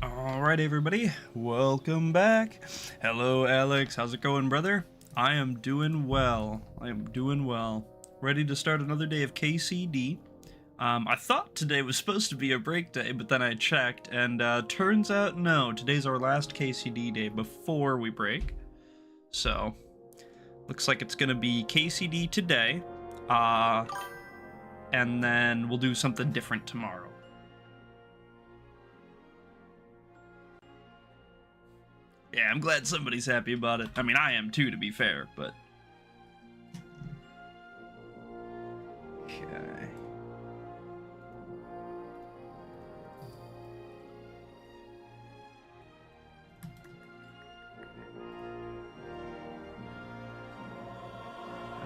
Alright everybody, welcome back. Hello Alex, how's it going brother? I am doing well. Ready to start another day of KCD. I thought today was supposed to be a break day, but then I checked, and turns out no, today's our last KCD day before we break. So, looks like it's gonna be KCD today, and then we'll do something different tomorrow. Yeah, I'm glad somebody's happy about it. I mean, I am too, to be fair, but... Okay.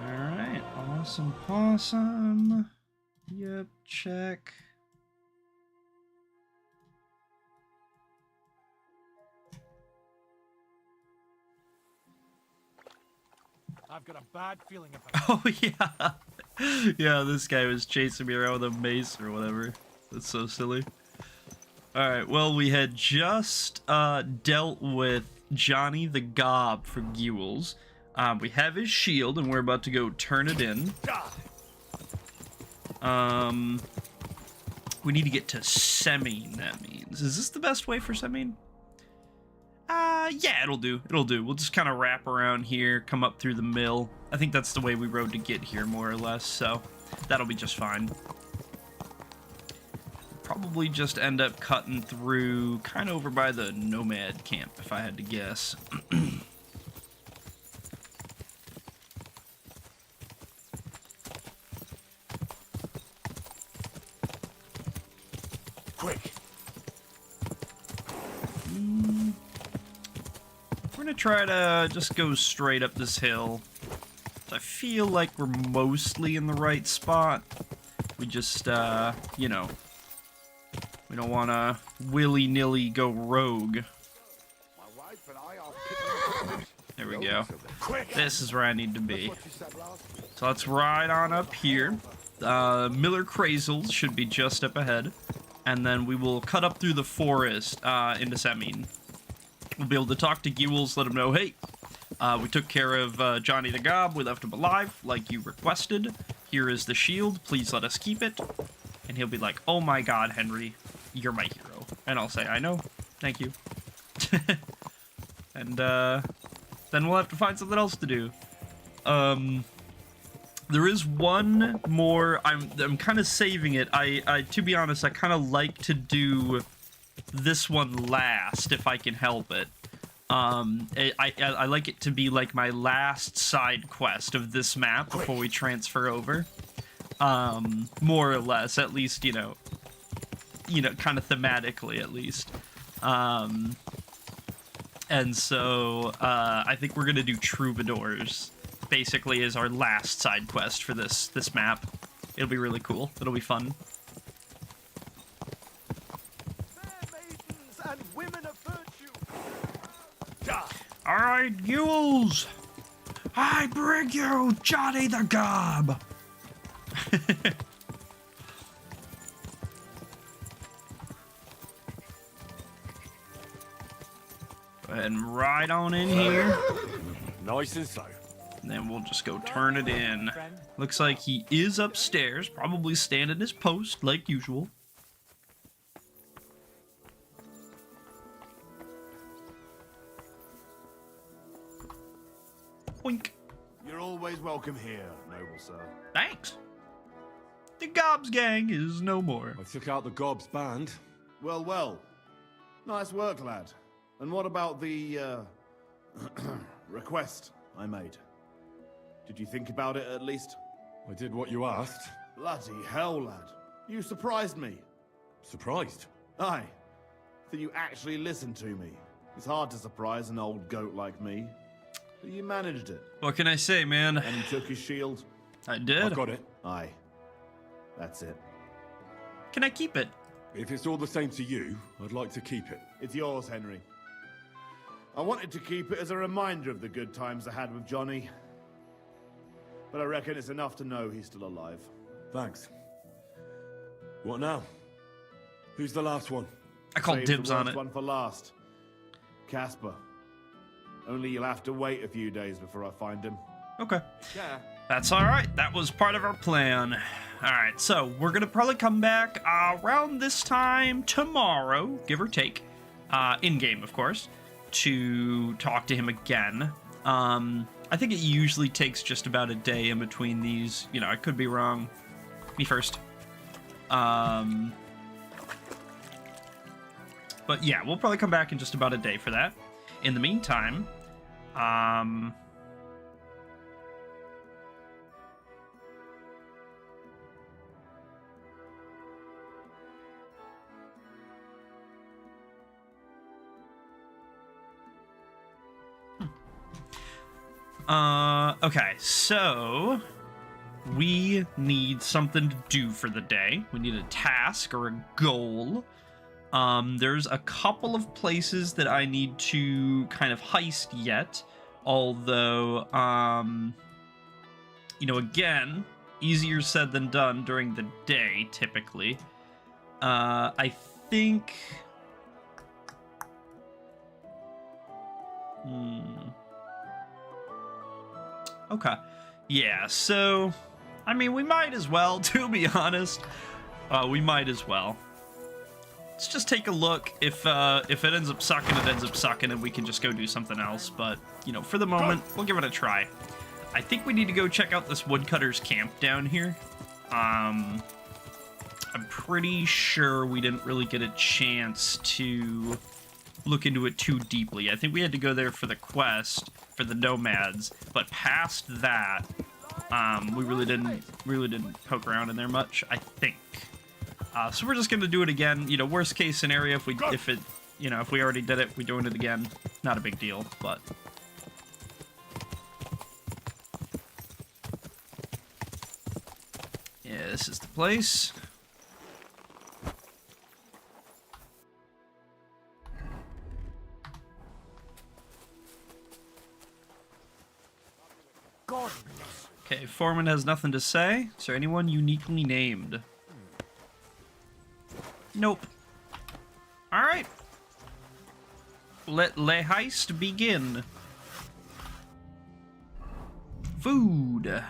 Alright, awesome possum. Yep, check. I've got a bad feeling about it. Oh, yeah. Yeah, this guy was chasing me around with a mace or whatever. That's so silly. Alright, well, we had just dealt with Johnny the Gob for Gules. We have his shield, and we're about to go turn it in. We need to get to Semine, that means. Is this the best way for Semine? Yeah, it'll do. We'll just kind of wrap around here, come up through the mill. I think that's the way we rode to get here, more or less, so that'll be just fine. Probably just end up cutting through kind of over by the nomad camp, if I had to guess. Quick. We're gonna try to just go straight up this hill. I feel like we're mostly in the right spot. We just, you know, we don't want to willy-nilly go rogue. There we go. This is where I need to be. So let's ride on up here. Miller Crazels should be just up ahead. And then we will cut up through the forest into Semine. We'll be able to talk to Gules, let him know, hey, we took care of Johnny the Gob, we left him alive, like you requested. Here is the shield, please let us keep it. And he'll be like, oh my god, Henry, you're my hero. And I'll say, I know, thank you. And then we'll have to find something else to do. There is one more, I'm kind of saving it. I to be honest, I kind of like to do this one last if I can help it. I like it to be like my last side quest of this map before we transfer over. More or less, at least, you know, kind of thematically at least. And so I think we're gonna do Troubadours basically as our last side quest for this map. It'll be really cool. It'll be fun. Alright, Gules! I bring you Johnny the Gob! Go ahead and ride on in here. Nice and slow. And then we'll just go turn it in. Looks like he is upstairs, probably standing his post like usual. Boink. You're always welcome here, noble sir. Thanks. The Gob's gang is no more. I took out the Gob's band. Well, well. Nice work, lad. And what about the, request I made? Did you think about it, at least? I did what you asked. Bloody hell, lad. You surprised me. Surprised? Aye. That you actually listened to me. It's hard to surprise an old goat like me. But you managed it. What can I say, man? And you took his shield? I did. I've got it. Aye. That's it. Can I keep it? If it's all the same to you, I'd like to keep it. It's yours, Henry. I wanted to keep it as a reminder of the good times I had with Johnny. But I reckon it's enough to know he's still alive. Thanks. What now? Who's the last one? I called Save dibs the on worst it. one for last. Casper. Only you'll have to wait a few days before I find him. Okay. Yeah. That's all right. That was part of our plan. All right, so we're going to probably come back around this time tomorrow, give or take, in-game, of course, to talk to him again. I think it usually takes just about a day in between these. You know, I could be wrong. Me first. But yeah, we'll probably come back in just about a day for that. In the meantime, okay, so we need something to do for the day. We need a task or a goal. There's a couple of places that I need to kind of heist yet, although, you know, again, easier said than done during the day, typically. I think... Okay. Yeah, so, I mean, we might as well, to be honest. We might as well. Let's just take a look. If it ends up sucking, it ends up sucking, and we can just go do something else. But, you know, for the moment, we'll give it a try. I think we need to go check out this woodcutter's camp down here. I'm pretty sure we didn't really get a chance to look into it too deeply. I think we had to go there for the quest for the nomads, but past that, we really didn't poke around in there much, I think. So we're just gonna do it again. You know, worst case scenario, if we already did it, we're doing it again. Not a big deal, but. Yeah, this is the place. Okay, Foreman has nothing to say. Is there anyone uniquely named? Nope. Alright. Let le heist begin. Food.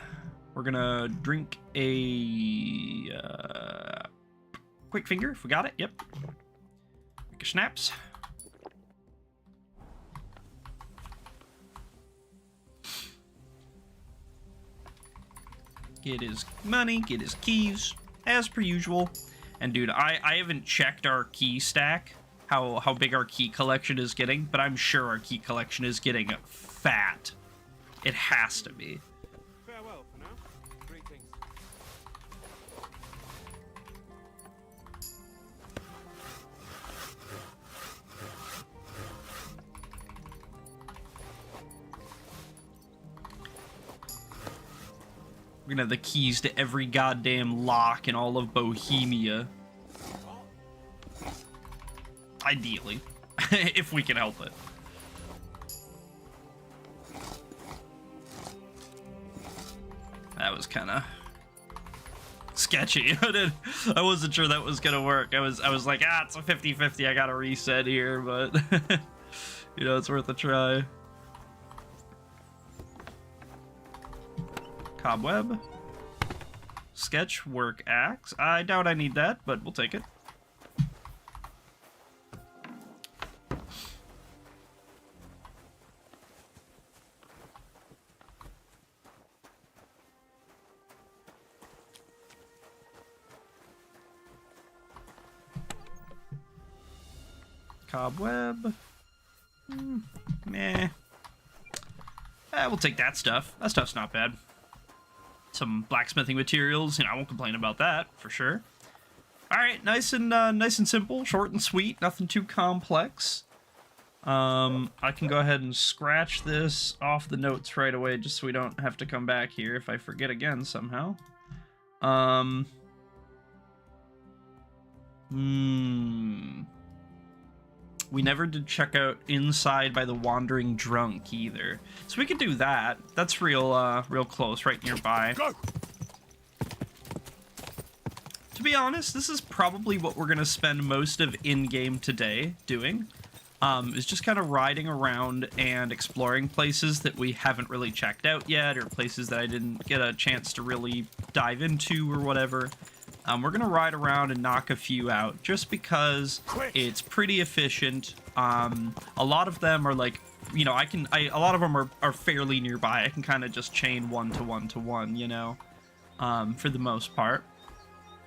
We're gonna drink a quick finger if we got it. Yep. Make a schnapps. Get his money, get his keys, as per usual. And dude, I haven't checked our key stack, how big our key collection is getting, but I'm sure our key collection is getting fat. It has to be. Farewell for now. Greetings. We're gonna have the keys to every goddamn lock in all of Bohemia. Ideally. If we can help it. That was kinda sketchy. I wasn't sure that was gonna work. I was like, it's a 50-50, I gotta reset here, but you know, it's worth a try. Cobweb. Sketch work axe. I doubt I need that, but we'll take it. Cobweb. Meh. We'll take that stuff. That stuff's not bad. Some blacksmithing materials, you know, I won't complain about that for sure. All right, nice and simple, short and sweet, nothing too complex. I can go ahead and scratch this off the notes right away, just so we don't have to come back here if I forget again somehow. We never did check out Inside by the Wandering Drunk either. So we could do that. That's real close, right nearby. Go. To be honest, this is probably what we're going to spend most of in-game today doing. Is just kind of riding around and exploring places that we haven't really checked out yet, or places that I didn't get a chance to really dive into or whatever. We're going to ride around and knock a few out, just because it's pretty efficient. A lot of them are like, you know, a lot of them are fairly nearby. I can kind of just chain one to one to one, you know, for the most part.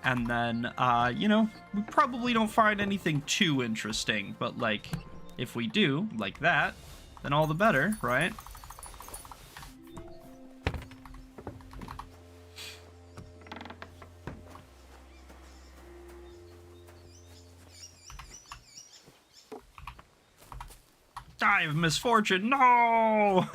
And then, you know, we probably don't find anything too interesting, but like, if we do, like that, then all the better, right? Die of misfortune, no!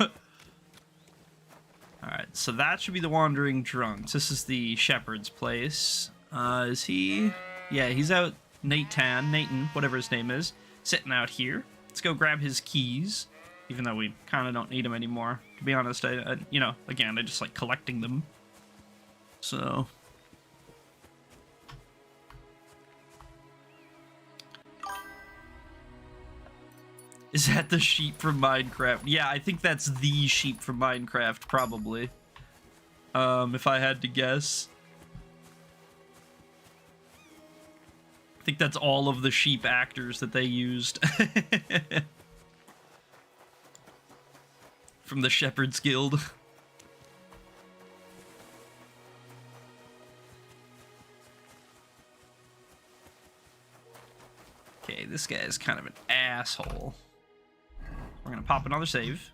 Alright, so that should be the Wandering Drunks. This is the Shepherd's place. Is he? Yeah, he's out, Nathan, whatever his name is, sitting out here. Let's go grab his keys, even though we kind of don't need them anymore. To be honest, I you know, again, I just like collecting them. So... Is that the sheep from Minecraft? Yeah, I think that's the sheep from Minecraft, probably. If I had to guess. I think that's all of the sheep actors that they used. From the Shepherd's Guild. Okay, this guy is kind of an asshole. We're gonna pop another save.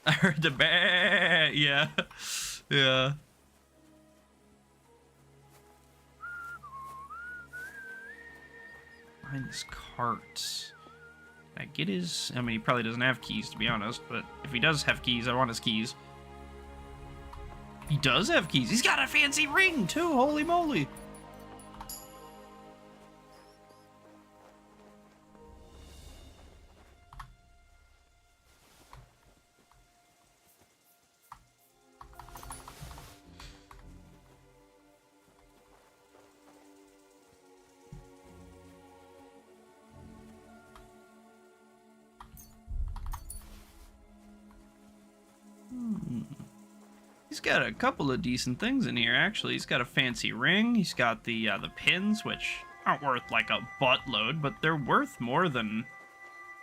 I heard the bah! Yeah. Yeah. Behind this cart. Can I get his... I mean, he probably doesn't have keys, to be honest, but if he does have keys, I want his keys. He does have keys. He's got a fancy ring, too! Holy moly! He's got a couple of decent things in here, actually. He's got a fancy ring. He's got the pins, which aren't worth like a buttload, but they're worth more than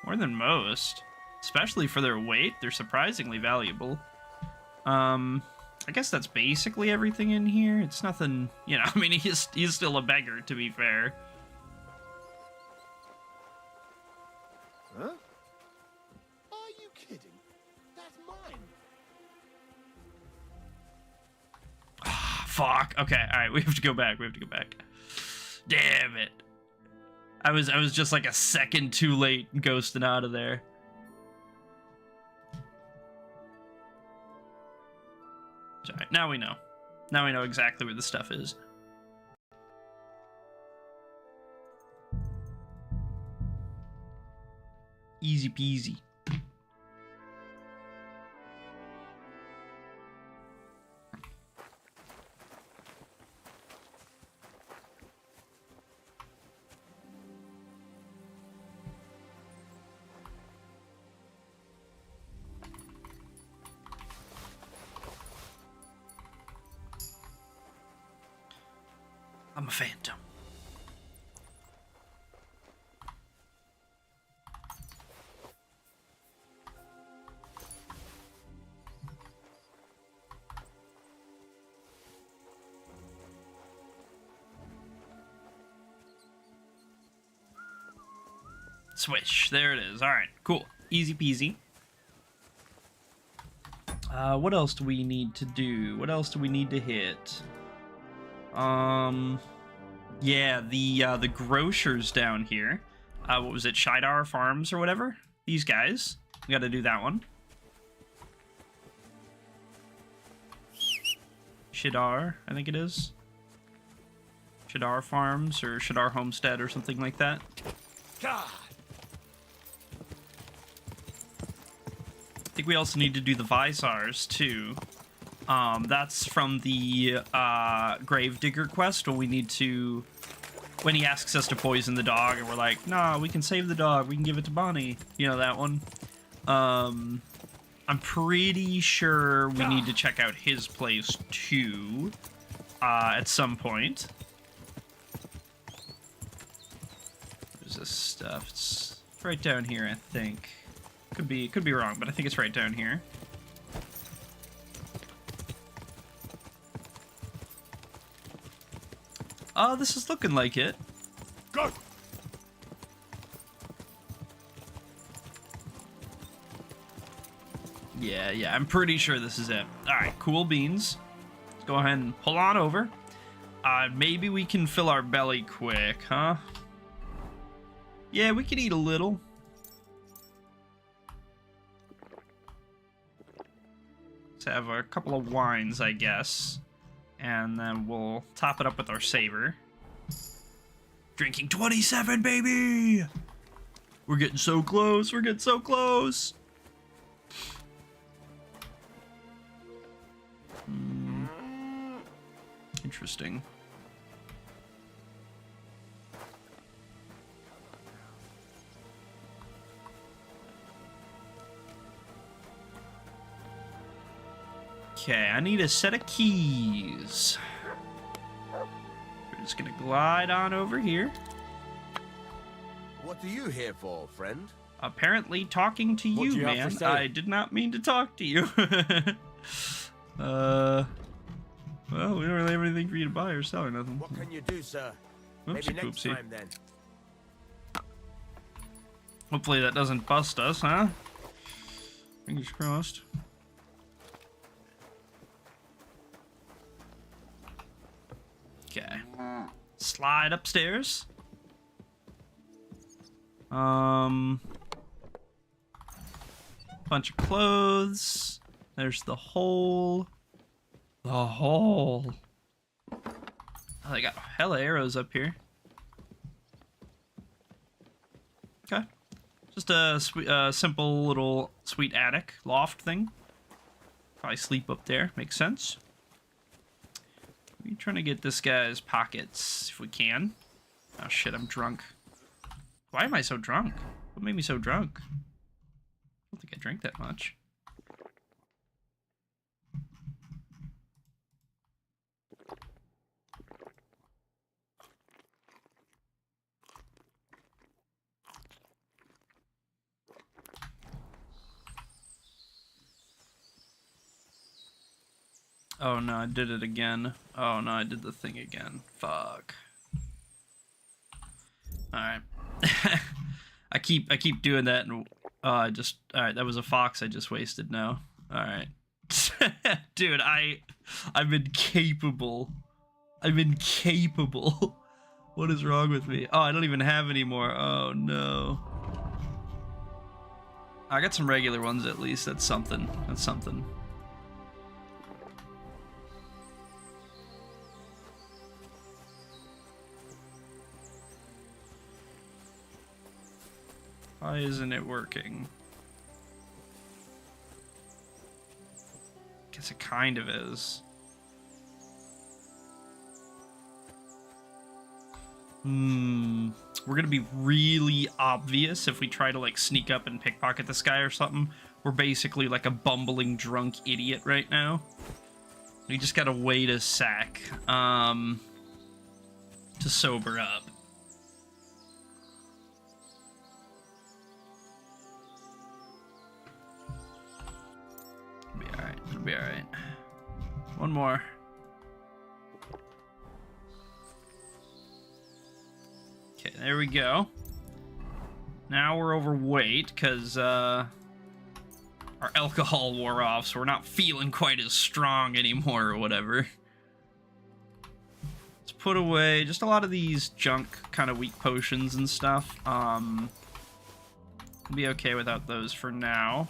most. Especially for their weight, they're surprisingly valuable. I guess that's basically everything in here. It's nothing, you know. I mean, he's still a beggar, to be fair. Huh? Are you kidding? That's mine. Fuck. Okay, alright, we have to go back. Damn it. I was just like a second too late ghosting out of there. Alright, now we know. Now we know exactly where the stuff is. Easy peasy. I'm a phantom. Swish. There it is. All right. Cool. Easy peasy. What else do we need to do? What else do we need to hit? Yeah, the grocers down here. What was it? Shidar Farms or whatever? These guys. We gotta do that one. Shidar, I think it is. Shidar Farms or Shidar Homestead or something like that. God. I think we also need to do the Visars too. That's from the Gravedigger quest, when we need to... When he asks us to poison the dog, and we're like, nah, we can save the dog, we can give it to Bonnie. You know, that one. I'm pretty sure we need to check out his place, too, at some point. There's this stuff. It's right down here, I think. Could be wrong, but I think it's right down here. Oh, this is looking like it. Go! Yeah, I'm pretty sure this is it. Alright, cool beans. Let's go ahead and pull on over. Maybe we can fill our belly quick, huh? Yeah, we could eat a little. Let's have a couple of wines, I guess. And then we'll top it up with our saber. Drinking 27, baby! We're getting so close, we're getting so close! Interesting. Okay, I need a set of keys. We're just gonna glide on over here. What are you here for, friend? Apparently talking to What you, do you have man. to say? I did not mean to talk to you. Well, we don't really have anything for you to buy or sell or nothing. What can you do, sir? Oopsie Maybe next poopsie. time, then. Hopefully that doesn't bust us, huh? Fingers crossed. Okay. Slide upstairs. Bunch of clothes. There's the hole. The hole. Oh, they got hella arrows up here. Okay. Just a simple little sweet attic loft thing. Probably sleep up there. Makes sense. We're trying to get this guy's pockets if we can. Oh shit, I'm drunk. Why am I so drunk? What made me so drunk? I don't think I drank that much. Oh no, I did it again. Oh no, I did the thing again. Fuck. Alright. I keep doing that and alright, that was a fox I just wasted now. Alright. Dude, I'm incapable. I'm incapable. What is wrong with me? Oh, I don't even have any more. Oh no. I got some regular ones at least. That's something. That's something. Why isn't it working? Guess it kind of is. We're gonna be really obvious if we try to like sneak up and pickpocket this guy or something. We're basically like a bumbling drunk idiot right now. We just gotta wait a sec to sober up. It'll be alright. One more. Okay, there we go. Now we're overweight because our alcohol wore off, so we're not feeling quite as strong anymore or whatever. Let's put away just a lot of these junk kind of weak potions and stuff. We'll be okay without those for now.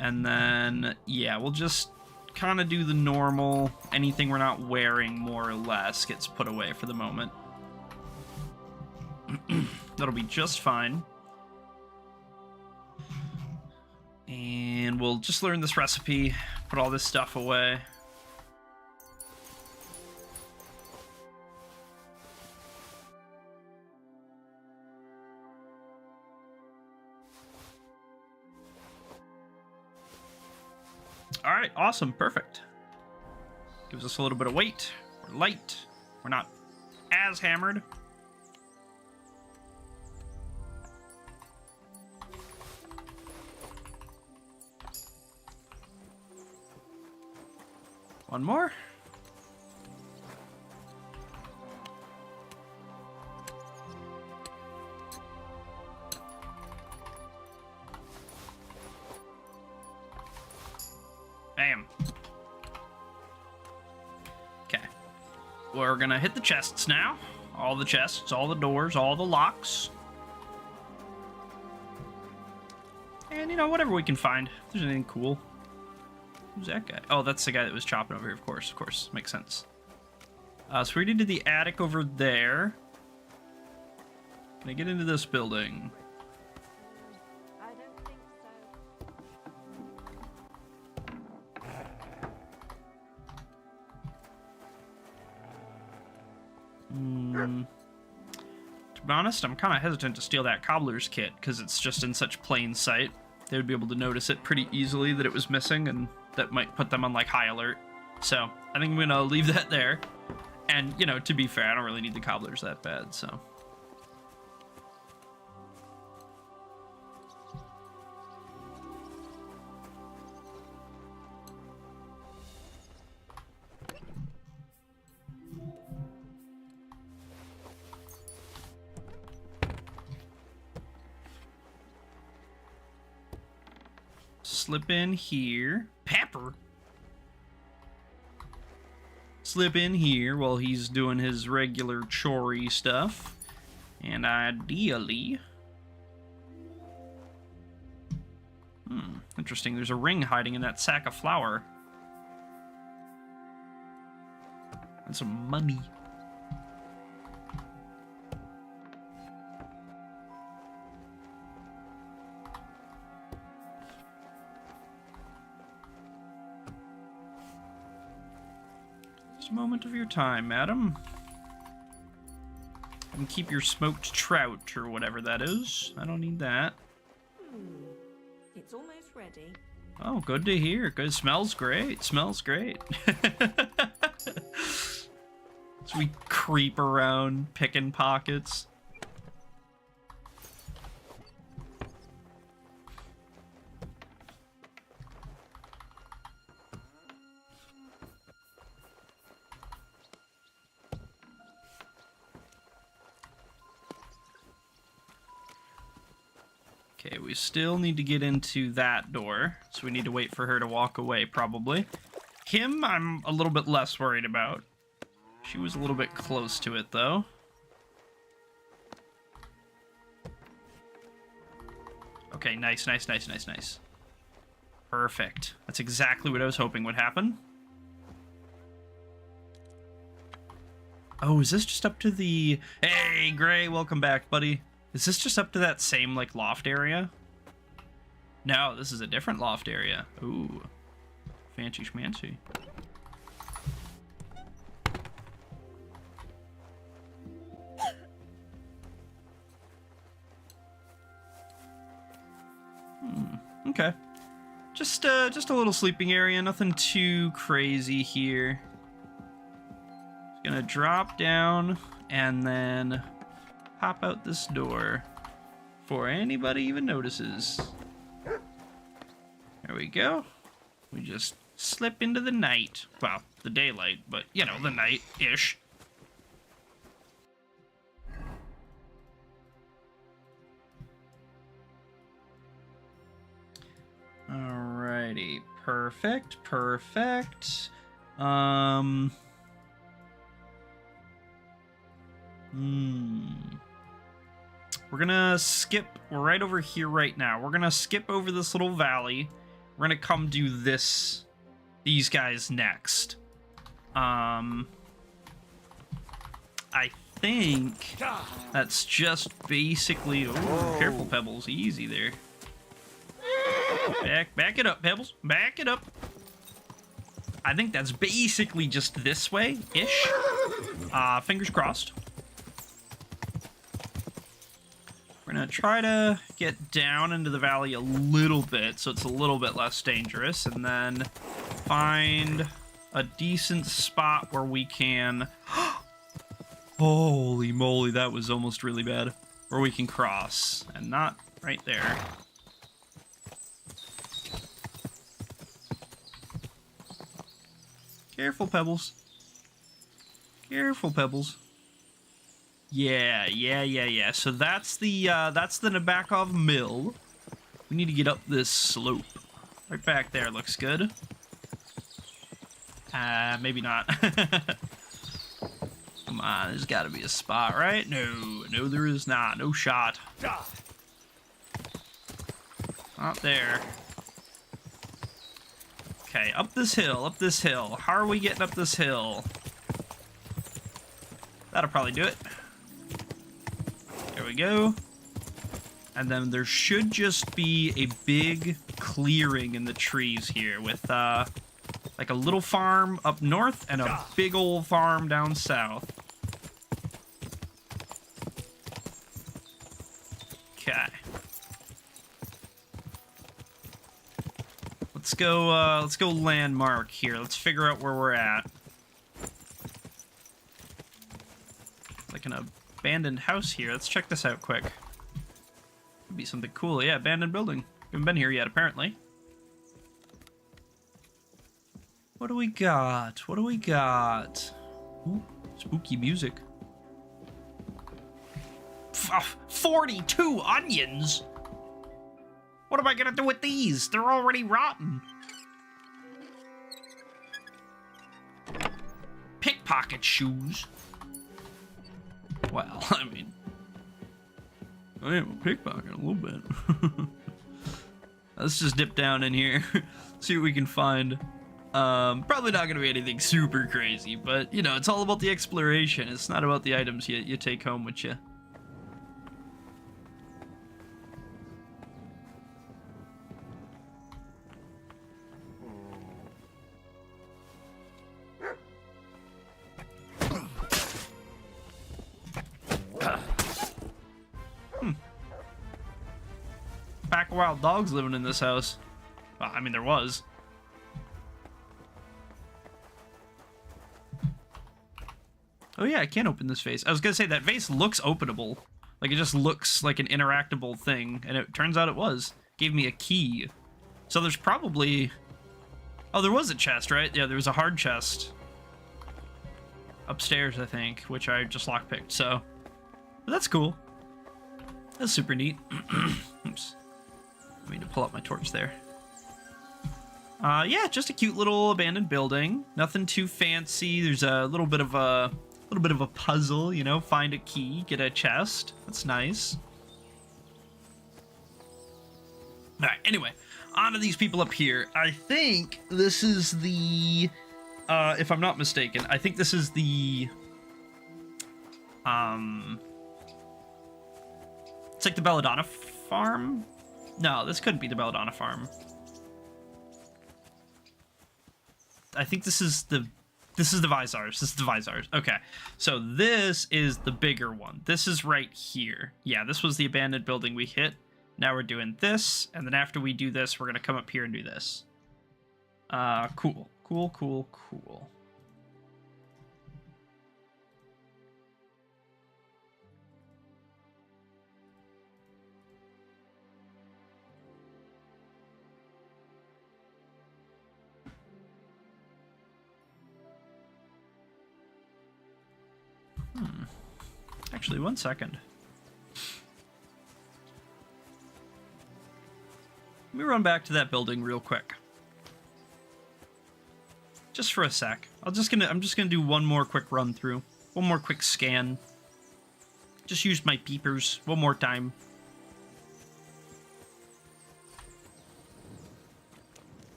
And then, yeah, we'll just kind of do the normal. Anything we're not wearing, more or less, gets put away for the moment. That'll be just fine. And we'll just learn this recipe, put all this stuff away. All right, awesome, perfect. Gives us a little bit of weight. We're light. We're not as hammered. One more. Bam. Okay. We're gonna hit the chests now. All the chests, all the doors, all the locks. And, you know, whatever we can find. If there's anything cool. Who's that guy? Oh, that's the guy that was chopping over here, of course. Of course. Makes sense. So we need to the attic over there. Can I get into this building? I don't think so. To be honest, I'm kind of hesitant to steal that cobbler's kit, because it's just in such plain sight. They would be able to notice it pretty easily that it was missing, and that might put them on, like, high alert. So, I think I'm going to leave that there. And, you know, to be fair, I don't really need the cobblers that bad, so... Slip in here. Pepper? Slip in here while he's doing his regular chory stuff. And ideally... interesting. There's a ring hiding in that sack of flour. And some money. A moment of your time, madam. And keep your smoked trout, or whatever that is. I don't need that. It's almost ready. Oh, good to hear. Good. Smells great. Smells great. So we creep around picking pockets. Okay, we still need to get into that door, so we need to wait for her to walk away, probably. Him, I'm a little bit less worried about. She was a little bit close to it, though. Okay, nice, nice, nice, nice, nice. Perfect. That's exactly what I was hoping would happen. Oh, is this just up to the... Hey, Gray, welcome back, buddy. Is this just up to that same, like, loft area? No, this is a different loft area. Ooh. Fancy schmancy. Okay. Just a little sleeping area. Nothing too crazy here. Just gonna drop down and then... pop out this door before anybody even notices. There we go. We just slip into the night. Well, the daylight, but, you know, the night-ish. Alrighty. Perfect, perfect. We're gonna skip, we're right over here right now. We're gonna skip over this little valley. We're gonna come do these guys next. I think that's just basically, oh, careful Pebbles, easy there. Back it up, Pebbles, back it up. I think that's basically just this way-ish. Fingers crossed. We're gonna try to get down into the valley a little bit so it's a little bit less dangerous, and then find a decent spot where we can... Holy moly, that was almost really bad. Where we can cross, and not right there. Careful, Pebbles. Careful, Pebbles. Yeah. So that's the Nabokov Mill. We need to get up this slope. Right back there looks good. Maybe not. Come on, there's gotta be a spot, right? No, there is not. No shot. Not there. Okay, up this hill. How are we getting up this hill? That'll probably do it. There we go. And then there should just be a big clearing in the trees here with, like a little farm up north and a big old farm down south. Okay. Let's go landmark here. Let's figure out where we're at. Like an abandoned house here. Let's check this out quick. Could be something cool. Yeah, abandoned building. Haven't been here yet, apparently. What do we got? What do we got? Ooh, spooky music. 42 onions? What am I gonna do with these? They're already rotten. Pickpocket shoes. Well, I mean, I am a pickpocket a little bit. Let's just dip down in here, see what we can find. Probably not gonna be anything super crazy, but you know, it's all about the exploration. It's not about the items you take home with you. Pack of wild dogs living in this house. Well, I mean, there was. Oh yeah, I can open this vase. I was gonna say, that vase looks openable. Like, it just looks like an interactable thing, and it turns out it was. Gave me a key. So there's probably... Oh, there was a chest, right? Yeah, there was a hard chest. Upstairs, I think, which I just lockpicked, so... But that's cool. That's super neat. Oops. I need to pull up my torch there. Yeah, just a cute little abandoned building. Nothing too fancy. There's a little bit of a puzzle, you know, find a key, get a chest. That's nice. All right, anyway, on to these people up here. I think this is the, if I'm not mistaken, I think this is the, it's like the Belladonna farm? No, this couldn't be the Belladonna farm. I think this is the Vizars. This is the Vizars. Okay. So this is the bigger one. This is right here. Yeah, this was the abandoned building we hit. Now we're doing this, and then after we do this, we're gonna come up here and do this. Cool. Actually, 1 second. Let me run back to that building real quick. Just for a sec. I'm just gonna do one more quick run through. One more quick scan. Just use my peepers one more time.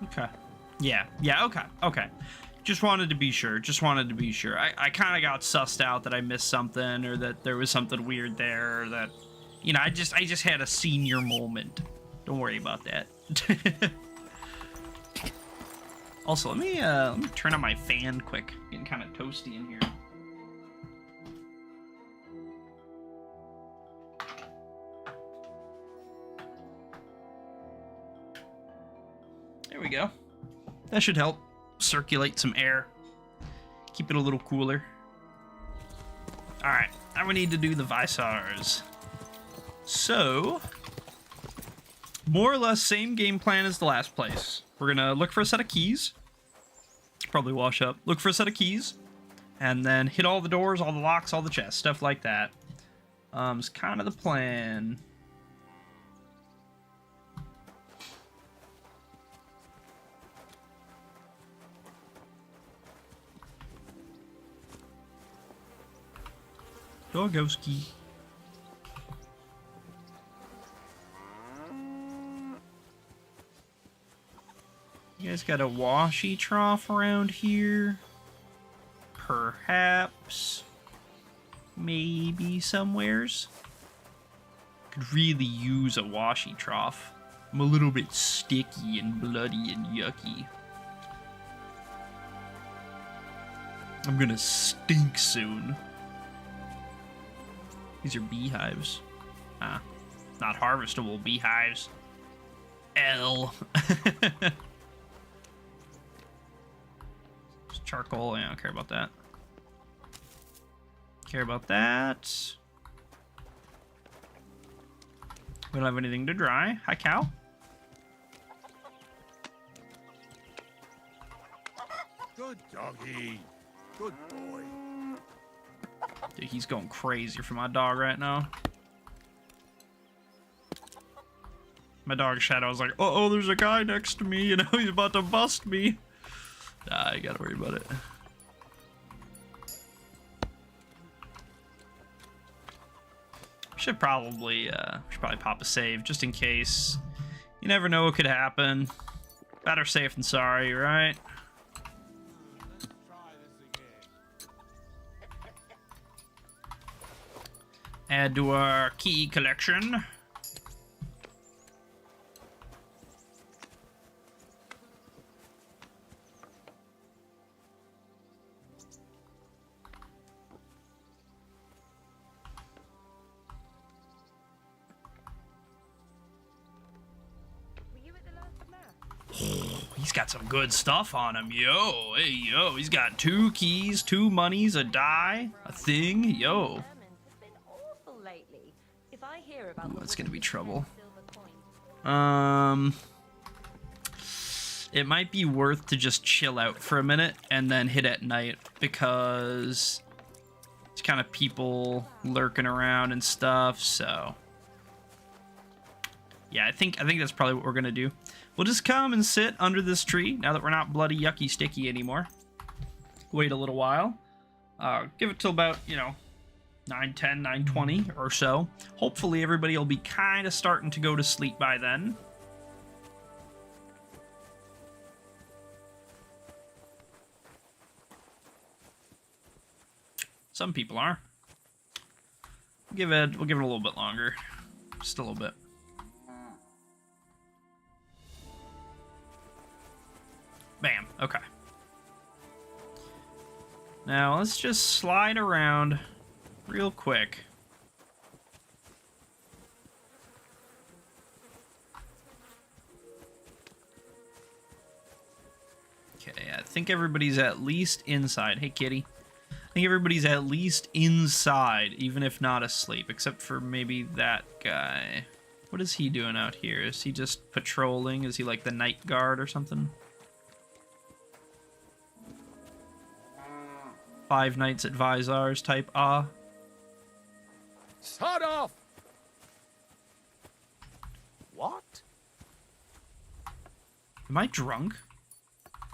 Okay. Yeah, okay. Just wanted to be sure. I kind of got sussed out that I missed something, or that there was something weird there, or that, you know, I just had a senior moment. Don't worry about that. Also, let me turn on my fan quick. Getting kind of toasty in here. There we go. That should help circulate some air. Keep it a little cooler. Alright, now we need to do the Visars. So, more or less same game plan as the last place. We're gonna look for a set of keys. Probably wash up. Look for a set of keys. And then hit all the doors, all the locks, all the chests, stuff like that. It's kind of the plan. Doggoski. You guys got a washy trough around here? Perhaps. Maybe somewheres. Could really use a washy trough. I'm a little bit sticky and bloody and yucky. I'm gonna stink soon. These are beehives. Ah, not harvestable beehives. L. It's charcoal. I don't care about that. Care about that. We don't have anything to dry. Hi, cow. Good doggy. Good boy. Dude, he's going crazy for my dog right now. My dog Shadow's like, uh-oh, there's a guy next to me, you know, he's about to bust me. Nah, you gotta worry about it. Should probably pop a save, just in case. You never know what could happen. Better safe than sorry, right? Add to our key collection. Were you at the last map? He's got some good stuff on him, yo. Hey, yo, he's got 2 keys, 2 monies, a die, a thing, yo. Ooh, that's gonna be trouble. It might be worth to just chill out for a minute and then hit at night, because there's kind of people lurking around and stuff, so yeah, I think that's probably what we're gonna do. We'll just come and sit under this tree now that we're not bloody, yucky, sticky anymore. Wait a little while. Give it till about, 9:10, 9:20 or so. Hopefully everybody will be kind of starting to go to sleep by then. Some people are. We'll give it a little bit longer. Just a little bit. Bam. Okay. Now let's just slide around real quick. Okay, I think everybody's at least inside. Hey, kitty. I think everybody's at least inside, even if not asleep, except for maybe that guy. What is he doing out here? Is he just patrolling? Is he like the night guard or something? 5 Nights at Visars type, Sod off! What? Am I drunk?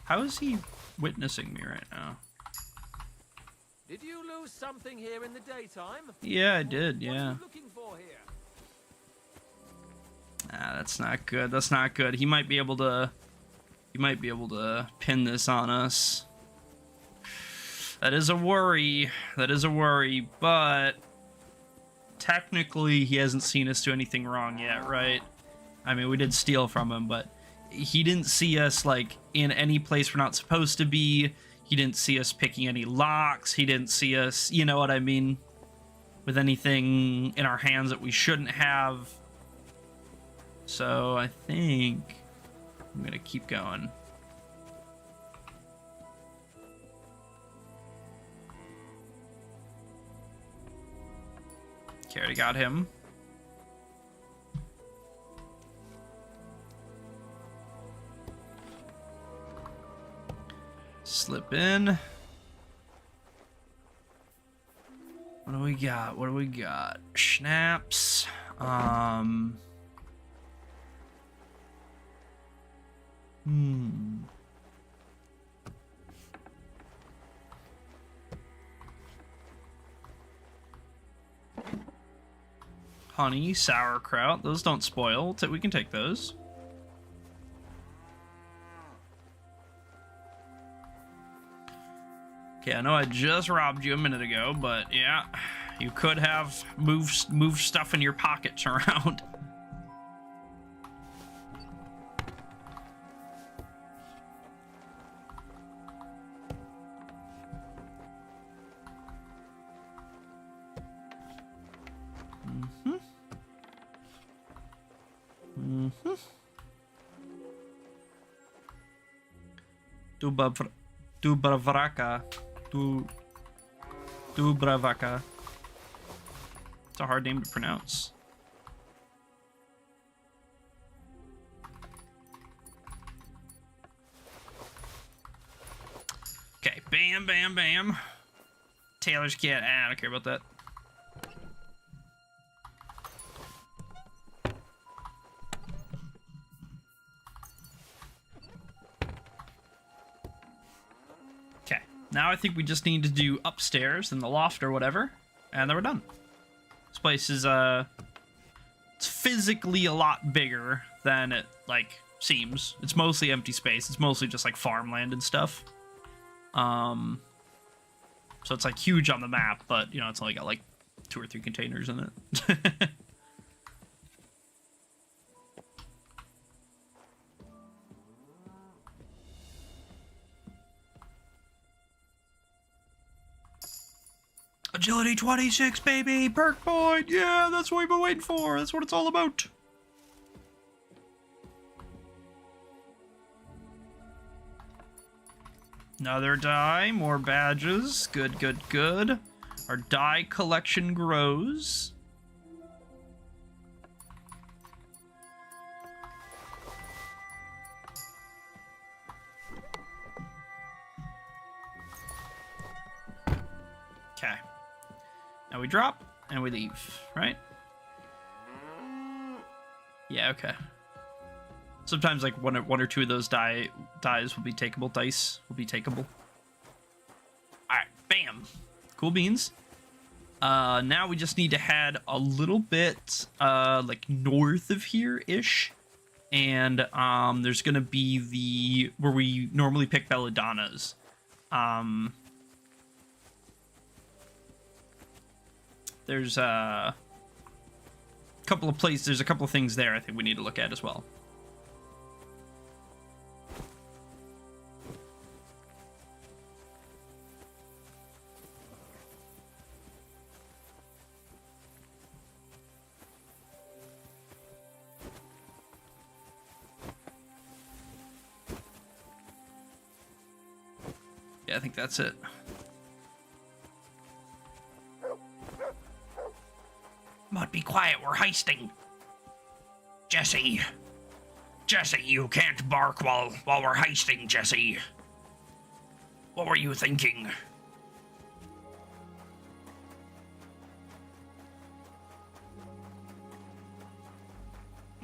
How is he witnessing me right now? Did you lose something here in the daytime? Yeah, I did, yeah. What are you looking for here? Ah, that's not good. That's not good. He might be able to He might be able to pin this on us. That is a worry. That is a worry, but technically he hasn't seen us do anything wrong yet, right? I mean, we did steal from him, but he didn't see us, like, in any place we're not supposed to be. He didn't see us picking any locks. He didn't see us, you know what I mean, with anything in our hands that we shouldn't have. So I think I'm gonna keep going. Okay, already got him. Slip in. What do we got? What do we got? Schnapps. Honey, sauerkraut. Those don't spoil. We can take those. Okay, I know I just robbed you a minute ago, but yeah, you could have moved stuff in your pockets around. Dubravaka. It's a hard name to pronounce. Okay, bam, bam, bam. Taylor's cat. I don't care about that. Now I think we just need to do upstairs in the loft or whatever, and then we're done. This place is, it's physically a lot bigger than it, like, seems. It's mostly empty space. It's mostly just, like, farmland and stuff. So it's, like, huge on the map, but, you know, it's only got, like, 2 or 3 containers in it. Agility 26, baby! Perk point! Yeah, that's what we've been waiting for! That's what it's all about! Another die, more badges. Good, good, good. Our die collection grows. Okay. Now we drop, and we leave, right? Yeah, okay. Sometimes, like, one or two of those dies will be takeable. Dice will be takeable. Alright, bam. Cool beans. Now we just need to head a little bit, like, north of here-ish. And, there's gonna be where we normally pick belladonnas. There's a couple of places, there's a couple of things there I think we need to look at as well. Yeah, I think that's it. But be quiet, we're heisting. Jesse. Jesse, you can't bark while we're heisting, Jesse. What were you thinking?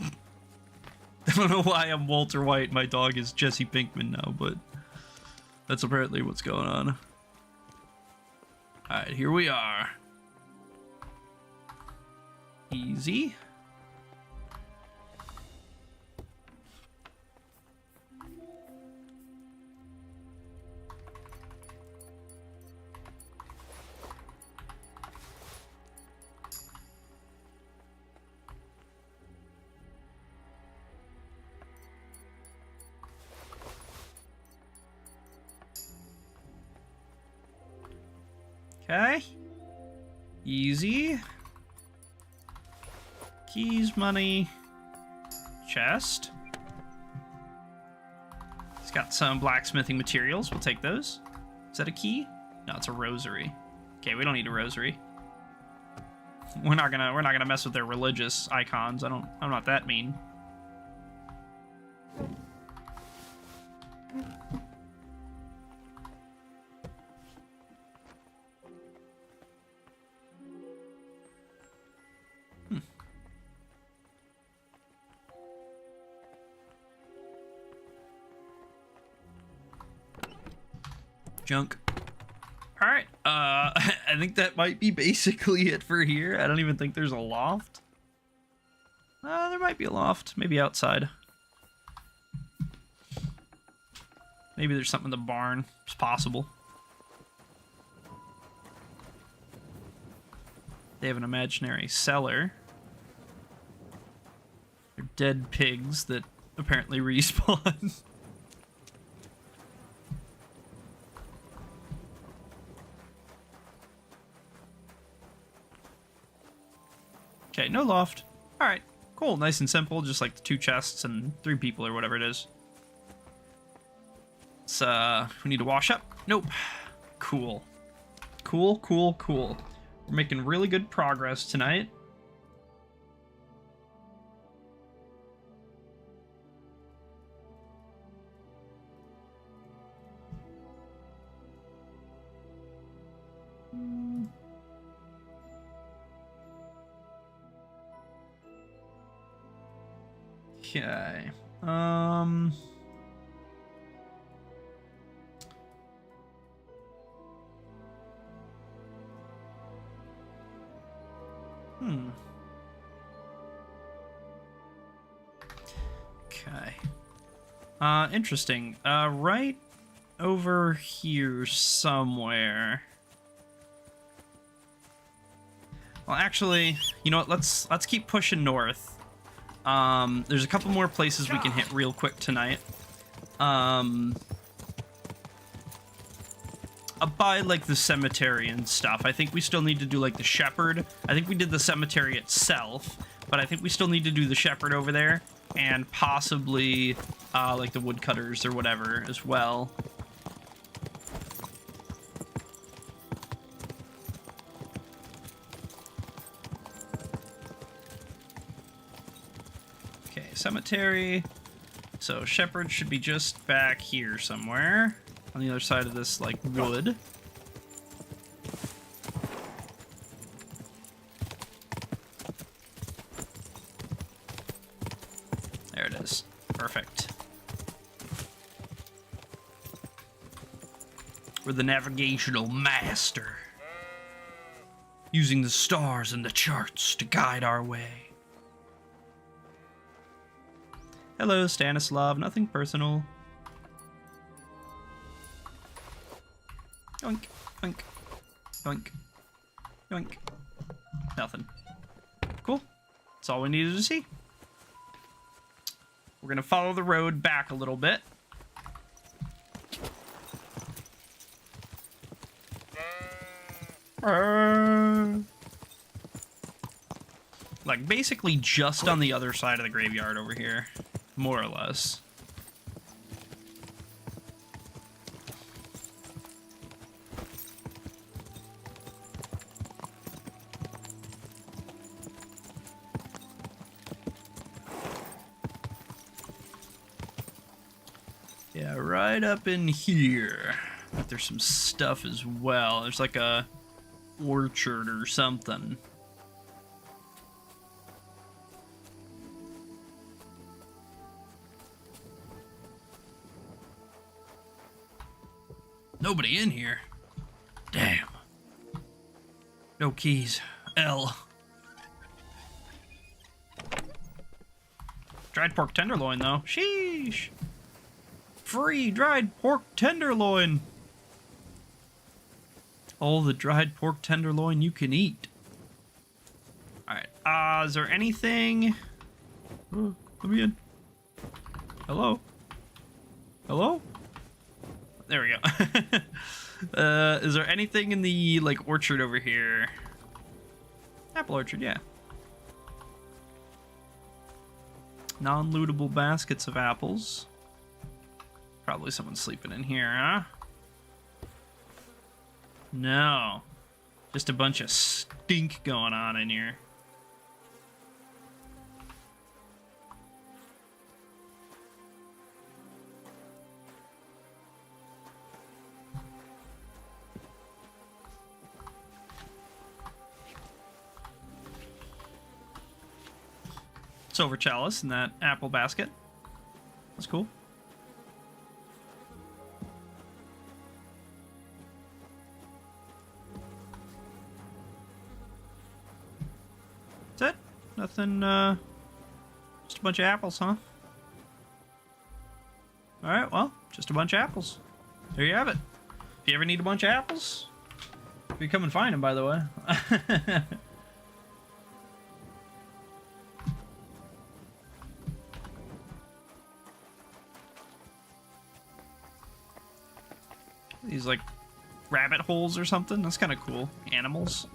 I don't know why I'm Walter White. My dog is Jesse Pinkman now, but that's apparently what's going on. Alright, here we are. Easy. Okay. Easy. Keys, money, chest. It's got some blacksmithing materials. We'll take those. Is that a key? No, it's a rosary. Okay, we don't need a rosary. We're not gonna mess with their religious icons. I'm not that mean. Junk. Alright, I think that might be basically it for here. I don't even think there's a loft. There might be a loft. Maybe outside. Maybe there's something in the barn. It's possible. They have an imaginary cellar. They're dead pigs that apparently respawn. Okay, no loft. Alright, cool. Nice and simple, just like the 2 chests and 3 people or whatever it is. So, we need to wash up? Nope. Cool. Cool, cool, cool. We're making really good progress tonight. Okay. Okay. Interesting. Right over here somewhere. Well, actually, you know what? Let's keep pushing north. There's a couple more places we can hit real quick tonight. Up by, like, the cemetery and stuff. I think we still need to do, like, the shepherd. I think we did the cemetery itself, but I think we still need to do the shepherd over there, and possibly, like, the woodcutters or whatever as well. Okay, cemetery. So, shepherd should be just back here somewhere. On the other side of this, like, wood. There it is. Perfect. We're the navigational master. Using the stars and the charts to guide our way. Hello, Stanislav. Nothing personal. Yoink, yoink, yoink, yoink. Nothing. Cool. That's all we needed to see. We're gonna follow the road back a little bit. Like, basically just on the other side of the graveyard over here. More or less. Yeah, right up in here. But there's some stuff as well. There's like a orchard or something. Nobody in here. Damn. No keys. L. Dried pork tenderloin, though. Sheesh. Free dried pork tenderloin. All the dried pork tenderloin you can eat. Alright. Is there anything? Oh, let me in. Hello? Hello? There we go. Is there anything in the, like, orchard over here? Apple orchard, yeah. Non-lootable baskets of apples. Probably someone sleeping in here, huh? No. Just a bunch of stink going on in here. Silver chalice in that apple basket. That's cool. That's it? Nothing, just a bunch of apples, huh? Alright, well, just a bunch of apples. There you have it. If you ever need a bunch of apples, you come and find them, by the way. These, like, rabbit holes or something. That's kind of cool. Animals.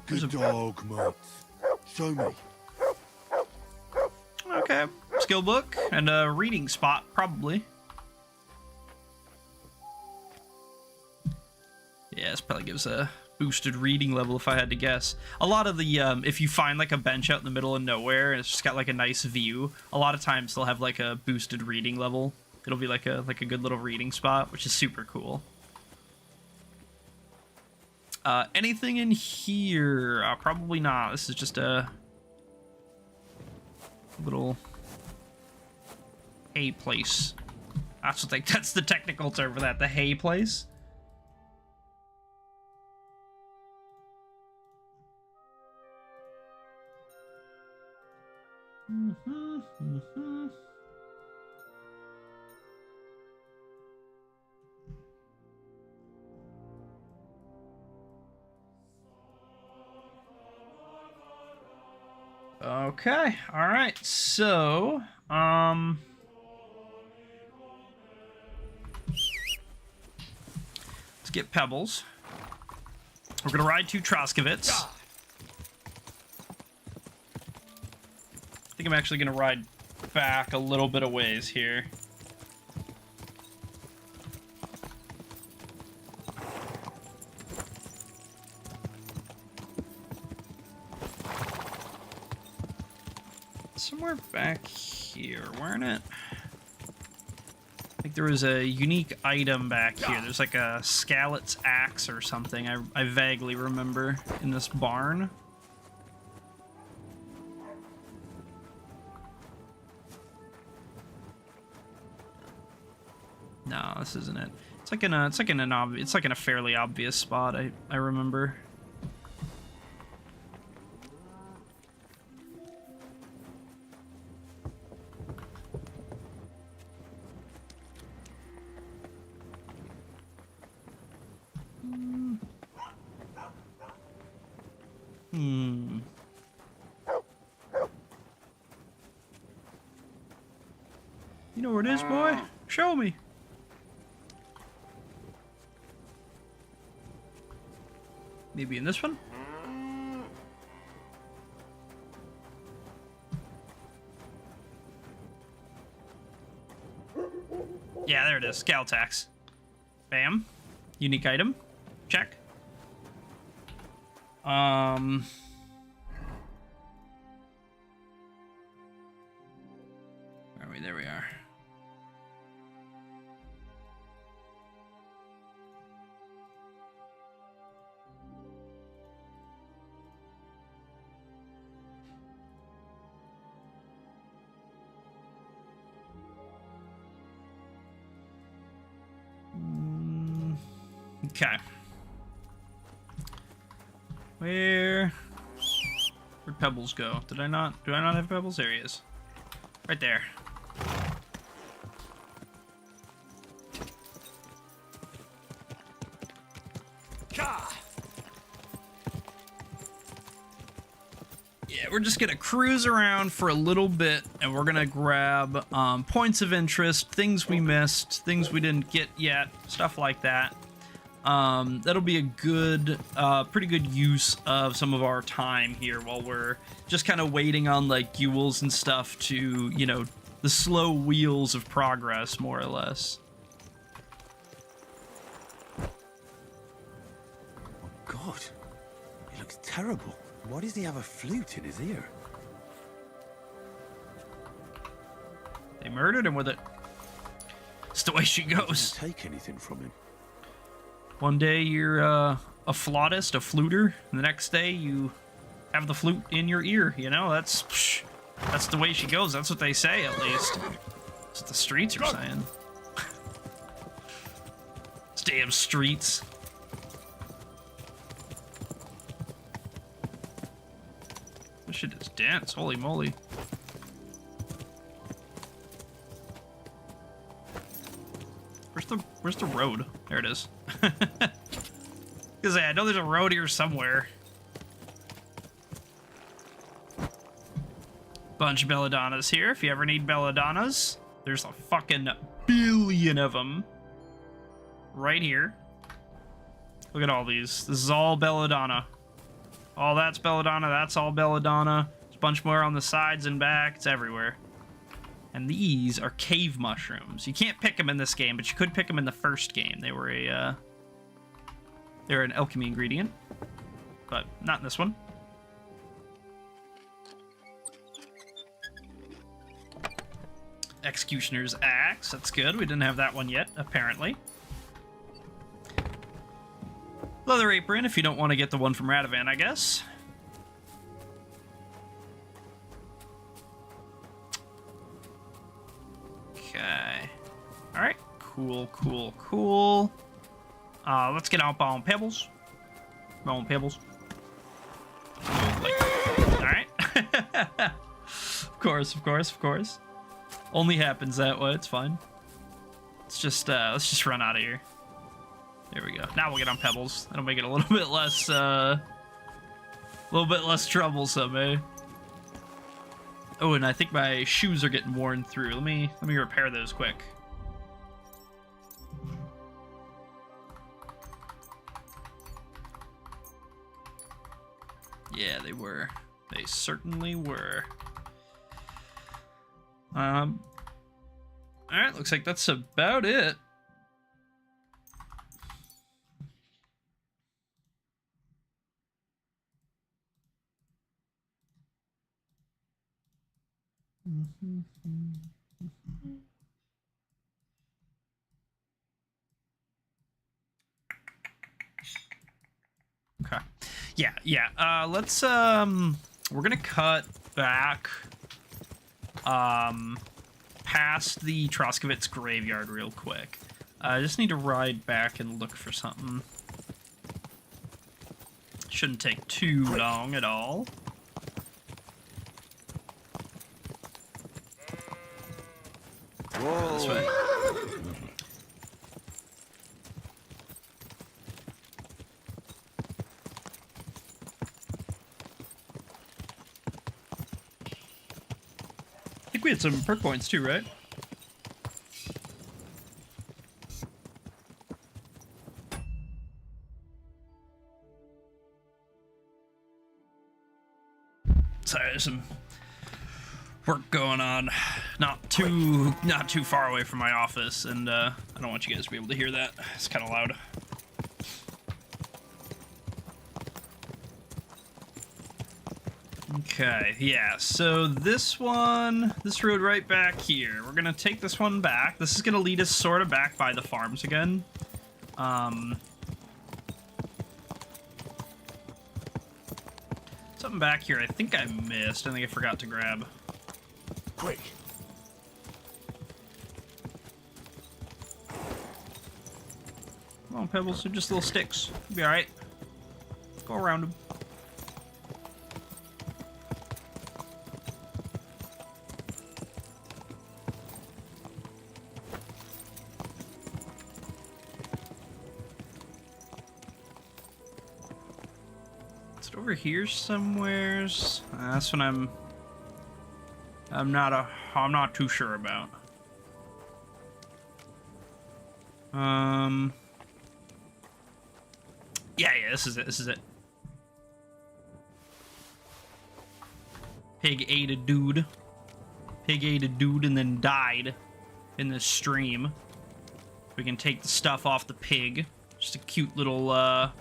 Good dog, Mutt. Show me. Okay. Skill book and a reading spot, probably. Yeah, this probably gives a boosted reading level if I had to guess. A lot of the, if you find, like, a bench out in the middle of nowhere and it's just got, like, a nice view, a lot of times they'll have, like, a boosted reading level. It'll be, like a good little reading spot, which is super cool. Anything in here? Probably not. This is just a little hay place. That's the technical term for that. The hay place. Okay, all right. So, let's get pebbles. We're gonna ride to Troskovitz. I think I'm actually gonna ride back a little bit of ways here. Somewhere back here, weren't it? I think there was a unique item back here. There's like a Scallet's axe or something. I vaguely remember in this barn. No, this isn't it. It's like in a fairly obvious spot. I remember. You know where it is, boy? Show me. Maybe in this one? Yeah, there it is. Scout axe. Bam. Unique item. Check. Where are we? There we are. Okay. Where'd Pebbles go? Do I not have Pebbles? There he is. Right there. Yeah, we're just gonna cruise around for a little bit, and we're gonna grab points of interest, things we missed, things we didn't get yet, stuff like that. That'll be a good, pretty good use of some of our time here while we're just kind of waiting on, like, Gules and stuff to, you know, the slow wheels of progress, more or less. Oh, God. He looks terrible. Why does he have a flute in his ear? They murdered him with it. It's the way she goes. Take anything from him. One day you're a flautist, a fluter, and the next day you have the flute in your ear. You know, that's the way she goes. That's what they say, at least. That's what the streets are saying. These damn streets. This shit is dense. Holy moly. Where's the road? There it is. Because I know there's a road here somewhere. Bunch of belladonnas here. If you ever need belladonnas, there's a fucking billion of them. Right here. Look at all these. This is all belladonna. All that's belladonna. That's all belladonna. There's a bunch more on the sides and back. It's everywhere. And these are cave mushrooms. You can't pick them in this game, but you could pick them in the first game. They were they're an alchemy ingredient, but not in this one. Executioner's axe. That's good. We didn't have that one yet, apparently. Leather apron, if you don't want to get the one from Radovan, I guess. Okay. Alright. Cool. Let's get out on Pebbles. On Pebbles. Alright. Of course. Only happens that way, it's fine. Let's just run out of here. There we go. Now we'll get on Pebbles. That'll make it a little bit less troublesome, eh? Oh, and I think my shoes are getting worn through. Let me repair those quick. Yeah, they were. They certainly were. Alright, looks like that's about it. Okay. Yeah. Let's we're gonna cut back past the Troskovitz graveyard real quick. I just need to ride back and look for something. Shouldn't take too long at all. Whoa. This way. I think we had some perk points too, right? Sorry, there's some work going on, not too far away from my office, and I don't want you guys to be able to hear that. It's kind of loud. Okay, yeah, so this road right back here, we're gonna take this one back. This is gonna lead us sort of back by the farms again. Something back here I think I missed. I think I forgot to grab. Quick. Come on, Pebbles, they're just little sticks. You'll be alright. Go around them. Is it over here somewheres? That's what I'm not too sure about. Yeah, this is it. This is it. Pig ate a dude. Pig ate a dude and then died in the stream. We can take the stuff off the pig. Just a cute little,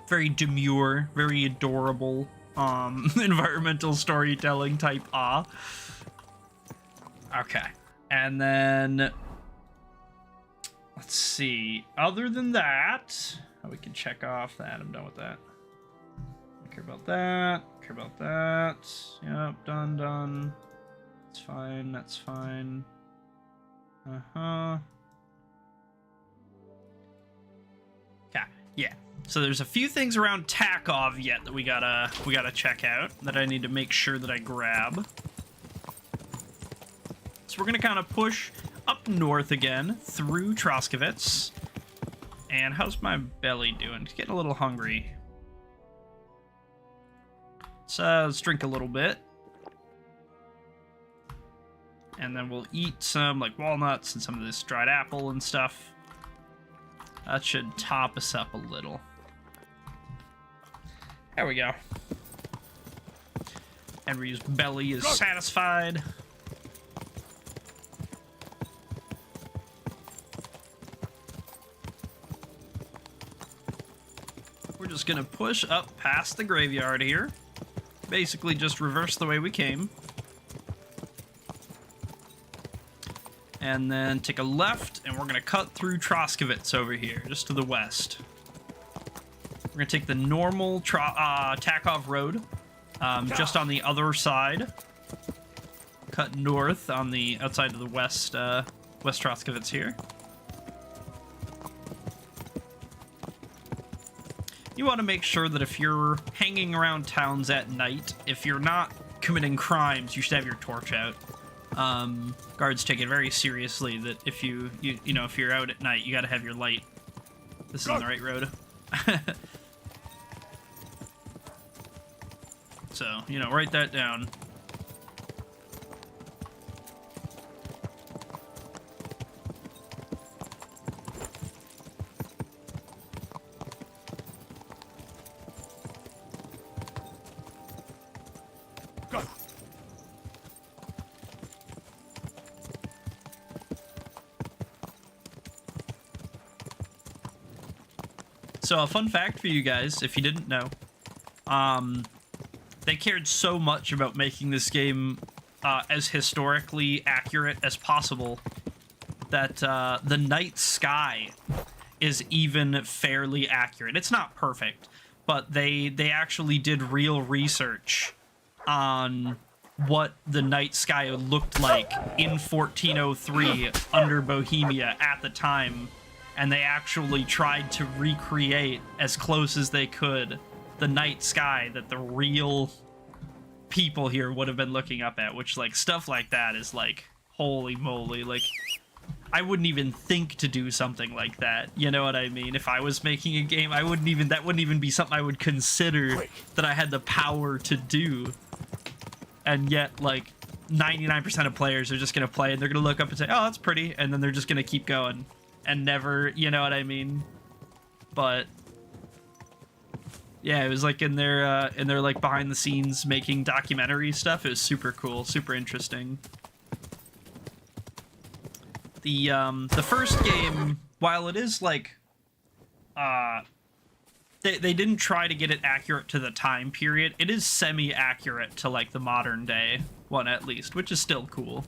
very demure, very adorable, environmental storytelling type Okay. And then, let's see. Other than that, we can check off that. I'm done with that. Don't care about that. Care about that. Yep, done. That's fine. That's fine. Okay, yeah. So there's a few things around Takov yet that we gotta check out that I need to make sure that I grab. So we're gonna kind of push up north again through Troskovitz. And how's my belly doing? It's getting a little hungry. Let's drink a little bit. And then we'll eat some like walnuts and some of this dried apple and stuff. That should top us up a little. There we go. Henry's belly is satisfied. We're just gonna push up past the graveyard here. Basically just reverse the way we came. And then take a left, and we're gonna cut through Troskovitz over here, just to the west. We're gonna take the normal Takov Road, just on the other side. Cut north on the outside of the west, West Troskovitz here. You want to make sure that if you're hanging around towns at night, if you're not committing crimes, you should have your torch out. Guards take it very seriously that if you know, if you're out at night, you gotta have your light. This is on the right road. So, you know, write that down. So a fun fact for you guys, if you didn't know, they cared so much about making this game as historically accurate as possible that the night sky is even fairly accurate. It's not perfect, but they actually did real research on what the night sky looked like in 1403 under Bohemia at the time. And they actually tried to recreate as close as they could the night sky that the real people here would have been looking up at, which, like, stuff like that is like, holy moly, like, I wouldn't even think to do something like that, you know what I mean? If I was making a game, that wouldn't even be something I would consider that I had the power to do. And yet, like, 99% of players are just gonna play and they're gonna look up and say, oh, that's pretty, and then they're just gonna keep going. And never, you know what I mean? But yeah, it was like in their like behind the scenes making documentary stuff. It was super cool, super interesting. The first game, while it is like they didn't try to get it accurate to the time period, it is semi-accurate to like the modern day one at least, which is still cool.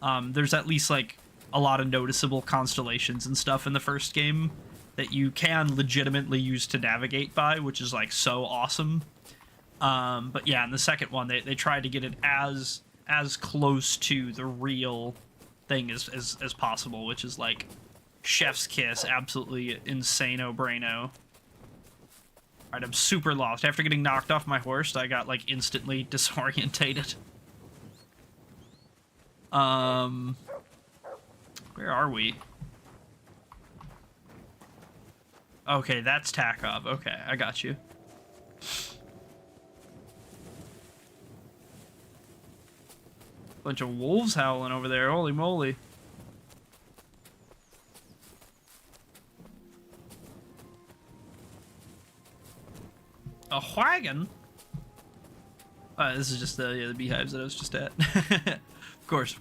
There's at least like a lot of noticeable constellations and stuff in the first game that you can legitimately use to navigate by, which is like so awesome. But yeah, in the second one, they tried to get it as close to the real thing as possible, which is like chef's kiss, absolutely insano braino. Alright, I'm super lost. After getting knocked off my horse, I got like instantly disorientated. Where are we? Okay, that's Takov. Okay, I got you. Bunch of wolves howling over there. Holy moly. A wagon? This is just the beehives that I was just at. Of course.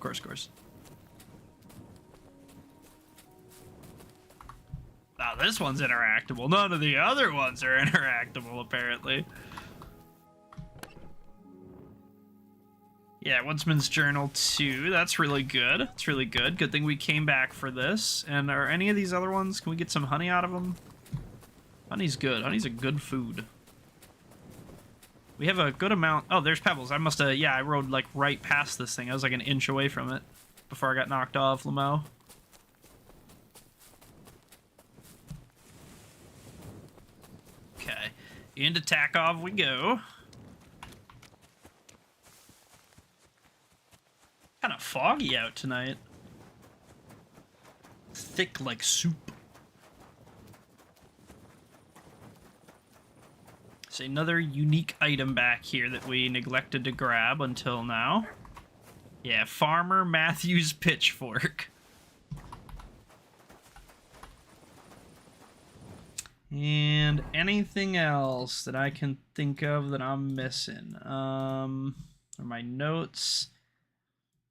Now this one's interactable. None of the other ones are interactable, apparently. Yeah, Woodsman's Journal 2. That's really good. That's really good. Good thing we came back for this. And are any of these other ones, can we get some honey out of them? Honey's good. Honey's a good food. We have a good amount. Oh, there's pebbles. I must have, yeah, I rode like right past this thing. I was like an inch away from it before I got knocked off, Lamo. Okay, into Takov we go. Kind of foggy out tonight. Thick like soup. So another unique item back here that we neglected to grab until now. Yeah, Farmer Matthew's pitchfork. And anything else that I can think of that I'm missing? Are my notes?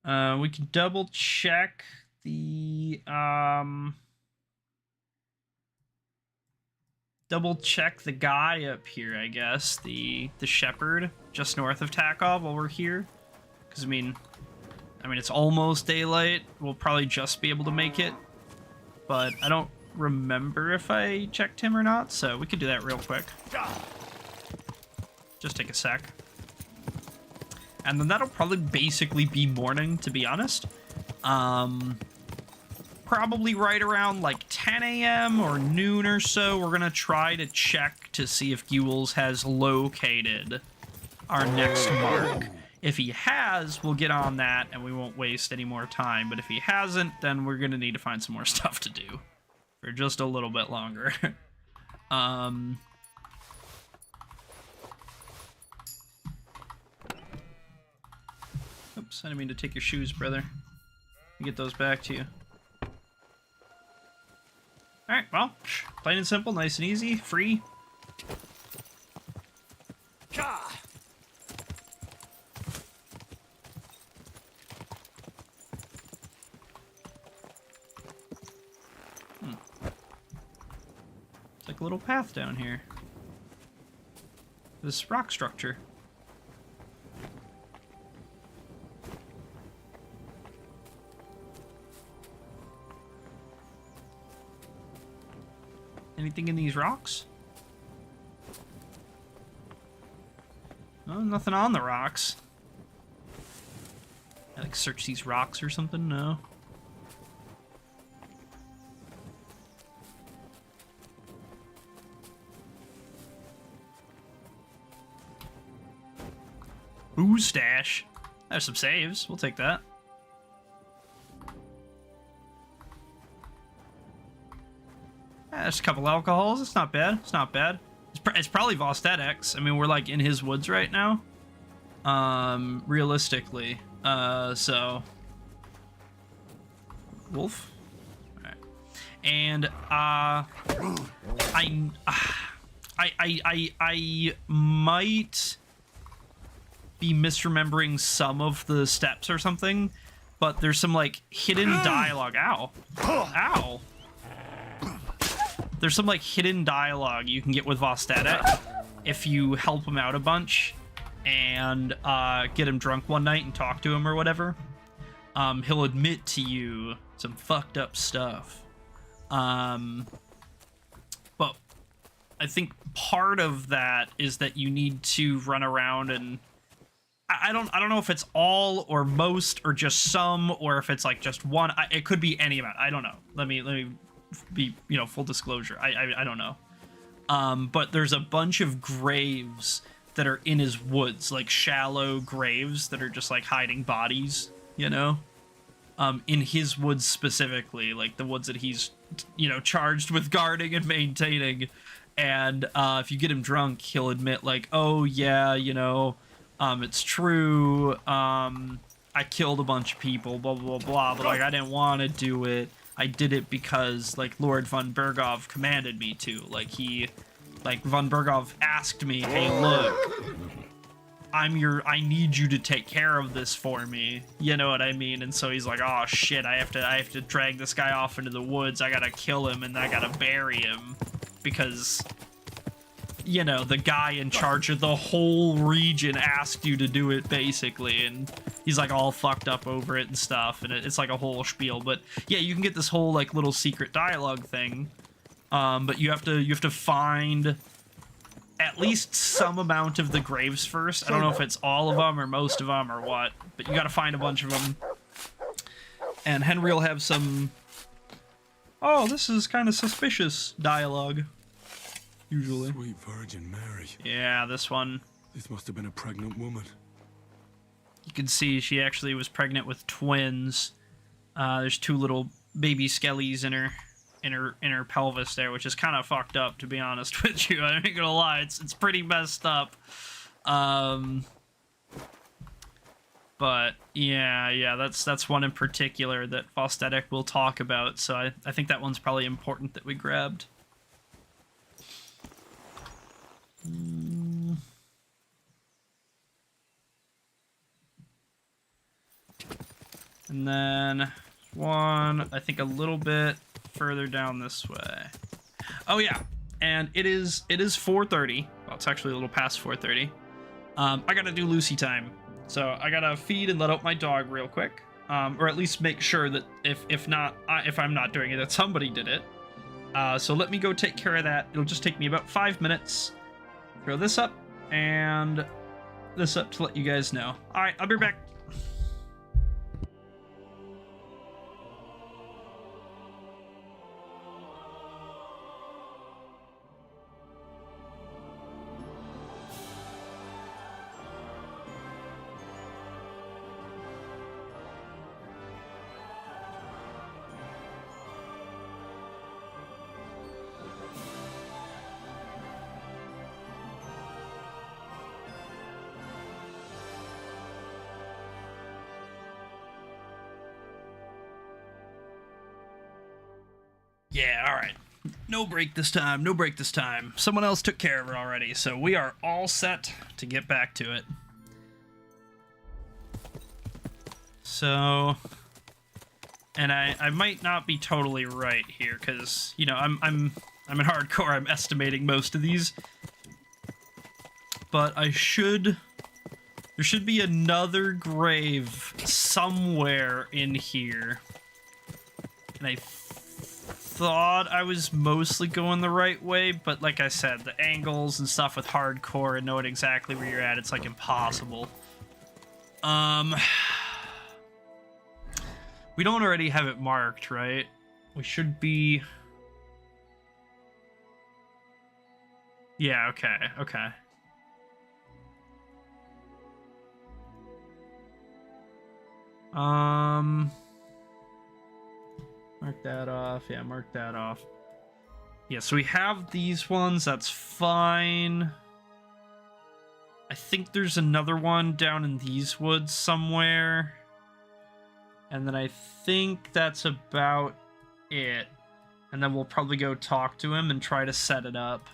We can double check the guy up here, I guess, the shepherd just north of Takov while we're here, because I mean it's almost daylight. We'll probably just be able to make it, but I don't remember if I checked him or not, so we could do that real quick. Just take a sec. And then that'll probably basically be morning, to be honest. Probably right around like 10 a.m. or noon or so, we're gonna try to check to see if Gules has located our next mark. If he has, we'll get on that and we won't waste any more time. But if he hasn't, then we're gonna need to find some more stuff to do for just a little bit longer. Oops, I didn't mean to take your shoes, brother. Let me get those back to you. Alright, well, plain and simple, nice and easy, free. It's like a little path down here. This rock structure. Anything in these rocks? No, nothing on the rocks. I like search these rocks or something? No. Ooh, stash. There's some saves. We'll take that. There's a couple alcohols. It's not bad. It's not bad. It's probably Vostedex. I mean, we're like in his woods right now. Realistically. So. Wolf. All right. And I might be misremembering some of the steps or something, but there's some like hidden dialogue. Ow. Ow. There's some like hidden dialogue you can get with Vostedek if you help him out a bunch and get him drunk one night and talk to him or whatever. He'll admit to you some fucked up stuff. But I think part of that is that you need to run around and I don't know if it's all or most or just some or if it's like just one. It could be any amount. I don't know. Let me be, full disclosure. I don't know. But there's a bunch of graves that are in his woods, like shallow graves that are just like hiding bodies, in his woods specifically, like the woods that he's, charged with guarding and maintaining. And if you get him drunk, he'll admit like, oh yeah, it's true. I killed a bunch of people, blah, blah, blah, but like I didn't want to do it. I did it because like Lord von Bergov commanded me to. Like he Like, von Bergov asked me, hey, look, I need you to take care of this for me. You know what I mean? And so he's like, oh shit, I have to drag this guy off into the woods. I gotta kill him and I gotta bury him. Because, you know, the guy in charge of the whole region asked you to do it, basically. And he's like all fucked up over it and stuff. And it's like a whole spiel. But yeah, you can get this whole like little secret dialogue thing. But you have to find at least some amount of the graves first. I don't know if it's all of them or most of them or what, but you gotta find a bunch of them. And Henry will have some, oh, this is kind of suspicious dialogue, usually. Sweet Virgin Mary. Yeah, this one. This must have been a pregnant woman. You can see she actually was pregnant with twins. There's two little baby skellies in her pelvis there, which is kind of fucked up, to be honest with you. I ain't gonna lie, it's pretty messed up. But yeah, that's one in particular that Vostatic will talk about. So I think that one's probably important that we grabbed. And then one, I think a little bit further down this way. Oh yeah, and it is 4:30. Well, it's actually a little past 4:30. I gotta do Lucy time, so I gotta feed and let out my dog real quick, or at least make sure that if I'm not doing it, that somebody did it. So let me go take care of that. It'll just take me about 5 minutes. Throw this up and this up to let you guys know. All right, I'll be back. Yeah, alright. No break this time, no break this time. Someone else took care of it already, so we are all set to get back to it. So, and I might not be totally right here, because, you know, I'm in hardcore, I'm estimating most of these. But there should be another grave somewhere in here. And I thought I was mostly going the right way, but like I said, the angles and stuff with hardcore and knowing exactly where you're at, it's like impossible. We don't already have it marked, right? We should be... Yeah, okay. Mark that off. Yeah, mark that off. Yeah, so we have these ones. That's fine. I think there's another one down in these woods somewhere. And then I think that's about it. And then we'll probably go talk to him and try to set it up.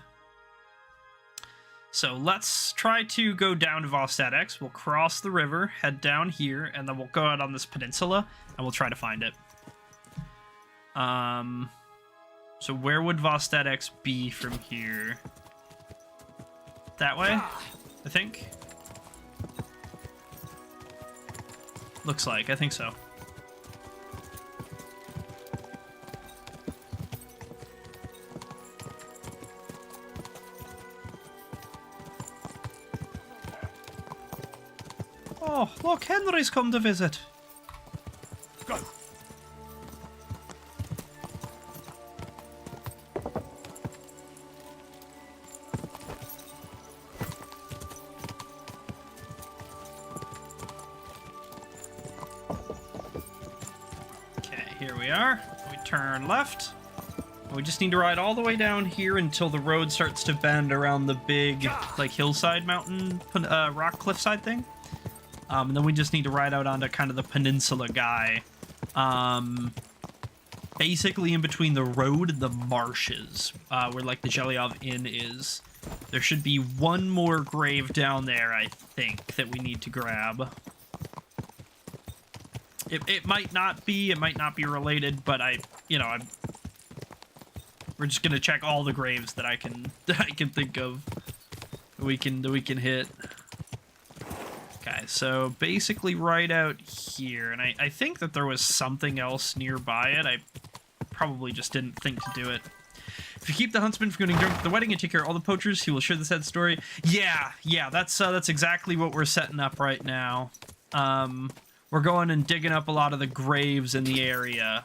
So let's try to go down to Vostatic. We'll cross the river, head down here, and then we'll go out on this peninsula, and we'll try to find it. So where would Vostatic be from here? That way, I think? Looks like, I think so. Oh, look, Henry's come to visit. Go. Okay, here we are. We turn left. We just need to ride all the way down here until the road starts to bend around the big, like, hillside mountain, rock cliffside thing. And then we just need to ride out onto kind of the peninsula guy. basically in between the road and the marshes, where like the Jelyov Inn is. There should be one more grave down there, I think, that we need to grab. It might not be related, but we're just gonna check all the graves that I can think of that we can hit. Okay, so basically right out here, and I think that there was something else nearby it. I probably just didn't think to do it. If you keep the huntsman from getting drunk at the wedding and take care of all the poachers, he will share the sad story. Yeah, that's exactly what we're setting up right now. We're going and digging up a lot of the graves in the area,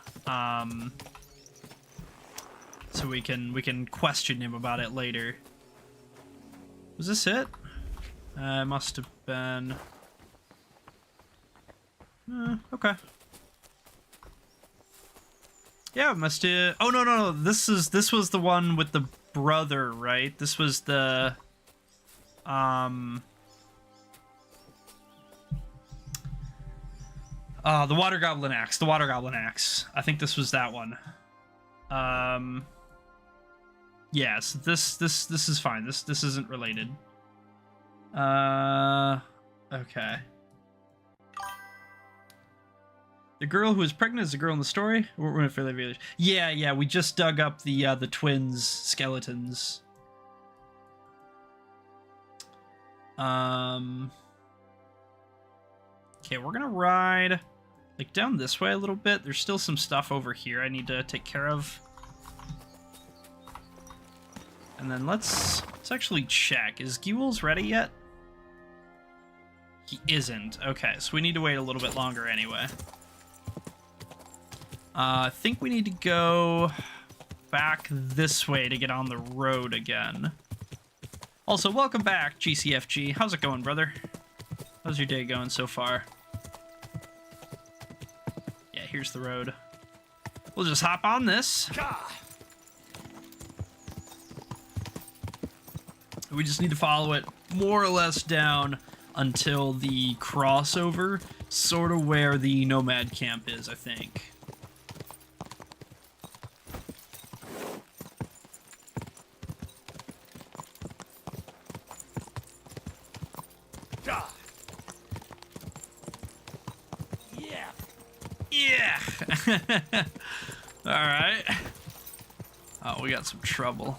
so we can question him about it later. Was this it? It must have been. Okay. Yeah, it must have. Oh no! This was the one with the brother, right? This was the the water goblin axe. The water goblin axe. I think this was that one. Yes, this is fine. This isn't related. Okay. The girl who is pregnant is the girl in the story. We're in Fairly Village. Yeah. We just dug up the twins' skeletons. Okay, we're gonna ride like down this way a little bit. There's still some stuff over here I need to take care of. And then let's actually check. Is Gewel's ready yet? He isn't. Okay, so we need to wait a little bit longer anyway. I think we need to go back this way to get on the road again. Also, welcome back, GCFG. How's it going, brother? How's your day going so far? Yeah, here's the road. We'll just hop on this. We just need to follow it more or less down until the crossover, sort of where the nomad camp is, I think. Yeah! Alright. Oh, we got some trouble.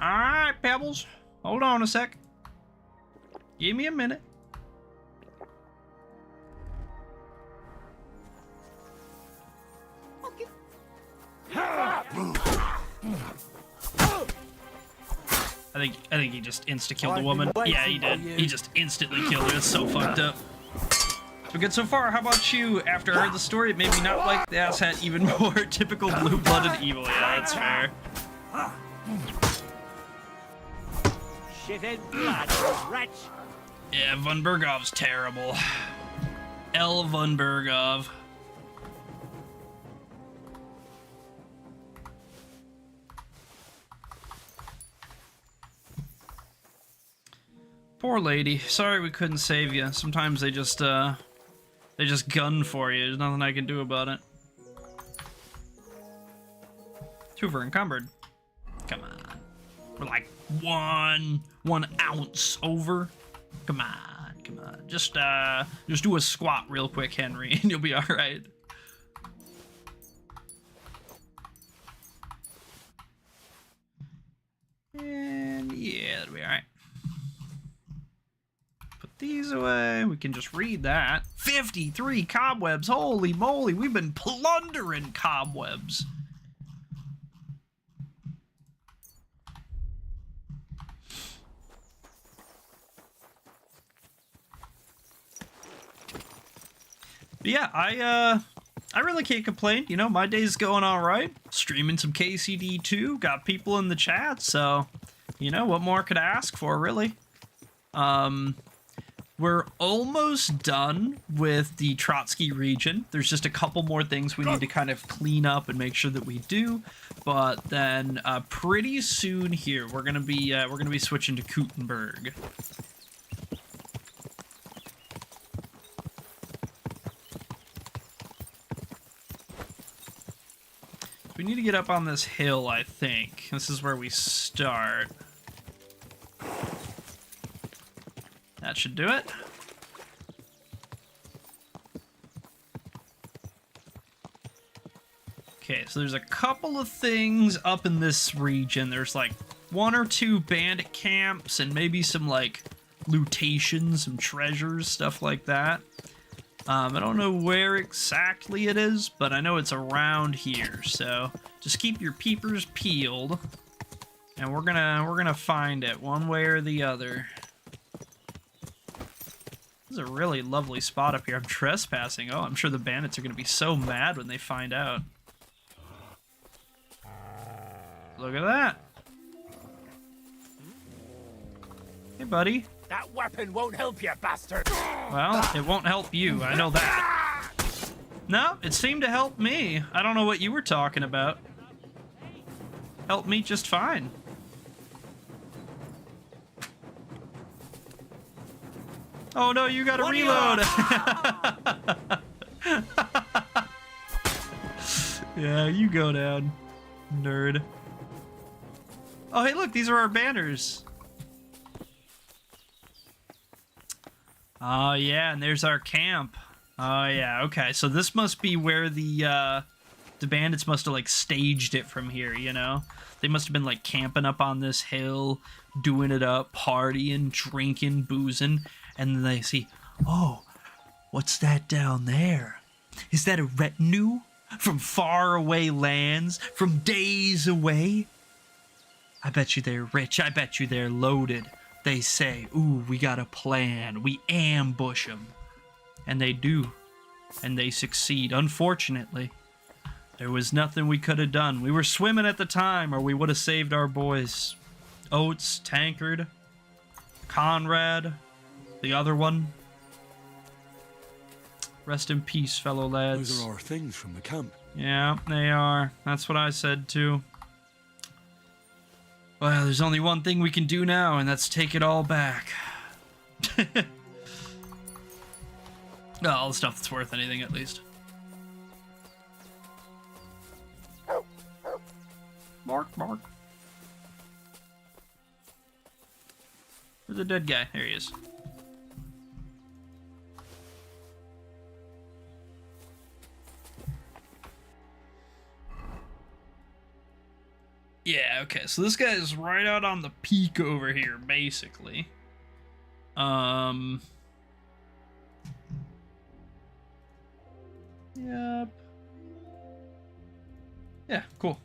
Alright, Pebbles. Hold on a sec. Give me a minute. Okay. I think he just insta-killed the woman. Yeah, he did. He just instantly killed her. It's so fucked up. So good so far. How about you? After I heard the story, it made me not like the asshat even more. Typical blue-blooded evil. Yeah, that's fair. Shit in blood, wretch. Yeah, Von Bergov's terrible. L. Von Bergov. Poor lady. Sorry we couldn't save you. Sometimes they just gun for you. There's nothing I can do about it. Hoover encumbered. Come on. We're like one ounce over. Come on. Just do a squat real quick, Henry, and you'll be all right. And yeah, that'll be all right. Put these away. We can just read that. 53 cobwebs. Holy moly, we've been plundering cobwebs. But yeah, I really can't complain. You know, my day's going all right. Streaming some KCD2, got people in the chat, so you know, what more could I ask for, really? We're almost done with the Trotsky region. There's just a couple more things we need to kind of clean up and make sure that we do. But then pretty soon here, we're gonna be switching to Kutenberg. need to get up on this hill, I think. This is where we start. That should do it. Okay, so there's a couple of things up in this region. There's like 1 or 2 bandit camps and maybe some like lootation, some treasures, stuff like that. I don't know where exactly it is, but I know it's around here. So just keep your peepers peeled, and we're gonna find it one way or the other. This is a really lovely spot up here. I'm trespassing. Oh, I'm sure the bandits are gonna be so mad when they find out. Look at that. Hey, buddy. That weapon won't help you, bastard! Well, it won't help you, I know that. No, it seemed to help me. I don't know what you were talking about. Helped me just fine. Oh no, you gotta reload! Yeah, you go down, nerd. Oh hey look, these are our banners. Oh yeah, and there's our camp. Oh yeah, okay. So this must be where the bandits must have like staged it from here, you know? They must have been like camping up on this hill, doing it up, partying, drinking, boozing, and then they see, oh, what's that down there? Is that a retinue from far away lands, from days away? I bet you they're rich. I bet you they're loaded. They say, ooh, we got a plan. We ambush them. And they do. And they succeed. Unfortunately, there was nothing we could have done. We were swimming at the time, or we would have saved our boys. Oates, Tankard, Conrad, the other one. Rest in peace, fellow lads. Those are our things from the camp. Yeah, they are. That's what I said, too. Well, there's only one thing we can do now, and that's take it all back. No, all the stuff that's worth anything, at least. Bark, bark. Where's the dead guy? There he is. Yeah, okay, so this guy is right out on the peak over here, basically. Yep. Yeah, cool.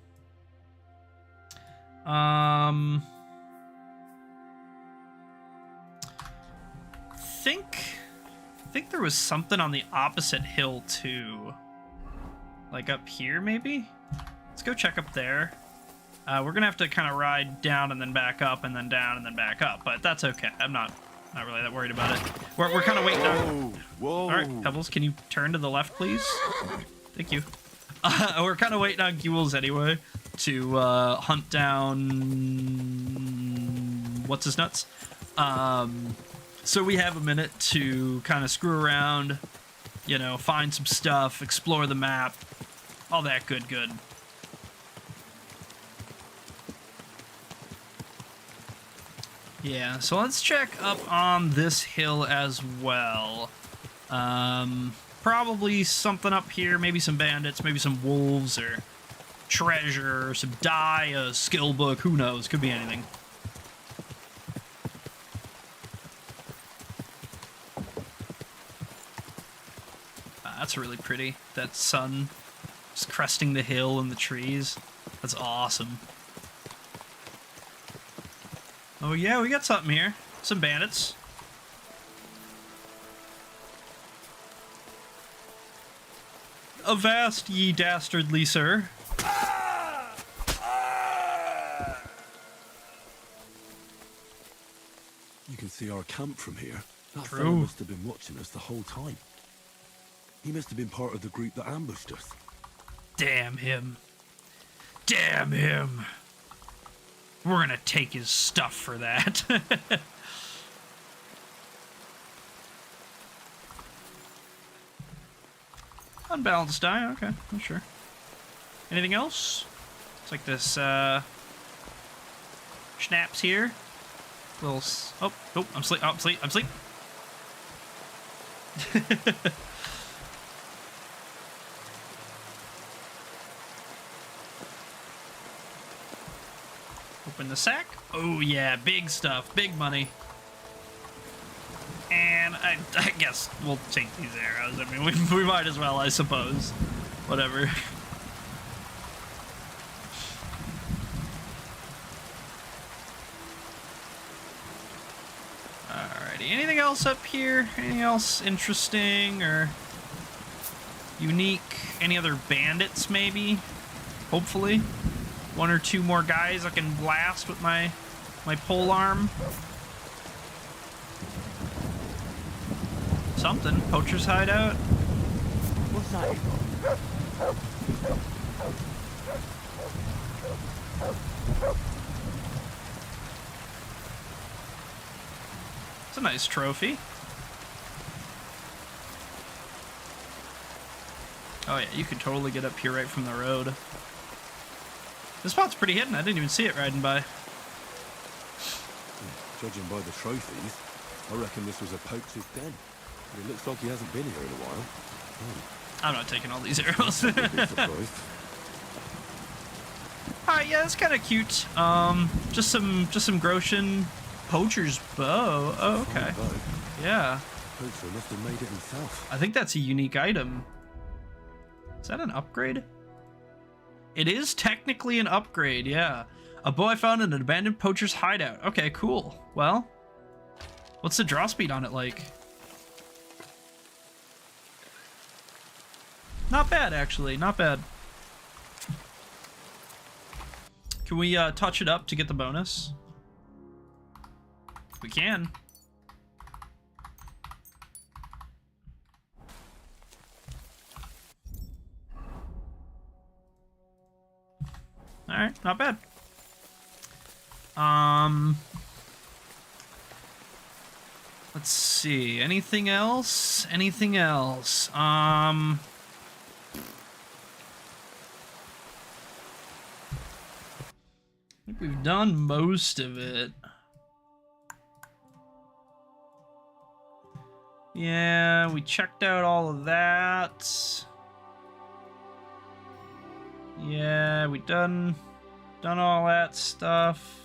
Think there was something on the opposite hill too. Like up here, maybe? Let's go check up there. We're gonna have to kind of ride down and then back up and then down and then back up, but that's okay. I'm not really that worried about it. We're kind of waiting on... Whoa. All right, Pebbles, can you turn to the left, please? Thank you. We're kind of waiting on Gules anyway to hunt down... What's his nuts? So we have a minute to kind of screw around, you know, find some stuff, explore the map, all that good. Yeah, so let's check up on this hill as well. Probably something up here, maybe some bandits, maybe some wolves, or treasure, or some dye, a skill book, who knows, could be anything. That's really pretty. That sun just cresting the hill and the trees. That's awesome. Oh yeah, we got something here. Some bandits. Avast, ye dastardly sir. You can see our camp from here. That True. fellow must have been watching us the whole time. He must have been part of the group that ambushed us. Damn him. Damn him. We're gonna take his stuff for that. Unbalanced die, okay, sure. Anything else? It's like this, schnapps here. Little, oh, I'm asleep, I'm asleep, I'm asleep. Open the sack. Oh yeah, big stuff, big money. And I guess we'll take these arrows. I mean, we might as well, I suppose. Whatever. Alrighty, anything else up here? Anything else interesting or unique? Any other bandits, maybe? Hopefully. One or two more guys I can blast with my pole arm. Something. Poacher's hideout. What's that? It's a nice trophy. Oh yeah, you can totally get up here right from the road. This spot's pretty hidden. I didn't even see it riding by. Judging by the trophies, I reckon this was a poacher's den. But it looks like he hasn't been here in a while. I'm not taking all these arrows. I'd be surprised. Alright, yeah, it's kind of cute. Just some Groshan poacher's bow. Oh, okay. Fine bow. Yeah. Poacher must have made it himself. I think that's a unique item. Is that an upgrade? It is technically an upgrade, yeah. A bow I found in an abandoned poacher's hideout. Okay, cool. Well, what's the draw speed on it like? Not bad, actually. Not bad. Can we touch it up to get the bonus? We can. Alright, not bad. Let's see. Anything else? Anything else? I think we've done most of it. Yeah, we checked out all of that. Yeah, we done all that stuff.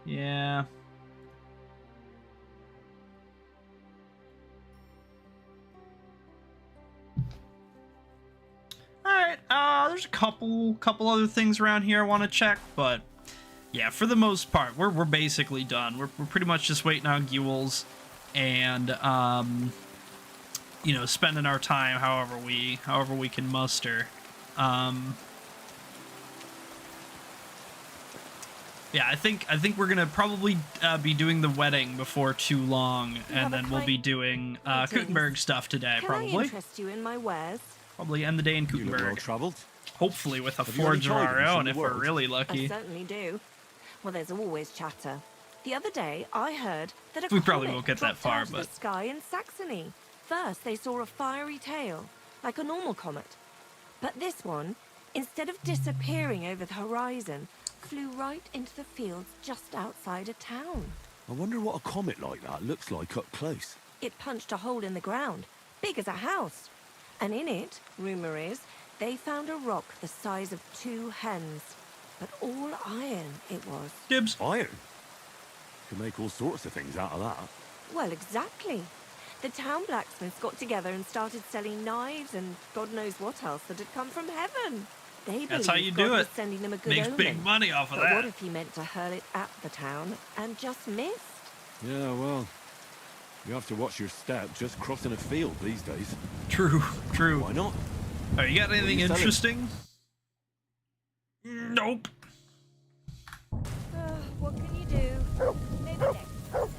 Yeah. Alright, there's a couple other things around here I want to check, but yeah, for the most part, we're basically done. We're pretty much just waiting on Gules and you know, spending our time however we can muster. Yeah, I think we're gonna probably be doing the wedding before too long, and then we'll be doing Kuttenberg stuff today. Can Probably. I interest you in my wares? Probably end the day in You look well Kuttenberg. travelled. Hopefully with a Have you already forge of tried our them from own the if we're world? really I lucky. certainly do. Well, there's always chatter. The other day, I heard that a We probably comet won't get that dropped far, out of but- the sky in Saxony. First, they saw a fiery tail, like a normal comet. But this one, instead of disappearing over the horizon, flew right into the fields just outside a town. I wonder what a comet like that looks like up close. It punched a hole in the ground, big as a house. And in it, rumor is, they found a rock the size of 2 hens. But all iron it was. Dibs. Iron. Could make all sorts of things out of that. Well, exactly. The town blacksmiths got together and started selling knives and God knows what else that had come from heaven. They That's how believed you God do was it. sending them a good Makes omen. big money off of But what that. if he meant to hurl it at the town and just missed? Yeah, well, you have to watch your step just crossing a field these days. True, true. Why not? Oh, you got anything you selling? interesting? Nope. What can you do? Maybe next time.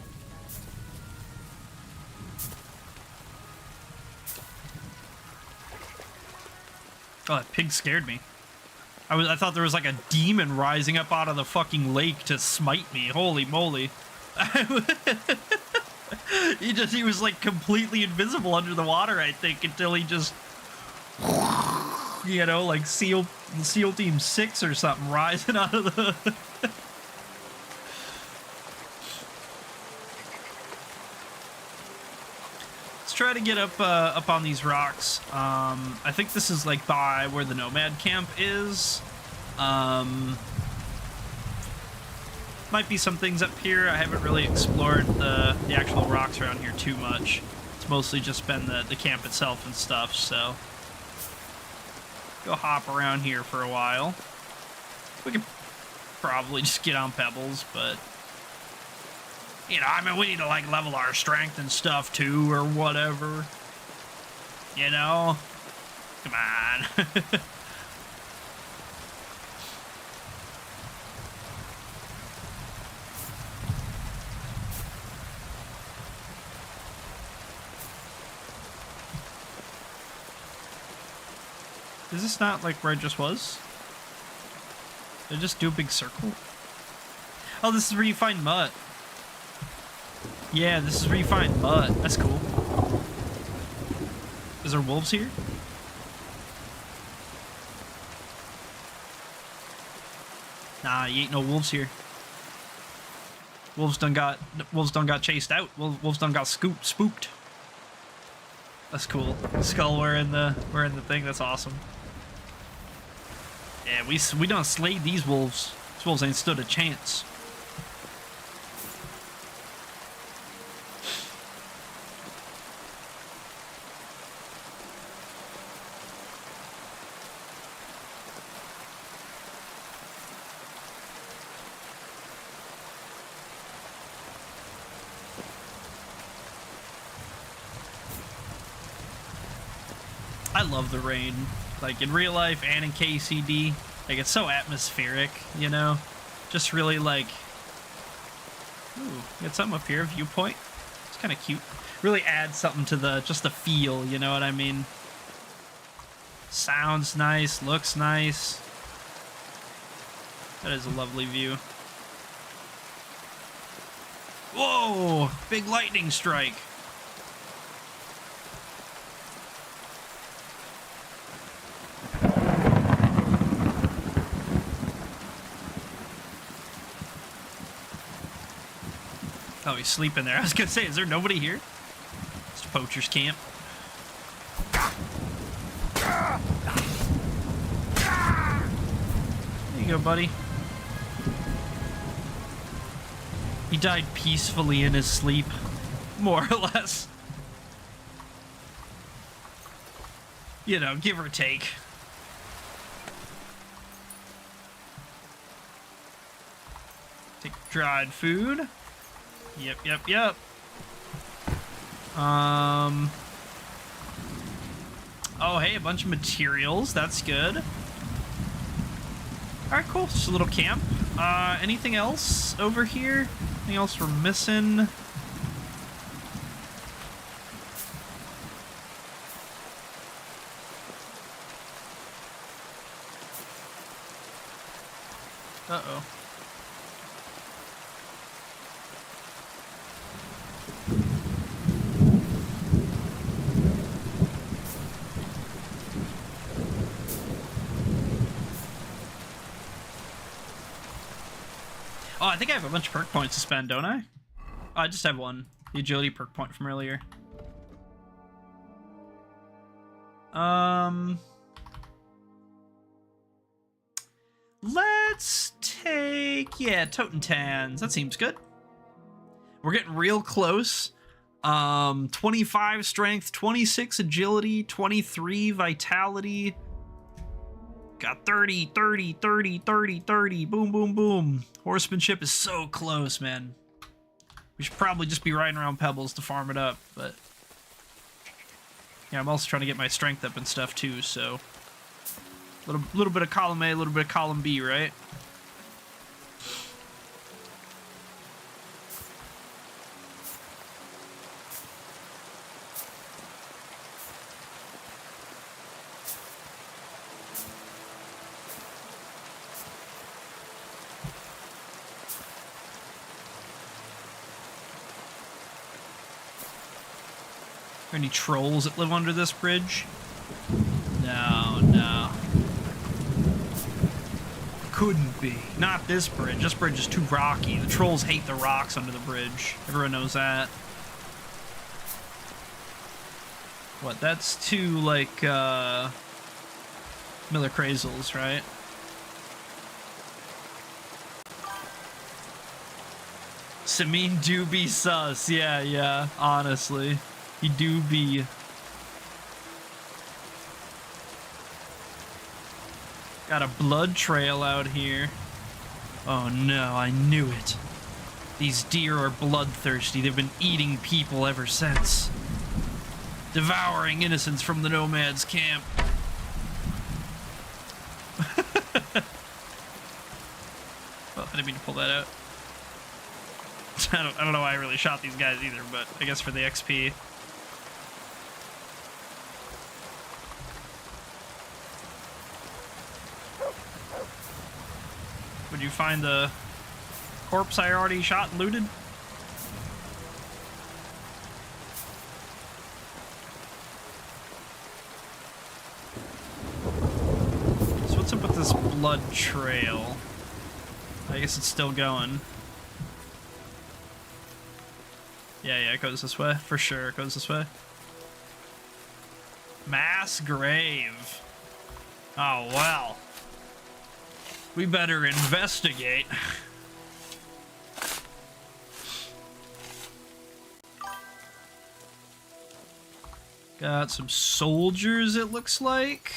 Oh, that pig scared me. I thought there was like a demon rising up out of the fucking lake to smite me. Holy moly. He was like completely invisible under the water, I think, until he just you know, like SEAL Team 6 or something rising out of the... Let's try to get up on these rocks. I think this is like by where the Nomad camp is. Might be some things up here. I haven't really explored the actual rocks around here too much. It's mostly just been the camp itself and stuff, so... Go hop around here for a while. We could probably just get on pebbles, but... You know, I mean, we need to, like, level our strength and stuff, too, or whatever. You know? Come on. Is this not, like, where I just was? Did I just do a big circle? Oh, this is where you find mud. Yeah, this is where you find mud. That's cool. Is there wolves here? Nah, you ain't no wolves here. Wolves done got chased out. Wolves done got spooked. That's cool. Skull wearing the thing. That's awesome. Yeah, we done slayed these wolves. These wolves ain't stood a chance. I love the rain, like in real life and in KCD. Like, it's so atmospheric, you know? Just really like... Ooh, got something up here, viewpoint. It's kind of cute. Really adds something to just the feel, you know what I mean? Sounds nice, looks nice. That is a lovely view. Whoa! Big lightning strike. Oh, he's sleeping there. I was gonna say, is there nobody here? It's a poacher's camp. There you go, buddy. He died peacefully in his sleep, more or less. You know, give or take. Take dried food. Yep. Oh, hey, a bunch of materials. That's good. Alright, cool. Just a little camp. Anything else over here? Anything else we're missing? Uh-oh. Oh, I think I have a bunch of perk points to spend, don't I? Oh, I just have one. The agility perk point from earlier. Let's take... Yeah, Totentans. That seems good. We're getting real close. 25 strength, 26 agility, 23 vitality. Got 30, 30, 30, 30, 30. Boom, boom, boom. Horsemanship is so close, man. We should probably just be riding around pebbles to farm it up, but... Yeah, I'm also trying to get my strength up and stuff, too, so... Little bit of column A, a little bit of column B, right? Are there any trolls that live under this bridge? No. couldn't be. Not this bridge. This bridge is too rocky. The trolls hate the rocks under the bridge. Everyone knows that. What, that's two, like, Miller Crazels, right? Semine do be sus. Yeah, honestly. He do be. Got a blood trail out here. Oh no, I knew it. These deer are bloodthirsty. They've been eating people ever since. Devouring innocents from the nomads' camp. Well, I didn't mean to pull that out. I don't know why I really shot these guys either, but I guess for the XP. Would you find the corpse I already shot and looted? So what's up with this blood trail? I guess it's still going. Yeah, it goes this way. For sure, it goes this way. Mass grave. Oh, well. We better investigate. Got some soldiers, it looks like.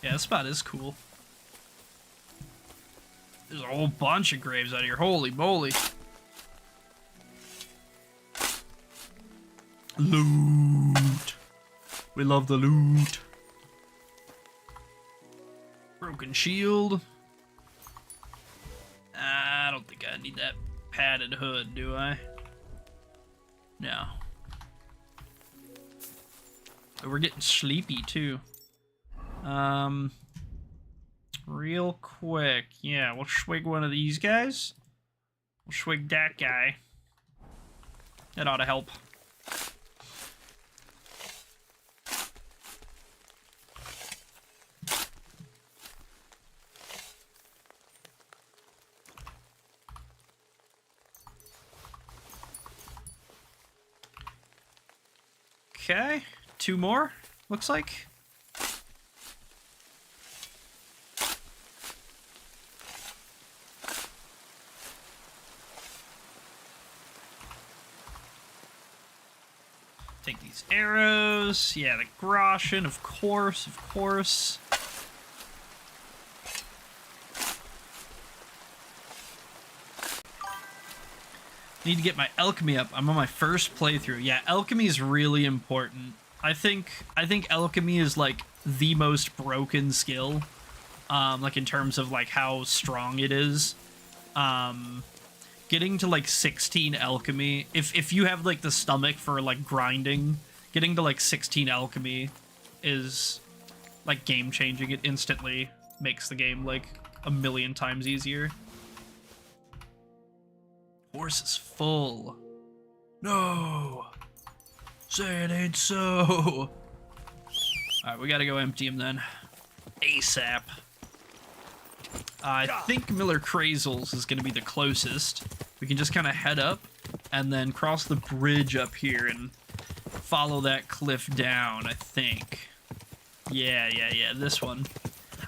Yeah, this spot is cool. There's a whole bunch of graves out here. Holy moly. Loot. We love the loot. Broken shield. I don't think I need that padded hood, do I? No. Oh, we're getting sleepy too. Real quick. Yeah, we'll swig one of these guys. We'll swig that guy. That ought to help. Okay, 2 more, looks like. Take these arrows. Yeah, the Groschen, of course, of course. Need to get my alchemy up. I'm on my first playthrough. Yeah, alchemy is really important. I think alchemy is like the most broken skill. Like in terms of like how strong it is. Getting to like 16 alchemy, if you have like the stomach for like grinding, getting to like 16 alchemy is like game changing. It instantly makes the game like a million times easier. Horse is full. No! Say it ain't so! Alright, we gotta go empty him then. ASAP. I think Miller Crazels is gonna be the closest. We can just kind of head up and then cross the bridge up here and follow that cliff down, I think. Yeah, this one.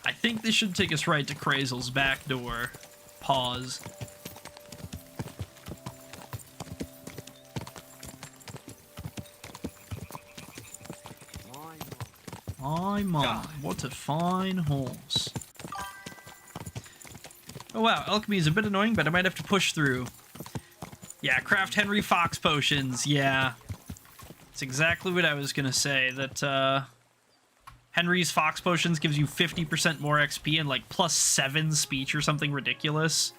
I think this should take us right to Crazel's back door. Pause. My mom, what a fine horse. Oh wow, alchemy is a bit annoying, but I might have to push through. Yeah, craft Henry Fox potions, yeah. That's exactly what I was gonna say, that, Henry's Fox potions gives you 50% more XP and, like, +7 speech or something ridiculous.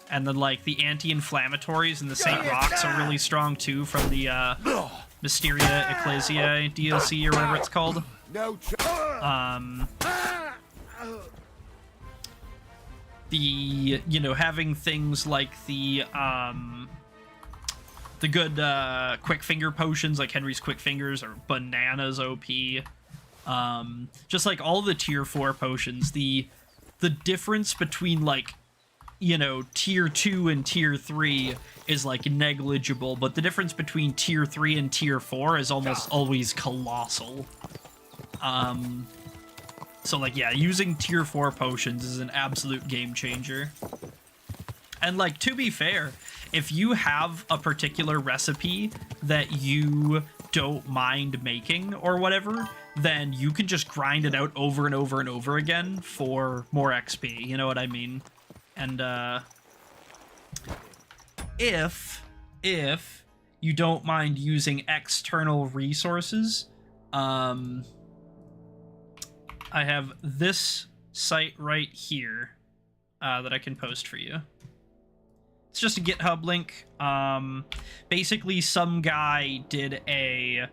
And then, like, the anti-inflammatories and the St. Rocks are really strong, too, from the, Mysteria Ecclesia DLC or whatever it's called. The, you know, having things like the good, quick finger potions, like Henry's quick fingers or bananas OP. Just like all the tier 4 potions, the the difference between, like, you know, tier 2 and tier 3 is, like, negligible, but the difference between tier 3 and tier 4 is almost always colossal. So, like, yeah, using tier 4 potions is an absolute game changer. And, like, to be fair, if you have a particular recipe that you don't mind making or whatever, then you can just grind it out over and over and over again for more XP, you know what I mean? And, if you don't mind using external resources, I have this site right here, that I can post for you. It's just a GitHub link. Basically, some guy did a,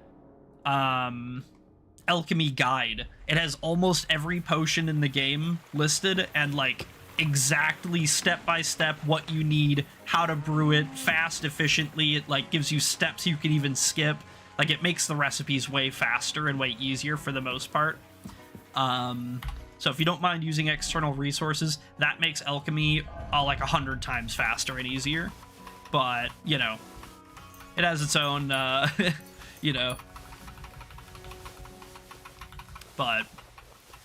alchemy guide. It has almost every potion in the game listed, and, like, exactly step-by-step what you need, how to brew it, fast, efficiently. It, like, gives you steps you can even skip. Like, it makes the recipes way faster and way easier for the most part. So if you don't mind using external resources, that makes alchemy, like, 100 times faster and easier. But, you know, it has its own, you know. But,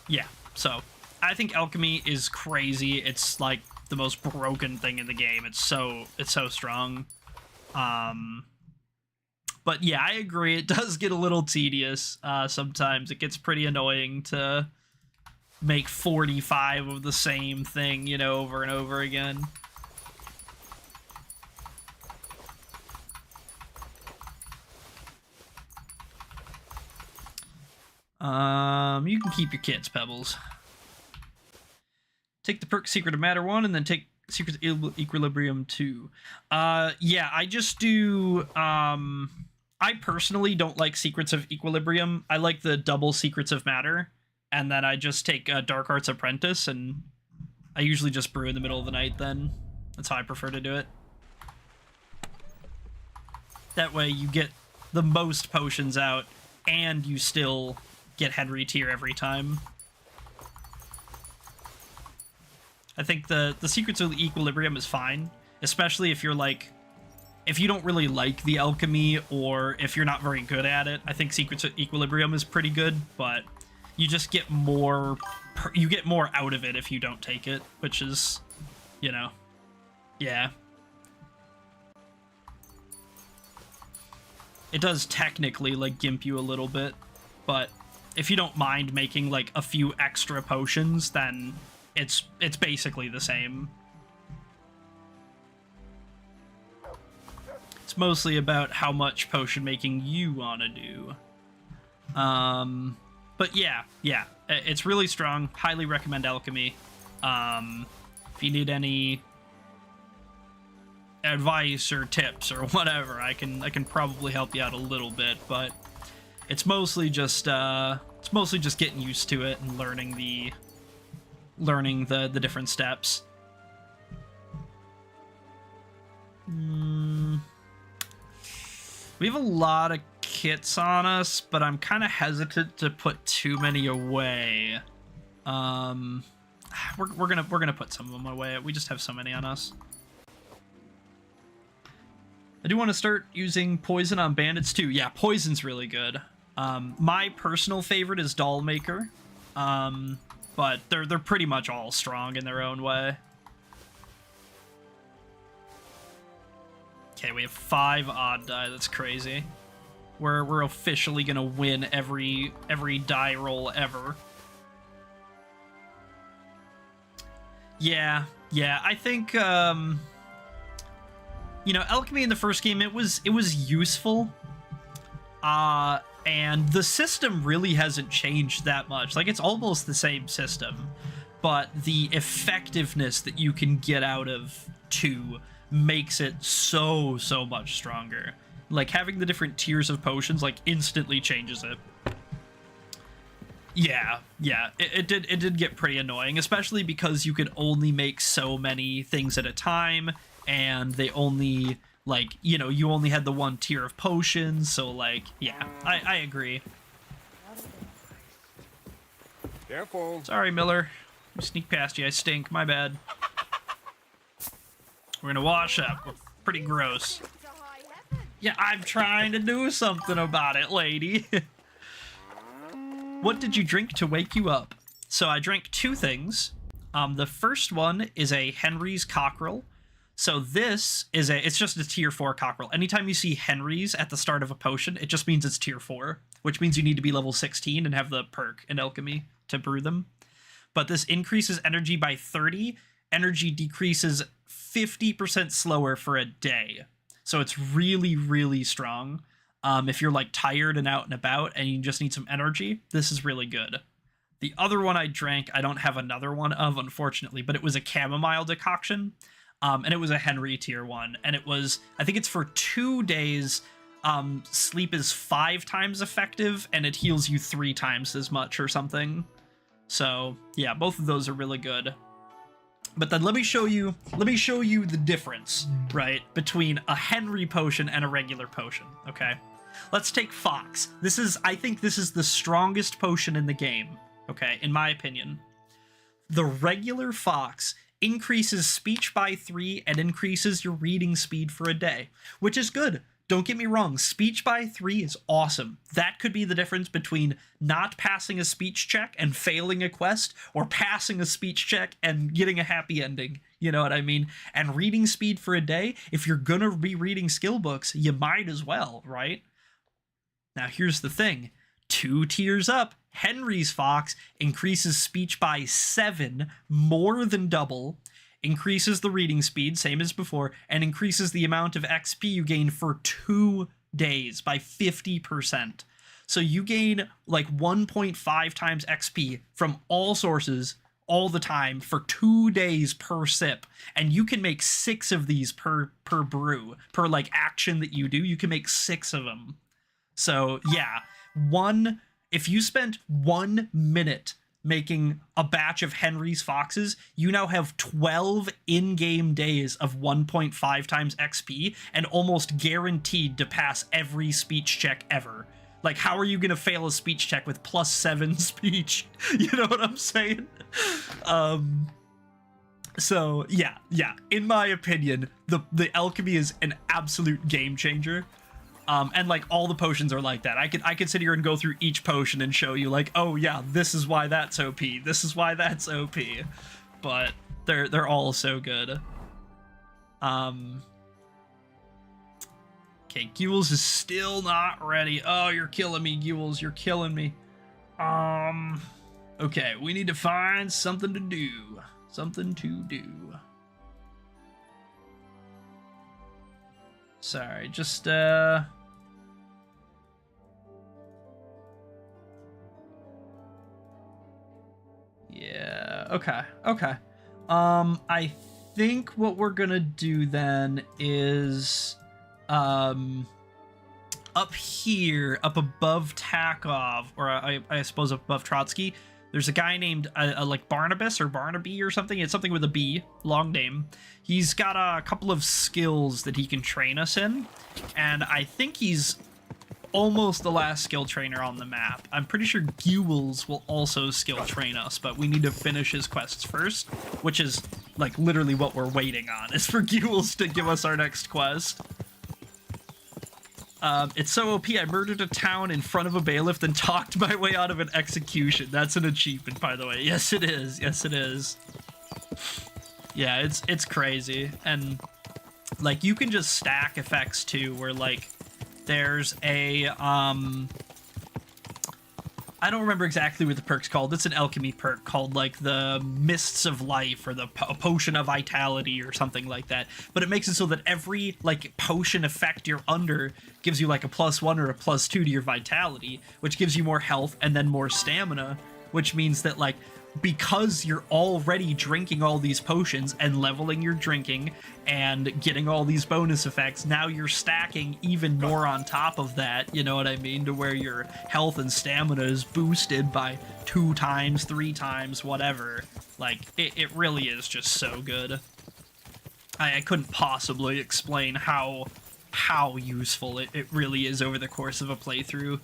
yeah, so I think alchemy is crazy. It's, like, the most broken thing in the game. It's so strong. But yeah, I agree. It does get a little tedious sometimes. It gets pretty annoying to make 45 of the same thing, you know, over and over again. You can keep your kits, Pebbles. Take the perk Secret of Matter 1, and then take Secrets of Equilibrium 2. Yeah, I just do, I personally don't like Secrets of Equilibrium. I like the double Secrets of Matter, and then I just take Dark Arts Apprentice, and I usually just brew in the middle of the night then. That's how I prefer to do it. That way you get the most potions out, and you still get Henry tier every time. I think the Secrets of Equilibrium is fine, especially if you're like, if you don't really like the alchemy, or if you're not very good at it. I think Secrets of Equilibrium is pretty good, but you just get more, you get more out of it if you don't take it, which is, you know, yeah. It does technically, like, gimp you a little bit, but if you don't mind making, like, a few extra potions, then it's basically the same. It's mostly about how much potion making you want to do. But yeah, it's really strong. Highly recommend alchemy. If you need any advice or tips or whatever, I can probably help you out a little bit, but it's mostly just getting used to it and learning the different steps. We have a lot of kits on us, but I'm kind of hesitant to put too many away. We're gonna put some of them away. We just have so many on us. I do want to start using poison on bandits too. Yeah, poison's really good. My personal favorite is Doll Maker, but they're pretty much all strong in their own way. Okay, we have 5 odd die. That's crazy. We're officially gonna win every die roll ever. Yeah. I think you know, alchemy in the first game, it was useful. And the system really hasn't changed that much. Like, it's almost the same system, but the effectiveness that you can get out of 2 makes it so much stronger. Like, having the different tiers of potions, like, instantly changes it. Yeah, it did get pretty annoying, especially because you could only make so many things at a time, and they only, like, you know, you only had the 1 tier of potions, so, like, yeah, I agree. Careful. Sorry, Miller. Sneak past you. I stink. My bad. We're gonna wash up. We're pretty gross. Yeah, I'm trying to do something about it, lady. What did you drink to wake you up? So I drank 2 things. The first one is a Henry's Cockerel. So this is it's just a tier 4 cockerel. Anytime you see Henry's at the start of a potion, it just means it's tier 4, which means you need to be level 16 and have the perk in alchemy to brew them. But this increases energy by 30. Energy decreases 50% slower for a day. So it's really, really strong. If you're like tired and out and about and you just need some energy, this is really good. The other one I drank, I don't have another one of, unfortunately, but it was a chamomile decoction. And it was a Henry tier 1. And it was, I think it's for 2 days. Sleep is 5 times effective and it heals you 3 times as much or something. So yeah, both of those are really good. But then let me show you the difference, right, between a Henry potion and a regular potion, okay? Let's take Fox. I think this is the strongest potion in the game, okay, in my opinion. The regular Fox increases speech by 3 and increases your reading speed for a day, which is good. Don't get me wrong, speech by 3 is awesome. That could be the difference between not passing a speech check and failing a quest, or passing a speech check and getting a happy ending. You know what I mean? And reading speed for a day, if you're gonna be reading skill books, you might as well, right? Now here's the thing. 2 tiers up, Henry's Fox increases speech by 7, more than double, increases the reading speed, same as before, and increases the amount of XP you gain for 2 days by 50%. So you gain like 1.5 times XP from all sources all the time for 2 days per sip. And you can make 6 of these per brew, per like action that you do, you can make 6 of them. So yeah, if you spent 1 minute making a batch of Henry's Foxes, you now have 12 in-game days of 1.5 times XP and almost guaranteed to pass every speech check ever. Like, how are you going to fail a speech check with +7 speech? You know what I'm saying? So, yeah. In my opinion, the alchemy is an absolute game changer. And like all the potions are like that. I could sit here and go through each potion and show you like, oh yeah, this is why that's OP. This is why that's OP. But they're all so good. Okay, Gules is still not ready. Oh, you're killing me, Gules. You're killing me. Okay, we need to find something to do. Something to do. Sorry, just yeah, okay. I think what we're gonna do then is up here, up above Takov, or I suppose above Trotsky, there's a guy named like Barnabas or Barnaby or something. It's something with a B, long name. He's got a couple of skills that he can train us in, and I think he's almost the last skill trainer on the map. I'm pretty sure Gules will also skill train us, but we need to finish his quests first, which is like literally what we're waiting on, is for Gules to give us our next quest. It's so OP, I murdered a town in front of a bailiff, then talked my way out of an execution. That's an achievement, by the way. Yes, it is. Yes, it is. Yeah, it's crazy. And, like, you can just stack effects, too, where, like, there's a, I don't remember exactly what the perk's called. It's an alchemy perk called, like, the Mists of Life or the Potion of Vitality or something like that. But it makes it so that every, like, potion effect you're under gives you, like, a +1 or a +2 to your vitality, which gives you more health and then more stamina, which means that, like, because you're already drinking all these potions and leveling your drinking and getting all these bonus effects, now you're stacking even more on top of that, you know what I mean, to where your health and stamina is boosted by 2 times, 3 times, whatever. Like, it really is just so good. I couldn't possibly explain how useful it really is over the course of a playthrough.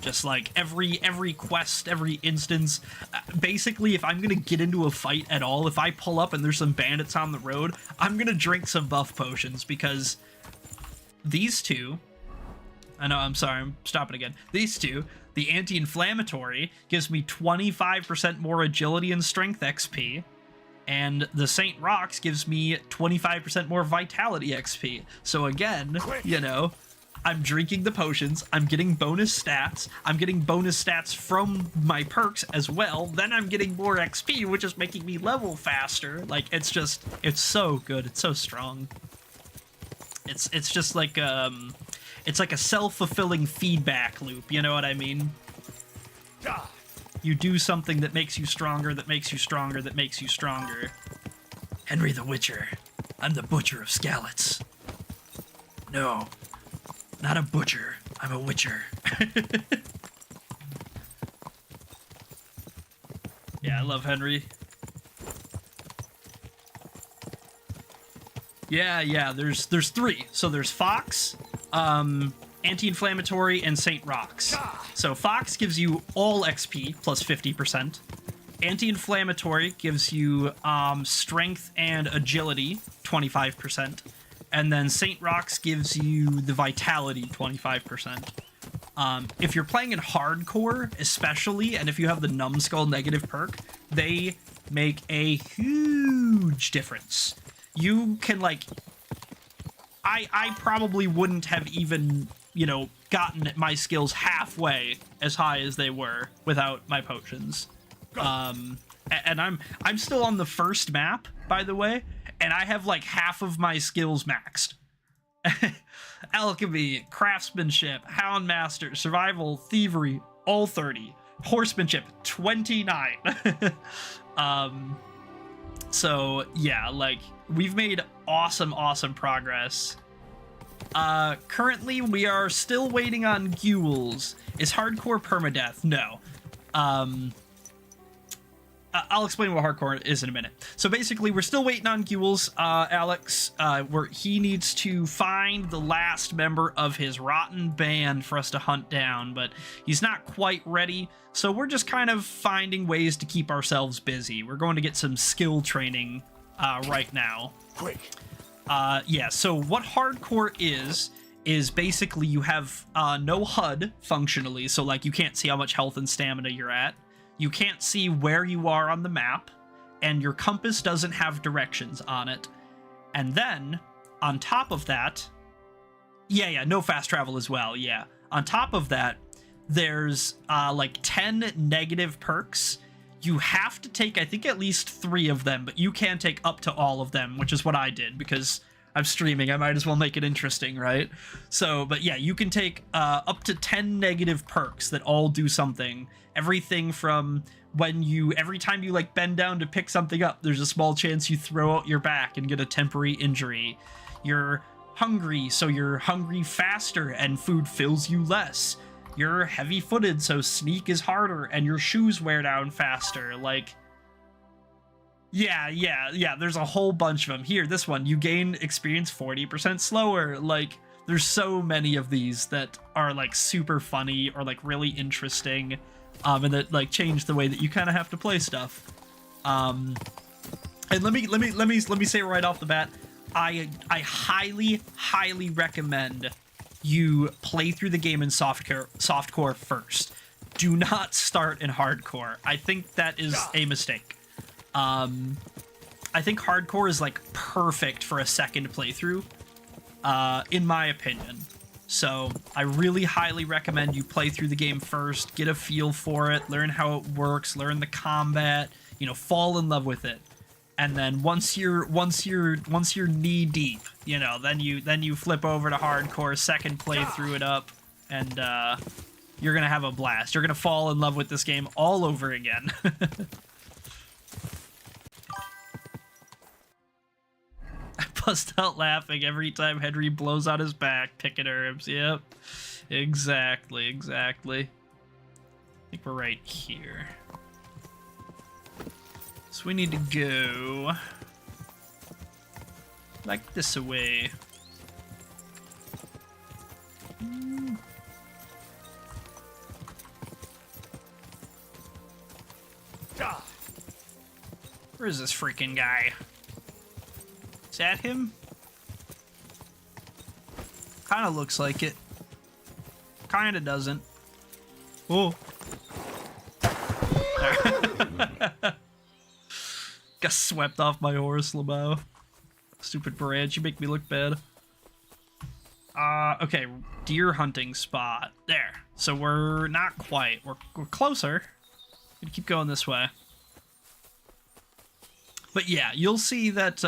Just like every quest, every instance. Basically, if I'm gonna get into a fight at all, if I pull up and there's some bandits on the road, I'm gonna drink some buff potions, because these two, I know, I'm sorry, I'm stopping again. These two, the anti-inflammatory gives me 25% more agility and strength XP, and the Saint Rocks gives me 25% more vitality XP. So again, you know, I'm drinking the potions, I'm getting bonus stats, I'm getting bonus stats from my perks as well, then I'm getting more XP, which is making me level faster. Like, it's just, it's so good, it's so strong. It's just like, it's like a self-fulfilling feedback loop, you know what I mean? You do something that makes you stronger, that makes you stronger, that makes you stronger. Henry the Witcher, I'm the butcher of Skalitz. No. Not a butcher, I'm a witcher. Yeah, I love Henry. Yeah, there's three. So there's Fox, anti-inflammatory, and Saint Rocks. So Fox gives you all XP plus 50%. Anti-inflammatory gives you strength and agility 25%. And then Saint Rocks gives you the vitality 25%. If you're playing in hardcore, especially, and if you have the numbskull negative perk, they make a huge difference. You can, like, I probably wouldn't have even, you know, gotten my skills halfway as high as they were without my potions. And I'm still on the first map, by the way, and I have like half of my skills maxed. Alchemy, craftsmanship, houndmaster, survival, thievery, all 30. Horsemanship, 29. So yeah, like, we've made awesome progress. Currently we are still waiting on Ghouls. Is hardcore permadeath? No. I'll explain what hardcore is in a minute. So basically, we're still waiting on Ghouls, Alex, where he needs to find the last member of his rotten band for us to hunt down, but he's not quite ready, so we're just kind of finding ways to keep ourselves busy. We're going to get some skill training right now. Quick. Yeah, so what hardcore is basically you have no HUD functionally, so like you can't see how much health and stamina you're at. You can't see where you are on the map, and your compass doesn't have directions on it. And then, on top of that, yeah, no fast travel as well, yeah. On top of that, there's like 10 negative perks. You have to take, I think, at least 3 of them, but you can take up to all of them, which is what I did, because I'm streaming, I might as well make it interesting, right? So, but yeah, you can take up to 10 negative perks that all do something. Everything from every time you like bend down to pick something up, there's a small chance you throw out your back and get a temporary injury. You're hungry, so you're hungry faster and food fills you less. You're heavy-footed, so sneak is harder and your shoes wear down faster. Like, yeah, there's a whole bunch of them. Here, this one, you gain experience 40% slower. Like, there's so many of these that are like super funny or like really interesting, and that like change the way that you kind of have to play stuff. And let me say right off the bat, I highly recommend you play through the game in softcore first. Do not start in hardcore. I think that is a mistake. I think hardcore is like perfect for a second playthrough, in my opinion. So I really highly recommend you play through the game first, get a feel for it, learn how it works, learn the combat, you know, fall in love with it. And then once you're knee deep, you know, then you flip over to hardcore, second playthrough it up, and you're gonna have a blast. You're gonna fall in love with this game all over again. I bust out laughing every time Henry blows on his back, picking herbs. Yep, exactly. I think we're right here. So we need to go like this away. Where is this freaking guy? Is that him? Kind of looks like it. Kind of doesn't. Oh. Got swept off my horse, Lamau. Stupid branch, you make me look bad. Okay, deer hunting spot. There. So we're not quite. We're closer. Gonna keep going this way. But yeah, you'll see that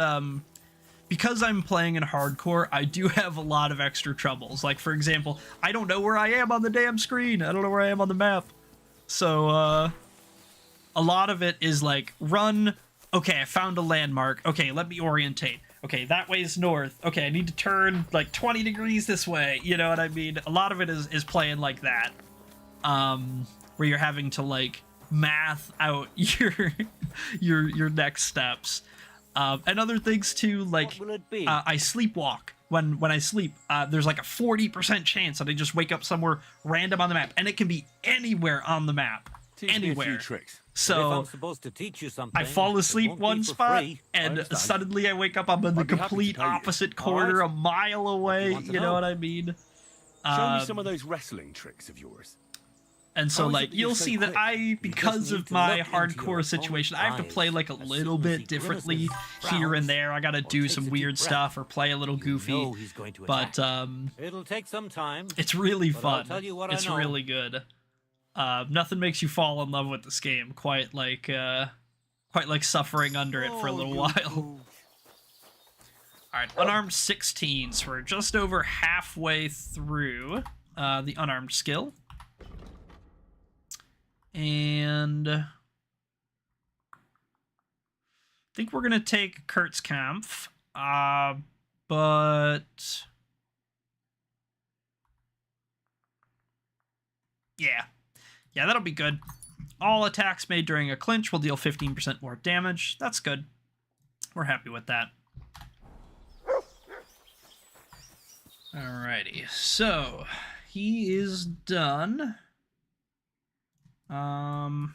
because I'm playing in hardcore, I do have a lot of extra troubles. Like, for example, I don't know where I am on the damn screen. I don't know where I am on the map. So, a lot of it is like, run. Okay, I found a landmark. Okay, let me orientate. Okay, that way's north. Okay, I need to turn like 20 degrees this way. You know what I mean? A lot of it is playing like that. Where you're having to like math out your next steps. And other things too, like I sleepwalk. When I sleep, there's like a 40% chance that I just wake up somewhere random on the map, and it can be anywhere on the map. Anywhere. Me a few tricks. So I'm supposed to teach you something, I fall asleep it won't one be for spot, free. and suddenly I wake up. I'm in the I'd be happy to complete tell you. opposite corner, All a mile away. want to You know know? what I mean? Show me some of those wrestling tricks of yours. And so, How is it like, that you're you'll so see that quick? because need of to my look into your hardcore situation, I have to opponent's play like a eyes. little As soon as bit he differently grimaces, here and frowns, there. I gotta or do takes some a deep weird breath, stuff or play a little goofy. know he's going to But attack. It'll take some time. it's really But I'll fun. tell you what I It's know. really good. Nothing makes you fall in love with this game quite like suffering under it for a little while. Alright, unarmed 16, so we're just over halfway through the unarmed skill. And I think we're gonna take Kurt's Kampf, but yeah, that'll be good. All attacks made during a clinch will deal 15% more damage. That's good. We're happy with that. Alrighty, so he is done. We're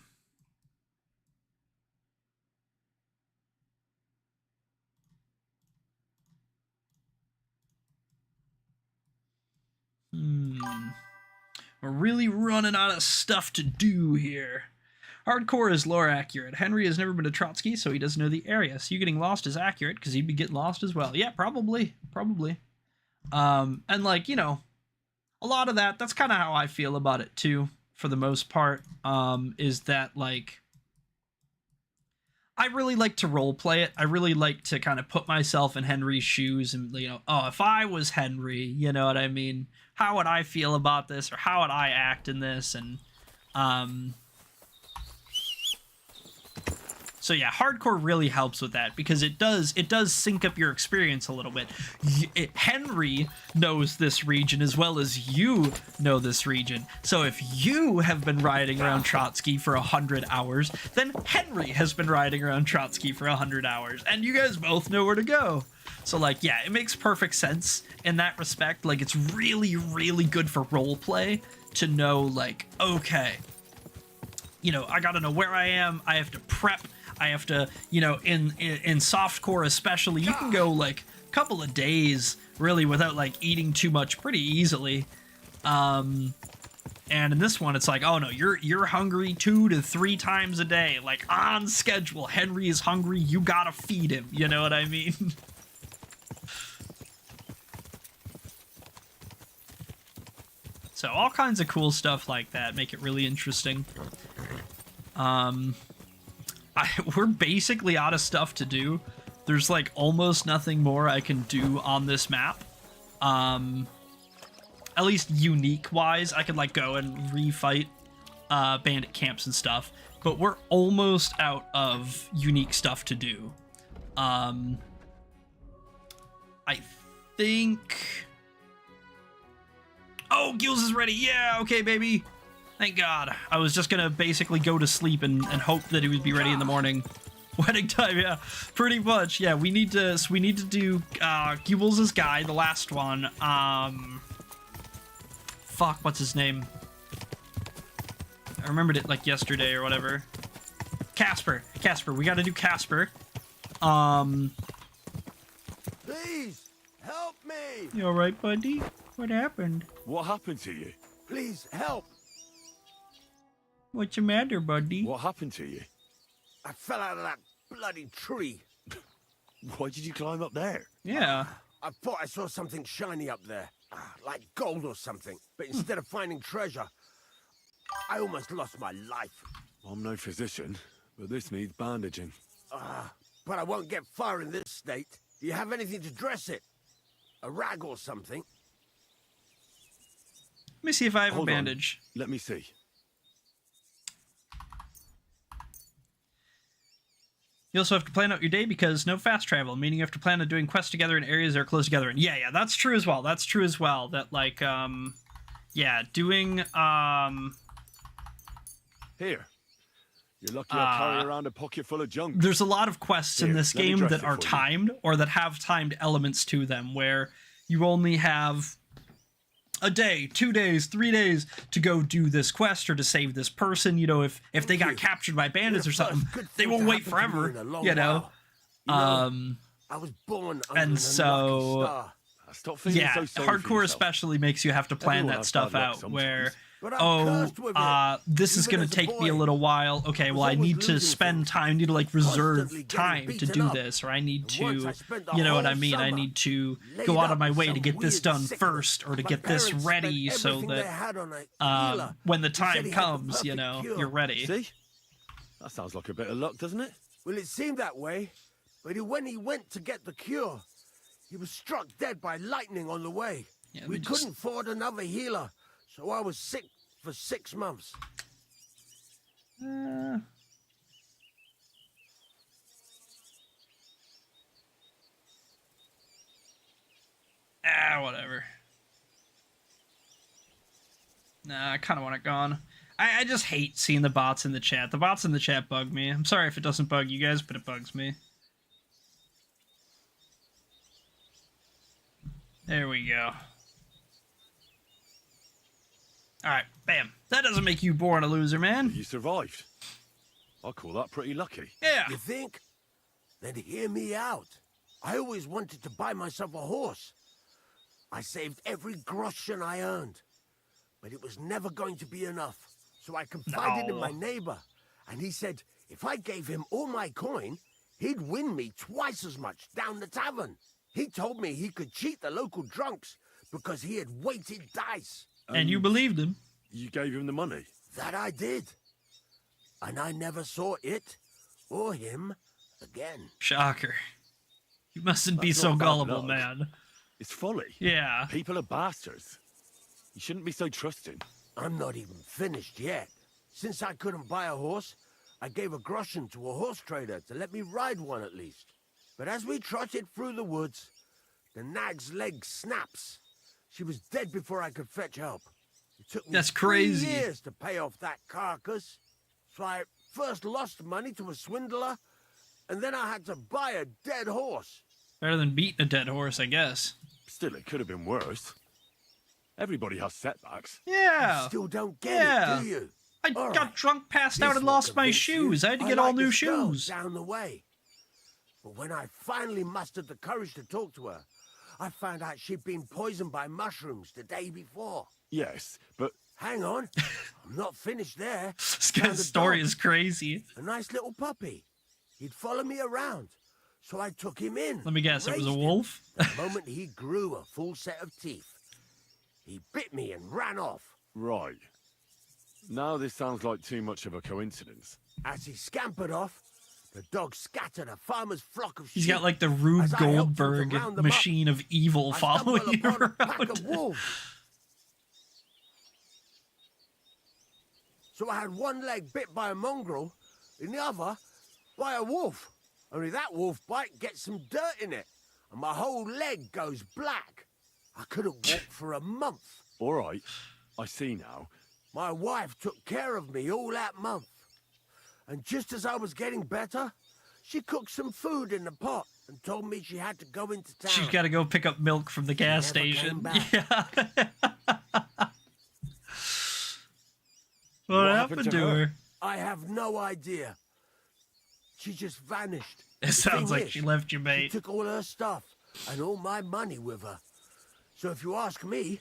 really running out of stuff to do here. Hardcore is lore accurate. Henry has never been to Trotsky, so he doesn't know the area. So you getting lost is accurate, because he'd be getting lost as well. Yeah, probably. And like, you know, a lot of that's kind of how I feel about it too, for the most part, is that like, I really like to role play it. I really like to kind of put myself in Henry's shoes and, you know, oh, if I was Henry, you know what I mean? How would I feel about this, or how would I act in this? And so yeah, hardcore really helps with that, because it does sync up your experience a little bit. Henry knows this region as well as you know this region. So if you have been riding around Trotsky for 100 hours, then Henry has been riding around Trotsky for 100 hours, and you guys both know where to go. So like, yeah, it makes perfect sense in that respect. Like, it's really, really good for role play to know, like, okay, you know, I gotta know where I am. I have to prep. I have to, you know, in softcore especially, you can go like a couple of days really without like eating too much pretty easily. And in this one, it's like, oh no, you're hungry 2 to 3 times a day, like on schedule. Henry is hungry. You gotta feed him. You know what I mean? So all kinds of cool stuff like that make it really interesting. We're basically out of stuff to do. There's like almost nothing more I can do on this map. At least unique wise, I could like go and refight bandit camps and stuff, but we're almost out of unique stuff to do. I think... Oh, Gills is ready. Yeah, okay, baby. Thank God. I was just gonna basically go to sleep and hope that he would be ready in the morning. Wedding time, yeah, pretty much. Yeah, we need to do Gubbles' guy, the last one. Fuck, what's his name? I remembered it like yesterday or whatever. Casper. Casper, we gotta do Casper. Please, help me! You alright, buddy? What happened? What happened to you? Please, help! What's the matter, buddy? What happened to you? I fell out of that bloody tree. Why did you climb up there? Yeah. I thought I saw something shiny up there, like gold or something. But instead of finding treasure, I almost lost my life. I'm no physician, but this needs bandaging. But I won't get far in this state. Do you have anything to dress it? A rag or something? Let me see if I have Hold a on. bandage. Let me see. You also have to plan out your day because no fast travel, meaning you have to plan on doing quests together in areas that are close together. And yeah, that's true as well. That's true as well. That like, yeah, doing, Here. You're lucky I carry around a pocket full of junk. there's a lot of quests in Here, this let me game dress that it are for you. timed or that have timed elements to them where you only have a day, 2 days, 3 days to go do this quest or to save this person. You know, if they got captured by bandits or something, they won't wait forever, you know? I was born under and an so- unlucky star. Stop feeling Yeah, so sorry for hardcore yourself. especially makes you have to plan Everyone that has stuff bad luck out sometimes. where, But I'm oh, cursed with it. this is Even going as to a take me a boy, little while. Okay, well, I always need to losing spend things, time, need to, like, reserve constantly getting time to beaten do up. this, or I need And once to, I spent the you know what I whole mean? I summer need to laid go out up of my with way some to get this weird done sickness. first, or to My get this parents ready spent so everything they that had on a healer. when the He said time he had the comes, you perfect know, cure. you're ready. See? That sounds like a bit of luck, doesn't it? Well, it seemed that way, but when he went to get the cure, he was struck dead by lightning on the way. Yeah, We we just- couldn't afford another healer, so I was sick for 6 months. Whatever. Nah, I kind of want it gone. I just hate seeing the bots in the chat. The bots in the chat bug me. I'm sorry if it doesn't bug you guys, but it bugs me. There we go. Alright, bam. That doesn't make you born a loser, man. You survived. I call that pretty lucky. Yeah. You think? Then hear me out. I always wanted to buy myself a horse. I saved every groschen I earned, but it was never going to be enough. So I confided in No. my neighbor, and he said if I gave him all my coin, he'd win me twice as much down the tavern. He told me he could cheat the local drunks because he had weighted dice. And you believed him. You gave him the money. That I did. And I never saw it or him again. Shocker. You mustn't be That's so not bad gullible, luck. man. It's folly. Yeah. People are bastards. You shouldn't be so trusting. I'm not even finished yet. Since I couldn't buy a horse, I gave a groschen to a horse trader to let me ride one at least. But as we trotted through the woods, the nag's leg snaps. She was dead before I could fetch help. It took me That's 3 crazy. years to pay off that carcass. So I first lost money to a swindler, and then I had to buy a dead horse. Better than beating a dead horse, I guess. Still, it could have been worse. Everybody has setbacks. Yeah. Still don't get Yeah. it, do you? I All got right. drunk, passed This out, and will lost my convince you. shoes. I had to I get all like new this girl shoes. down the way. But when I finally mustered the courage to talk to her, I found out she'd been poisoned by mushrooms the day before. Yes, but Hang on, I'm not finished there. This Found guy's a story dog, is crazy. a nice little puppy. He'd follow me around, so I took him in. Let me guess, it was a raised him. wolf? The moment he grew a full set of teeth, he bit me and ran off. right. Now this sounds like too much of a coincidence. As he scampered off, the dog scattered a farmer's flock of sheep. He's got like the Rube As I helped him to Goldberg round them machine of evil I following stumbled you upon a pack around. of wolves. So I had one leg bit by a mongrel, and the other by a wolf. Only that wolf bite gets some dirt in it, and my whole leg goes black. I couldn't walk for a month. All right, I see now. My wife took care of me all that month. And just as I was getting better, she cooked some food in the pot and told me she had to go into town. She's got to go pick up milk from the gas never came station. back. Yeah. What happened to her? I have no idea. she just vanished. It The sounds thing like is, she left you, She mate. took all her stuff and all my money with her. So if you ask me,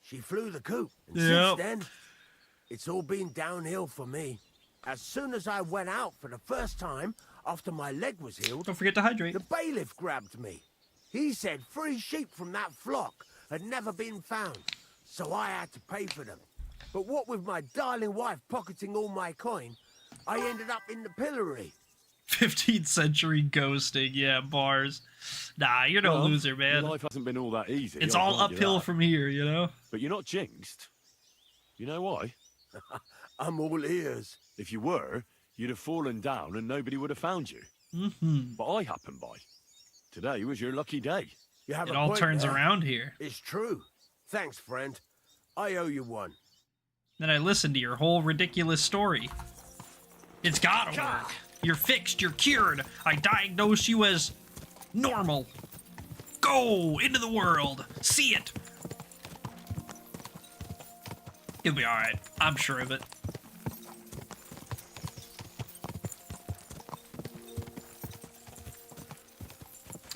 she flew the coop. And Yep. since then, it's all been downhill for me. As soon as I went out for the first time after my leg was healed, Don't forget to hydrate. the bailiff grabbed me. He said 3 sheep from that flock had never been found, so I had to pay for them. But what with my darling wife pocketing all my coin, I ended up in the pillory. 15th century ghosting, yeah, bars. Nah, you're no Well, loser, man. Your life hasn't been all that easy. It's I'll all grant you uphill that. from here, you know? But you're not jinxed. You know why? I'm all ears. If you were, you'd have fallen down and nobody would have found you. Mm-hmm. But I happened by. Today was your lucky day. You have It a all point turns there. around here. It's true. Thanks, friend. I owe you one. Then I listened to your whole ridiculous story. It's gotta work. You're fixed, you're cured. I diagnose you as normal. Go into the world. See it. You'll be alright. I'm sure of it.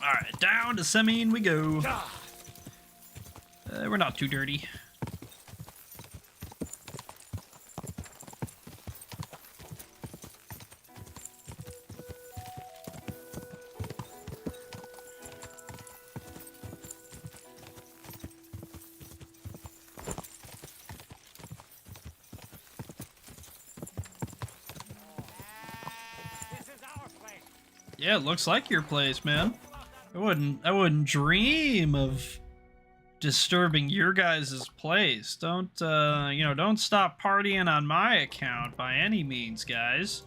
Alright, down to Semine we go. We're not too dirty. Yeah, it looks like your place, man. I wouldn't dream of disturbing your guys' place. Don't, don't stop partying on my account by any means, guys.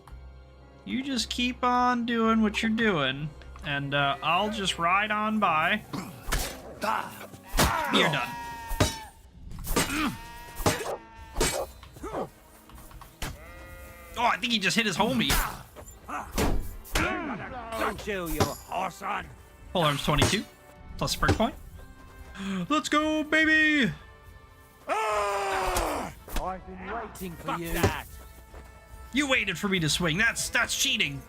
You just keep on doing what you're doing, and I'll just ride on by. You're done. Oh, I think he just hit his homie. Don't you horse on! Pole arms 22, plus spring point. Let's go, baby! I've been waiting for you. That. You waited for me to swing. That's cheating.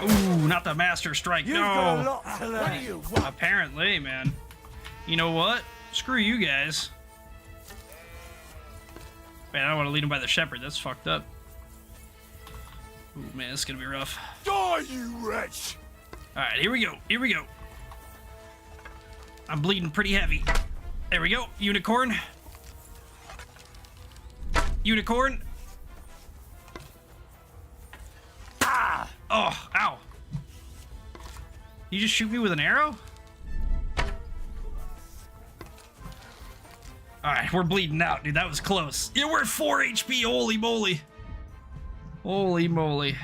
Ooh, not the master strike. You've got a No. lot to learn. What do you want? Apparently, man. You know what? Screw you guys. Man, I don't want to lead him by the shepherd. That's fucked up. Ooh, man, this is gonna be rough. Die, you wretch! Alright, here we go. Here we go. I'm bleeding pretty heavy. There we go. Unicorn. Unicorn. Ah! Oh, ow. You just shoot me with an arrow? Alright, we're bleeding out, dude. That was close. Yeah, we're at 4 HP. Holy moly. Holy moly.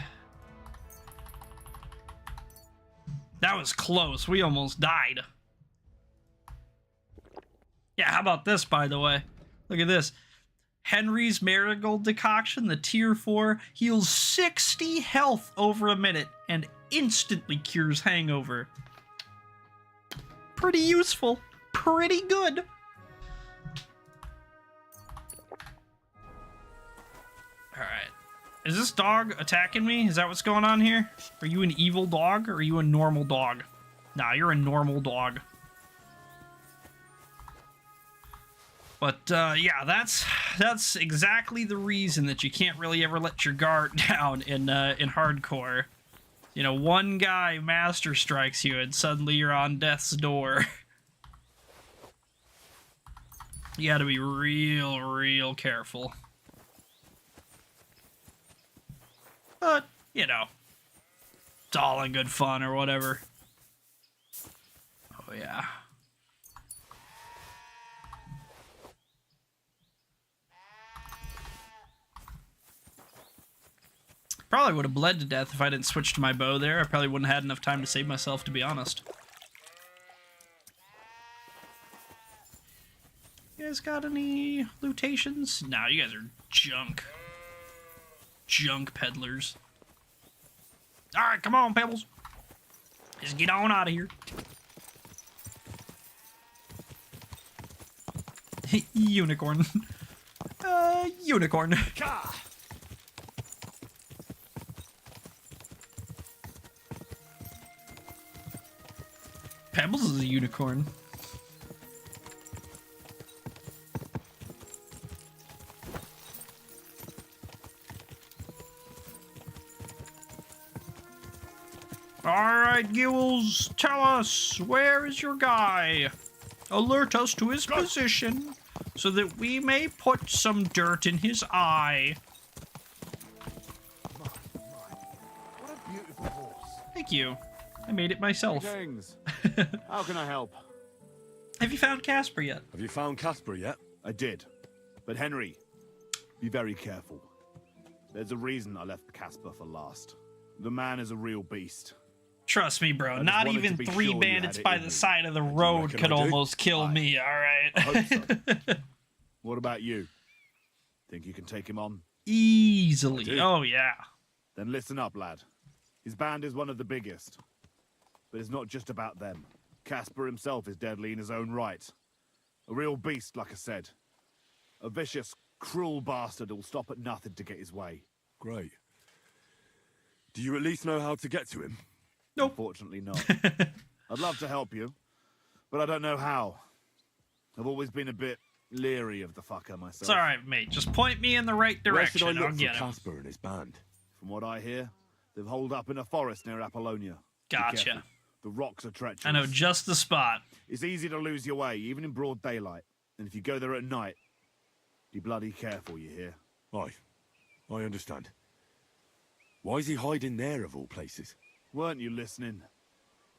That was close. We almost died. Yeah, how about this, by the way? Look at this. Henry's Marigold Decoction, the tier 4, heals 60 health over a minute and instantly cures hangover. Pretty useful. Pretty good. Alright. Is this dog attacking me? Is that what's going on here? Are you an evil dog or are you a normal dog? Nah, you're a normal dog. But, yeah, that's exactly the reason that you can't really ever let your guard down in hardcore. You know, one guy master strikes you and suddenly you're on death's door. You gotta be real careful. But, you know, it's all in good fun or whatever. Oh, yeah. Probably would have bled to death if I didn't switch to my bow there. I probably wouldn't have had enough time to save myself, to be honest. You guys got any lootations? No, you guys are junk. Junk peddlers. Alright, come on, Pebbles. Just get on out of here. Unicorn. Unicorn. Pebbles is a unicorn. Alright, Gills, tell us, where is your guy? Alert us to his position, so that we may put some dirt in his eye. What a beautiful horse. Thank you. I made it myself. Greetings. How can I help? Have you found Casper yet? Have you found Casper yet? I did. But Henry, be very careful. There's a reason I left Casper for last. The man is a real beast. Trust me, bro. just Not wanted even to be 3 sure you bandits had it by in the you. side of the road reckon could I do? almost kill Aye. me, alright? I hope so. What about you? Think you can take him on? Easily. do. Oh, yeah. Then listen up, lad. His band is one of the biggest. But it's not just about them. Casper himself is deadly in his own right. A real beast, like I said. A vicious, cruel bastard who'll stop at nothing to get his way. Great. Do you at least know how to get to him? Nope. Unfortunately not. I'd love to help you, but I don't know how. I've always been a bit leery of the fucker myself. It's alright, mate. Just point me in the right Where should direction. I look I'll for get him. Casper and his band? From what I hear, they've holed up in a forest near Apollonia. Be Gotcha. careful. The rocks are treacherous. I know just the spot. It's easy to lose your way, even in broad daylight. And if you go there at night, be bloody careful, you hear? Aye, I understand. Why is he hiding there of all places? Weren't you listening?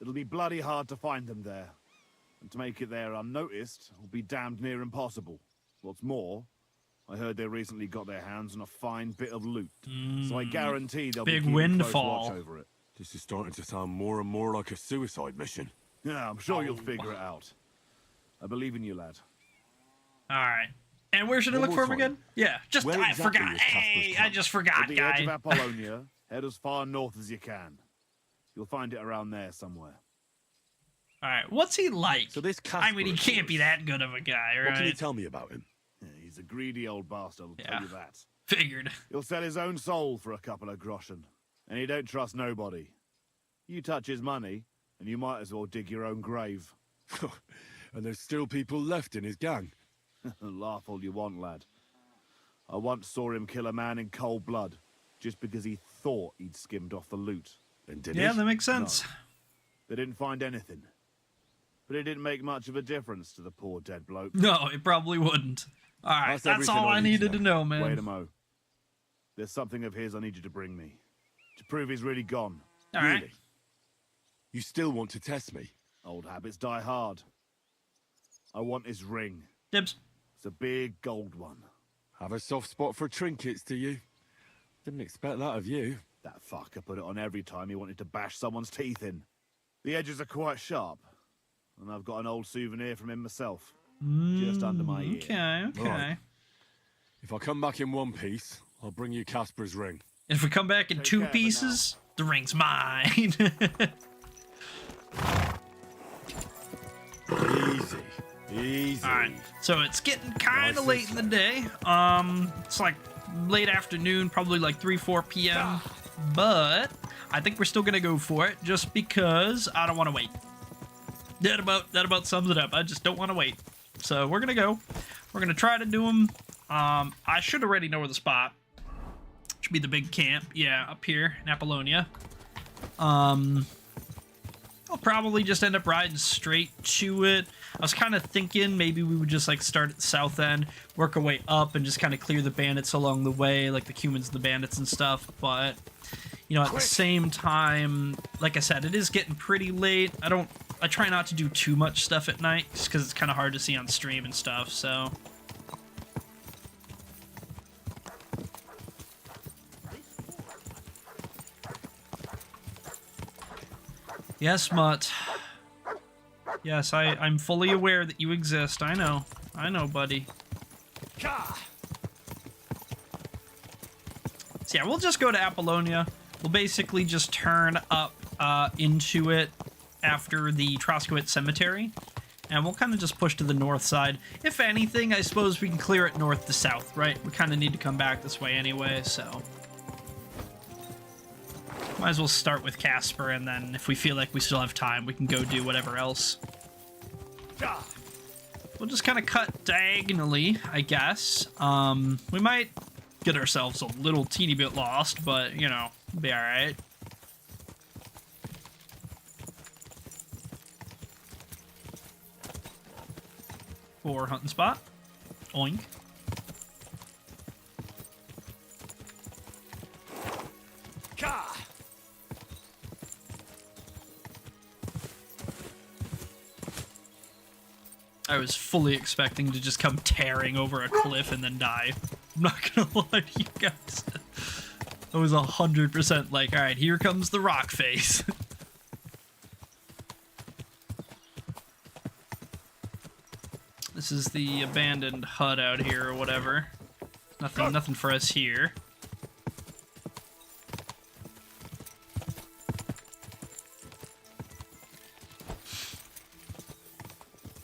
It'll be bloody hard to find them there. And to make it there unnoticed will be damned near impossible. What's more, I heard they recently got their hands on a fine bit of loot. So I guarantee they'll Big be keeping windfall. close watch over it. This is starting to sound more and more like a suicide mission. Yeah, I'm sure you'll figure it out. I believe in you, lad. Alright. And where should I One look more for him time. again? Yeah, just, Where I exactly forgot. is Casper's Hey, I camp? just At forgot, the edge of guy. Apollonia, head as far north as you can. You'll find it around there somewhere. Alright, what's he like? So this I mean, he Casper of can't be yours, that good of a guy, What can you right? tell me about him? Yeah, he's a greedy old bastard, I'll Yeah. tell you that. Figured. He'll sell his own soul for a couple of groschen. And he don't trust nobody. You touch his money, and you might as well dig your own grave. And there's still people left in his gang. Laugh all you want, lad. I once saw him kill a man in cold blood, just because he thought he'd skimmed off the loot. And did Yeah, he? that makes sense. They didn't find anything. But it didn't make much of a difference to the poor dead bloke. No, it probably wouldn't. Alright, That's that's everything all I I need to needed to know, man. Wait a mo. There's something of his I need you to bring me. To prove he's really gone. Alright. Really? You still want to test me? Old habits die hard. I want his ring. Dibs. It's a big gold one. Have a soft spot for trinkets, do you? Didn't expect that of you. That fucker put it on every time he wanted to bash someone's teeth in. The edges are quite sharp. And I've got an old souvenir from him myself. Just under my ear. Okay, okay. Right. If I come back in one piece, I'll bring you Casper's ring. If we come back in Take 2 care for pieces, the ring's mine. Easy. Easy. Alright, so it's getting kind Nice of late in the day. It's like late afternoon, probably like 3-4 p.m. But I think we're still gonna go for it, just because I don't want to wait. That about sums it up. I just don't want to wait. So we're gonna go. We're gonna try to do them. I should already know where the spot. Should be the big camp. Yeah, up here in Apollonia. I'll probably just end up riding straight to it. I was kind of thinking maybe we would just like start at the south end, work our way up, and just kind of clear the bandits along the way, like the humans and the bandits and stuff. But, you know, at the same time, like I said, it is getting pretty late. I try not to do too much stuff at night, just because it's kind of hard to see on stream and stuff, so... Yes, Mutt. Yes, I'm fully aware that you exist. I know, buddy. So yeah, we'll just go to Apollonia. We'll basically just turn up into it after the Troskowitz Cemetery. and we'll kind of just push to the north side. If anything, I suppose we can clear it north to south, right? We kind of need to come back this way anyway, so... Might as well start with Casper, and then if we feel like we still have time, we can go do whatever else. We'll just kind of cut diagonally, I guess. We might get ourselves a little teeny bit lost, but, you know, be alright. For hunting spot. Oink. I was fully expecting to just come tearing over a cliff and then die. I'm not gonna lie to you guys. I was 100% like, alright, here comes the rock face. This is the abandoned hut out here or whatever. Nothing for us here.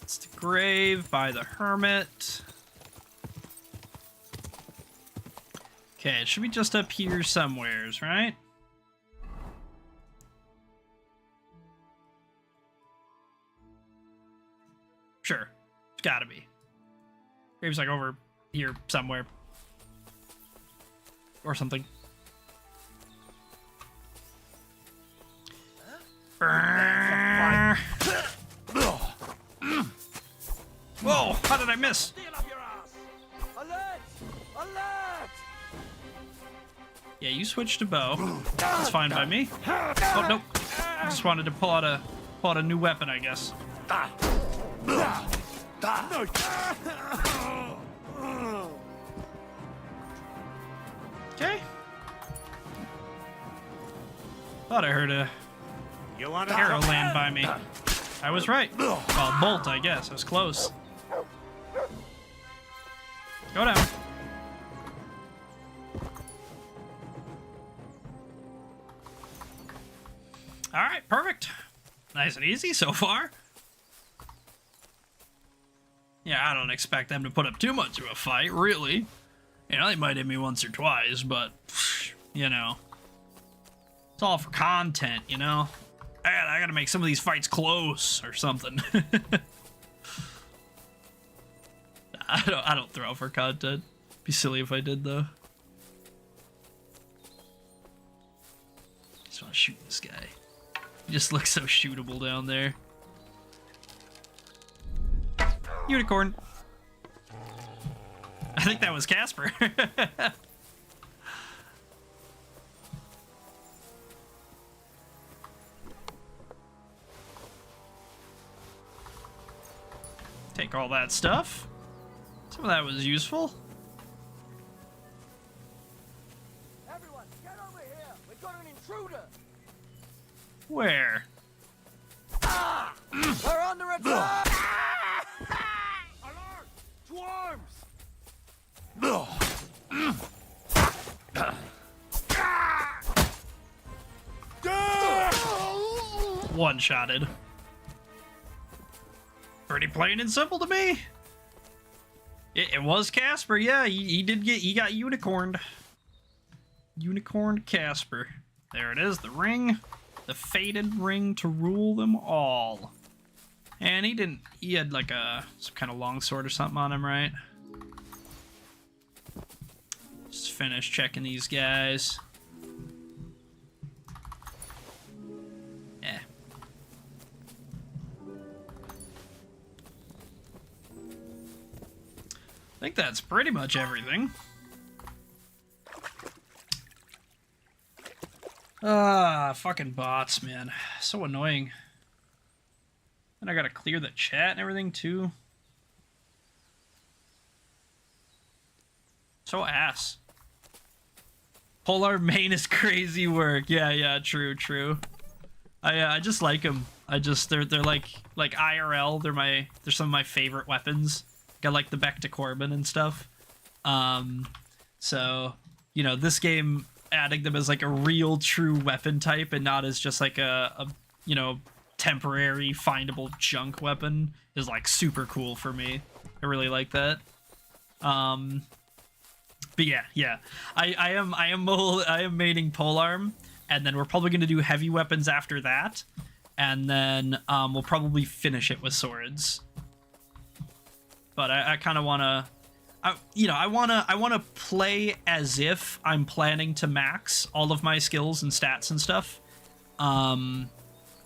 It's the grave by the hermit. Okay, it should be just up here somewheres, right? Sure. It's gotta be. Grave's like over here somewhere. Or something. Whoa, how did I miss? Yeah, you switched to bow. That's fine by me. Oh, nope. I just wanted to pull out a new weapon, I guess. Okay. Thought I heard a arrow land by me. I was right. Well, bolt, I guess. I was close. Go down. Alright, perfect. Nice and easy so far. Yeah, I don't expect them to put up too much of a fight, really. You know, they might hit me once or twice, but, you know. It's all for content, you know? I gotta make some of these fights close or something. I don't throw for content. Be silly if I did, though. Just want to shoot this guy. He just looks so shootable down there. Unicorn. I think that was Casper. Take all that stuff. Some of that was useful. Everyone, get over here. We got an intruder. Where? We're under attack. To arms! One-shotted. Pretty plain and simple to me. It was Casper, yeah. He got unicorned. Unicorned Casper. There it is, the ring. The fated ring to rule them all. And he had like some kind of longsword or something on him, right? Just finish checking these guys. Yeah. I think that's pretty much everything. Fucking bots, man. So annoying. And I gotta clear the chat and everything, too. So ass. Polar main is crazy work. Yeah, true. I just like them. They're like IRL. They're some of my favorite weapons. I like the Becta Corbin and stuff. So, you know, this game adding them as like a real true weapon type and not as just like a you know, temporary findable junk weapon is like super cool for me. I really like that. But yeah. I am maining polearm, and then we're probably gonna do heavy weapons after that, and then we'll probably finish it with swords. But I kind of wanna, I wanna play as if I'm planning to max all of my skills and stats and stuff.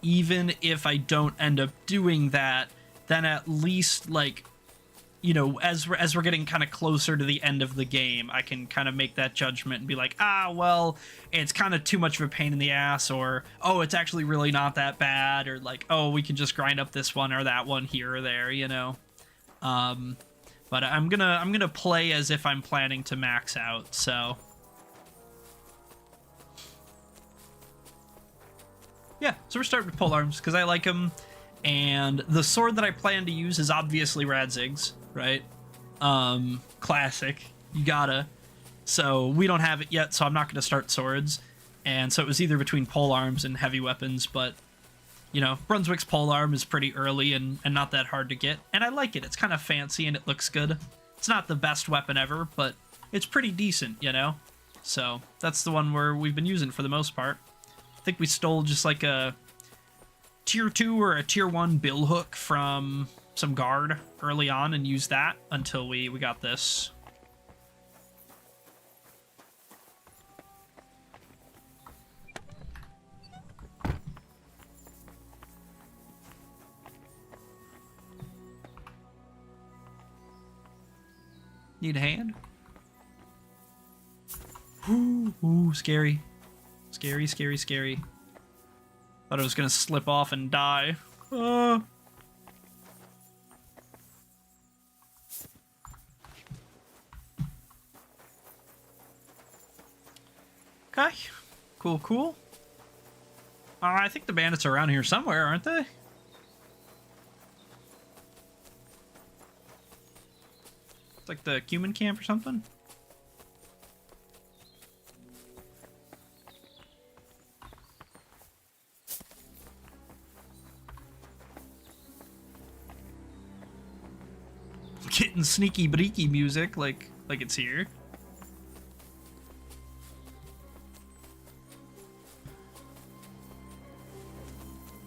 Even if I don't end up doing that, then at least, like, you know, as we're getting kind of closer to the end of the game, I can kind of make that judgment and be like, well, it's kind of too much of a pain in the ass, or, oh, it's actually really not that bad, or like, oh, we can just grind up this one or that one here or there, you know. But I'm gonna play as if I'm planning to max out, so. Yeah, so we're starting with polearms because I like them, and the sword that I plan to use is obviously Radzig's, right? Classic, you gotta. So we don't have it yet, so I'm not gonna start swords, and so it was either between polearms and heavy weapons, but you know, Brunswick's polearm is pretty early and not that hard to get, and I like it. It's kind of fancy and it looks good. It's not the best weapon ever, but it's pretty decent, you know? So that's the one where we've been using for the most part. I think we stole just like a tier 2 or a tier 1 bill hook from some guard early on and used that until we got this. Need a hand? Ooh, scary. Scary, scary, scary. Thought I was gonna slip off and die. Okay. Cool, cool. I think the bandits are around here somewhere, aren't they? It's like the Cumin camp or something. Getting sneaky breaky music like it's here.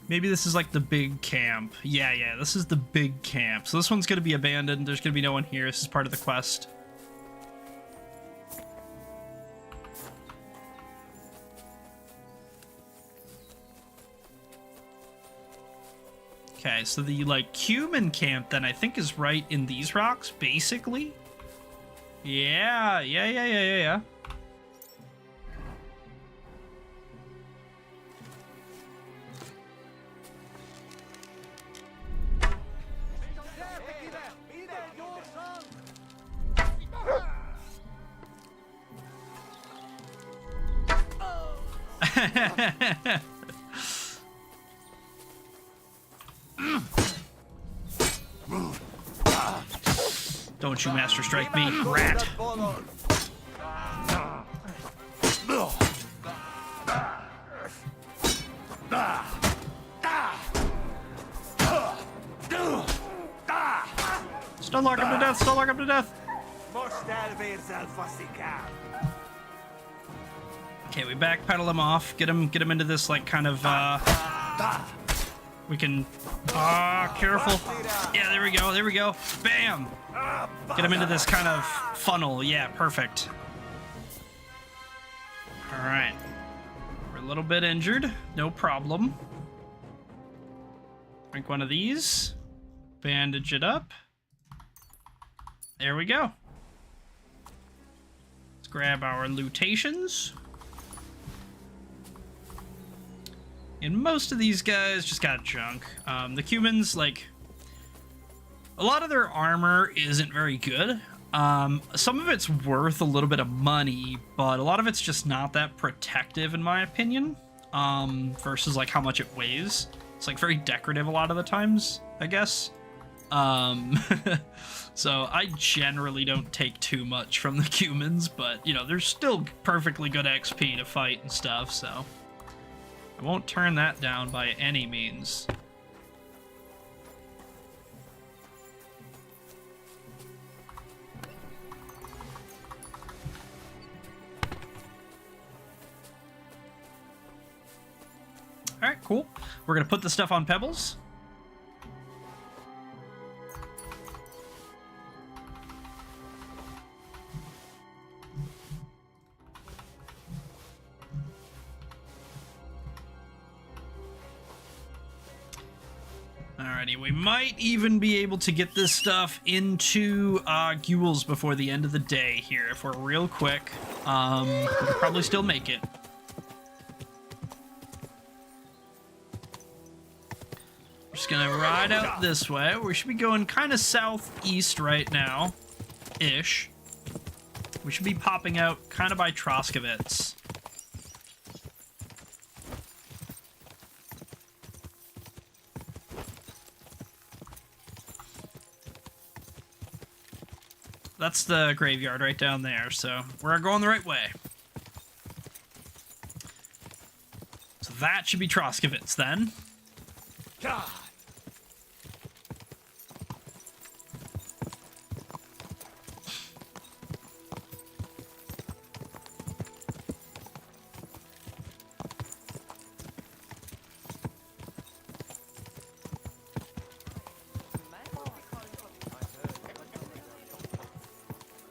Maybe this is like the big camp. Yeah, this is the big camp. So this one's gonna be abandoned. There's gonna be no one here. This is part of the quest. Okay, so the, like, Cumin camp, then, I think is right in these rocks, basically. Yeah. Don't you Master Strike me, rat. Still lock him to death, still lock him to death. Okay, we backpedal him off, get him into this, like, kind of, we can, careful. Yeah, there we go, bam! Get him into this kind of funnel, yeah, perfect. Alright. We're a little bit injured, no problem. Drink one of these, bandage it up. There we go. Let's grab our lootations. And most of these guys just got junk. The Cumins, like, a lot of their armor isn't very good. Some of it's worth a little bit of money, but a lot of it's just not that protective, in my opinion, versus, like, how much it weighs. It's, like, very decorative a lot of the times, I guess. So I generally don't take too much from the Cumins, but, you know, they're still perfectly good XP to fight and stuff, so. I won't turn that down by any means. Alright, cool. We're gonna put the stuff on pebbles. Alrighty, we might even be able to get this stuff into Gules before the end of the day here, if we're real quick. We could probably still make it. Just gonna ride out this way. We should be going kind of southeast right now, ish. We should be popping out kind of by Troskovitz. That's the graveyard right down there, so we're going the right way. So that should be Troskovitz then. God.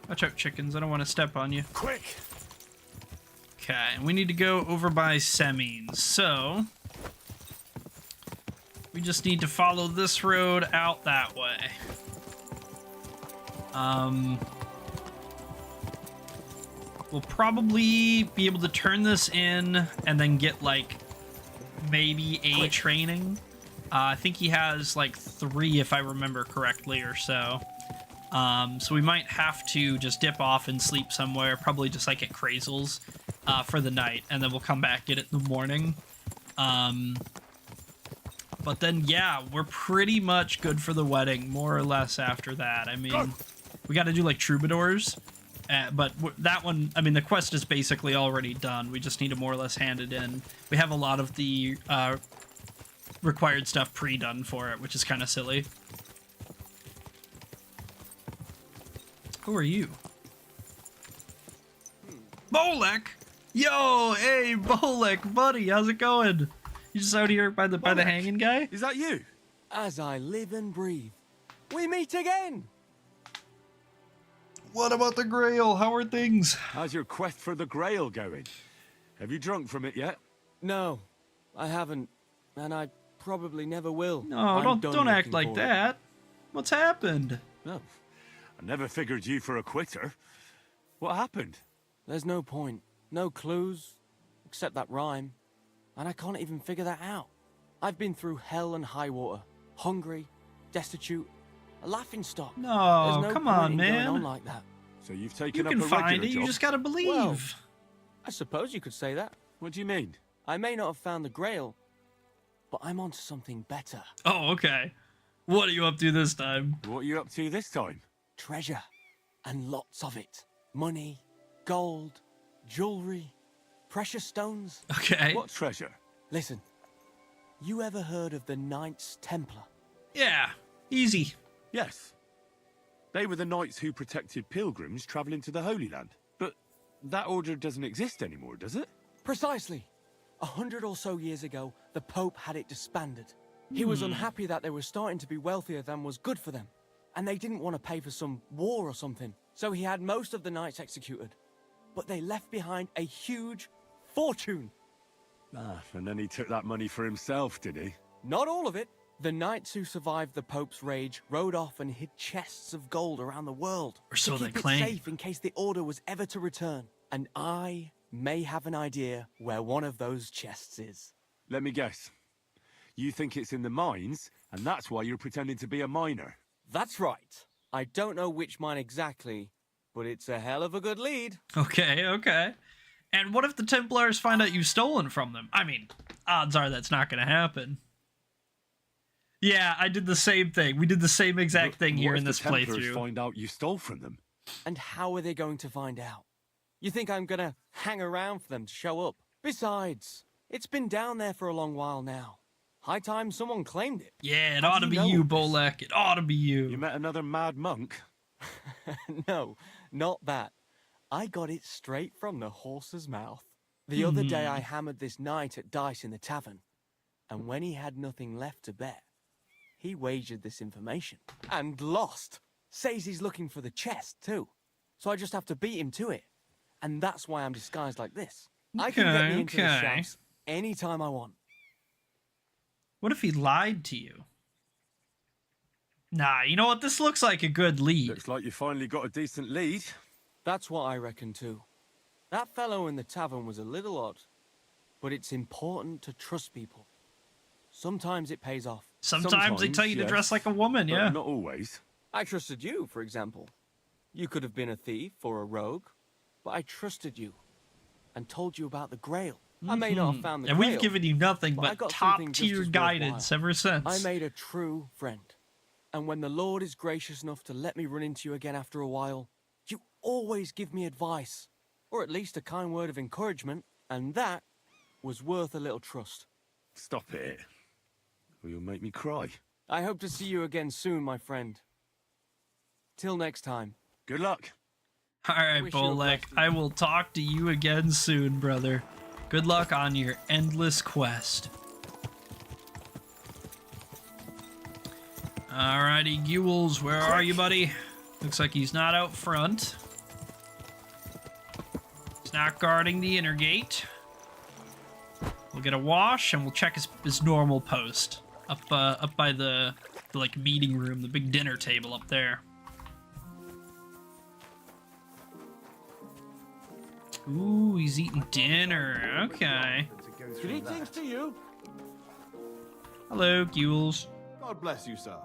Watch out, chickens. I don't want to step on you. Quick! Okay, we need to go over by Semine. So, we just need to follow this road out that way. We'll probably be able to turn this in and then get, like, maybe a training. I think he has, like, 3, if I remember correctly, or so. So we might have to just dip off and sleep somewhere, probably just like at Krazel's, for the night, and then we'll come back, get it in the morning. But then, yeah, we're pretty much good for the wedding, more or less after that. I mean, we got to do like troubadours, but that one, I mean, the quest is basically already done. We just need to more or less hand it in. We have a lot of the required stuff pre-done for it, which is kind of silly. Who are you? Bolek! Yo, hey, Bolek, buddy, how's it going? You just out here by the hanging guy? Is that you? As I live and breathe, we meet again! What about the Grail? How are things? How's your quest for the Grail going? Have you drunk from it yet? No, I haven't, and I probably never will. No, don't act like that. What's happened? No, I never figured you for a quitter. What happened? There's no point, no clues, except that rhyme, and I can't even figure that out. I've been through hell and high water, hungry, destitute, a laughingstock. No, There's no come point on, in man. going on like that. So you've taken You up can a regular find it, job? you just gotta believe. Well, I suppose you could say that. What do you mean? I may not have found the Grail, but I'm onto something better. Oh, okay. What are you up to this time? What are you up to this time? Treasure, and lots of it. Money, gold, jewelry, precious stones. Okay. What treasure? Listen, you ever heard of the Knights Templar? Yeah, easy. Yes. They were the knights who protected pilgrims traveling to the Holy Land. But that order doesn't exist anymore, does it? Precisely. 100 or so years ago, the Pope had it disbanded. He was unhappy that they were starting to be wealthier than was good for them, and they didn't want to pay for some war or something, so he had most of the knights executed. But they left behind a huge fortune. Ah, and then he took that money for himself, did he? Not all of it. The knights who survived the Pope's rage rode off and hid chests of gold around the world. Or so to they keep it claim. safe in case the order was ever to return. And I may have an idea where one of those chests is. Let me guess. You think it's in the mines, and that's why you're pretending to be a miner. That's right. I don't know which mine exactly, but it's a hell of a good lead. Okay, okay. And what if the Templars find out you've stolen from them? I mean, odds are that's not gonna happen. Yeah, I did the same thing. We did the same exact thing here in this What if the Templars playthrough. find out you stole from them? And how are they going to find out? You think I'm gonna hang around for them to show up? Besides, It's been down there for a long while now. High time someone claimed it. Yeah, it How ought do to be you know you, all this? Bolek. It ought to be You you. met another mad monk? No, not that. I got it straight from the horse's mouth. The other day I hammered this knight at dice in the tavern, and when he had nothing left to bet, he wagered this information and lost. Says he's looking for the chest too, so I just have to beat him to it, and that's why I'm disguised like this. I can get me into the Okay. shafts anytime I want. What if he lied to you? Nah, you know what? This looks like a good lead. Looks like you finally got a decent lead. That's what I reckon too. That fellow in the tavern was a little odd, but it's important to trust people. Sometimes it pays off. Sometimes they tell you to yes, dress like a woman, but yeah. not always. I trusted you, for example. You could have been a thief or a rogue, but I trusted you and told you about the Grail. I may not have found the And Grail, we've given you nothing but I but got top something just tier as guidance worthwhile. ever since. I made a true friend. And when the Lord is gracious enough to let me run into you again after a while, you always give me advice, or at least a kind word of encouragement, and that was worth a little trust. Stop it. Or you'll make me cry. I hope to see you again soon, my friend. Till next time. Good luck. All right, Wish you a Bolek. blessing. I will talk to you again soon, brother. Good luck on your endless quest. Alrighty, Gules, where are you, buddy? Looks like he's not out front. He's not guarding the inner gate. We'll get a wash and we'll check his normal post up by the like meeting room, the big dinner table up there. Ooh, he's eating dinner. Okay. Greetings to you. Hello, Gules. God bless you, sir.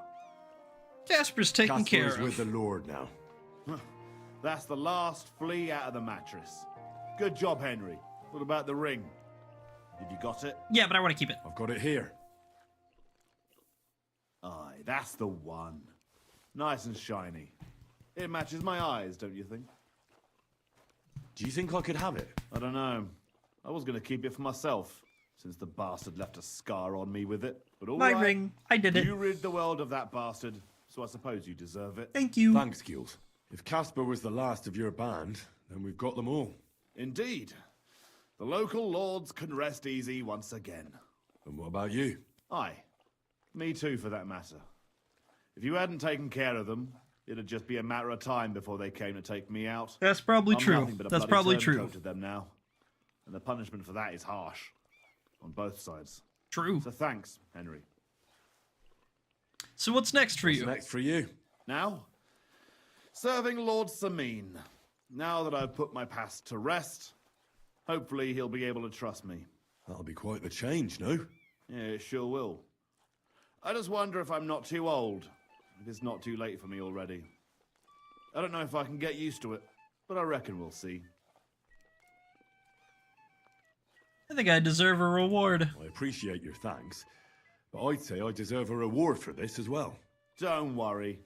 Jasper's taken Casper care is of. with the Lord now. That's the last flea out of the mattress. Good job, Henry. What about the ring? Have you got it? Yeah, but I want to keep it. I've got it here. Aye, that's the one. Nice and shiny. It matches my eyes, don't you think? Do you think I could have it? I don't know. I was going to keep it for myself, since the bastard left a scar on me with it. But all My right. ring. I did it. You rid the world of that bastard, so I suppose you deserve it. Thank you. Thanks, Gules. If Casper was the last of your band, then we've got them all. Indeed. The local lords can rest easy once again. And what about you? Aye. Me too, for that matter. If you hadn't taken care of them, it'd just be a matter of time before they came to take me out. That's probably I'm true. nothing but a That's bloody probably turncoat true. to them now. And the punishment for that is harsh. On both sides. True. So thanks, Henry. So what's next for What's you? next for you? Now, serving Lord Semine. Now that I've put my past to rest, hopefully he'll be able to trust me. That'll be quite the change, no? Yeah, it sure will. I just wonder if I'm not too old. If it's not too late for me already. I don't know if I can get used to it, but I reckon we'll see. I think I deserve a reward. I appreciate your thanks, but I'd say I deserve a reward for this as well. Don't worry.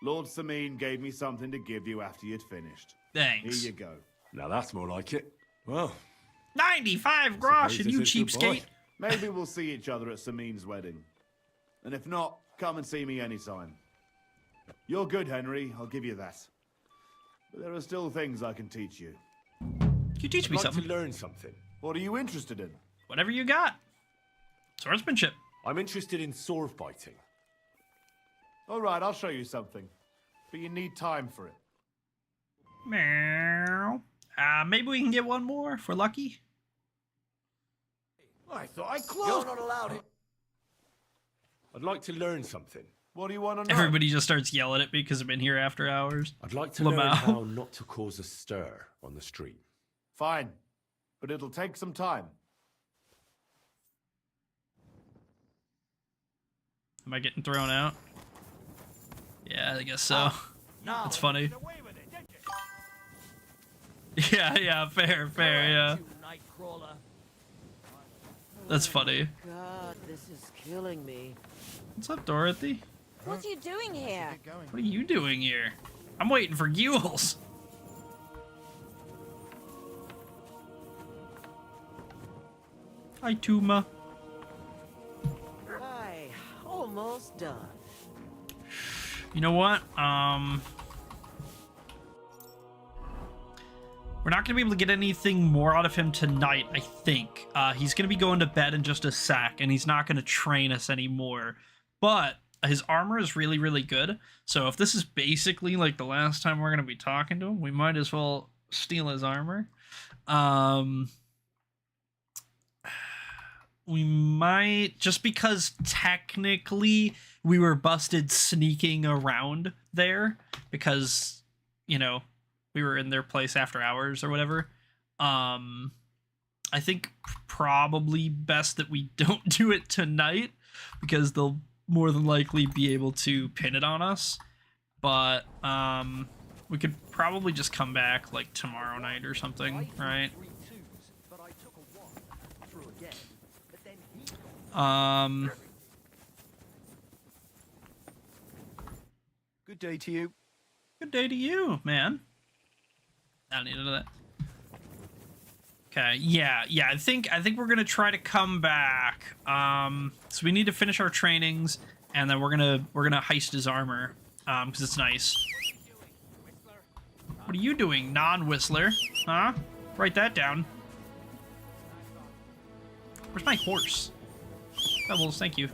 Lord Semine gave me something to give you after you'd finished. Thanks. Here you go. Now that's more like it. Well, 95 grosh, suppose and you this is cheapskate. goodbye. Maybe we'll see each other at Semine's wedding. And if not, come and see me anytime. You're good, Henry, I'll give you that. But there are still things I can teach you. Can you teach I'd me like something? to learn something. What are you interested in? Whatever you got. Swordsmanship. I'm interested in sword fighting. All right, I'll show you something. But you need time for it. Meow. Maybe we can get one more if we're lucky. I thought I closed. You're not allowed it. I'd like to learn something. What do you want to know? Everybody just starts yelling at me because I've been here after hours. I'd like to Lamau. learn how not to cause a stir on the street. Fine. But it'll take some time. Am I getting thrown out? Yeah, I guess so. That's funny. Yeah, fair, yeah. That's funny. God, this is killing me. What's up, Dorothy? What are you doing here? What are you doing here? I'm waiting for Gules. Hi, Tuma. Hi, almost done. You know what? We're not going to be able to get anything more out of him tonight, I think. He's going to be going to bed in just a sec, and he's not going to train us anymore. But his armor is really, really good. So if this is basically like the last time we're going to be talking to him, we might as well steal his armor. We might, just because technically we were busted sneaking around there because, you know, we were in their place after hours or whatever. I think probably best that we don't do it tonight because they'll more than likely be able to pin it on us. But we could probably just come back like tomorrow night or something, right? Good day to you. Good day to you, man. I don't need to know that. Okay, yeah, I think we're gonna try to come back. So we need to finish our trainings, and then we're gonna heist his armor, because it's nice. What are you doing, non-whistler? Huh? Write that down. Where's my horse? Pebbles, thank you.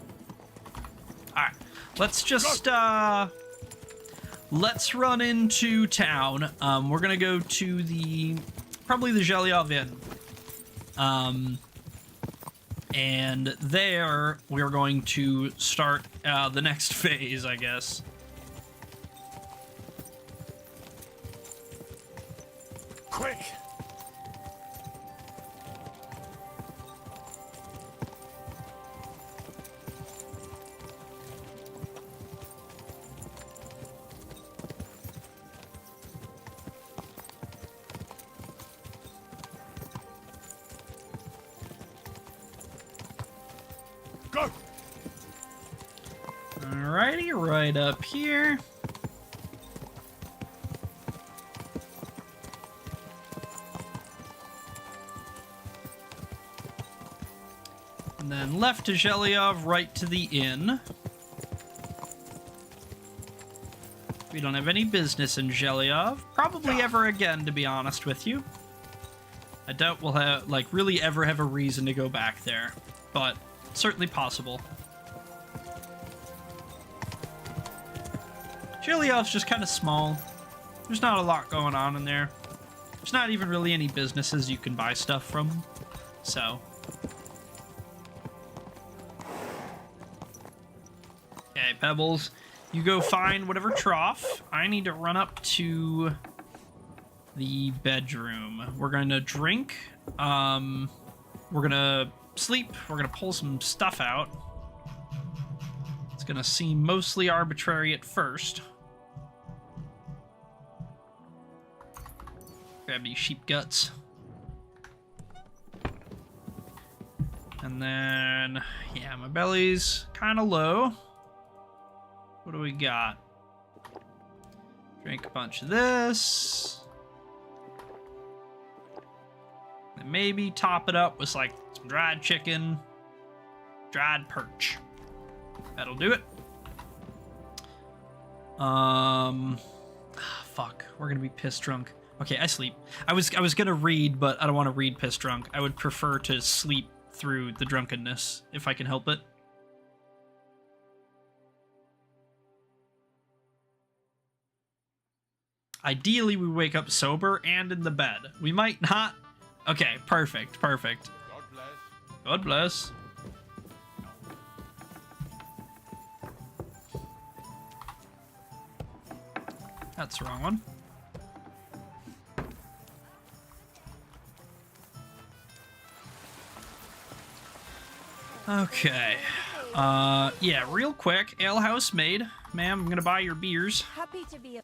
Alright, let's just, let's run into town. We're gonna go to probably the Zhelyov Inn. And there, we're going to start, the next phase, I guess. Quick! Go! Alrighty, right up here. And then left to Zhelyov, right to the inn. We don't have any business in Zhelyov. Probably ever again, to be honest with you. I doubt we'll have, like, really ever have a reason to go back there. But certainly possible. Zhelyov's just kind of small. There's not a lot going on in there. There's not even really any businesses you can buy stuff from. So... okay, Pebbles. You go find whatever trough. I need to run up to the bedroom. We're going to drink. We're going to sleep. We're going to pull some stuff out. It's going to seem mostly arbitrary at first. Grab these sheep guts. And then, yeah, my belly's kind of low. What do we got? Drink a bunch of this. And maybe top it up with like some dried chicken, dried perch. That'll do it. Fuck. We're gonna be pissed drunk. Okay, I sleep. I was gonna read, but I don't want to read pissed drunk. I would prefer to sleep through the drunkenness if I can help it. Ideally, we wake up sober and in the bed. We might not. Okay, perfect, perfect. God bless. God bless. That's the wrong one. Okay. Yeah, real quick. Alehouse maid. Ma'am, I'm gonna buy your beers. Happy to be a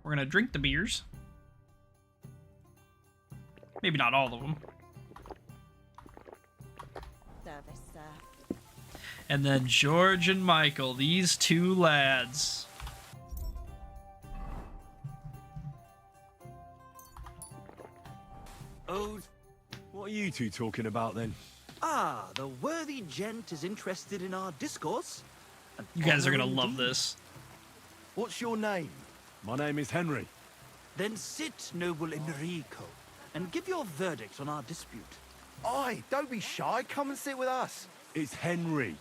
We're gonna drink the beers. Maybe not all of them. service, sir. And then George and Michael, these two lads. What are you two talking about then? Ah, the worthy gent is interested in our discourse. An You guys are honor gonna love indeed. this. What's your name? My name is Henry. Then sit, noble Enrico, and give your verdict on our dispute. Aye, don't be shy. Come and sit with us. It's Henry.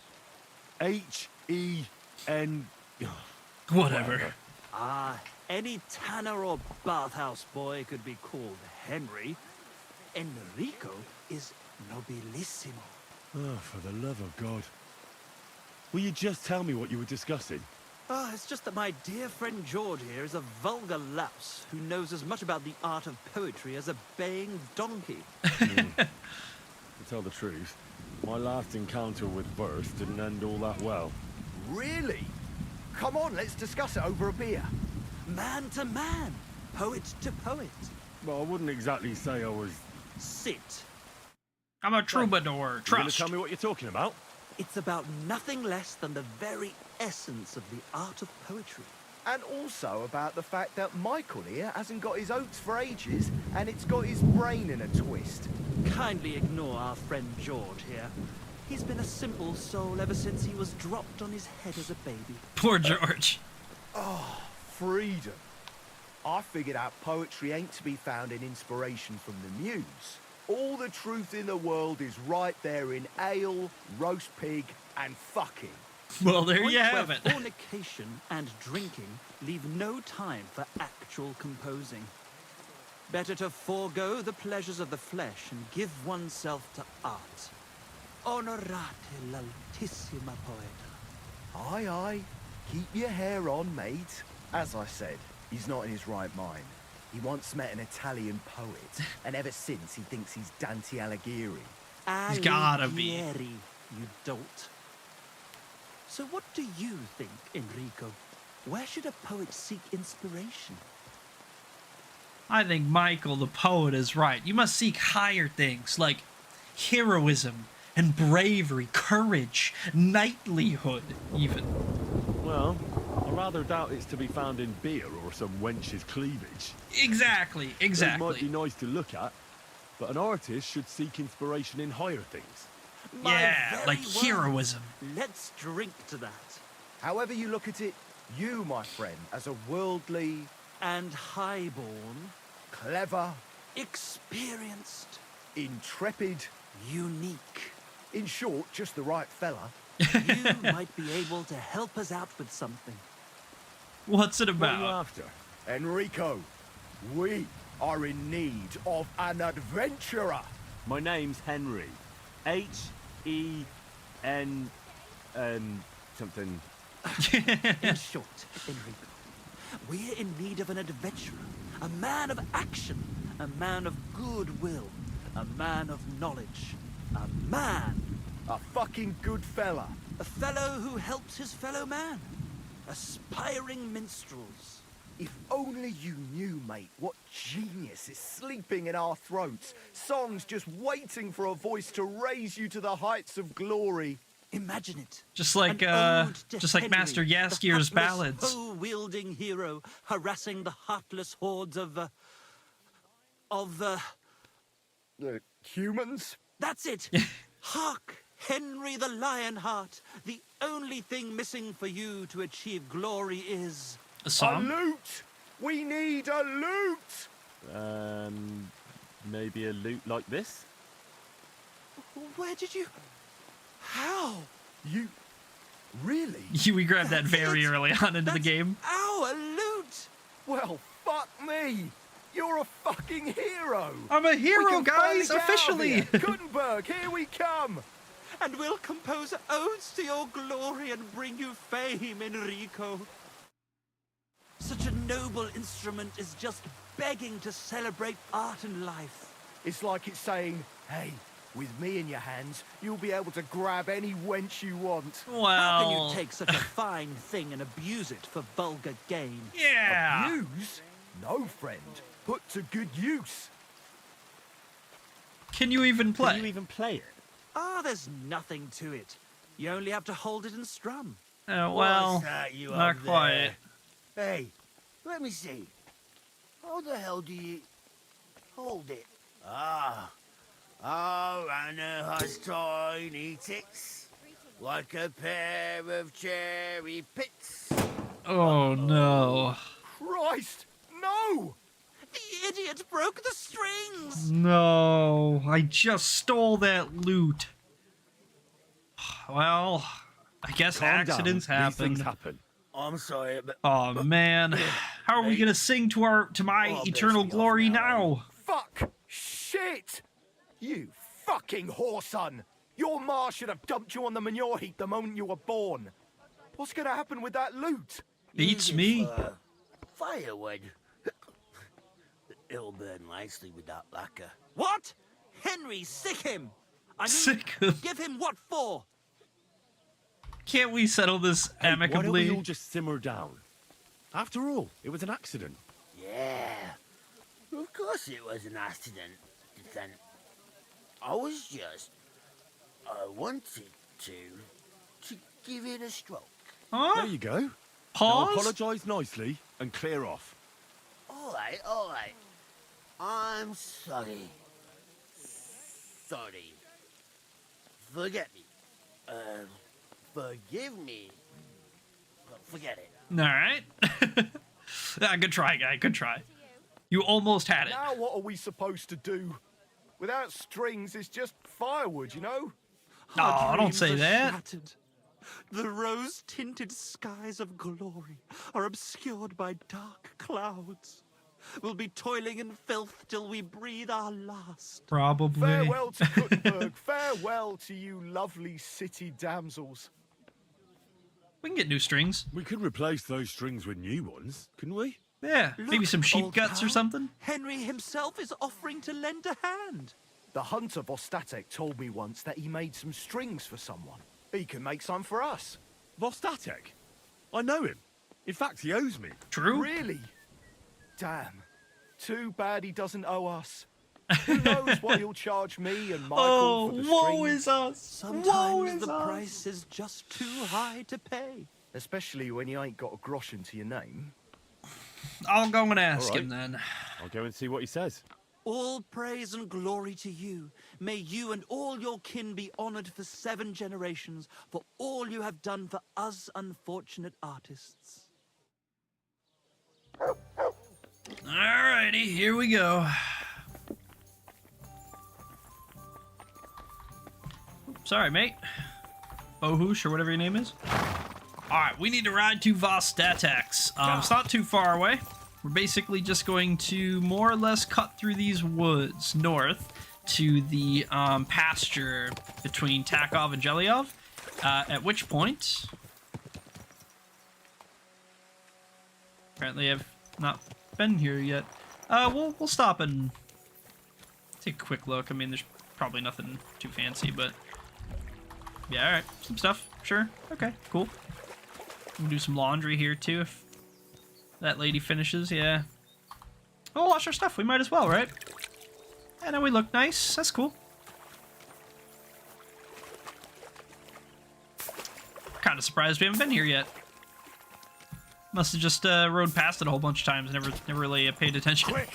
H-E-N... Whatever. Ah, any tanner or bathhouse boy could be called Henry. Enrico is nobilissimo. Oh, for the love of God. Will you just tell me what you were discussing? Ah, it's just that my dear friend George here is a vulgar louse who knows as much about the art of poetry as a baying donkey. To tell the truth, my last encounter with verse didn't end all that well. Really? Come on, let's discuss it over a beer. Man to man, poet to poet. Well, I wouldn't exactly say I was... Sit. I'm a troubadour. You gonna Trust. tell me what you're talking about? It's about nothing less than the very essence of the art of poetry. And also about the fact that Michael here hasn't got his oats for ages, and it's got his brain in a twist. Kindly ignore our friend George here. He's been a simple soul ever since he was dropped on his head as a baby. Poor George. Freedom. I figured out poetry ain't to be found in inspiration from the muse. All the truth in the world is right there in ale, roast pig, and fucking. Well, there Points you where have it. fornication and drinking leave no time for actual composing. Better to forego the pleasures of the flesh and give oneself to art. Honorate l'altissima poeta. Aye, aye. Keep your hair on, mate. As I said, he's not in his right mind. He once met an Italian poet, and ever since he thinks he's Dante Alighieri. He's gotta be. Alighieri, you dolt. So what do you think, Enrico? Where should a poet seek inspiration? I think Michael, the poet, is right. You must seek higher things like heroism and bravery, courage, knightlyhood, even. Well, I rather doubt it's to be found in beer or some wench's cleavage. Exactly, Those might be exactly. nice to look at, but an artist should seek inspiration in higher things. My Yeah, very like word. heroism. Let's drink to that. However you look at it, you, my friend, as a worldly, And highborn, clever, experienced, intrepid, unique. in short, just the right fella, You might be able to help us out with something. What's it What are you about? after? Enrico, we are in need of an adventurer. My name's Henry. H-E-N... something... In short, Enrico, we're in need of an adventurer, a man of action, a man of goodwill, a man of knowledge, a man, A fucking good fella. a fellow who helps his fellow man, aspiring minstrels. If only you knew, mate, what genius is sleeping in our throats. Songs just waiting for a voice to raise you to the heights of glory. Imagine it. Just like, An ode to just like Henry, Master the Yaskier's hapless, ballads. hoe-wielding hero harassing the heartless hordes of Humans? That's it! Hark! Henry the Lionheart! The only thing missing for you to achieve glory is... A A song? loot! We need a loot! Maybe a loot like this? Where did you... How? You... Really? We grabbed that That's very it. early on into the That's game. our loot! Well, fuck me! You're a fucking hero! I'm a We hero, can guys! finally get out of Officially! here. Gutenberg, here we come! And we'll compose odes to your glory and bring you fame, Enrico. Such a noble instrument is just begging to celebrate art and life. It's like it's saying, hey, with me in your hands, you'll be able to grab any wench you want. How can Well, you take such a fine thing and abuse it for vulgar gain? yeah. Use? No, friend. Put to good use. Can you even play? Can you even play it? Ah, there's nothing to it. You only have to hold it and strum. Well, What's that you not up quite. there? Hey, let me see. How the hell do you... Hold it. Ah, Oh, Anna has tiny tits, like a pair of cherry pits. Oh no. Christ, no! The idiot broke the strings! No, I just stole that loot. Well, I guess Calm accidents down. These things happen. happen. I'm sorry, but Oh man, how are we gonna sing to my Oh, eternal piss me off glory now, now? Fuck! Shit! You fucking whoreson! Your ma should have dumped you on the manure heap the moment you were born. What's gonna happen with that loot? Beats use it me. for firewood. It'll burn nicely with that lacquer. What? Henry, sick him! I mean, Sick him. give him what for? Can't we settle this Hey, why don't amicably? we all just simmer down? After all, it was an accident. Yeah, of course it was an accident. Then I wanted to give it a stroke. Huh? There you go. Now Pause? apologise nicely and clear off. All right. I'm sorry. Sorry. Forget me. Forgive me. Forget it. Alright. Good try, guy. Good try. You almost had it. Now what are we supposed to do? Without strings, it's just firewood, you know? Our Oh, don't dreams say are that. shattered. The rose-tinted skies of glory are obscured by dark clouds. We'll be toiling in filth till we breathe our last. Probably. Farewell to Gutenberg. Farewell to you lovely city damsels. We can get new strings. We could replace those strings with new ones, couldn't we? Yeah, maybe Look, some sheep old guts or pal, something. Henry himself is offering to lend a hand. The hunter Vostatek told me once that he made some strings for someone. He can make some for us. Vostatek? I know him. In fact, he owes me. True. Really? Damn. Too bad he doesn't owe us. Who knows what he'll charge me and Michael Oh, for the woe strings? is us. Woe Sometimes is the us. price is just too high to pay. Especially when you ain't got a groschen to your name. I'll go and ask All right. him then. I'll go and see what he says. All praise and glory to you. May you and all your kin be honored for 7 generations for all you have done for us unfortunate artists. Alrighty, here we go. Sorry, mate. Bohush or whatever your name is. Alright, we need to ride to Vostatex. It's not too far away. We're basically just going to more or less cut through these woods north to the pasture between Takov and Jelyov. At which point... Apparently I've not been here yet. We'll stop and take a quick look. I mean, there's probably nothing too fancy, but... Yeah, alright. Some stuff. Sure. Okay, cool. We'll do some laundry here, too, if that lady finishes, yeah. We'll wash our stuff. We might as well, right? And then we look nice. That's cool. Kind of surprised we haven't been here yet. Must have just rode past it a whole bunch of times and never really paid attention. Quick!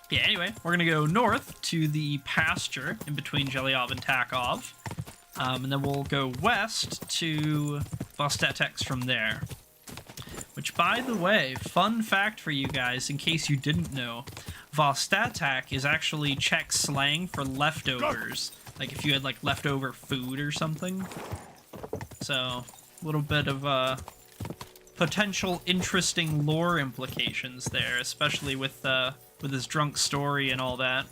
Yeah, anyway, we're gonna go north to the pasture in between Jelyov and Takov. And then we'll go west to Vostatex from there. Which, by the way, fun fact for you guys, in case you didn't know, Vostatek is actually Czech slang for leftovers. Like if you had like leftover food or something. So, a little bit of potential interesting lore implications there, especially with his drunk story and all that.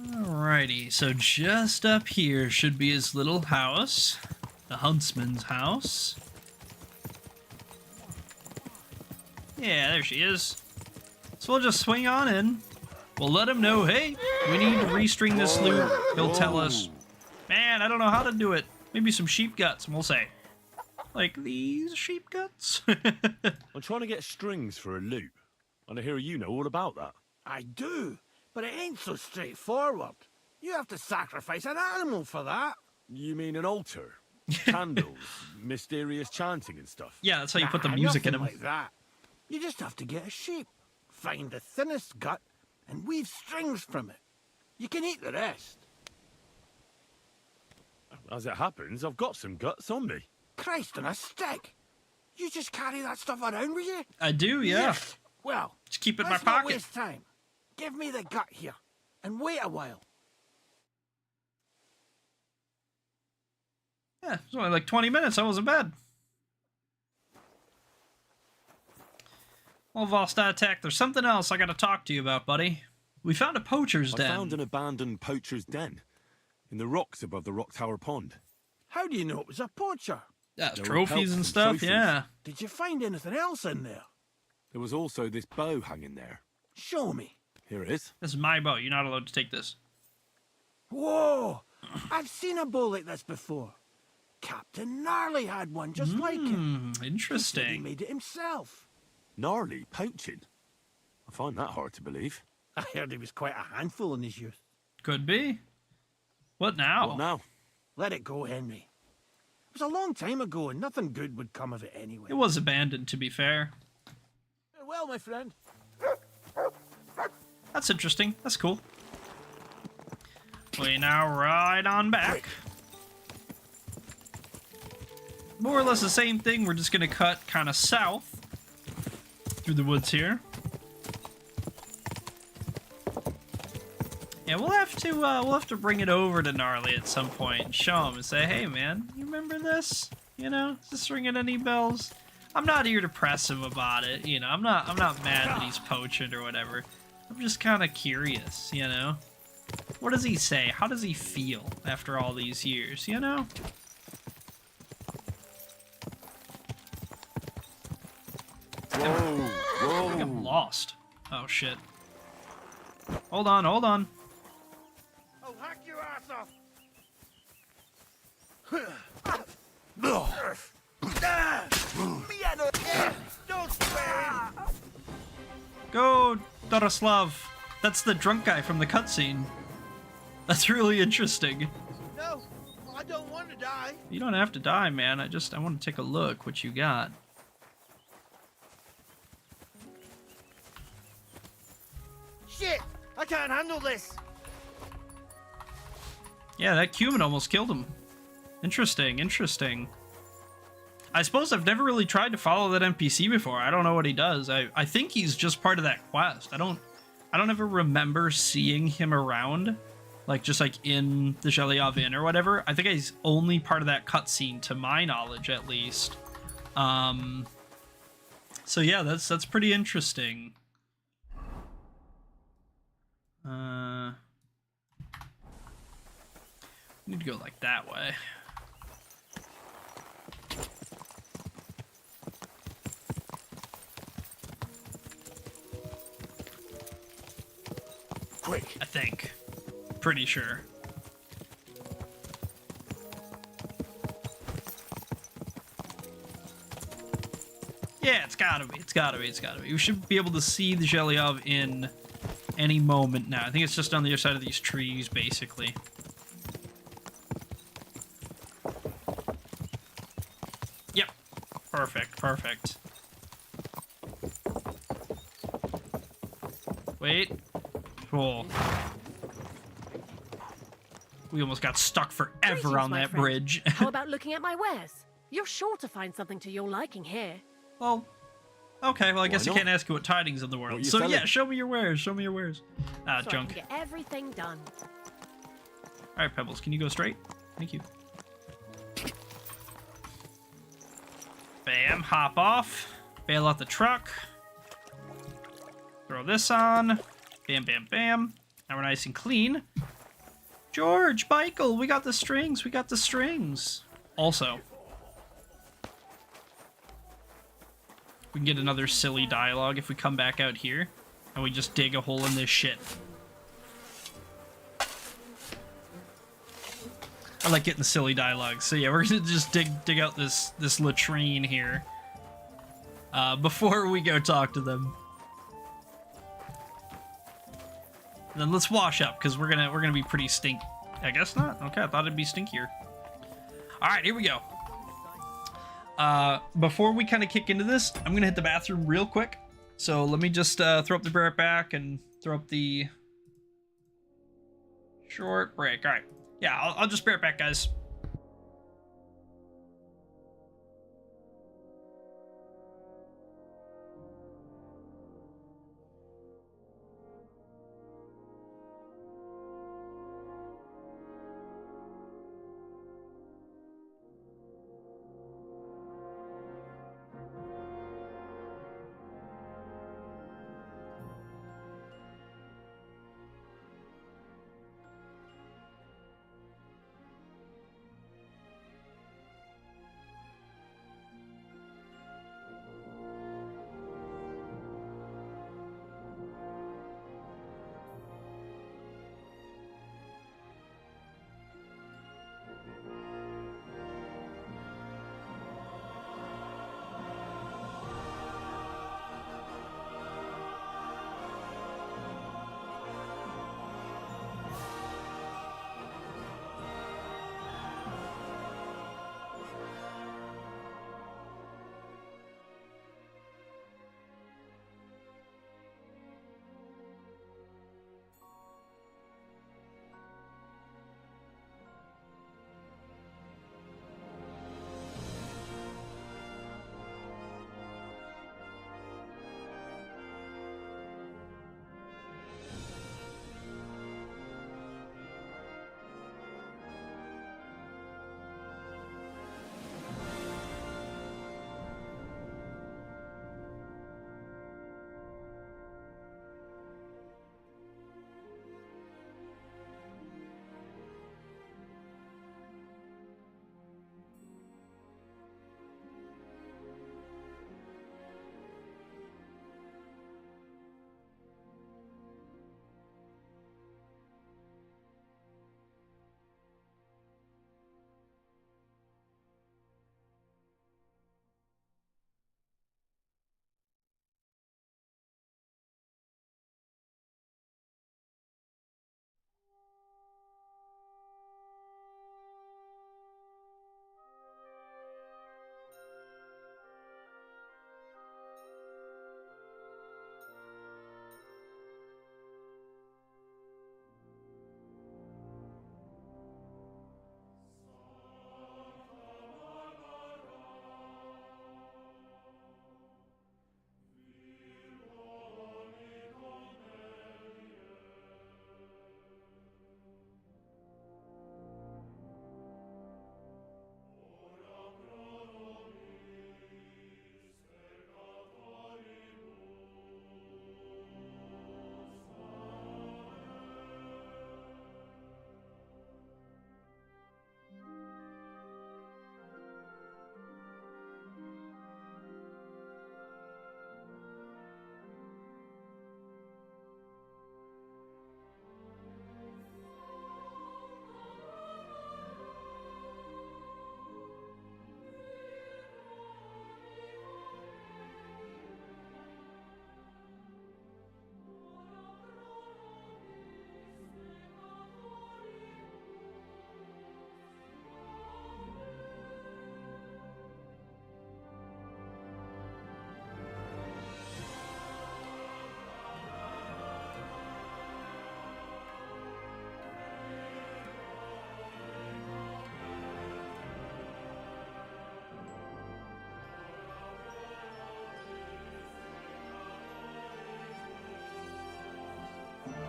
Alrighty, so just up here should be his little house, the huntsman's house. Yeah, there she is. So we'll just swing on in. We'll let him know, hey, we need to restring this loop. He'll tell us, man, I don't know how to do it. Maybe some sheep guts, and we'll say, like these sheep guts? I'm trying to get strings for a loop, and I hear you know all about that. I do. But it ain't so straightforward. You have to sacrifice an animal for that. You mean an altar? Candles, mysterious chanting and stuff? Yeah, that's how you put the Nah, music in nothing them. like that. You just have to get a sheep, find the thinnest gut, and weave strings from it. You can eat the rest. As it happens, I've got some guts on me. Christ on a stick! You just carry that stuff around with you? I do, yeah. Yes. Well, Just keep it in my let's not pocket. waste time. Give me the gut here, and wait a while. Yeah, it was only like 20 minutes. That wasn't bad. Well, Volstatek, there's something else I gotta talk to you about, buddy. We found a poacher's I den. found an abandoned poacher's den in the rocks above the Rock Tower Pond. How do you know it was a poacher? Yeah, There were trophies pelts and and stuff, trophies. yeah. Did you find anything else in there? There was also this bow hanging there. Show me. Here it is. This is my boat. You're not allowed to take this. Whoa! I've seen a bow like this before. Captain Gnarly had one just like it. He said he Interesting. made it himself. Gnarly poaching. I find that hard to believe. I heard he was quite a handful in his youth. Could be. What now? What now? Let it go, Henry. It was a long time ago and nothing good would come of it anyway. It was abandoned, to be fair. Well, my friend. That's interesting. That's cool. We now ride on back. More or less the same thing. We're just gonna cut kind of south through the woods here. Yeah, we'll have to bring it over to Gnarly at some point and show him and say, "Hey, man, you remember this? You know, is this ringing any bells?" I'm not here to press him about it. You know, I'm not mad that he's poaching or whatever. I'm just kind of curious. You know, what does he say? How does he feel after all these years? You know. Whoa, I think I'm whoa. lost. Oh shit. Hold on, hold on. I'll hack your ass off. Go, Doroslav. That's the drunk guy from the cutscene. That's really interesting. No, I don't want to die. You don't have to die, man. I want to take a look what you got. Shit! I can't handle this. Yeah, that cumin almost killed him. Interesting, interesting. I suppose I've never really tried to follow that NPC before. I don't know what he does. I think he's just part of that quest. I don't ever remember seeing him around, like just like in the Zhelyov Inn or whatever. I think he's only part of that cutscene, to my knowledge, at least. So yeah, that's pretty interesting. Need to go like that way. Quick. I think. Pretty sure. Yeah, it's gotta be. It's gotta be. It's gotta be. We should be able to see the Zhelyov in any moment now. I think it's just on the other side of these trees, basically. Yep. Perfect. Perfect. Wait. Cool. We almost got stuck forever Greetings, on my that friend. bridge. How about looking at my wares? You're sure to find something to your liking here. Well, okay, well, I guess I not? can't ask you what tidings in the world. What you So, selling? yeah, show me your wares. Show me your wares. Ah, So I junk. can get everything done. All right, Pebbles, can you go straight? Thank you. Bam, hop off. Bail out the truck. Throw this on. Bam, bam, bam. Now we're nice and clean. George, Michael, we got the strings. We got the strings. Also, we can get another silly dialogue if we come back out here and we just dig a hole in this shit. I like getting silly dialogue. So yeah, we're gonna just dig out this latrine here before we go talk to them. And then let's wash up, because we're gonna be pretty stink. I guess not. Okay, I thought it'd be stinkier. All right, here we go. Before we kind of kick into this, I'm gonna hit the bathroom real quick. So let me just throw up the bear back and throw up the short break. All right, yeah, I'll just bear it back, guys.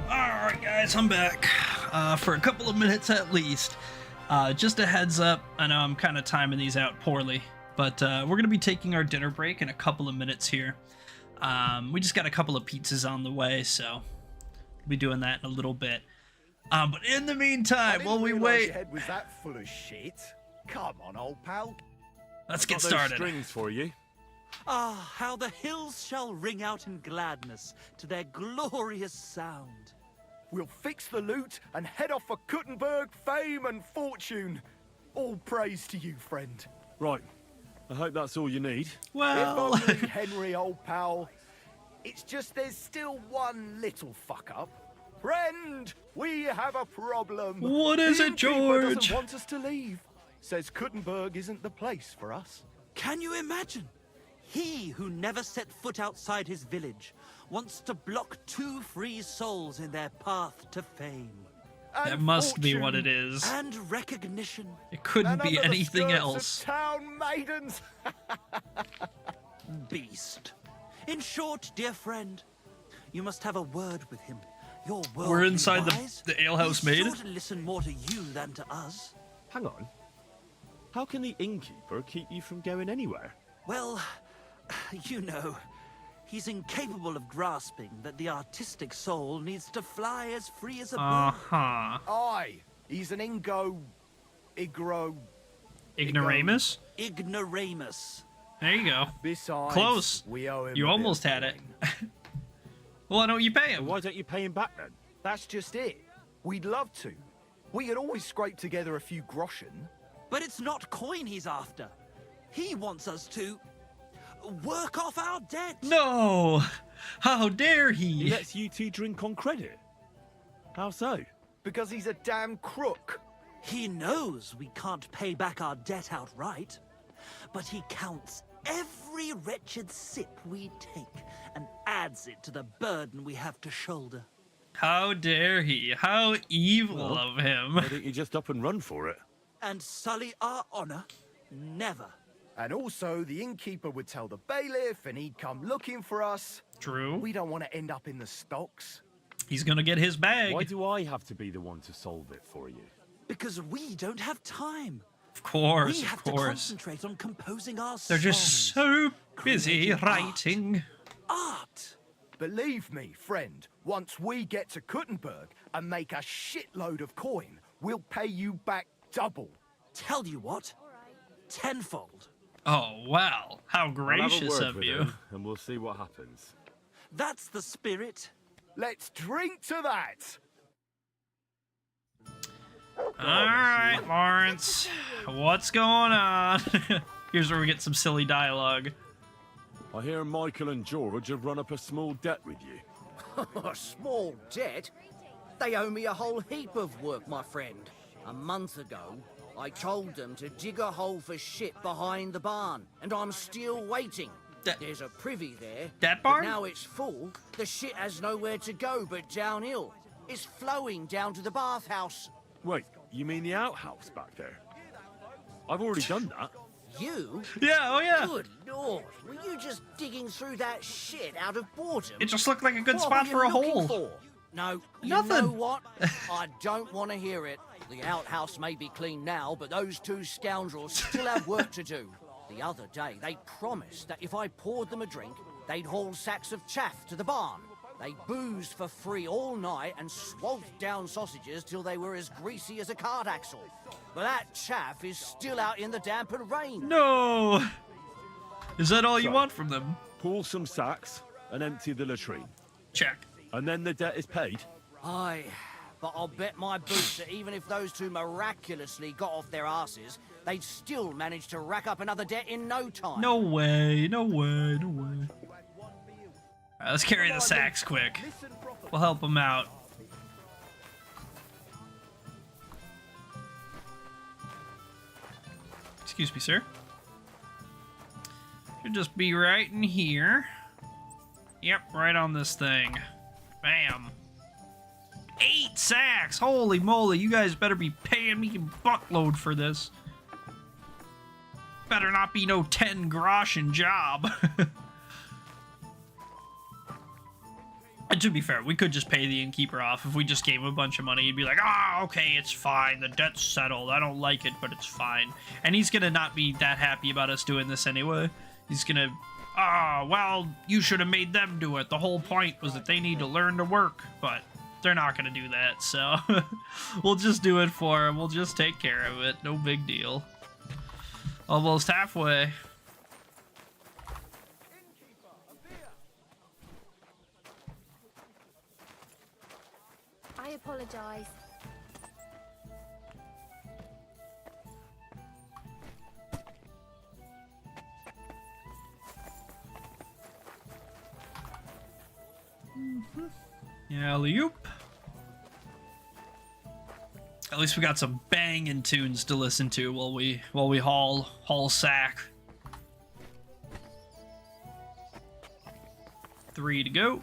Alright guys, I'm back for a couple of minutes at least. Just a heads up, I know I'm kind of timing these out poorly, but we're going to be taking our dinner break in a couple of minutes here. We just got a couple of pizzas on the way, so we'll be doing that in a little bit. But in the meantime, while we wait... Your head was that full of shit? Come on, old pal. Let's I've get got those started. strings for you. Ah, how the hills shall ring out in gladness to their glorious sound. We'll fix the loot and head off for Kuttenberg, fame and fortune. All praise to you, friend. Right. I hope that's all you need. Well... If only, Henry, old pal. It's just there's still one little fuck up. Friend, we have a problem. What is The it, innkeeper George? doesn't want us to leave. Says Kuttenberg isn't the place for us. Can you imagine? He who never set foot outside his village wants to block 2 free souls in their path to fame. That And must be what fortune. it is. And recognition. It couldn't And be under the anything skirts of else. Town maidens. Beast. In short, dear friend, you must have a word with him. Your word. We're inside the alehouse maid. He's sure to listen more to you than to us. Hang on. How can the innkeeper keep you from going anywhere? Well, you know, he's incapable of grasping that the artistic soul needs to fly as free as a bird. Uh-huh. Aye, he's an igro... Ignoramus? Ignoramus. There you go. Besides, Close. we owe him You a bit almost of had it. coin. Well, why don't you pay him? Why don't you pay him back then? That's just it. We'd love to. We could always scrape together a few groschen. But it's not coin he's after. He wants us to work off our debt. No! How dare He he? lets you two drink on credit. How so? Because he's a damn crook. He knows we can't pay back our debt outright, but he counts every wretched sip we take and adds it to the burden we have to shoulder. How dare he? How evil of him. Why don't you just up and run for it? And sully our honor? Never. And also, the innkeeper would tell the bailiff and he'd come looking for us. True. We don't want to end up in the stocks. He's gonna get his bag. Why do I have to be the one to solve it for you? Because we don't have time. Of course, We have of to course. concentrate on composing our They're just songs. so busy Creating art. writing. Art! Believe me, friend, once we get to Kuttenberg and make a shitload of coin, we'll pay you back double. Tell you what, tenfold. Oh, wow. How I'll have a gracious word of with you. him, and we'll see what happens. That's the spirit. Let's drink to that. Alright, Lawrence. What's going on? Here's where we get some silly dialogue. I hear Michael and George have run up a small debt with you. A small debt? They owe me a whole heap of work, my friend. A month ago, I told them to dig a hole for shit behind the barn, and I'm still waiting. There's a privy there. That but barn? now it's full. The shit has nowhere to go but downhill. It's flowing down to the bathhouse. Wait, you mean the outhouse back there? I've already done that. You? Yeah, oh yeah. Good lord, were you just digging through that shit out of boredom? It just looked like a good What spot were for a you looking hole. for? No, you Nothing. know what? I don't want to hear it. The outhouse may be clean now, but those 2 scoundrels still have work to do. The other day, they promised that if I poured them a drink, they'd haul sacks of chaff to the barn. They boozed for free all night and swallowed down sausages till they were as greasy as a cart axle. But that chaff is still out in the damp and rain. No! Is that all you So- want from them? Pull some sacks and empty the latrine. Check. And then the debt is paid. Aye, but I'll bet my boots that even if those 2 miraculously got off their asses, they'd still manage to rack up another debt in no time. No way, no way, no way. Alright, let's carry the sacks quick. We'll help them out. Excuse me, sir. Should just be right in here. Yep, right on this thing. Bam. 8 sacks! Holy moly, you guys better be paying me a buttload for this. Better not be no 10 groschen job. And to be fair, we could just pay the innkeeper off. If we just gave him a bunch of money, he'd be like, ah, okay, it's fine. The debt's settled. I don't like it, but it's fine. And he's gonna not be that happy about us doing this anyway. He's gonna, well, you should have made them do it. The whole point was that they need to learn to work. But they're not gonna do that, so we'll just do it for him. We'll just take care of it. No big deal. Almost halfway. I apologize. Alley-oop. At least we got some banging tunes to listen to while we haul sack. 3 to go.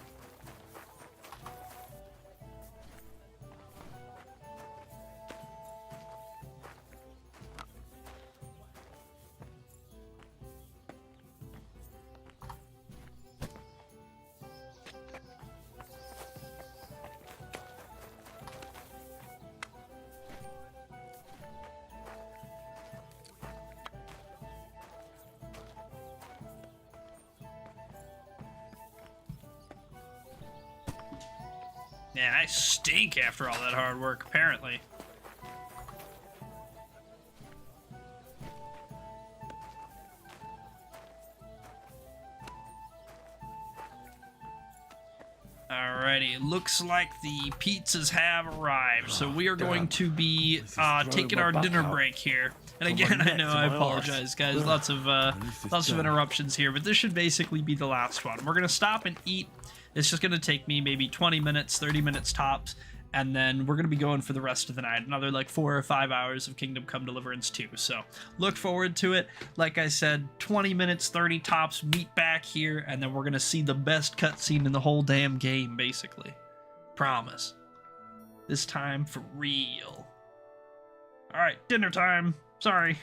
Man, I stink after all that hard work, apparently. Alrighty, looks like the pizzas have arrived, so we are going to be taking our dinner break here. And again, I know, I apologize, guys. Lots of interruptions here, but this should basically be the last one. We're gonna stop and eat. It's just gonna take me maybe 20 minutes, 30 minutes tops, and then we're gonna be going for the rest of the night. Another like 4 or 5 hours of Kingdom Come Deliverance 2. So look forward to it. Like I said, 20 minutes, 30 tops, meet back here, and then we're gonna see the best cutscene in the whole damn game, basically. Promise. This time for real. Alright, dinner time. Sorry.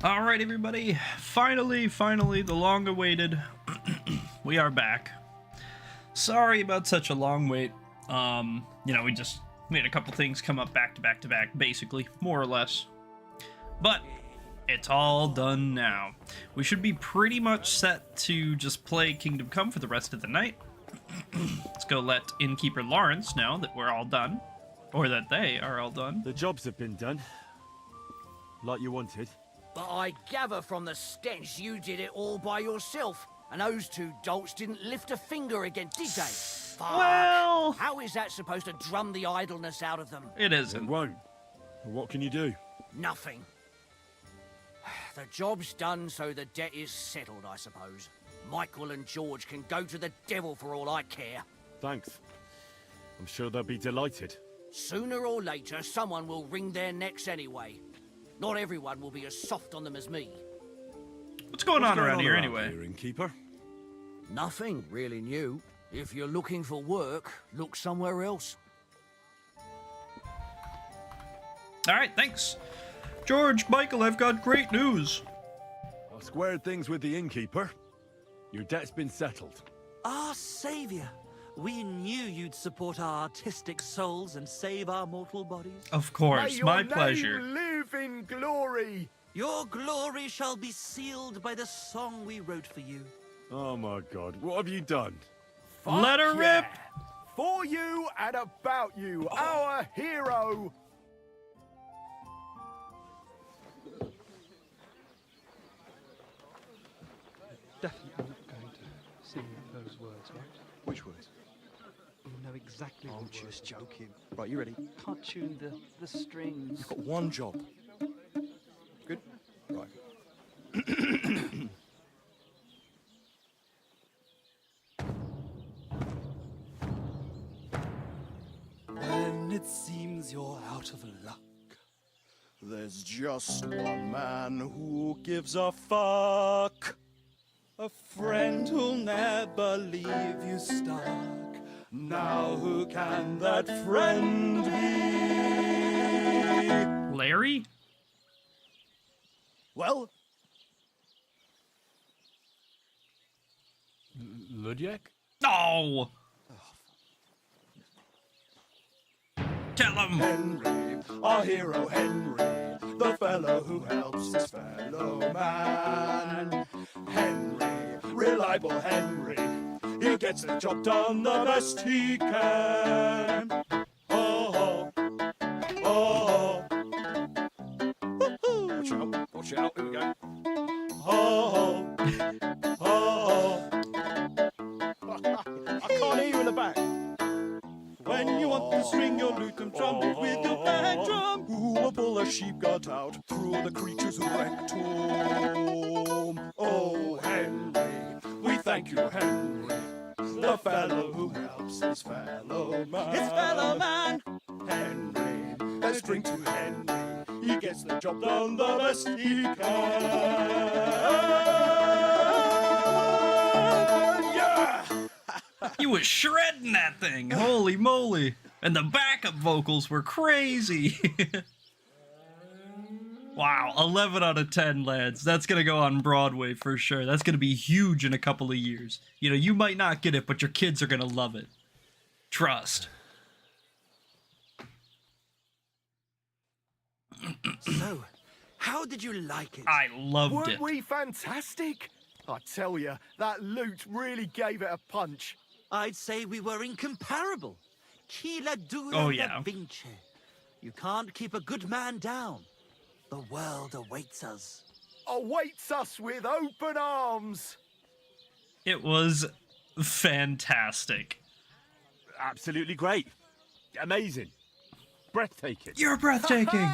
All right, everybody. Finally, the long-awaited. We are back. Sorry about such a long wait. You know, we had a couple things come up back to back to back, basically, more or less. But it's all done now. We should be pretty much set to just play Kingdom Come for the rest of the night. Let's go let Innkeeper Lawrence know that we're all done. Or that they are all done. The jobs have been done. Like you wanted. But I gather from the stench you did it all by yourself. And those two dolts didn't lift a finger again, did they? Fuck. Well... How is that supposed to drum the idleness out of them? It isn't. It won't. What can you do? Nothing. The job's done, so the debt is settled, I suppose. Michael and George can go to the devil for all I care. Thanks. I'm sure they'll be delighted. Sooner or later, someone will wring their necks anyway. Not everyone will be as soft on them as me. What's going on around here anyway? Innkeeper? Nothing really new. If you're looking for work, look somewhere else. Alright, thanks. George, Michael, I've got great news. I squared things with the innkeeper. Your debt's been settled. Our savior. We knew you'd support our artistic souls and save our mortal bodies. Of course, my pleasure. Live in glory. Your glory shall be sealed by the song we wrote for you. Oh my god, what have you done? Let her rip! For you and about you, our hero. Definitely not going to sing those words, right? Which words? You know exactly I'm what just joking. Right, you ready? Can't tune the strings. You've got one job. Good? Right. When it seems you're out of luck, there's just one man who gives a fuck. A friend who'll never leave you stuck. Now who can that friend be? Larry? Well? Ludiak? No! Tell him! Henry, our hero Henry, the fellow who helps his fellow man. Henry, reliable Henry, he gets the job done the best he can. Oh, oh, oh. Watch out, here we go. Oh, oh, I can't hear you in the back. When you want to string your lute and trumpet with your back drum, who will pull a sheep gut out through the creatures who wrecked home? Oh, Henry, we thank you, Henry, the fellow who helps his fellow man. His fellow man! Henry, let's drink to Henry, he gets the job done the best he can. Yeah! You was shredding that thing! Holy moly! And the backup vocals were crazy! Wow, 11 out of 10, lads. That's gonna go on Broadway for sure. That's gonna be huge in a couple of years. You know, you might not get it, but your kids are gonna love it. Trust. So, how did you like it? I loved Weren't it. we fantastic? I tell you, that lute really gave it a punch. I'd say we were incomparable. Chi la dura Oh, da yeah. vinci. You can't keep a good man down. The world awaits us. Awaits us with open arms. It was fantastic. Absolutely great. Amazing. Breathtaking. You're breathtaking!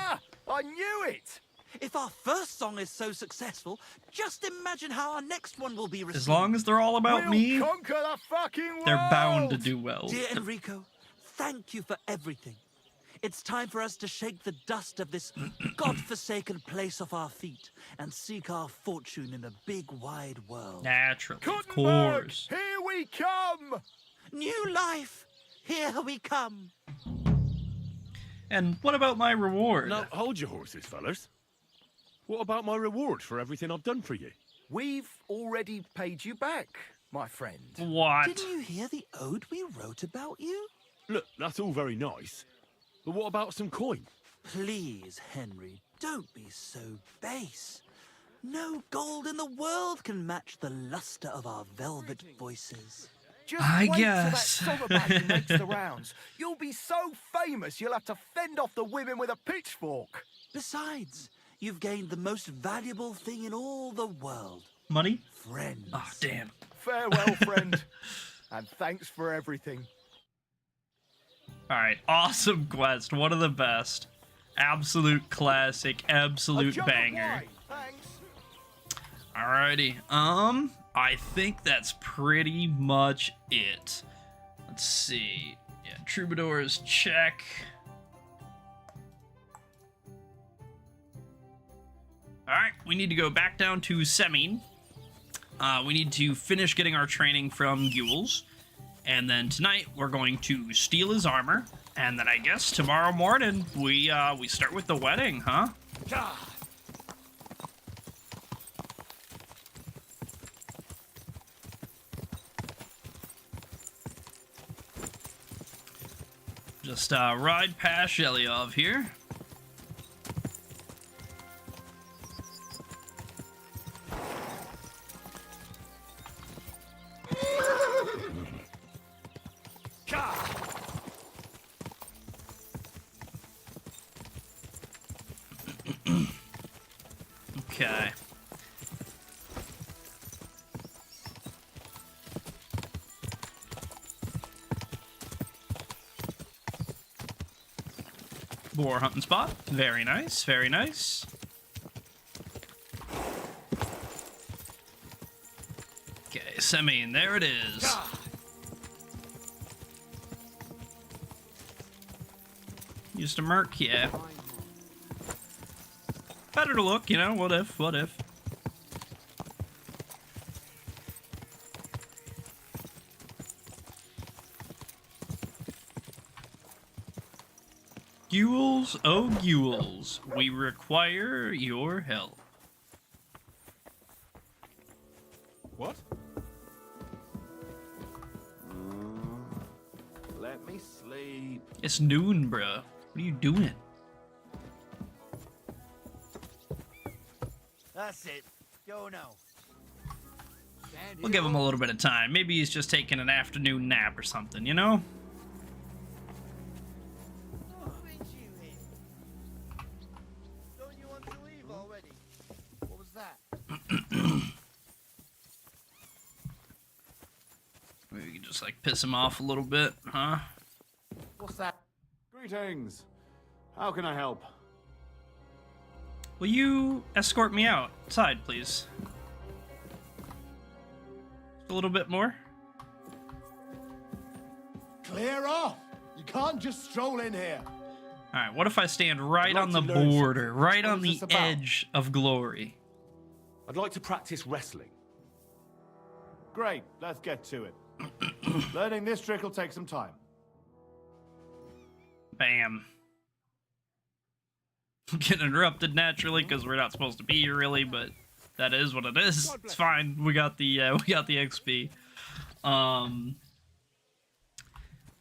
I knew it! If our first song is so successful, just imagine how our next one will be received. As long as they're all about We'll me, conquer the fucking world! they're bound to do well. Dear Enrico, thank you for everything. It's time for us to shake the dust of this godforsaken place off our feet and seek our fortune in the big wide world. Naturally, of Gutenberg, course. here we come! New life, here we come. And what about my reward? Now, hold your horses, fellas. What about my reward for everything I've done for you? We've already paid you back, my friend. What? Didn't you hear the ode we wrote about you? Look, that's all very nice. But what about some coin? Please, Henry, don't be so base. No gold in the world can match the luster of our velvet voices. Just I wait guess. till that song about you makes the rounds. You'll be so famous you'll have to fend off the women with a pitchfork. Besides, you've gained the most valuable thing in all the world. Money? Friends. Oh, damn. Farewell, friend. And thanks for everything. Alright, awesome quest. One of the best. Absolute classic, absolute banger. Thanks. Alrighty, I think that's pretty much it. Let's see. Yeah, troubadours, check. Alright, we need to go back down to Semine. We need to finish getting our training from Gules. And then tonight, we're going to steal his armor. And then I guess tomorrow morning, we start with the wedding, huh? Just ride past Shelyov here. Okay. Boar hunting spot. Very nice, very nice. Okay, Semine, there it is. Used a merc, yeah. Better to look, you know, what if, what if. Gules, oh Gules, we require your help. What? Let me sleep. It's noon, bruh. What are you doing? That's it. Go now. We'll give him a little bit of time. Maybe he's just taking an afternoon nap or something, you know? Don't you want to leave already? What was that? Maybe we can just like piss him off a little bit, huh? What's that? Greetings. How can I help? Will you escort me outside, please? A little bit more? Clear off! You can't just stroll in here. Alright, what if I stand right I'd like on the to learn border, something. right What on is the this about? edge of glory? I'd like to practice wrestling. Great, let's get to it. Learning this trick will take some time. Bam. Get interrupted naturally because we're not supposed to be here really, but that is what it is. It's fine. We got the XP. And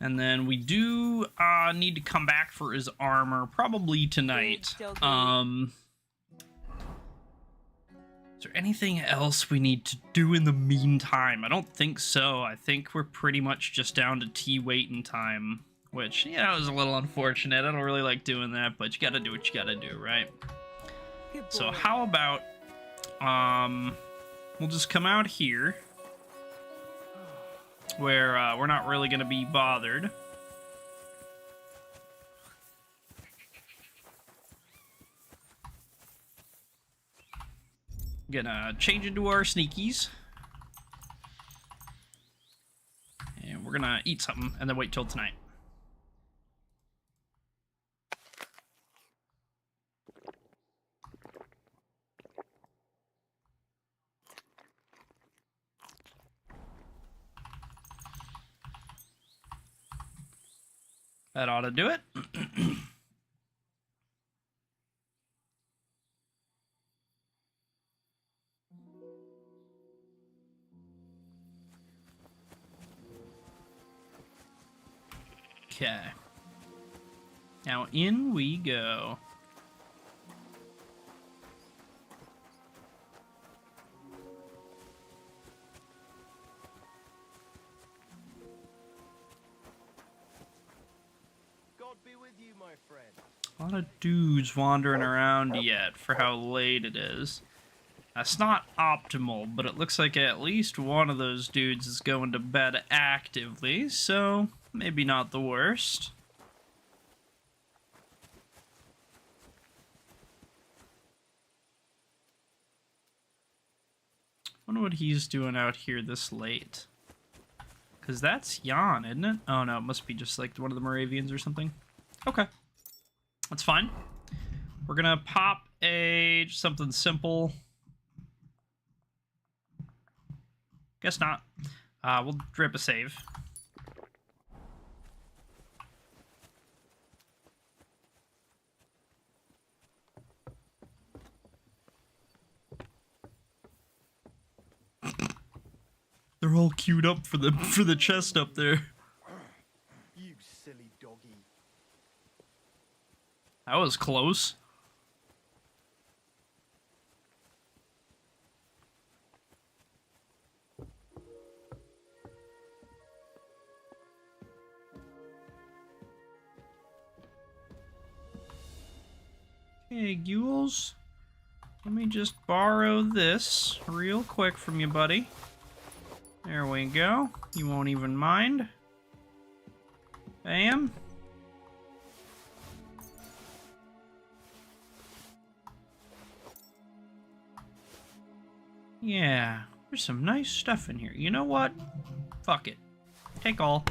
then we do need to come back for his armor probably tonight. Is there anything else we need to do in the meantime? I don't think so. I think we're pretty much just down to tea waiting time. Which, yeah, is a little unfortunate. I don't really like doing that, but you gotta do what you gotta do, right? So how about, we'll just come out here, where we're not really gonna be bothered. Gonna change into our sneakies. And we're gonna eat something, and then wait till tonight. That ought to do it. Okay. Now in we go. God be with you, my friend. A lot of dudes wandering around yet for how late it is. That's not optimal, but it looks like at least one of those dudes is going to bed actively, so maybe not the worst. Wonder what he's doing out here this late. Because that's Jan, isn't it? Oh no, it must be just like one of the Moravians or something. Okay. That's fine. We're gonna pop just something simple. Guess not. We'll drip a save. They're all queued up for the chest up there. You silly doggy. That was close. Okay, Gules. Let me just borrow this real quick from you, buddy. There we go. You won't even mind. Bam. Yeah, there's some nice stuff in here. You know what? Fuck it. Take all.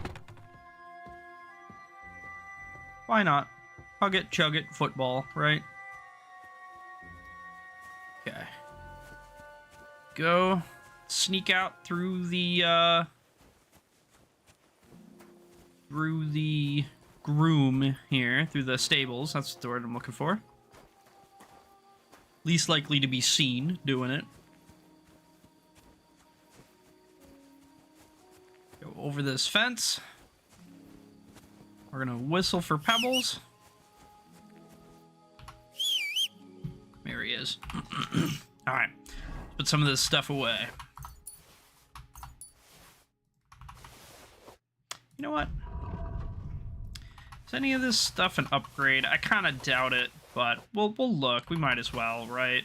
Why not? Hug it, chug it, football, right? Okay. Go sneak out through the groom here, through the stables. That's the word I'm looking for. Least likely to be seen doing it. Go over this fence. We're gonna whistle for pebbles. There he is. Alright. Put some of this stuff away. You know what? Is any of this stuff an upgrade? I kind of doubt it, but we'll look. We might as well, right?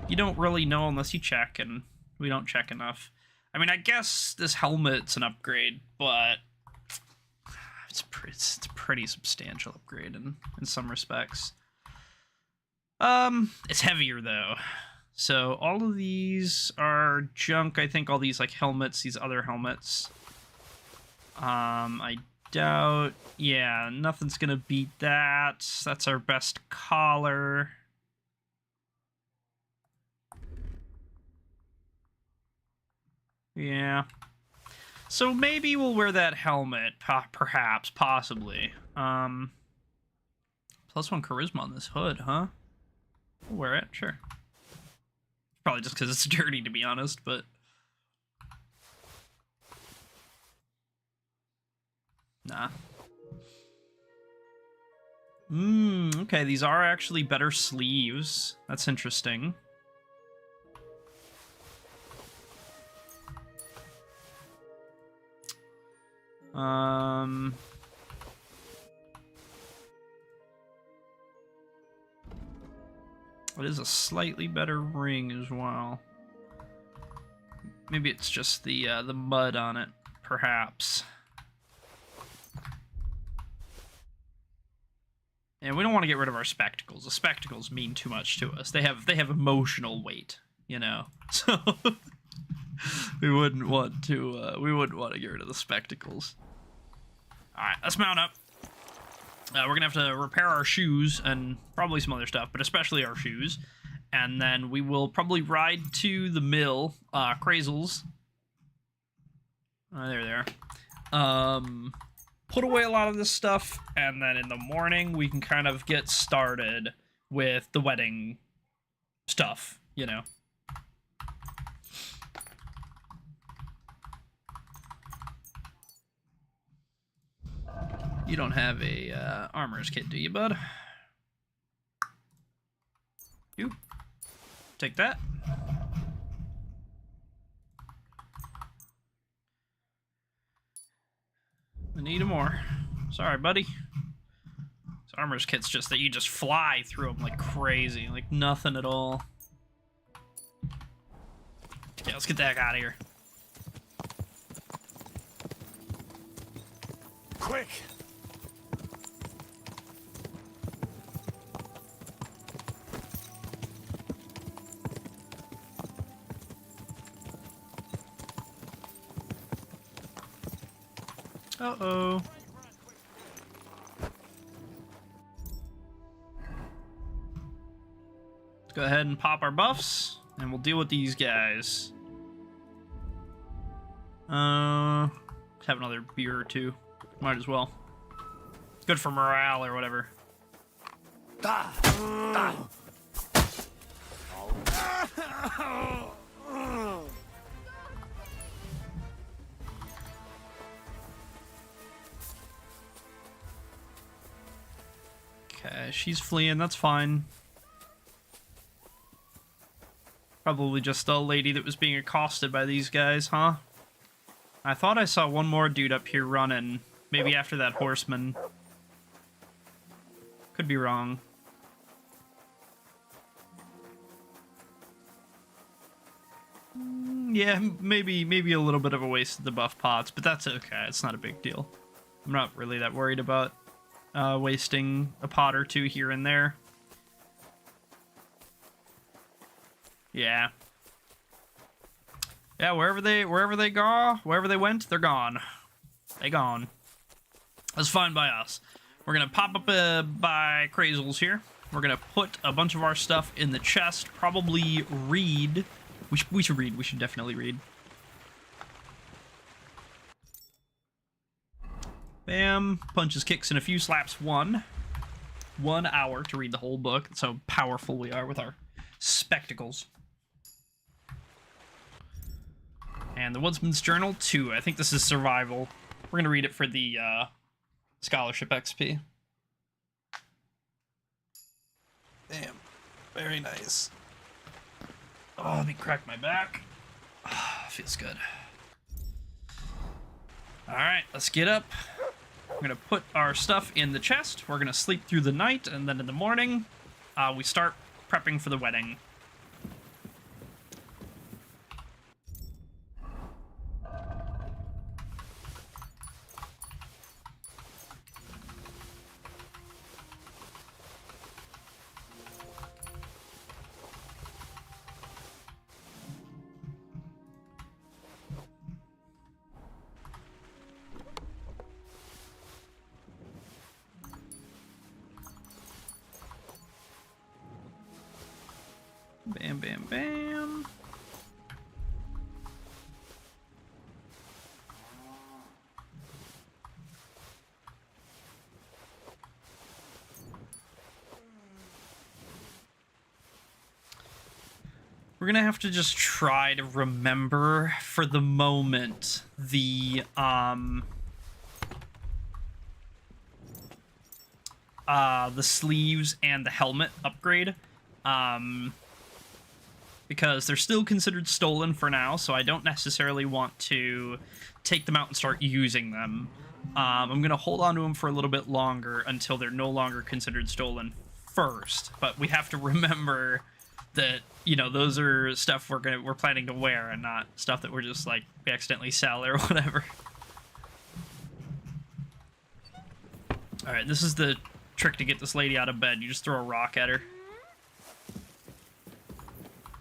You don't really know unless you check, and we don't check enough. I mean, I guess this helmet's an upgrade, but it's a pretty substantial upgrade in some respects. It's heavier though. So all of these are junk. I think all these like helmets, these other helmets. I doubt. Yeah, nothing's gonna beat that. That's our best collar. Yeah. So maybe we'll wear that helmet, perhaps, possibly. +1 charisma on this hood, huh? We'll wear it, sure. Probably just because it's dirty, to be honest, but... Nah. Okay, these are actually better sleeves. That's interesting. It is a slightly better ring as well. Maybe it's just the mud on it, perhaps. And we don't want to get rid of our spectacles. The spectacles mean too much to us. They have emotional weight, you know. So we wouldn't want to get rid of the spectacles. All right, let's mount up. We're gonna have to repair our shoes and probably some other stuff, but especially our shoes. And then we will probably ride to the mill, Crazels. There they are. Put away a lot of this stuff, and then in the morning we can kind of get started with the wedding stuff, you know. You don't have a armorer's kit, do you, bud? You. Take that. I need more. Sorry, buddy. This armorer's kit's just that you just fly through them like crazy. Like nothing at all. Yeah, let's get the heck out of here. Quick! Uh-oh. Let's go ahead and pop our buffs, and we'll deal with these guys. Have another beer or two. Might as well. Good for morale or whatever. Okay, she's fleeing, that's fine. Probably just a lady that was being accosted by these guys, huh? I thought I saw one more dude up here running. Maybe after that horseman. Could be wrong. Yeah, maybe a little bit of a waste of the buff pots, but that's okay. It's not a big deal. I'm not really that worried about wasting a pot or two here and there. Yeah. Yeah, wherever they go, wherever they went, they're gone. They gone. That's fine by us. We're gonna pop up by Crazels here. We're gonna put a bunch of our stuff in the chest. Probably read. We should read. We should definitely read. Bam. Punches, kicks, and a few slaps. 1 hour to read the whole book. That's how powerful we are with our spectacles. And the Woodsman's Journal 2. I think this is survival. We're going to read it for the scholarship XP. Damn. Very nice. Oh, let me crack my back. Oh, feels good. Alright, let's get up. We're going to put our stuff in the chest. We're going to sleep through the night, and then in the morning, we start prepping for the wedding. Bam, bam, bam. We're gonna have to just try to remember for the moment the sleeves and the helmet upgrade. Because they're still considered stolen for now, so I don't necessarily want to take them out and start using them. I'm going to hold on to them for a little bit longer until they're no longer considered stolen first. But we have to remember that, you know, those are stuff we're planning to wear and not stuff that we're just, like, we accidentally sell or whatever. Alright, this is the trick to get this lady out of bed. You just throw a rock at her.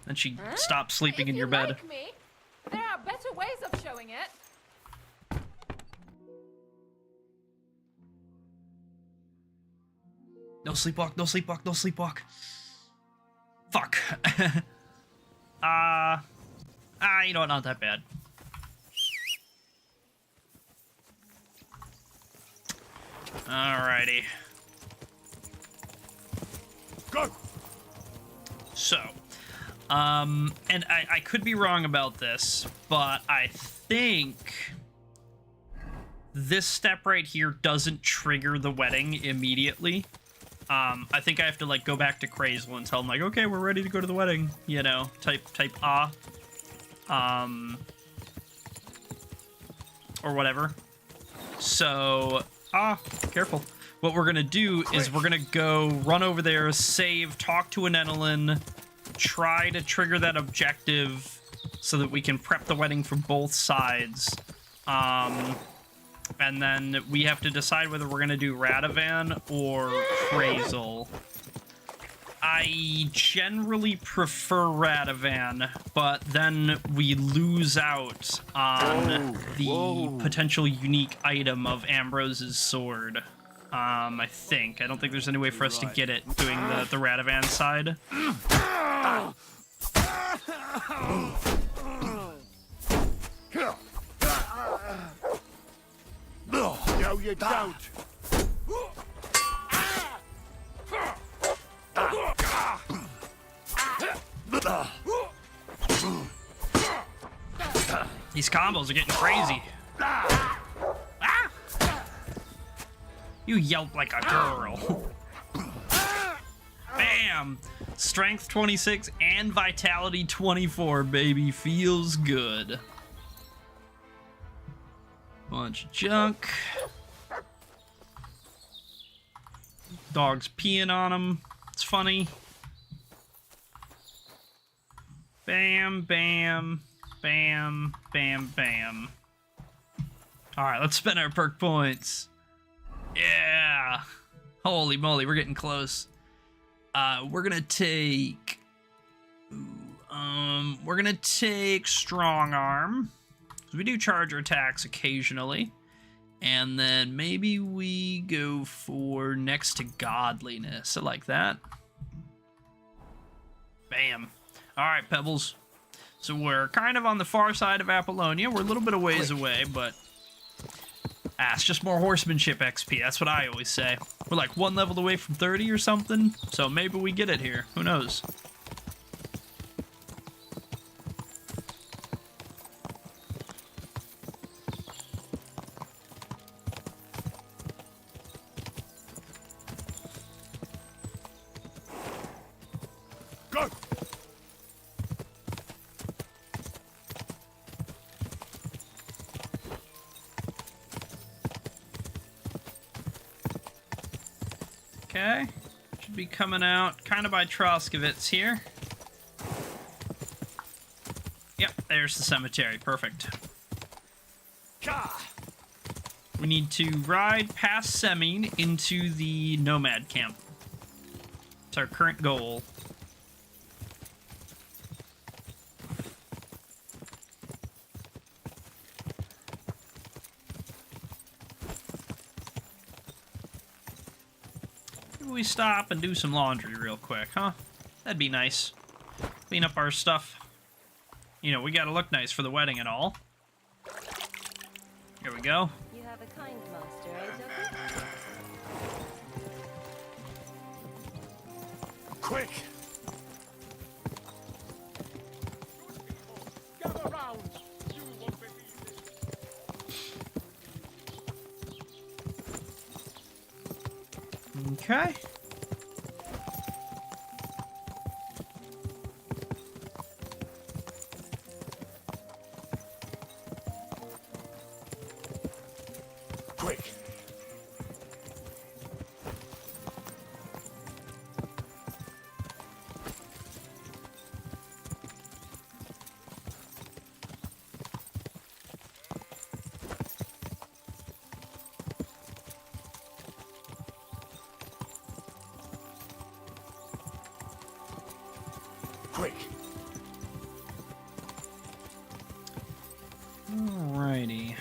And she stops sleeping in your bed. Like me, there are better ways of showing it. No sleepwalk, no sleepwalk, no sleepwalk. Fuck. You know what, not that bad. Alrighty. Go! So, and I could be wrong about this, but I think this step right here doesn't trigger the wedding immediately. I think I have to, like, go back to Crazel and tell him, like, okay, we're ready to go to the wedding, you know, type or whatever. So, careful. What we're gonna do is we're gonna go run over there, save, talk to an Enelin, try to trigger that objective so that we can prep the wedding for both sides. And then we have to decide whether we're gonna do Radovan or Crazel. I generally prefer Radovan, but then we lose out on the potential unique item of Ambrose's sword. I think. I don't think there's any way for us to get it doing the Radovan side. No, you don't. These combos are getting crazy. You yelp like a girl. Bam! Strength 26 and Vitality 24, baby. Feels good. Bunch of junk. Dog's peeing on him. It's funny. Bam, bam, bam, bam, bam. Alright, let's spend our perk points. Yeah! Holy moly, we're getting close. We're gonna take... we're gonna take Strong Arm. We do charge our attacks occasionally. And then maybe we go for Next to Godliness. I like that. Bam. Alright, Pebbles. So we're kind of on the far side of Apollonia. We're a little bit of ways away, but... it's just more horsemanship XP. That's what I always say. We're like 1 level away from 30 or something. So maybe we get it here. Who knows? Go! Okay. Should be coming out kind of by Troskovitz here. Yep, there's the cemetery. Perfect. We need to ride past Semine into the Nomad camp. It's our current goal. Maybe we stop and do some laundry real quick, huh? That'd be nice. Clean up our stuff. You know, we gotta look nice for the wedding and all. Here we go. You have a kind master, eh, Tucker? Quick! Gather round. You won't believe it. Okay. Quick! Quick! Alrighty.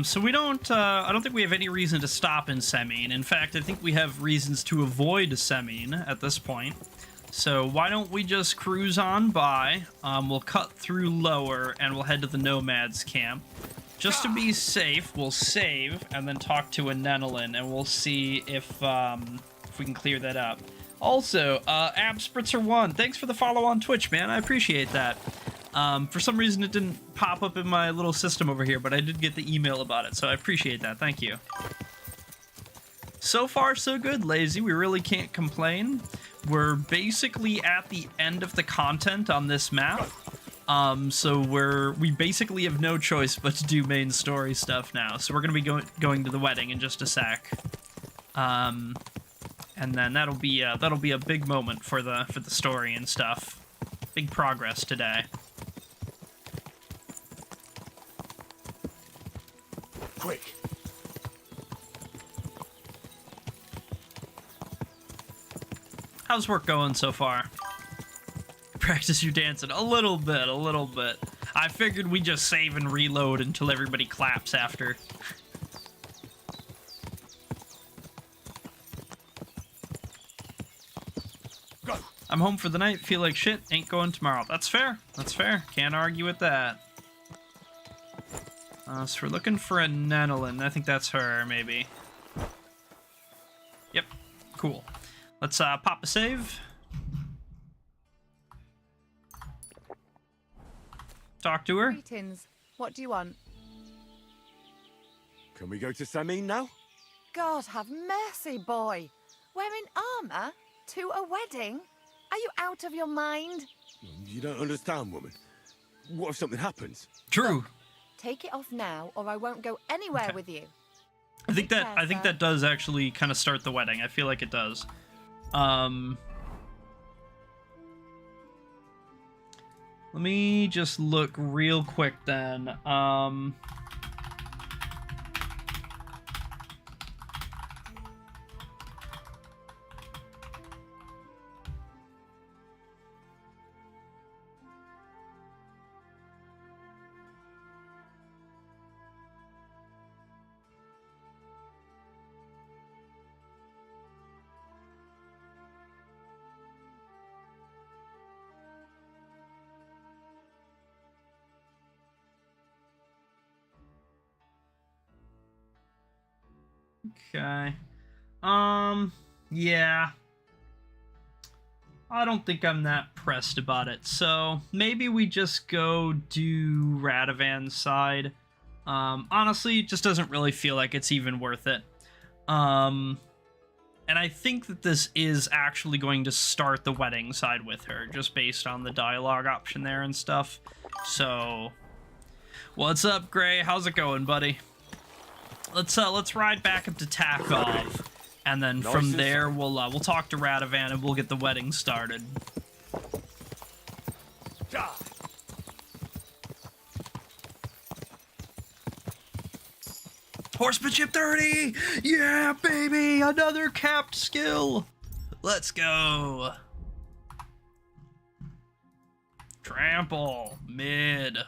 So we don't, I don't think we have any reason to stop in Semine. In fact, I think we have reasons to avoid Semine at this point. So why don't we just cruise on by, we'll cut through lower, and we'll head to the Nomads camp. Just to be safe, we'll save, and then talk to a Nenelin, and we'll see if we can clear that up. Also, Abspritzer1, thanks for the follow on Twitch, man. I appreciate that. For some reason, it didn't pop up in my little system over here, but I did get the email about it, so I appreciate that. Thank you. So far, so good, Lazy. We really can't complain. We're basically at the end of the content on this map. So we basically have no choice but to do main story stuff now. So we're gonna be going to the wedding in just a sec. And then that'll be a big moment for the story and stuff. Big progress today. Quick. How's work going so far? Practice your dancing a little bit. I figured we just save and reload until everybody claps after. Go. I'm home for the night, feel like shit, ain't going tomorrow. That's fair, can't argue with that. So we're looking for a Nenolin. I think that's her, maybe. Yep, cool. Let's pop a save. Talk to her. Greetings. What do you want? Can we go to Semine now? God have mercy, boy. Wearing armor? To a wedding? Are you out of your mind? You don't understand, woman. What if something happens? True. Look, take it off now, or I won't go anywhere with you. I think that does actually kind of start the wedding. I feel like it does. Let me just look real quick then. Okay. Yeah. I don't think I'm that pressed about it. So maybe we just go do Radovan's side. Honestly, it just doesn't really feel like it's even worth it. And I think that this is actually going to start the wedding side with her, just based on the dialogue option there and stuff. So, what's up, Gray? How's it going, buddy? Let's ride back up to Takov, and then from there we'll talk to Radovan and we'll get the wedding started. Horsemanship 30! Yeah, baby! Another capped skill! Let's go! Trample. Mid.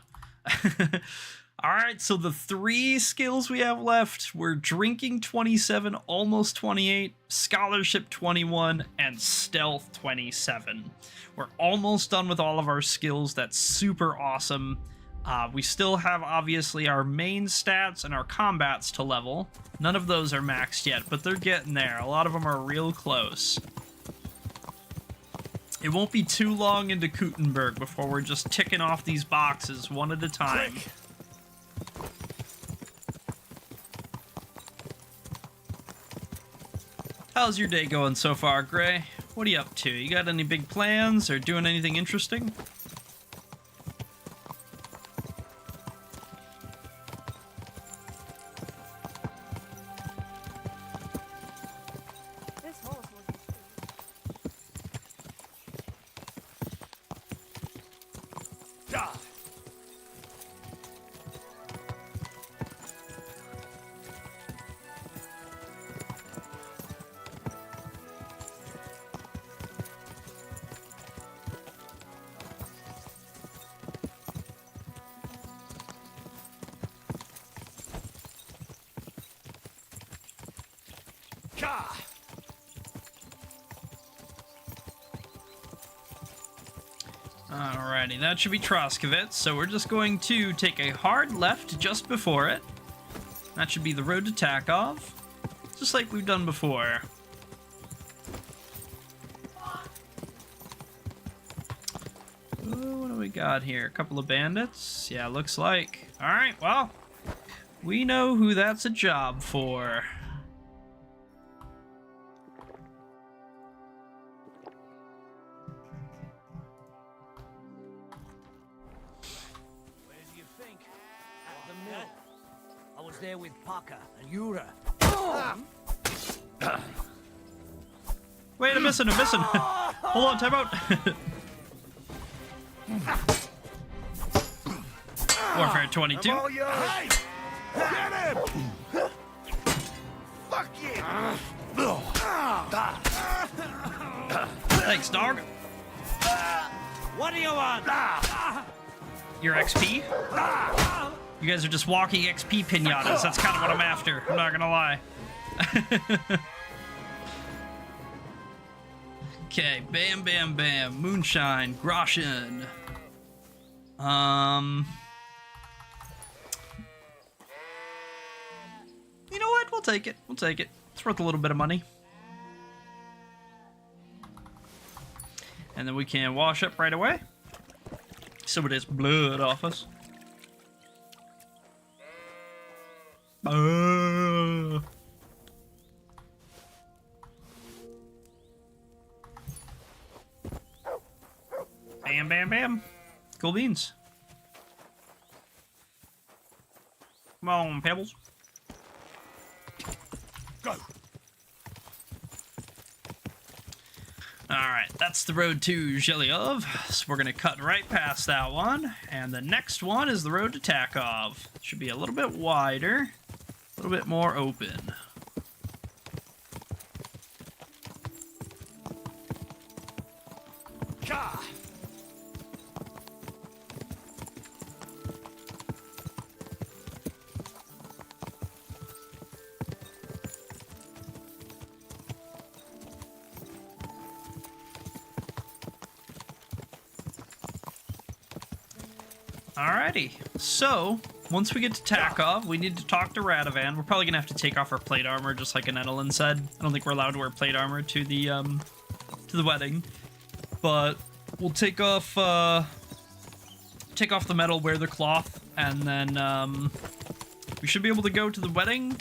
Alright, so the 3 skills we have left were Drinking 27, Almost 28, Scholarship 21, and Stealth 27. We're almost done with all of our skills. That's super awesome. We still have, obviously, our main stats and our combats to level. None of those are maxed yet, but they're getting there. A lot of them are real close. It won't be too long into Kuttenberg before we're just ticking off these boxes one at a time. Quick. How's your day going so far, Gray? What are you up to? You got any big plans or doing anything interesting? This horse was... Alrighty, that should be Troskovitz, so we're just going to take a hard left just before it. That should be the road to Takov, just like we've done before. What do we got here? A couple of bandits? Yeah, looks like. Alright, well, we know who that's a job for. Where do you think? At the mill. I was there with Parker and Yura. Wait, I'm missing. Hold on, time out. Warfare 22. Hey! Get him! Fuck you! Thanks, dog. What do you want? Your XP? You guys are just walking XP pinatas. That's kind of what I'm after. I'm not gonna lie. Okay, bam, bam, bam. Moonshine, Groschen. You know what? We'll take it. We'll take it. It's worth a little bit of money. And then we can wash up right away. Some of this blood off us. Bam, bam, bam. Cool beans. Come on, Pebbles. Go. Alright, that's the road to Zhelyov. So we're going to cut right past that one. And the next one is the road to Takov. Should be a little bit wider, a little bit more open. Alrighty, so once we get to Takov, we need to talk to Radovan. We're probably gonna have to take off our plate armor, just like Anetelin said. I don't think we're allowed to wear plate armor to the wedding, but we'll take off the metal, wear the cloth, and then we should be able to go to the wedding.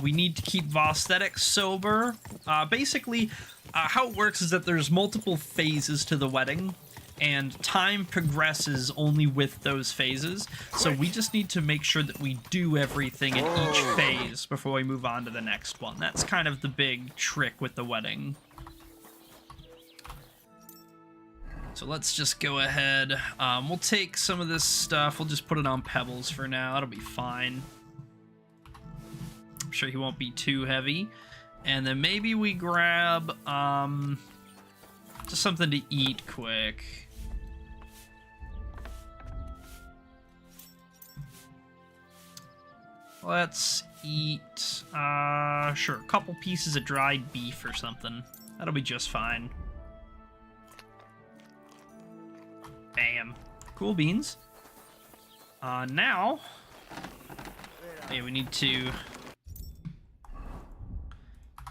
We need to keep Vossthetic sober. Basically, how it works is that there's multiple phases to the wedding, and time progresses only with those phases. So we just need to make sure that we do everything in each phase before we move on to the next one. That's kind of the big trick with the wedding. So let's just go ahead. We'll take some of this stuff. We'll just put it on Pebbles for now. It'll be fine. I'm sure he won't be too heavy. And then maybe we grab just something to eat quick. Let's eat, sure, a couple pieces of dried beef or something. That'll be just fine. Bam. Cool beans. Now, yeah, we need to...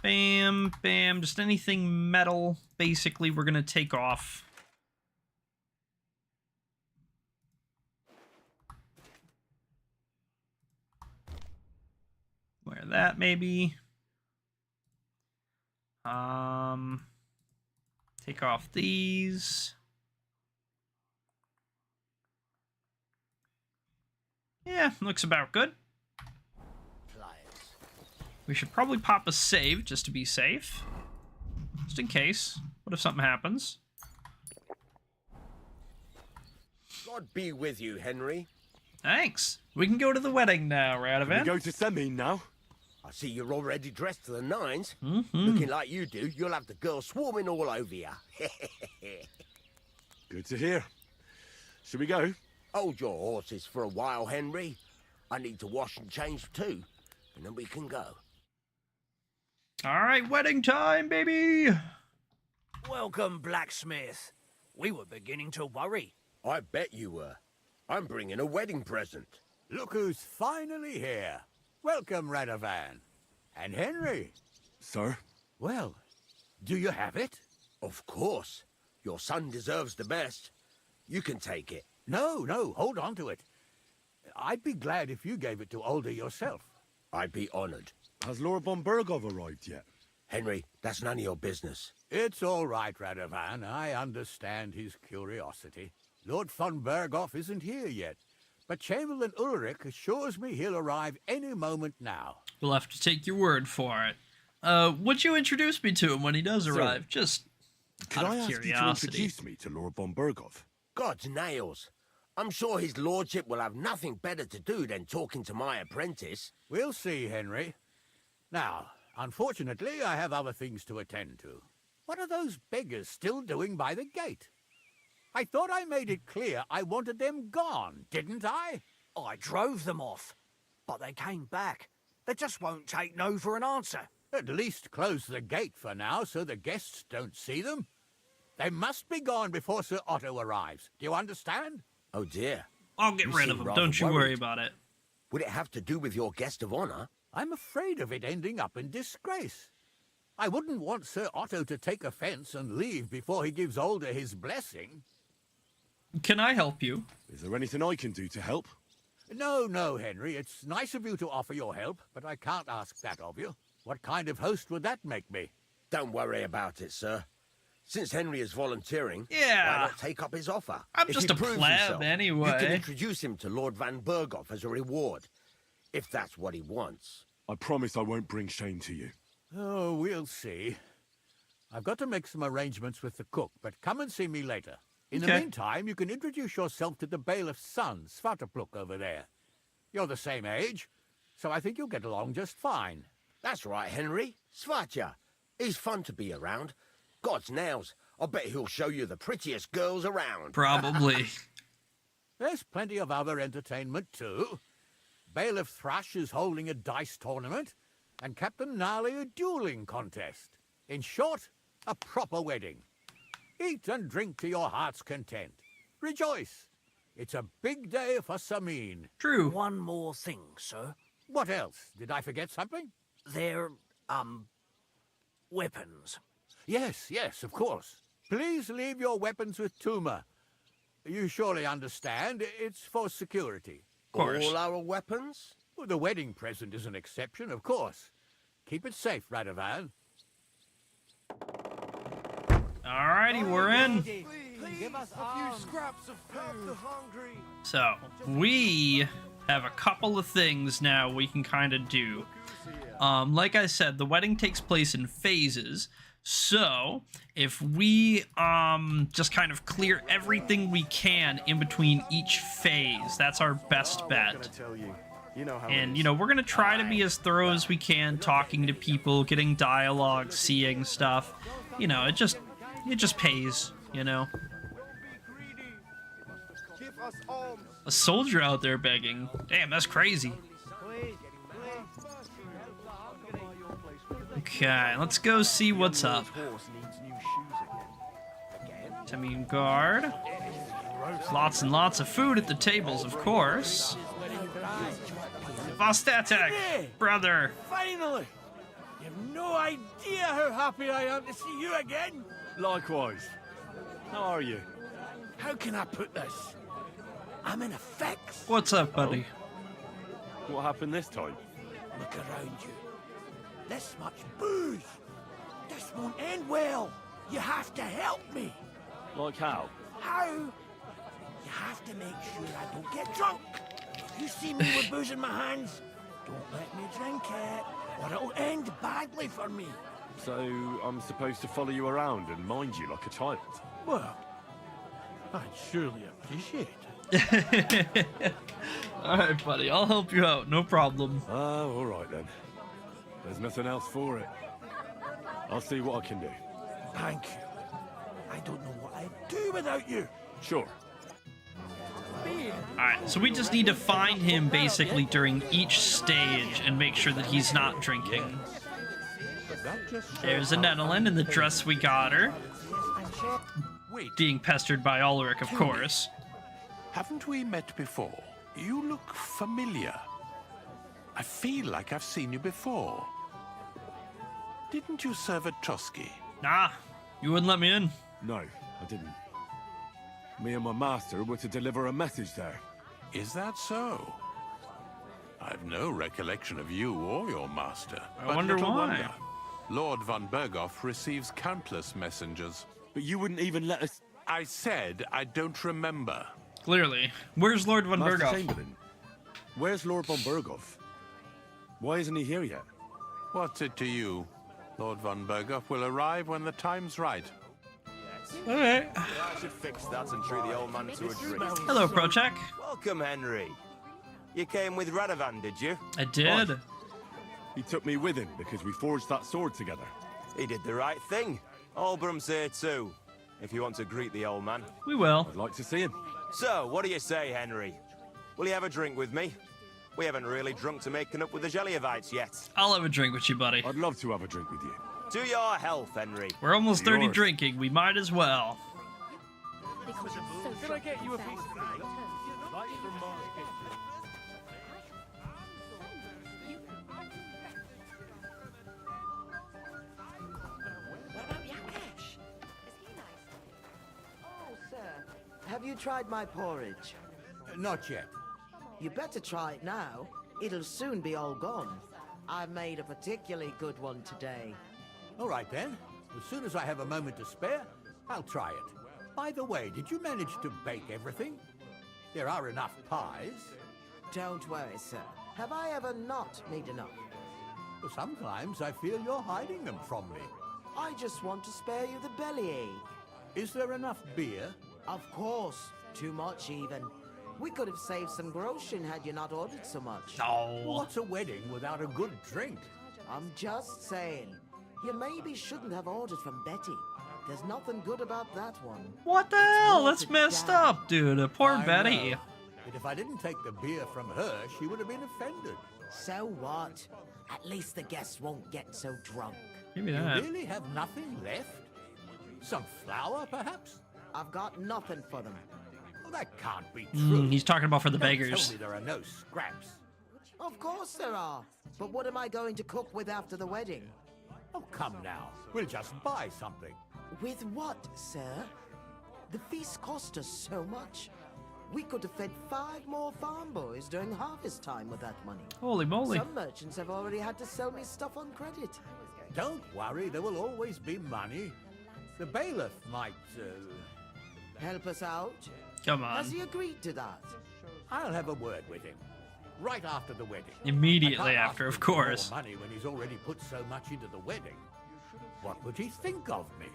Bam, bam, just anything metal, basically, we're gonna take off. Wear that, maybe. Take off these. Yeah, looks about good. We should probably pop a save just to be safe. Just in case. What if something happens? God be with you, Henry. Thanks. We can go to the wedding now, Radovan. We go to Semine now. I see you're already dressed to the nines. Mm-hmm. Looking like you do, you'll have the girls swarming all over you. Good to hear. Should we go? Hold your horses for a while, Henry. I need to wash and change too, and then we can go. All right, wedding time, baby. Welcome, blacksmith. We were beginning to worry. I bet you were. I'm bringing a wedding present. Look who's finally here. Welcome, Radovan. And Henry. Sir? Well, do you have it? Of course. Your son deserves the best. You can take it. No, hold on to it. I'd be glad if you gave it to Older yourself. I'd be honored. Has Lord von Bergov arrived yet? Henry, that's none of your business. It's all right, Radovan. I understand his curiosity. Lord von Berghoff isn't here yet, but Chamberlain Ulrich assures me he'll arrive any moment now. We'll have to take your word for it. Would you introduce me to him when he does arrive? Just Could out I of ask you to curiosity. introduce me to Lord von Bergov? God's nails. I'm sure his lordship will have nothing better to do than talking to my apprentice. We'll see, Henry. Now, unfortunately, I have other things to attend to. What are those beggars still doing by the gate? I thought I made it clear I wanted them gone, didn't I? I drove them off, but they came back. They just won't take no for an answer. At least close the gate for now so the guests don't see them. They must be gone before Sir Otto arrives. Do you understand? Oh dear. I'll get rid of him. Don't you worry about it. Would it have to do with your guest of honor? I'm afraid of it ending up in disgrace. I wouldn't want Sir Otto to take offense and leave before he gives Older his blessing. Can I help you? Is there anything I can do to help? No, Henry. It's nice of you to offer your help, but I can't ask that of you. What kind of host would that make me? Don't worry about it, sir. Since Henry is volunteering, Yeah. why not take up his offer? I'm If just he a proves pleb himself, anyway. You can introduce him to Lord Van Berghoff as a reward, if that's what he wants. I promise I won't bring shame to you. Oh, we'll see. I've got to make some arrangements with the cook, but come and see me later. In the Okay. meantime, you can introduce yourself to the bailiff's son, Svatopluk, over there. You're the same age, so I think you'll get along just fine. That's right, Henry. Svatja. He's fun to be around. God's nails. I bet he'll show you the prettiest girls around. Probably. There's plenty of other entertainment, too. Bailiff Thrush is holding a dice tournament, and Captain Gnarly a dueling contest. In short, a proper wedding. Eat and drink to your heart's content. Rejoice. It's a big day for Semine. True. One more thing, sir. What else? Did I forget something? They're, weapons. Yes, of course. Please leave your weapons with Tuma. You surely understand, it's for security. Of course. All our weapons? Well, the wedding present is an exception, of course. Keep it safe, Radovan. Alrighty, we're in. Give us a few scraps of food. So, we have a couple of things now we can kind of do. Like I said, the wedding takes place in phases. So, if we just kind of clear everything we can in between each phase, that's our best bet. And, we're going to try to be as thorough as we can, talking to people, getting dialogue, seeing stuff. It just pays, A soldier out there begging. Damn, that's crazy. Okay, let's go see what's up. Semine guard. Lots and lots of food at the tables, of course. Vostatek, brother. Finally! You've no idea how happy I am to see you again! Likewise. How are you? How can I put this? I'm in a fix. What's up, buddy? What happened this time? Look around you. This much booze. This won't end well. You have to help me. Like how? How? You have to make sure I don't get drunk. If you see me with booze in my hands, don't let me drink it, or it'll end badly for me. So, I'm supposed to follow you around and mind you like a child? Well, I'd surely appreciate it. Alright, buddy, I'll help you out, no problem. Oh, alright then. There's nothing else for it. I'll see what I can do. Thank you. I don't know what I'd do without you. Sure. Alright, so we just need to find him basically during each stage and make sure that he's not drinking. There's a Netherland in the dress we got her. Being pestered by Ulrich, of course. Haven't we met before? You look familiar. I feel like I've seen you before. Didn't you serve at Trotsky? Nah, you wouldn't let me in. No, I didn't. Me and my master were to deliver a message there. Is that so? I've no recollection of you or your master. I wonder little why. wonder. Lord von Berghoff receives countless messengers. But you wouldn't even let us... I said I don't remember. Clearly. Where's Lord von Master Berghoff? Chamberlain, where's Lord von Berghoff? Why isn't he here yet? What's it to you? Lord von Berghoff will arrive when the time's right. Alright. I should fix that and treat the old man to a drink. Hello, Prochek. Welcome, Henry. You came with Radovan, did you? I did. He took me with him because we forged that sword together. He did the right thing. Olbram's here too, if you want to greet the old man. We will. I'd like to see him. So, what do you say, Henry? Will you have a drink with me? We haven't really drunk to making up with the Jellyevites yet. I'll have a drink with you, buddy. I'd love to have a drink with you. To your health, Henry. We're almost 30 Yours. drinking. We might as well. Can I get you a piece of cake? Light from Mars Kitchen. Oh, sir, have you tried my porridge? Not yet. You better try it now. It'll soon be all gone. I made a particularly good one today. All right then. As soon as I have a moment to spare, I'll try it. By the way, did you manage to bake everything? There are enough pies. Don't worry, sir. Have I ever not made enough? But sometimes I feel you're hiding them from me. I just want to spare you the bellyache. Is there enough beer? Of course. Too much, even. We could have saved some groschen had you not ordered so much. No. What's a wedding without a good drink? I'm just saying. You maybe shouldn't have ordered from Betty. There's nothing good about that one. What the hell? That's messed up, dude. Poor I Betty. know. But if I didn't take the beer from her, she would have been offended. So what? At least the guests won't get so drunk. Give me You that. really have nothing left? Some flour, perhaps? I've got nothing for them. Well, that can't be true. He's talking about for the Don't beggars. Tell me there are no scraps. Of course there are. But what am I going to cook with after the wedding? Oh, come now. We'll just buy something. With what, sir? The feast cost us so much. We could have fed 5 more farm boys during harvest time with that money. Holy moly. Some merchants have already had to sell me stuff on credit. Don't worry, there will always be money. The bailiff might, Help us out? Come on. Has he agreed to that? I'll have a word with him. Right after the wedding. Immediately I can't after, ask of him for more course. money when he's already put so much into the wedding. What would he think of me?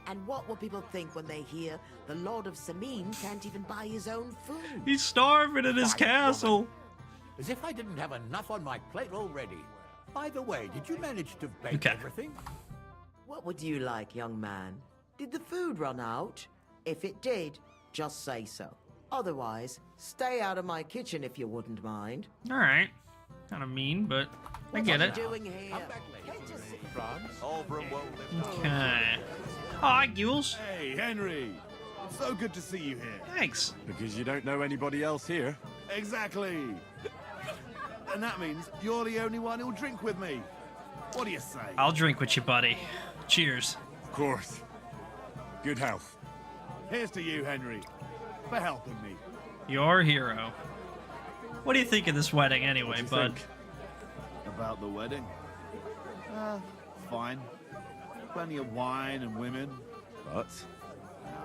And what will people think when they hear the Lord of Semine can't even buy his own food? He's starving in his Quiet, castle. woman. As if I didn't have enough on my plate already. By the way, did you manage to bake Okay. everything? What would you like, young man? Did the food run out? If it did, just say so. Otherwise, stay out of my kitchen if you wouldn't mind. Alright. Kind of mean, but I get it. What are you doing here? Olbram won't live. Okay. Hi, Gules. Hey, Henry. So good to see you here. Thanks. Because you don't know anybody else here. Exactly. And that means you're the only one who'll drink with me. What do you say? I'll drink with you, buddy. Cheers. Of course. Good health. Here's to you, Henry, for helping me. Your hero. What do you think of this wedding anyway, What do you bud? think? About the wedding? Fine. Plenty of wine and women, but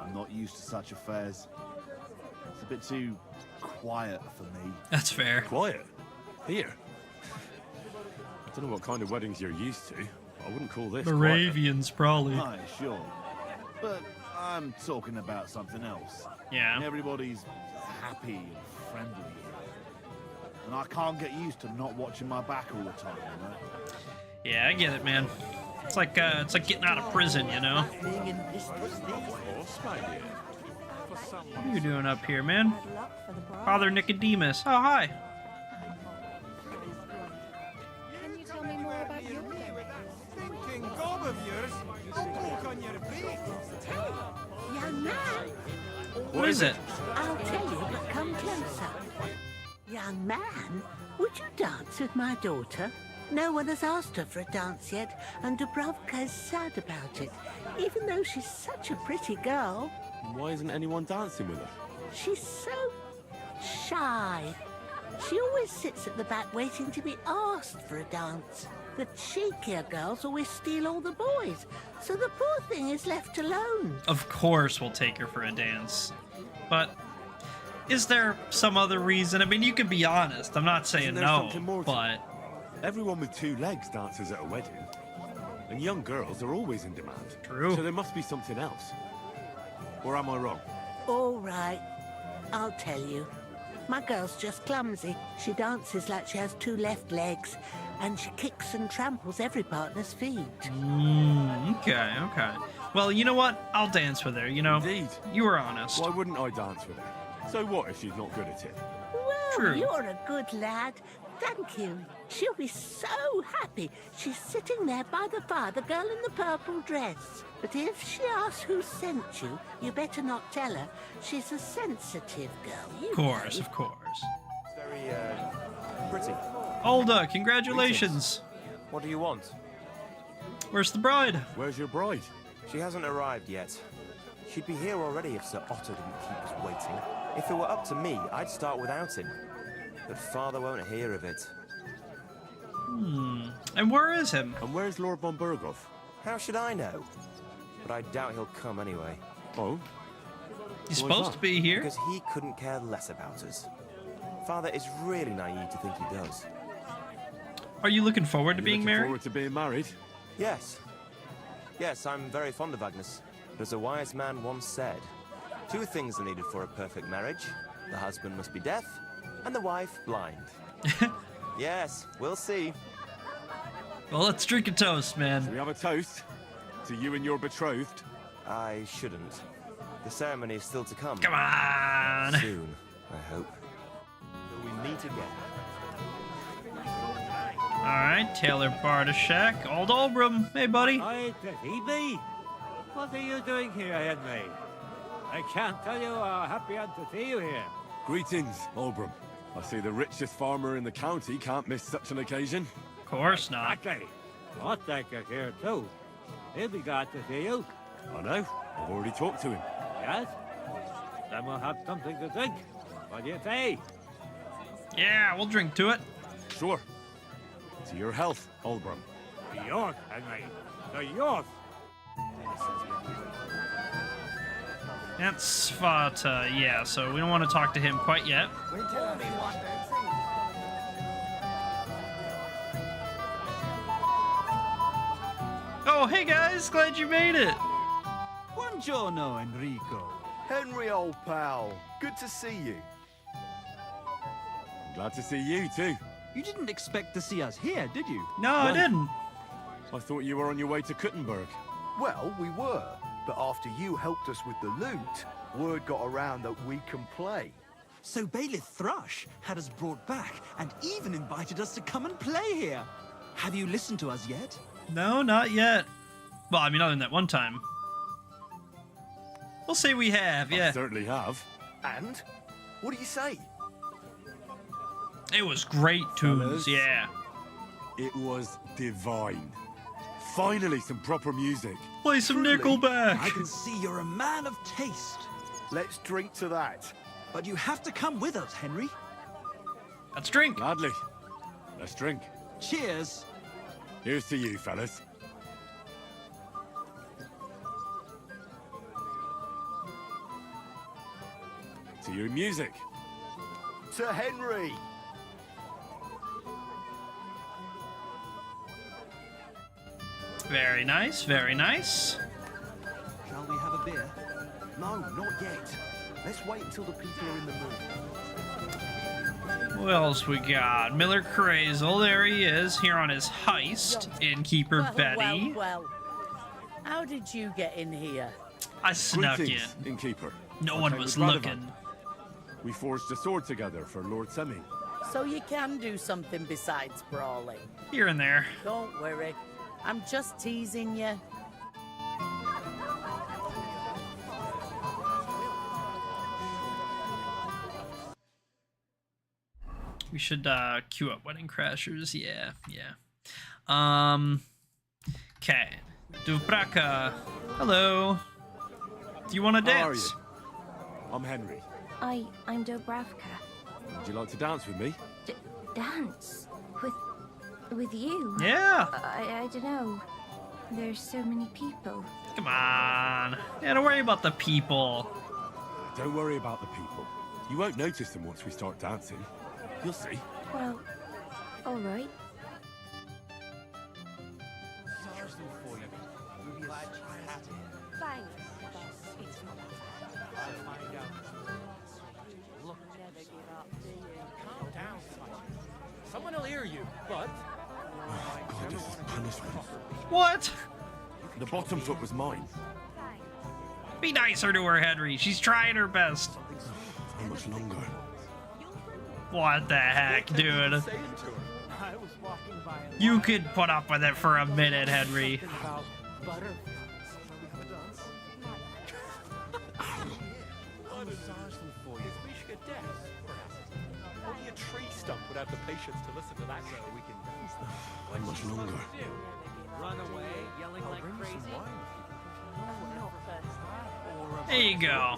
I'm not used to such affairs. It's a bit too quiet for me. That's fair. Quiet? Here? I don't know what kind of weddings you're used to. But I wouldn't call this quiet. Moravians, probably. Aye, sure. But I'm talking about something else. Yeah. Everybody's happy and friendly. And I can't get used to not watching my back all the time, you know? Yeah, I get it, man. It's like getting out of prison, you know? What are you doing up here, man? Father Nicodemus. Oh, hi. Can you tell me more about your Thinking gob of yours, I'll poke on your feet. Young man, What is it? I'll tell you, but come closer. Young man, would you dance with my daughter? No one has asked her for a dance yet, and Dubravka is sad about it, even though she's such a pretty girl. Why isn't anyone dancing with her? She's so shy. She always sits at the back waiting to be asked for a dance. The cheekier girls always steal all the boys, so the poor thing is left alone. Of course we'll take her for a dance. But is there some other reason? I mean, you can be honest. I'm not saying no, but... Everyone with 2 legs dances at a wedding. And young girls are always in demand. True. So there must be something else. Or am I wrong? All right, I'll tell you. My girl's just clumsy. She dances like she has 2 left legs, and she kicks and tramples every partner's feet. Okay, okay. Well, you know what? I'll dance with her, you know? Indeed. You were honest. Why wouldn't I dance with her? So what if she's not good at it? Well, True. You're a good lad. Thank you. She'll be so happy. She's sitting there by the fire, the girl in the purple dress. But if she asks who sent you, you better not tell her. She's a sensitive girl. Of course, of course. Very, pretty. Olda, congratulations. What do you want? Where's the bride? Where's your bride? She hasn't arrived yet. She'd be here already if Sir Otto didn't keep us waiting. If it were up to me, I'd start without him. But Father won't hear of it. And where is him? And where's Lord von Burgov? How should I know? But I doubt he'll come anyway. Oh? He's supposed to be here? Because he couldn't care less about us. Father is really naive to think he does. Are you looking forward to being married? Forward to being married? Yes. Yes, I'm very fond of Agnes. But as a wise man once said, 2 things are needed for a perfect marriage. The husband must be deaf, and the wife blind. Yes, we'll see. Well, let's drink a toast, man. Should we have a toast? To you and your betrothed? I shouldn't. The ceremony is still to come. Come on! Soon, I hope. Till we meet again. Alright, Taylor Bartoshek. Old Olbram. Hey, buddy. Hi, Phoebe. What are you doing here, Henry? I can't tell you how happy I am to see you here. Greetings, Olbram. I see the richest farmer in the county can't miss such an occasion. Of course not. Exactly. Ottake is here too. He'll be glad to see you. I know. I've already talked to him. Yes? Then we'll have something to drink. What do you say? Yeah, we'll drink to it. Sure. To your health, Olbram. To yours, Henry. To yours. That's Svata, yeah, so we don't want to talk to him quite yet. Oh, hey guys, glad you made it. Buongiorno, Enrico. Henry, old pal. Good to see you. I'm glad to see you too. You didn't expect to see us here, did you? No, I didn't. I thought you were on your way to Kuttenberg. Well, we were. But after you helped us with the loot, word got around that we can play. So Bailiff Thrush had us brought back and even invited us to come and play here. Have you listened to us yet? No, not yet. Well, I mean, other than that one time. We'll say we have, yeah. I certainly have. And? What do you say? It was great tunes, yeah. It was divine. Finally, some proper music. Play some Nickelback. I can see you're a man of taste. Let's drink to that. But you have to come with us, Henry. Let's drink. Gladly. Let's drink. Cheers. Here's to you, fellas. To your music. To Henry. Very nice, very nice. Shall we have a beer? No, not yet. Let's wait until the people are in the mood. What else we got? Miller Crazel, there he is, here on his heist. Innkeeper Betty. Well. How did you get in here? I snuck Greetings, in. Innkeeper. No I one came was with Radovan. looking. We forged a sword together for Lord Semine. So you can do something besides brawling. Here and there. Don't worry. I'm just teasing you. We should queue up Wedding Crashers, yeah. Okay. Dubravka. Hello. Do you want to How are dance? you? I'm Henry. I'm Dubravka. Would you like to dance with me? Dance? With you? Yeah. I don't know. There's so many people. Come on. Yeah, don't worry about the people. Don't worry about the people. You won't notice them once we start dancing. You'll see. Well, all right. Someone will hear you, but... God, this is punishment. What? The bottom foot was mine. Be nicer to her, Henry. She's trying her best. How much longer? What the heck, dude? You could put up with it for a minute, Henry. Only a tree stump would have the patience to listen to that girl. We can dance. How much longer? Run away, yelling like crazy. There you go.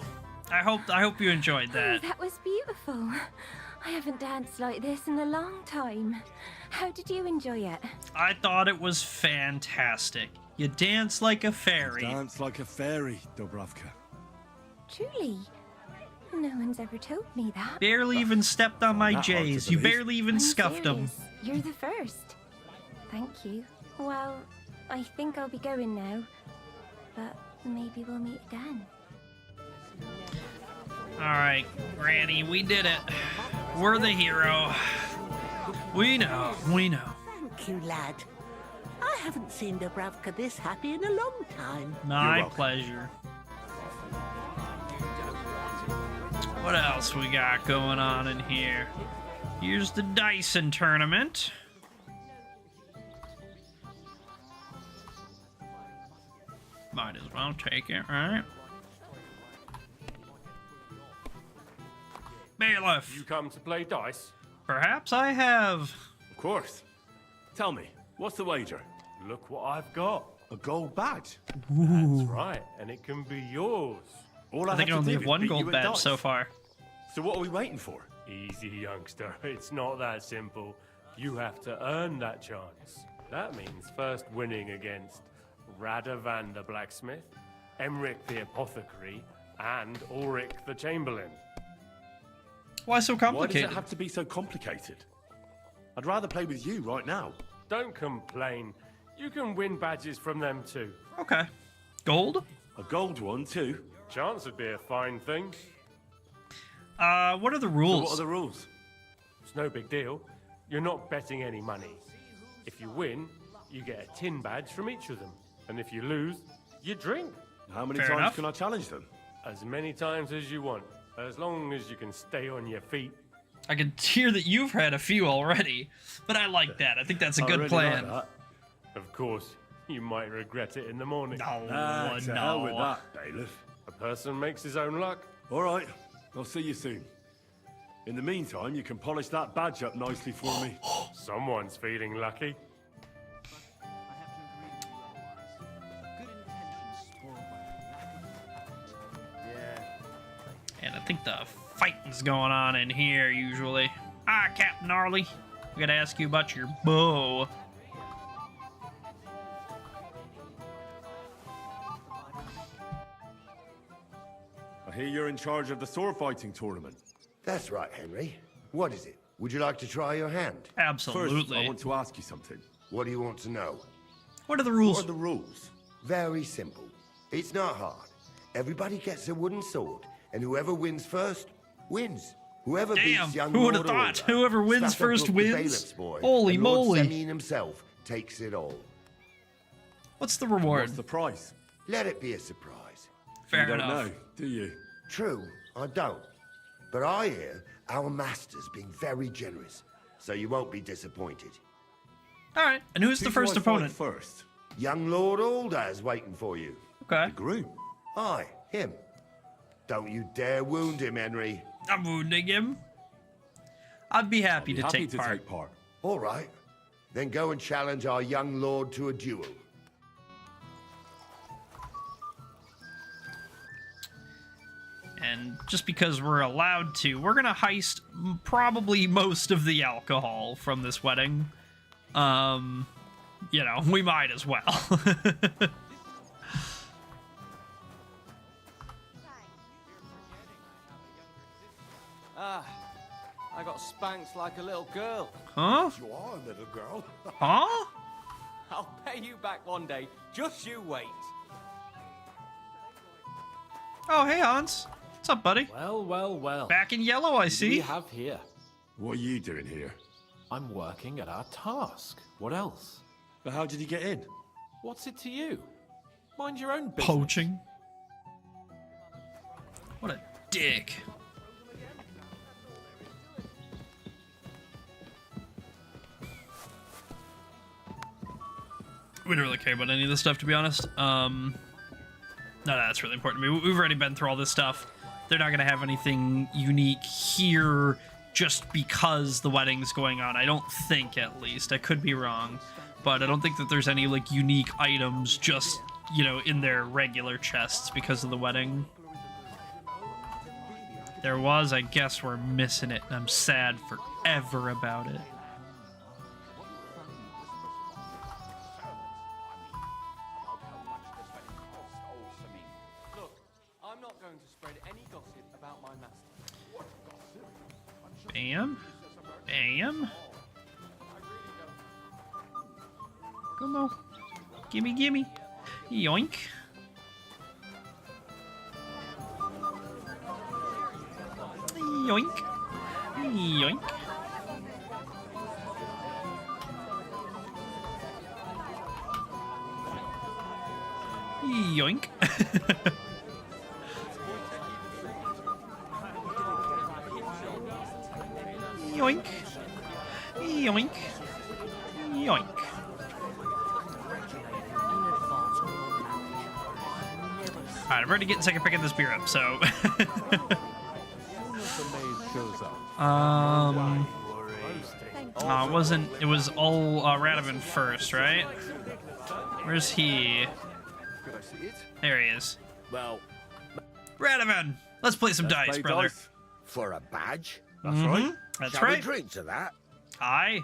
I hope you enjoyed Oh, that. that was beautiful. I haven't danced like this in a long time. How did you enjoy it? I thought it was fantastic. You dance like a fairy. Dance like a fairy, Dubravka. Truly? No one's ever told me that. Barely even stepped on my Not hard to J's. You believe. barely even I'm scuffed them. serious. You're the first. Thank you. Well, I think I'll be going now. But maybe we'll meet again. Alright, Granny, we did it. We're the hero. We know, we know. Thank you, lad. I haven't seen Dubravka this happy in a long time. My pleasure. What else we got going on in here? Here's the Dyson tournament. Might as well take it, right? Bailiff. You come to play dice? Perhaps I have. Of course. Tell me, what's the wager? Look what I've got. A gold badge. That's right, and it can be yours. All I think I have to only do have is one beat gold you at badge dice. so far. So what are we waiting for? Easy, youngster. It's not that simple. You have to earn that chance. That means first winning against Radovan the blacksmith, Emric the apothecary, and Ulrich the chamberlain. Why so Why complicated? does it have to be so complicated? I'd rather play with you right now. Don't complain. You can win badges from them too. Okay. Gold? A gold one too? Chance would be a fine thing. What are the rules? So what are the rules? It's no big deal. You're not betting any money. If you win, you get a tin badge from each of them. And if you lose, you drink. How many Fair times enough. can I challenge them? As many times as you want. As long as you can stay on your feet. I can hear that you've had a few already, but I like that. I think that's a I good really plan. like that. Of course, you might regret it in the morning. No, To hell with that, bailiff. A person makes his own luck. All right, I'll see you soon. In the meantime, you can polish that badge up nicely for me. Someone's feeling lucky. And I think the fighting's going on in here usually. Ah, Captain Gnarly. I gotta ask you about your bow. I hear you're in charge of the sword fighting tournament. That's right, Henry. What is it? Would you like to try your hand? Absolutely. First, I want to ask you something. What do you want to know? What are the rules? What are the rules? Very simple. It's not hard. Everybody gets a wooden sword, and whoever wins first, wins. Whoever Damn, beats young who would Lord have thought? Order, Whoever wins Stafford first Brook the wins? bailiff's boy, Holy and Lord moly. Semine himself takes it all. What's the reward? What's the price? Let it be a surprise. Fair you don't enough. know, do you? True, I don't. But I hear our master's being very generous, so you won't be disappointed. All right. And who's the first opponent? First. Young Lord Alder is waiting for you. Okay. The groom. Aye, him. Don't you dare wound him, Henry. I'm wounding him. I'd be happy to take part. All right. Then go and challenge our young lord to a duel. And just because we're allowed to, we're gonna heist probably most of the alcohol from this wedding. You know, we might as well. I got spanked like a little girl. Huh? You are a little girl. Huh? I'll pay you back one day. Just you wait. Oh, hey, Hans. What's up, buddy? Well, well, well. Back in yellow, I What do see. we have here? What are you doing here? I'm working at our task. What else? But how did he get in? What's it to you? Mind your own business. Poaching. What a dick. We don't really care about any of this stuff, to be honest. No, that's really important to me. We've already been through all this stuff. They're not going to have anything unique here just because the wedding's going on. I don't think, at least. I could be wrong. But I don't think that there's any, like, unique items just, you know, in their regular chests because of the wedding. There was, I guess we're missing it, and I'm sad forever about it. Bam. Bam. Come on. Gimme, gimme. Yoink. Yoink. Yoink. Yoink. Yoink. Yoink. Yoink. Alright, I'm ready to get second pick of this beer up, so... it was all Radovan first, right? Where's he? There he is. Well, Radovan! Let's play some dice, brother. For a badge? That's right. That's Shall right. we drink to that? Aye.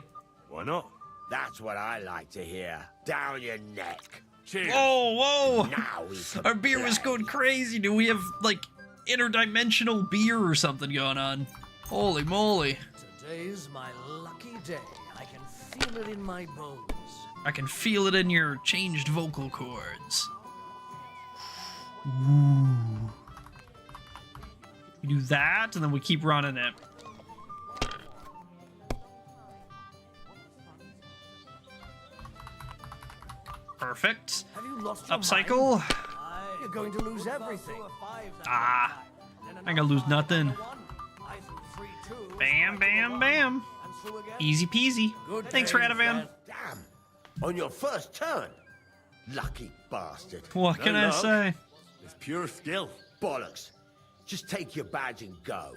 Why not? That's what I like to hear. Down your neck. Cheers. Whoa, whoa! Now we can Our beer was going crazy. Do we have, like, interdimensional beer or something going on? Holy moly. Today's my lucky day. I can feel it in my bones. I can feel it in your changed vocal cords. Ooh. We do that, and then we keep running it. Perfect. Have you lost your Upcycle. mind? You're going to lose everything. Ah. I ain't gonna lose nothing. Bam, bam, bam. Easy peasy. Thanks, Radovan. Damn. On your first turn. Lucky bastard. What can I say? It's pure skill. Bollocks. Just take your badge and go.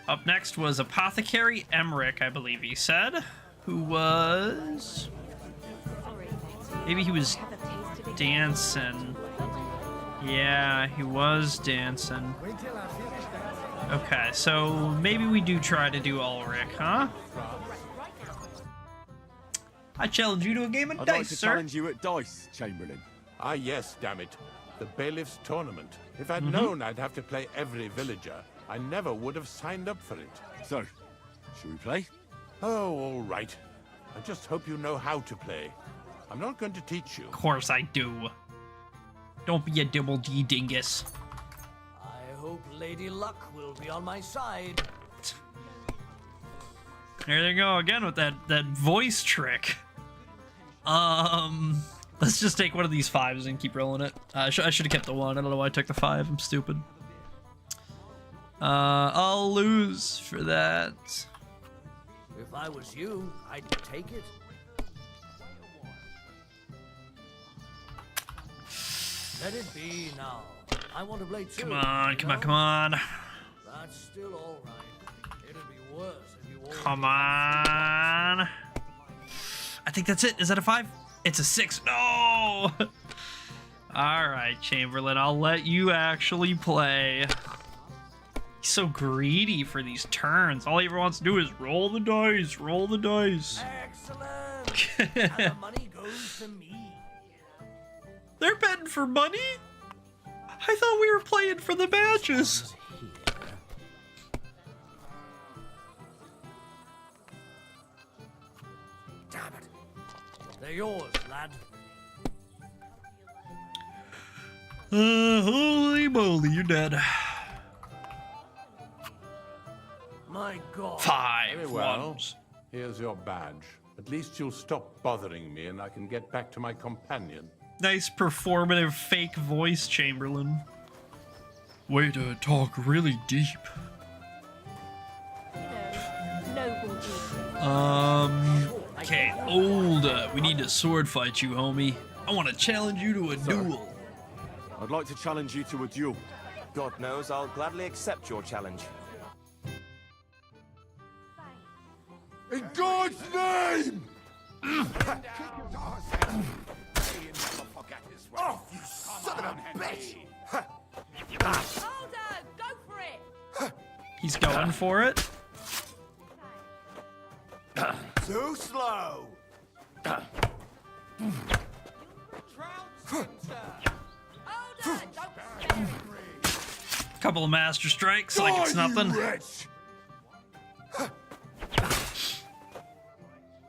Up next was Apothecary Emmerich, I believe he said, who was... Maybe he was dancing. Yeah, he was dancing. Okay, so maybe we do try to do Ulrich, huh? I challenge you to a game of I'd dice, like to sir. challenge you at dice, Chamberlain. Ah, yes, damn it. The bailiff's tournament. If I'd known I'd have to play every villager, I never would have signed up for it. So, should we play? Oh, all right. I just hope you know how to play. I'm not going to teach you. Of course I do. Don't be a double D dingus. I hope Lady Luck will be on my side. There they go again with that voice trick. Let's just take one of these 5s and keep rolling it. I should have kept the 1. I don't know why I took the 5. I'm stupid. I'll lose for that. If I was you, I'd take it. Let it be now. I want to play too. Come on, come on, come on. That's still all right. It'd be worse if you Come on. I think that's it. Is that a 5? It's a 6. No! Alright, Chamberlain, I'll let you actually play. He's so greedy for these turns. All he ever wants to do is roll the dice, roll the dice. Excellent. And the money goes to me. They're betting for money? I thought we were playing for the badges. Damn it. They're yours, lad. Holy moly, you're dead. My God. 5 Very well. ones. Here's your badge. At least you'll stop bothering me and I can get back to my companion. Nice performative fake voice, Chamberlain. Way to talk really deep. Okay, old, we need to sword fight you, homie. I want to challenge you to a duel. I'd like to challenge you to a duel. God knows I'll gladly accept your challenge. In God's name! Oh, you son of a bitch! Hold on, go for it. He's going for it. Too slow! Couple of master strikes like it's nothing.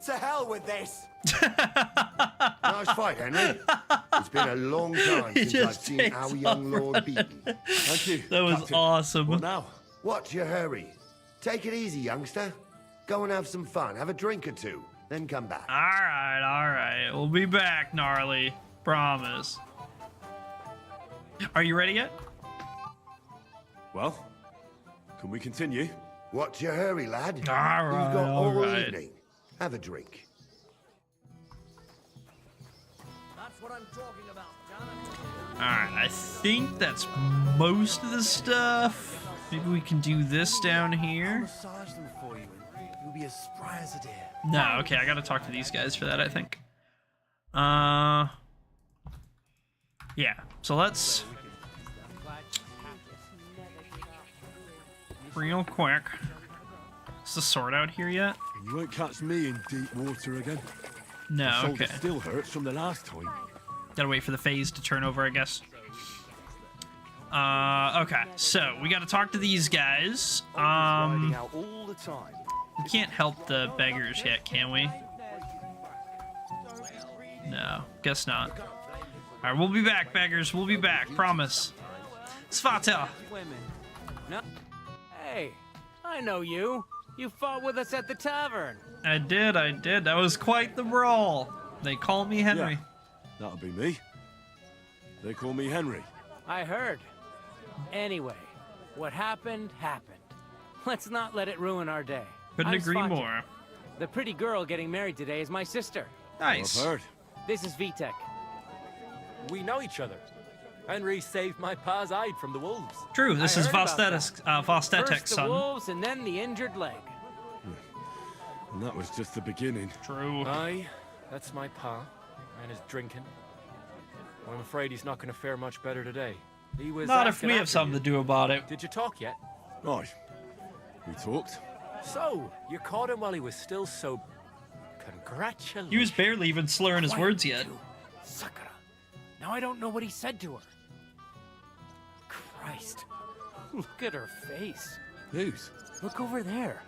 To hell with this! Nice fight, Henry. It's been a long time He since just I've seen takes our young off lord beaten. Thank you. That was Captain. awesome. What now? What's your hurry? Take it easy, youngster. Go and have some fun. Have a drink or two, then come back. Alright. We'll be back, Gnarly. Promise. Are you ready yet? Well, can we continue? What's your hurry, lad? You've Alright, got all alright. evening. Have a drink. That's what I'm talking about, damn it. Alright, I think that's most of the stuff. Maybe we can do this down here. Massage them for you, and you'll be as spry as a deer. No, okay, I gotta talk to these guys for that, I think. Yeah, so let's... Real quick. Is the sword out here yet? You won't catch me in deep water again. No, My shoulder okay. still hurts from the last time. Gotta wait for the phase to turn over, I guess. Okay, so we gotta talk to these guys. Riding out all the time. We can't help the beggars yet, can we? No, guess not. Alright, we'll be back, beggars. We'll be back, promise. Svatel. Women. No. Hey, I know you. You fought with us at the tavern. I did. That was quite the brawl. They call me Henry. Yeah, that'll be me. They call me Henry. I heard. Anyway, what happened, happened. Let's not let it ruin our day. Couldn't I'm agree Svante. more. The pretty girl getting married today is my sister. Nice. I've heard. This is Vitek. We know each other. Henry saved my pa's hide from the wolves. True, this is I heard about Vostetek's First the son. wolves and then the injured leg. And that was just the beginning. True. Aye, that's my pa, and his drinking. Well, I'm afraid he's not going to fare much better today. He was Not if asking we have after something you. to do about it. Did you talk yet? Aye. We talked. So, you caught him while he was still so... Congratulations. He was barely even slurring his Quiet, words yet. too. Sakura. Now I don't know what he said to her. Christ. Look at her face. Whose? Look over there.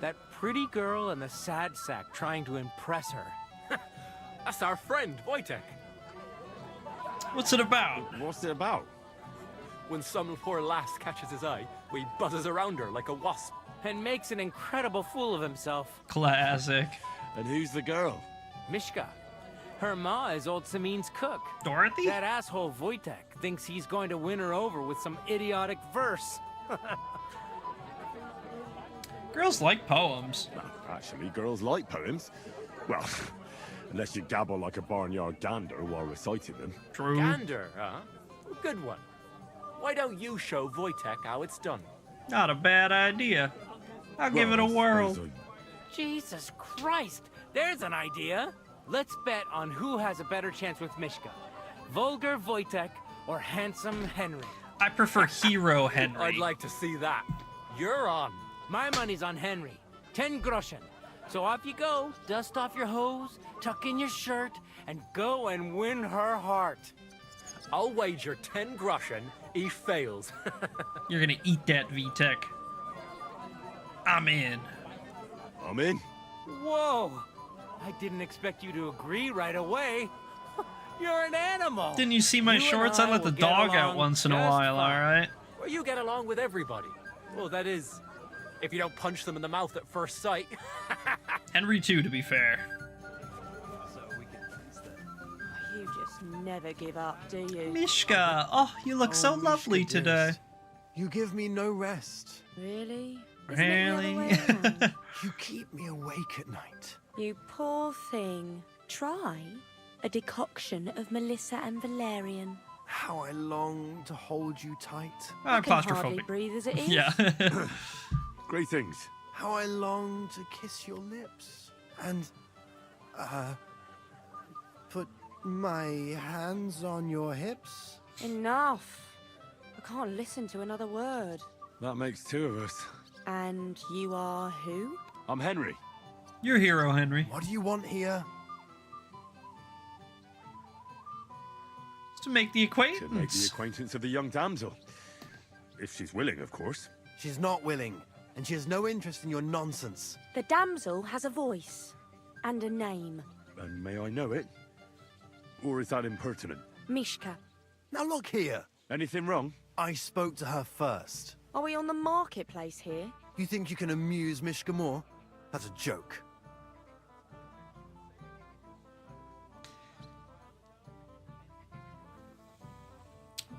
That pretty girl and the sad sack trying to impress her. That's our friend, Wojtek. What's it about? What's it about? When some poor lass catches his eye, he buzzes around her like a wasp. And makes an incredible fool of himself. Classic. And who's the girl? Mishka. Her ma is old Semine's cook. Dorothy? That asshole Wojtek thinks he's going to win her over with some idiotic verse. Girls like poems. Actually, girls like poems. Well, unless you gabble like a barnyard gander while reciting them. True. Gander, huh? Good one. Why don't you show Wojtek how it's done? Not a bad idea. I'll give it a whirl. Jesus Christ, there's an idea. Let's bet on who has a better chance with Mishka. Vulgar Wojtek or handsome Henry. I prefer Hero Henry. I'd like to see that. You're on. My money's on Henry. 10 groschen. So off you go, dust off your hose, tuck in your shirt, and go and win her heart. I'll wager 10 groschen he fails. You're gonna eat that, VTech. I'm in. I'm in. Whoa! I didn't expect you to agree right away. You're an animal. Didn't you see my shorts? I let the dog out once in a while, alright? Well, you get along with everybody. Well, that is, if you don't punch them in the mouth at first sight. Henry too, to be fair. You just never give up, do you? Mishka, oh, you look so lovely Mishka, today. dearest. You give me no rest. Really? Really? You keep me awake at night. You poor thing. Try a decoction of Melissa and Valerian. How I long to hold you tight. I can hardly breathe as it is. Yeah. Greetings. How I long to kiss your lips. And, put my hands on your hips. Enough. I can't listen to another word. That makes 2 of us. And you are who? I'm Henry. You're Hero Henry. What do you want here? To make the acquaintance. To make the acquaintance of the young damsel. If she's willing, of course. She's not willing, and she has no interest in your nonsense. The damsel has a voice and a name. And may I know it? Or is that impertinent? Mishka. Now look here. Anything wrong? I spoke to her first. Are we on the marketplace here? You think you can amuse Mishka more? That's a joke.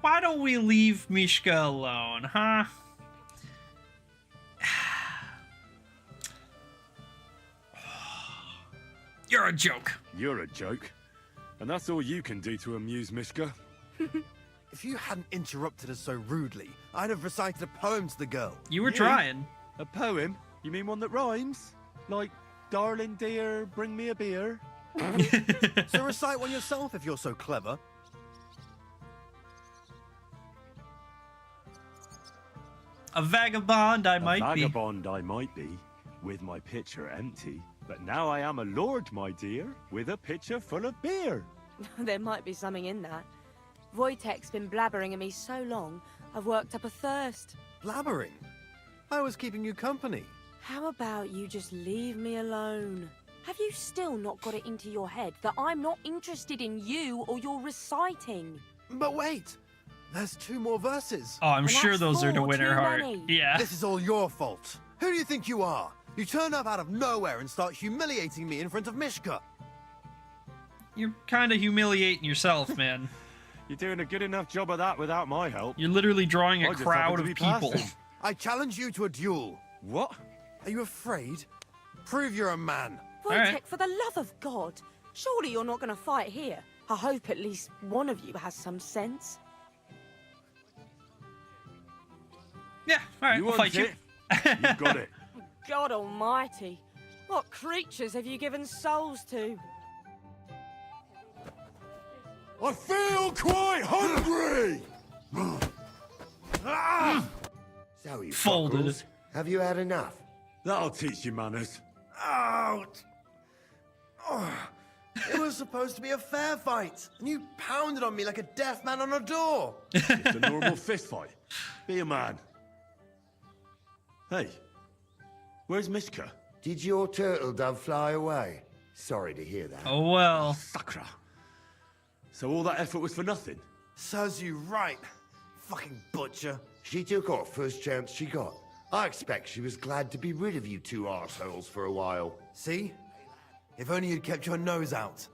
Why don't we leave Mishka alone, huh? You're a joke. You're a joke. And that's all you can do to amuse Mishka. If you hadn't interrupted us so rudely, I'd have recited a poem to the girl. You were trying. A poem? You mean one that rhymes? Like, darling dear, bring me a beer? So recite one yourself if you're so clever. A vagabond I might be. A vagabond I might be, with my pitcher empty. But now I am a lord, my dear, with a pitcher full of beer. There might be something in that. Wojtek's been blabbering at me so long, I've worked up a thirst. Blabbering? I was keeping you company. How about you just leave me alone? Have you still not got it into your head that I'm not interested in you or your reciting? But wait! There's 2 more verses. Oh, I'm sure those are to win her heart. Yeah. This is all your fault. Who do you think you are? You turn up out of nowhere and start humiliating me in front of Mishka. You're kind of humiliating yourself, man. You're doing a good enough job of that without my help. You're literally drawing a crowd of people. I challenge you to a duel. What? Are you afraid? Prove you're a man. Wojtek, for the love of God, surely you're not going to fight here. I hope at least one of you has some sense. Yeah, alright, You I'll fight you. You've got it. God almighty, what creatures have you given souls to? I feel quite hungry! So you Folded. fuckles, have you had enough? That'll teach you manners. Out! Oh, it was supposed to be a fair fight, and you pounded on me like a deaf man on a door. Just a normal fist fight. Be a man. Hey, where's Mishka? Did your turtle dove fly away? Sorry to hear that. Oh well. Sakra. So all that effort was for nothing? Serves you right, fucking butcher. She took off first chance she got. I expect she was glad to be rid of you 2 arseholes for a while. See? If only you'd kept your nose out.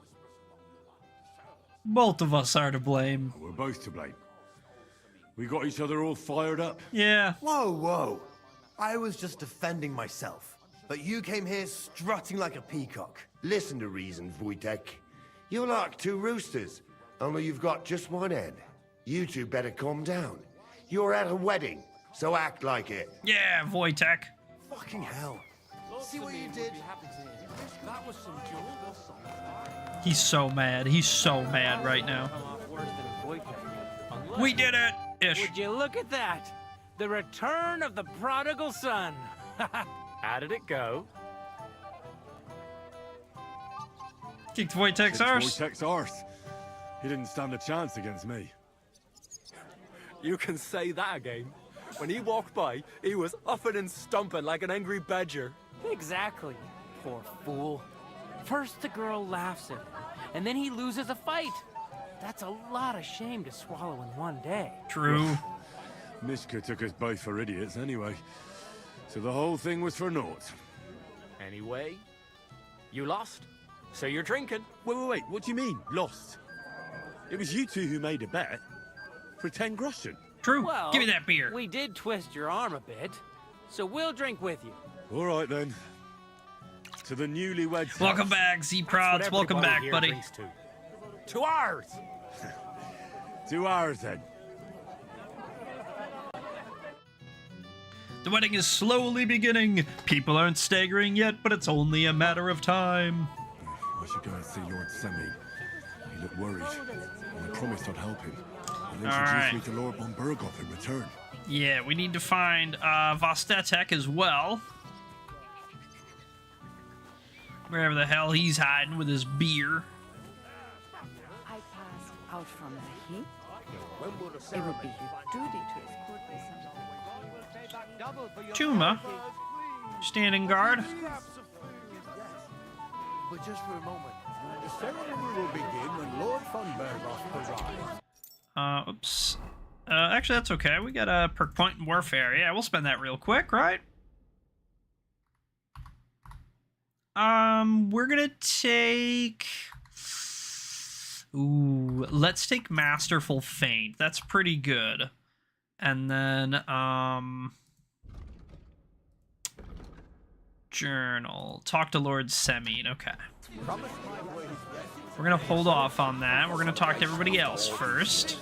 Both of us are to blame. We're both to blame. We got each other all fired up. Yeah. Whoa, whoa. I was just defending myself. But you came here strutting like a peacock. Listen to reason, Wojtek. You're like 2 roosters, only you've got just one head. You 2 better calm down. You're at a wedding, so act like it. Yeah, Wojtek. Fucking hell. See what you did? That was some jewel. He's so mad. He's so mad right now. We did it! Ish. Would you look at that? The return of the prodigal son. How did it go? Kicked Wojtek's arse. Wojtek's arse. He didn't stand a chance against me. You can say that again. When he walked by, he was huffing and stomping like an angry badger. Exactly. Poor fool. First the girl laughs at him, and then he loses a fight. That's a lot of shame to swallow in one day. True. Mishka took us both for idiots anyway. So the whole thing was for naught. Anyway, you lost. So you're drinking. Wait, what do you mean, lost? It was you two who made a bet. For 10 groschen. True. Well, give me that beer. We did twist your arm a bit, so we'll drink with you. All right then. To the newlyweds. Welcome back, Z-Prods. Welcome back, buddy. To ours. 2 hours then. The wedding is slowly beginning. People aren't staggering yet, but it's only a matter of time. I should go and see Lord Semine. He looked worried, and I promised I'd help him. And introduce me to Lord von Berghoff in return. Yeah, we need to find Vostetek as well. Wherever the hell he's hiding with his beer. I passed out from the heat. It would be your duty to escort me somewhere. Chuma, standing guard. But just for a moment. The ceremony will begin when Lord von Berghoff arrives. Oops. Actually, that's okay. We got a perk point in warfare. Yeah, we'll spend that real quick, right? We're gonna take... Ooh, let's take Masterful Feint. That's pretty good. And then, Journal. Talk to Lord Semine. Okay. We're gonna hold off on that. We're gonna talk to everybody else first.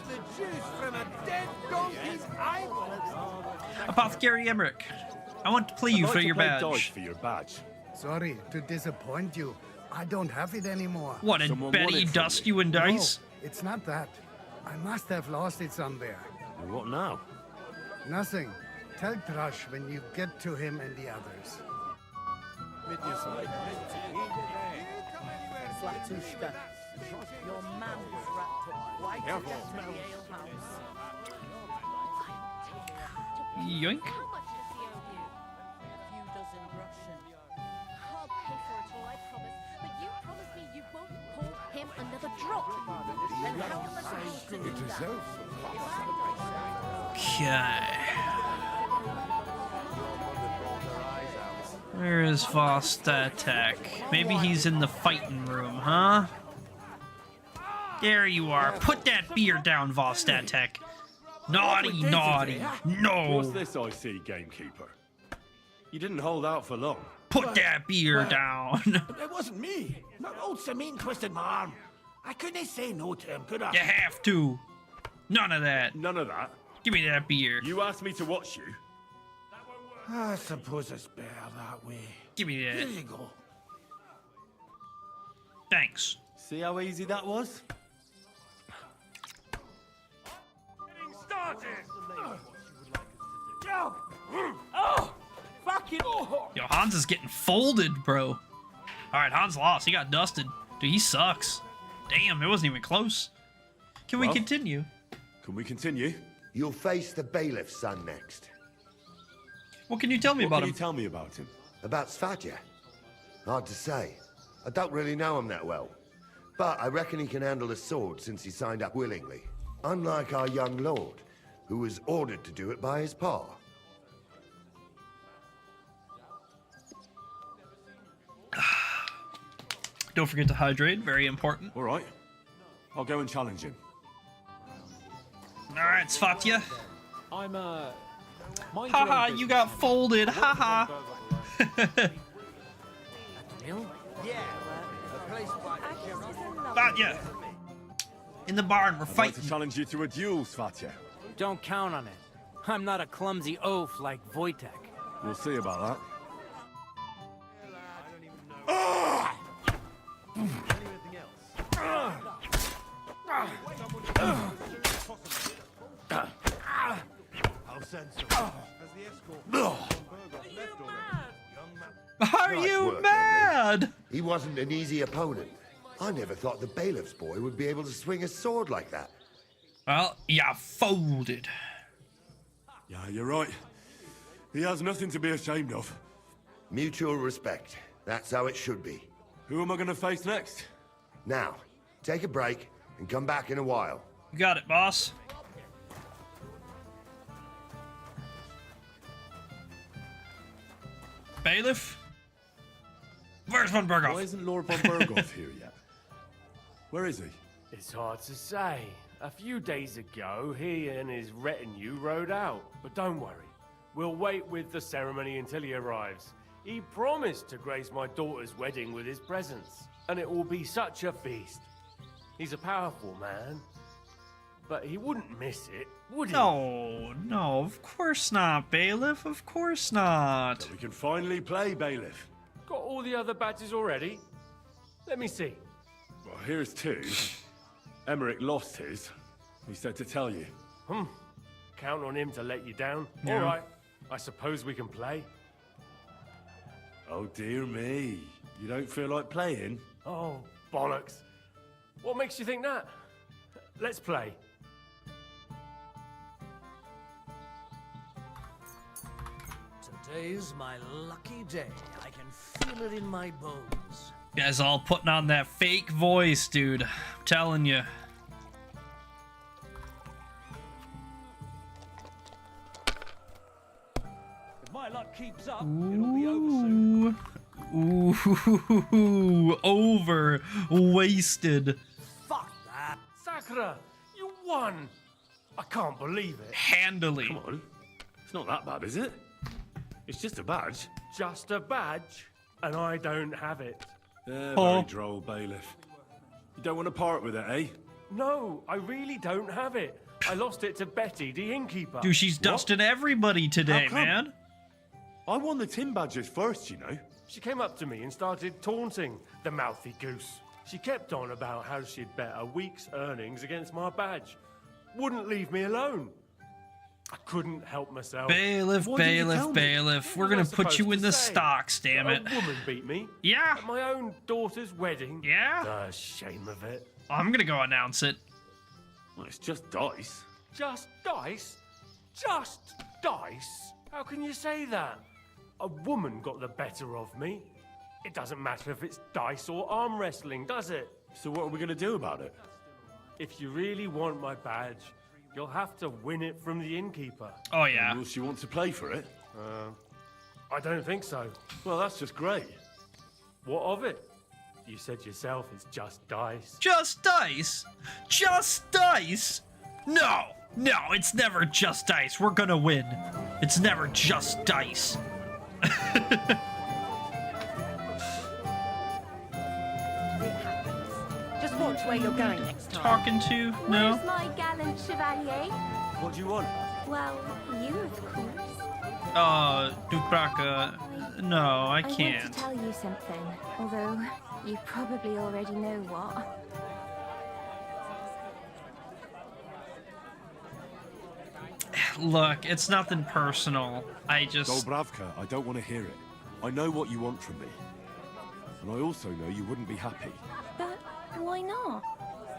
Apothecary Emmerich, I want to play you for your badge. Sorry to disappoint you. I don't have it anymore. What, did Betty dust you in dice? No, it's not that. I must have lost it somewhere. What now? Nothing. Tell Thrush when you get to him and the others. Flatushka, your man was wrapped up quite a bit at the alehouse. Yoink. I'll pay for it all, I promise. But you promise me you won't pour him another drop. And how am I supposed to do that? Okay. Where is Vostetek? Maybe he's in the fighting room, huh? There you are. Put that beer down, Vostetek. Naughty, naughty. No. What's this I see, gamekeeper? You didn't hold out for long. Put that beer down. It wasn't me. Not old Semine twisted my arm. I couldn't say no to him, could I? You have to. None of that. None of that. Give me that beer. You asked me to watch you. I suppose it's better that way. Give me that. Here you go. Thanks. See how easy that was? Oh! Fucking... Yo, Hans is getting folded, bro. Alright, Hans lost. He got dusted. Dude, he sucks. Damn, it wasn't even close. Can we continue? Can we continue? You'll face the bailiff's son next. What can you tell me about him? What can you tell me about him? About Svatja? Hard to say. I don't really know him that well. But I reckon he can handle a sword since he signed up willingly. Unlike our young lord, who was ordered to do it by his pa. Don't forget to hydrate. Very important. All right. I'll go and challenge him. Alright, Svatja. I'm, Haha, you got folded. Haha. Svatja. In the barn, we're I'd fighting. like to challenge you to a duel, Svatja. Don't count on it. I'm not a clumsy oaf like Wojtek. We'll see about that. I'll send some. Are you mad? He wasn't an easy opponent. I never thought the bailiff's boy would be able to swing a sword like that. Well, ya folded. Yeah, you're right. He has nothing to be ashamed of. Mutual respect. That's how it should be. Who am I going to face next? Now, take a break and come back in a while. You got it, boss. Bailiff? Where's Von Berghoff? Why isn't Lord Von Berghoff here yet? Where is he? It's hard to say. A few days ago, he and his retinue rode out. But don't worry. We'll wait with the ceremony until he arrives. He promised to grace my daughter's wedding with his presence. And it will be such a feast. He's a powerful man. But he wouldn't miss it, would he? No, no, of course not, Bailiff. Of course not. So we can finally play, Bailiff. Got all the other badges already? Let me see. Well, here's two. Emmerich lost his. He said to tell you. Count on him to let you down? Yeah. All right. I suppose we can play. Oh, dear me. You don't feel like playing? Oh, bollocks. What makes you think that? Let's play. Today's my lucky day. I can feel it in my bones. You guys all putting on that fake voice, dude. I'm telling you. If my luck keeps up, it'll be over soon. Ooh, over wasted. Fuck that. Sakura, you won. I can't believe it. Handily. Come on. It's not that bad, is it? It's just a badge. Just a badge, and I don't have it. Very droll, Bailiff. You don't want to part with it, eh? No, I really don't have it. I lost it to Betty, the innkeeper. Dude, she's dusting everybody today, How come? man. I won the tin badges first, you know. She came up to me and started taunting, the mouthy goose. She kept on about how she'd bet a week's earnings against my badge. Wouldn't leave me alone. I couldn't help myself. Bailiff, bailiff, bailiff. We're gonna put you in the stocks, damn it. A woman beat me. Yeah. At my own daughter's wedding. Yeah. The shame of it. I'm gonna go announce it. Well, it's just dice. Just dice? Just dice? How can you say that? A woman got the better of me. It doesn't matter if it's dice or arm wrestling, does it? So what are we going to do about it? If you really want my badge, you'll have to win it from the innkeeper. Oh, yeah. Will she want to play for it? I don't think so. Well, that's just great. What of it? You said yourself it's just dice. Just dice? Just dice? No, no, it's never just dice. We're gonna win. It's never just dice. Just watch where you're going next time. Talking to? No. Where's my gallant chevalier? What do you want? Well, you, of course. Dubraka, no, I can't. I want to tell you something, although you probably already know what. Look, it's nothing personal. I just... Dobravka, I don't want to hear it. I know what you want from me. And I also know you wouldn't be happy. But why not?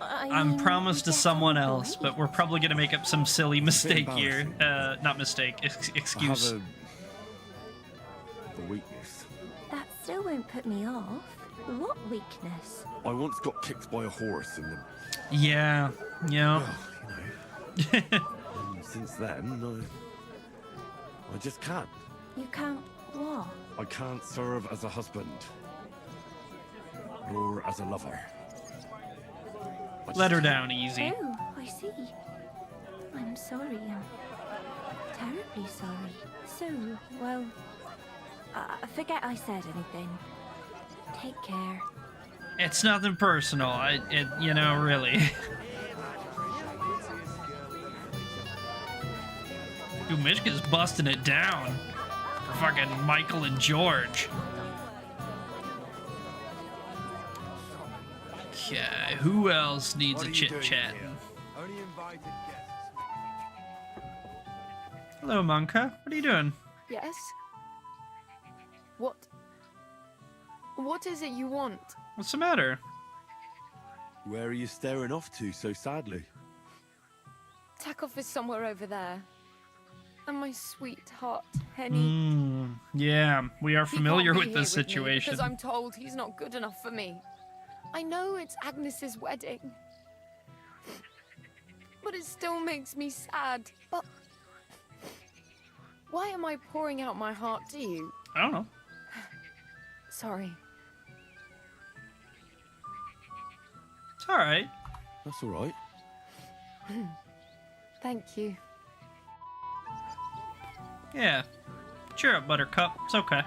I'm promised to someone else, but we're probably gonna make up some silly mistake here. Not mistake, excuse. I have a weakness. That still won't put me off. What weakness? I once got kicked by a horse in the... Yeah, yeah. Well, and since then, I just can't. You can't what? I can't serve as a husband. Or as a lover. Let her down easy. Oh, I see. I'm sorry. I'm terribly sorry. So, well, forget I said anything. Take care. It's nothing personal. You know, really. Dude, Mishka's busting it down for fucking Michael and George. Okay, who else needs a chit-chat? Only invited guests. Hello, Monka. What are you doing? Yes? What is it you want? What's the matter? Where are you staring off to so sadly? Takov is somewhere over there. And my sweetheart, Henny. Yeah, we are familiar with this situation. Because I'm told he's not good enough for me. I know it's Agnes's wedding. But it still makes me sad. But why am I pouring out my heart to you? I don't know. Sorry. It's alright. That's alright. Thank you. Yeah. Cheer up, Buttercup. It's okay.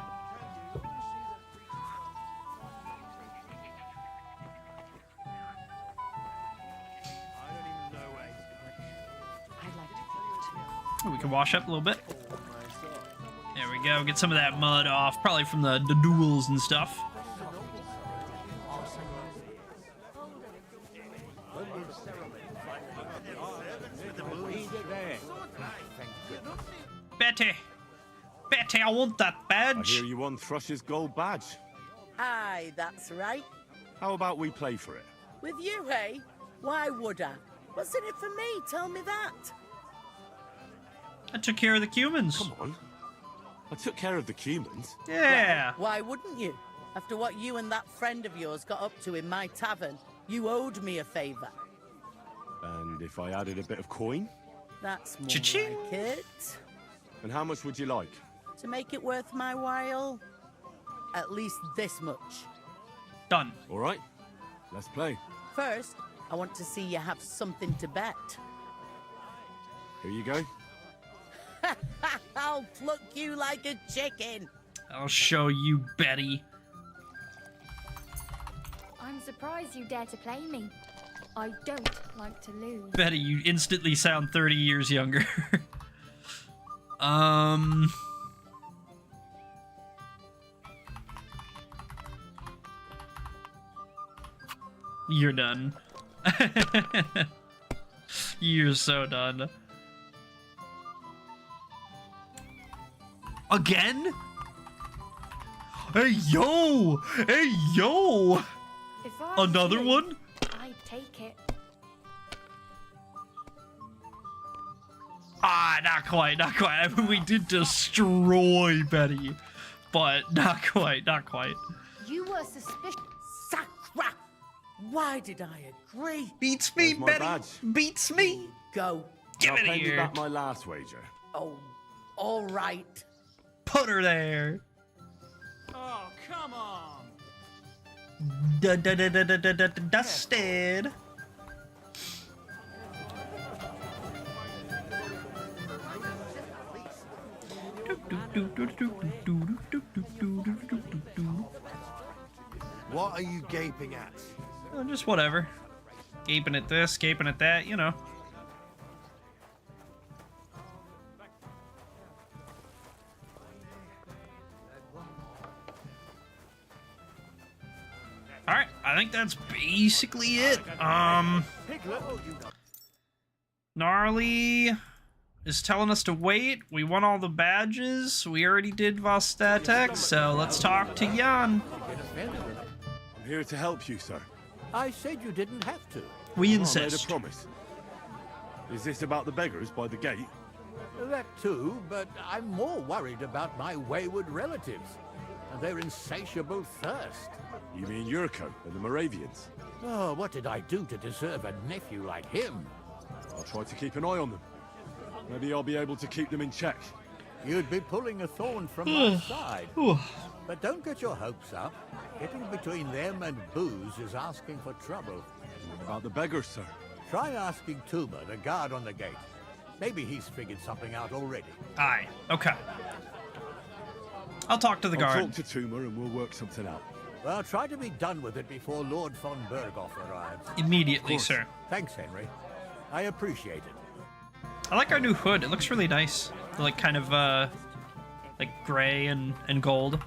We can wash up a little bit. There we go. Get some of that mud off. Probably from the duels and stuff. Betty! Betty, I want that badge! I hear you won Thrush's gold badge. Aye, that's right. How about we play for it? With you, hey? Why would I? What's in it for me? Tell me that. I took care of the Cumans. Come on. I took care of the Cumans. Yeah. Well, why wouldn't you? After what you and that friend of yours got up to in my tavern, you owed me a favour. And if I added a bit of coin? That's more Cha-ching. like it. And how much would you like? To make it worth my while, at least this much. Done. All right. Let's play. First, I want to see you have something to bet. Here you go. I'll pluck you like a chicken. I'll show you, Betty. I'm surprised you dare to play me. I don't like to lose. Betty, you instantly sound 30 years younger. You're done. You're so done. Again? Hey, yo! Hey, yo! If I Another was you, one? I'd take it. Ah, not quite, not quite. I mean, we did destroy Betty, but not quite, not quite. You were suspicious. Sacra! Why did I agree? Beats me, Where's my Betty. badge? Beats me. Go. Give I'll it pay you here. back my last wager. Oh, all right. Put her there. Oh, come on! Dusted. What are you gaping at? Just whatever. Gaping at this, gaping at that, you know. Alright, I think that's basically it. Gnarly is telling us to wait. We won all the badges. We already did Vostatek, so let's talk to Jan. I'm here to help you, sir. I said you didn't have to. We I made a insist. promise. Is this about the beggars by the gate? That too, but I'm more worried about my wayward relatives and their insatiable thirst. You mean Yurko and the Moravians? Oh, what did I do to deserve a nephew like him? I'll try to keep an eye on them. Maybe I'll be able to keep them in check. You'd be pulling a thorn from my side. But don't get your hopes up. Getting between them and booze is asking for trouble. What about the beggars, sir? Try asking Tuma, the guard on the gate. Maybe he's figured something out already. Aye, okay. I'll talk to the I'll guard. talk to Tuma and we'll work something out. Well, try to be done with it before Lord von Berghoff arrives. Immediately, sir. Thanks, Henry. I appreciate it. I like our new hood. It looks really nice. Like kind of like gray and gold.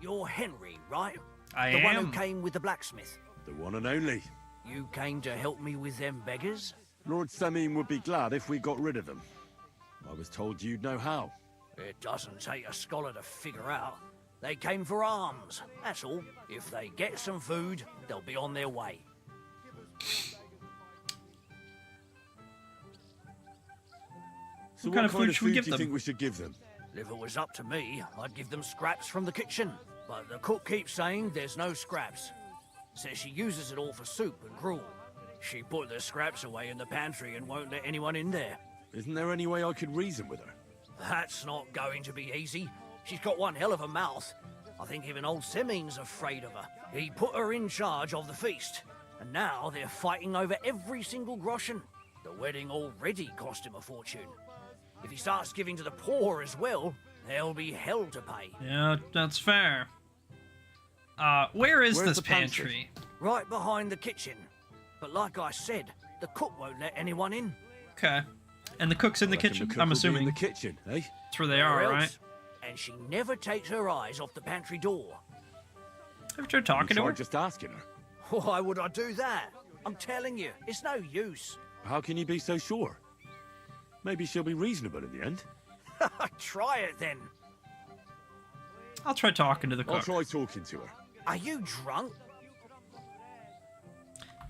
You're Henry, right? I the one am. who came with the blacksmith. The one and only. You came to help me with them beggars? Lord Semine would be glad if we got rid of them. I was told you'd know how. It doesn't take a scholar to figure out. They came for alms, that's all. If they get some food, they'll be on their way. So What kind of food should we give do you them? think we should give them? If it was up to me, I'd give them scraps from the kitchen. But the cook keeps saying there's no scraps. Says she uses it all for soup and gruel. She put the scraps away in the pantry and won't let anyone in there. Isn't there any way I could reason with her? That's not going to be easy. She's got one hell of a mouth. I think even old Semine's afraid of her. He put her in charge of the feast, and now they're fighting over every single groschen. The wedding already cost him a fortune. If he starts giving to the poor as well, there'll be hell to pay. Yeah, that's fair. Where's this the pantry? Right behind the kitchen. But like I said, the cook won't let anyone in. Okay. And the cook's in the Reckon kitchen, the cook I'm will be assuming. in the kitchen, eh? That's where they are, Where right? else? And she never takes her eyes off the pantry door. Have you tried talking to her? Just asking her. Why would I do that? I'm telling you, it's no use. How can you be so sure? Maybe she'll be reasonable in the end. Try it then. I'll try talking to the I'll cook. try talking to her. Are you drunk?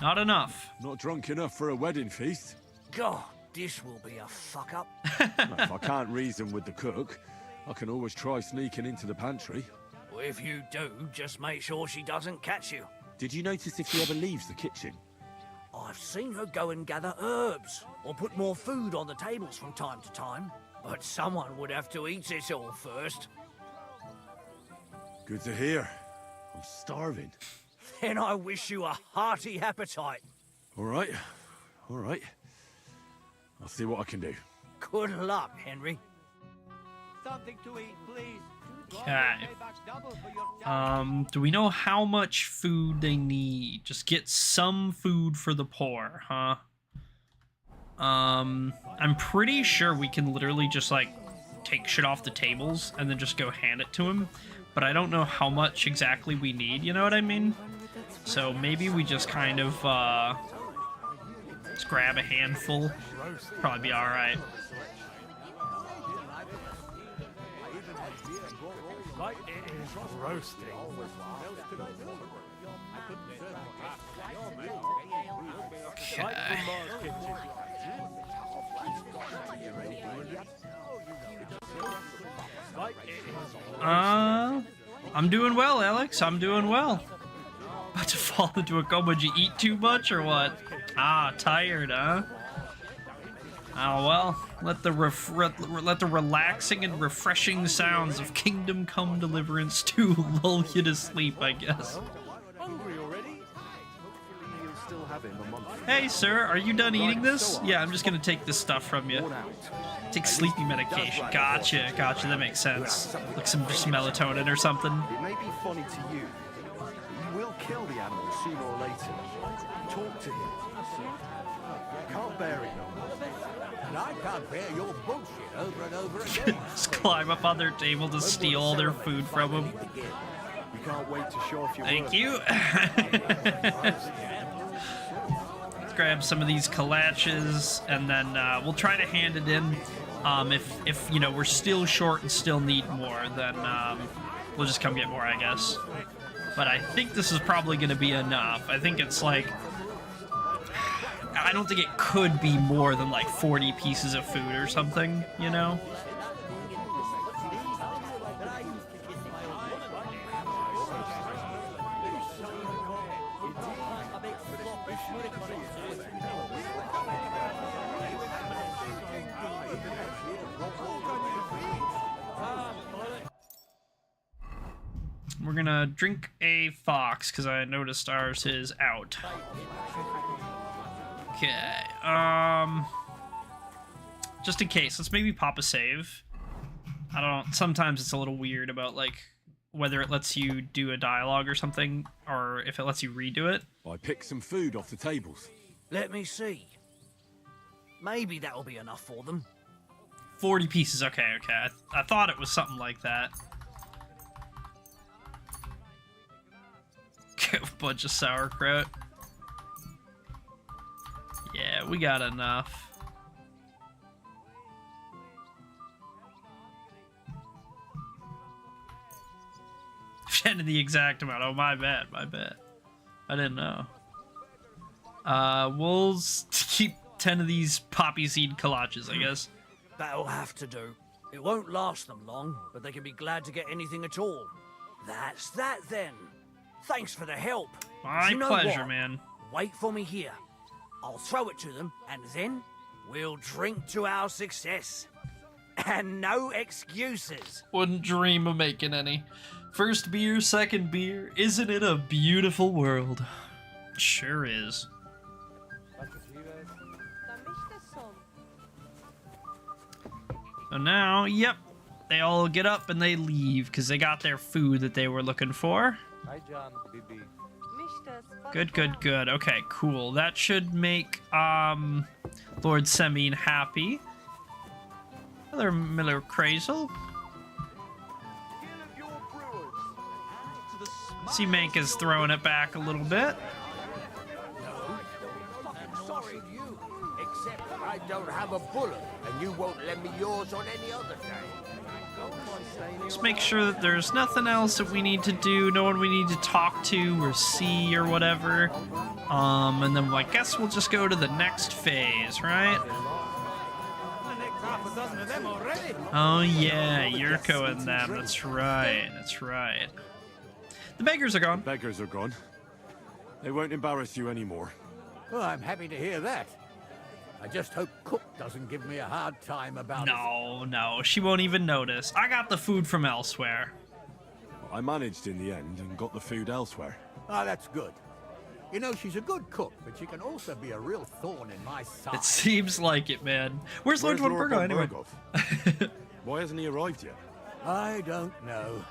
Not enough. Not drunk enough for a wedding feast. God, this will be a fuck up. If I can't reason with the cook, I can always try sneaking into the pantry. Well, if you do, just make sure she doesn't catch you. Did you notice if she ever leaves the kitchen? I've seen her go and gather herbs, or put more food on the tables from time to time. But someone would have to eat it all first. Good to hear. I'm starving. Then I wish you a hearty appetite. All right. All right. I'll see what I can do. Good luck, Henry. Something to eat, please. Okay. Do we know how much food they need? Just get some food for the poor, huh? I'm pretty sure we can literally just, like, take shit off the tables and then just go hand it to him. But I don't know how much exactly we need, you know what I mean? So maybe we just kind of, just grab a handful. Probably be alright. Like it is roasting. I'm doing well, Alex. I'm doing well. About to fall into a coma. Did you eat too much or what? Ah, tired, huh? Oh well. Let the relaxing and refreshing sounds of Kingdom Come Deliverance 2 lull you to sleep, I guess. Hungry already? Hey, sir, are you done eating this? Yeah, I'm just gonna take this stuff from you. Take sleepy medication. Gotcha, gotcha. That makes sense. Like some melatonin or something. It may be funny to you, but you will kill the animal sooner or later. Talk to him. You can't bear it no more. And I can't bear your bullshit over and over again. Just climb up on their table to steal all their food from them. You can't wait to show off your Thank work. you. Let's grab some of these kolaches, and then we'll try to hand it in. If you know we're still short and still need more, then we'll just come get more, I guess. But I think this is probably going to be enough. I think it's like, I don't think it could be more than like 40 pieces of food or something, you know? We're gonna drink a fox, because I noticed ours is out. Okay, just in case, let's maybe pop a save. I don't know, sometimes it's a little weird about, like, whether it lets you do a dialogue or something, or if it lets you redo it. I picked some food off the tables. Let me see. Maybe that'll be enough for them. 40 pieces, okay. I thought it was something like that. A bunch of sauerkraut. Yeah, we got enough. Sending the exact amount. Oh, my bad, my bad. I didn't know. We'll keep 10 of these poppy seed collages, I guess. That'll have to do. It won't last them long, but they can be glad to get anything at all. That's that then. Thanks for the help. My You know pleasure, what? man. Wait for me here. I'll throw it to them, and then we'll drink to our success. And no excuses. Wouldn't dream of making any. First beer, second beer. Isn't it a beautiful world? Sure is. So now, yep, they all get up and they leave because they got their food that they were looking for. Good, good, good. Okay, cool. That should make Lord Semine happy. Another Miller Crazel. See, Mank is throwing it back a little bit. Sorry, you. Except I don't have a bullet, and you won't lend me yours on any other day. Just make sure that there's nothing else that we need to do, no one we need to talk to or see or whatever. And then I guess we'll just go to the next phase, right? Oh yeah, Yurko and them. That's right. That's right. The beggars are gone. Beggars are gone. They won't embarrass you anymore. Well, I'm happy to hear that. I just hope Cook doesn't give me a hard time about it. No, no, she won't even notice. I got the food from elsewhere. I managed in the end and got the food elsewhere. Ah, that's good. You know, she's a good cook, but she can also be a real thorn in my side. It seems like it, man. Where's Lord von Burgov anyway? Why hasn't he arrived yet? I don't know.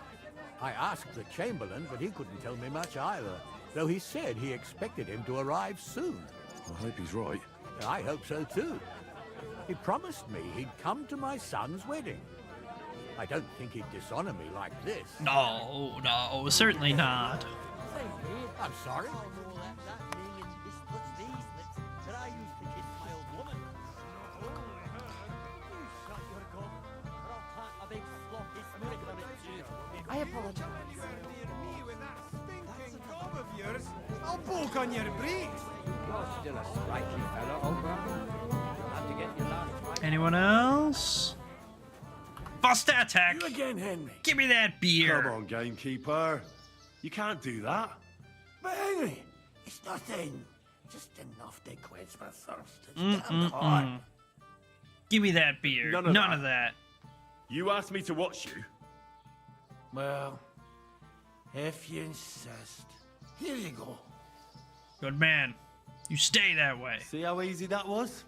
I asked the Chamberlain, but he couldn't tell me much either, though he said he expected him to arrive soon. I hope he's right. I hope so too. He promised me he'd come to my son's wedding. I don't think he'd dishonor me like this. No, no, certainly not. I'm sorry. I apologize. I'll poke on your brakes. Anyone else? Bust attack! You again, Henry. Give me that beer. Come on, gamekeeper. You can't do that. But Henry, it's nothing. Just enough to quench my thirst. It's damn hot. Give me that beer. None of that. You asked me to watch you. Well, if you insist. Here you go. Good man. You stay that way. See how easy that was?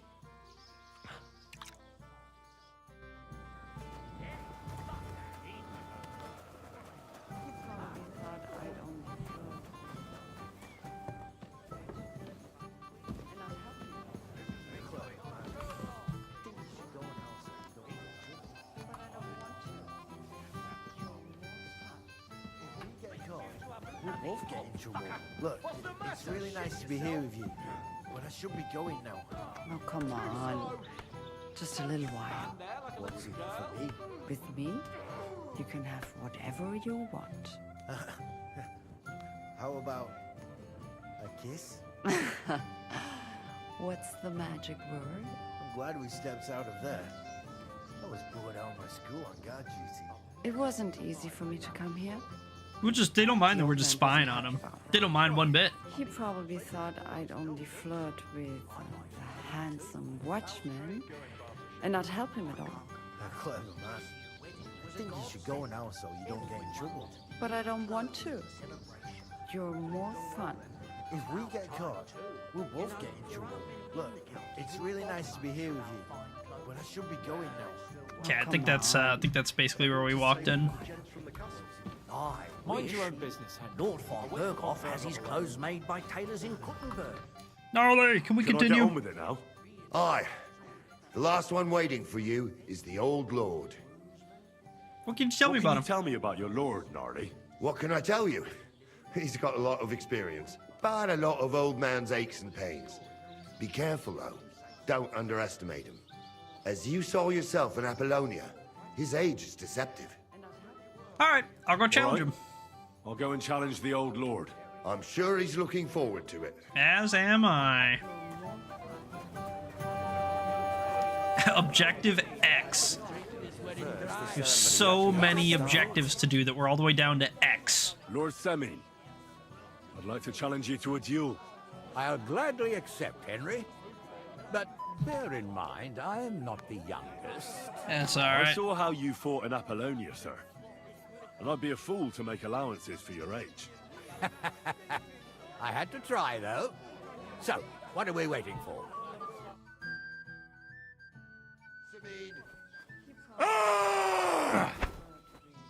We'll both get in trouble. Look, it's really nice to be here with you, but I should be going now. Oh, come on. Just a little while. What's in it for me? With me, you can have whatever you want. How about a kiss? What's the magic word? I'm glad we stepped out of there. I was bored out of my school on guard duty. It wasn't easy for me to come here. They don't mind that we're just spying on them. They don't mind one bit. He probably thought I'd only flirt with a handsome watchman and not help him at all. A clever man. I think you should go now so you don't get in trouble. But I don't want to. You're more fun. If we get caught, we'll both get in trouble. Look, it's really nice to be here with you, but I should be going now. Okay, I think that's basically where we walked in. Aye, mind your own business, Henry. Lord von Burgov has his clothes made by tailors in Kuttenberg. Gnarly, can we continue? I get on with it now? Aye. The last one waiting for you is the old lord. What can you tell me about him? Tell me about your lord, Gnarly. What can I tell you? He's got a lot of experience, but a lot of old man's aches and pains. Be careful, though. Don't underestimate him. As you saw yourself in Apollonia, his age is deceptive. All right, I'll go challenge him. I'll go and challenge the old lord. I'm sure he's looking forward to it. As am I. Objective X. There's so many objectives to do that we're all the way down to X. Lord Semine, I'd like to challenge you to a duel. I'll gladly accept, Henry. But bear in mind, I am not the youngest. That's all right. I saw how you fought in Apollonia, sir. And I'd be a fool to make allowances for your age. I had to try, though. So, what are we waiting for? Ah!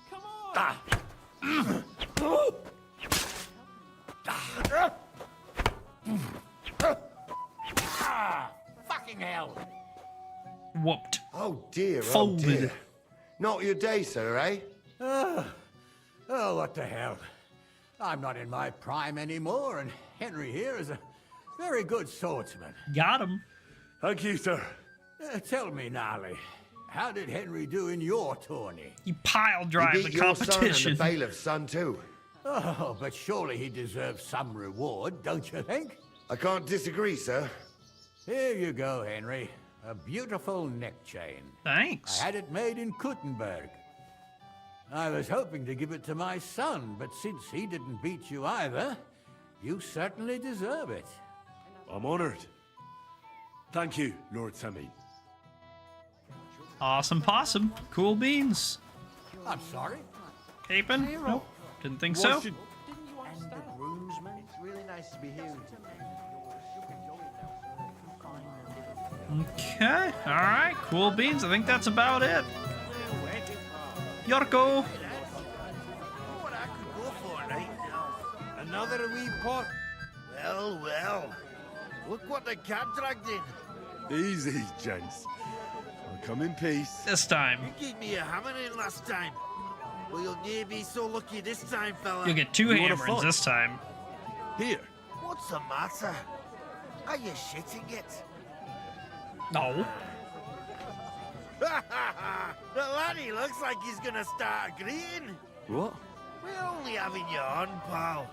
Come on! Fucking hell! Whooped. Oh dear, Folded. oh dear. Not your day, sir, eh? Oh, what the hell. I'm not in my prime anymore, and Henry here is a very good swordsman. Got him. Thank you, sir. Tell me, Gnarly, how did Henry do in your tourney? He pile drive He the beat your son and competition. the bailiff's son, too. Oh, but surely he deserves some reward, don't you think? I can't disagree, sir. Here you go, Henry. A beautiful neck chain. Thanks. I had it made in Kuttenberg. I was hoping to give it to my son, but since he didn't beat you either, you certainly deserve it. I'm honored. Thank you, Lord Semine. Awesome possum. Cool beans. I'm sorry. Capon? Nope. Didn't think Why so. should- And the groomsman? It's really nice to be here. Okay. All right. Cool beans. I think that's about it. Yorko. What I could go for right now. Another wee pot. Well, well. Look what the cat dragged in. Easy, gents. I'll come in peace. This time. You gave me a hammering last time. Well, you'll near be so lucky this time, fella. You'll get 2 You wanna hammerings fight? this time. Here. What's the matter? Are you shitting it? No. The laddie looks like he's gonna start agreeing. What? We're only having you on, pal.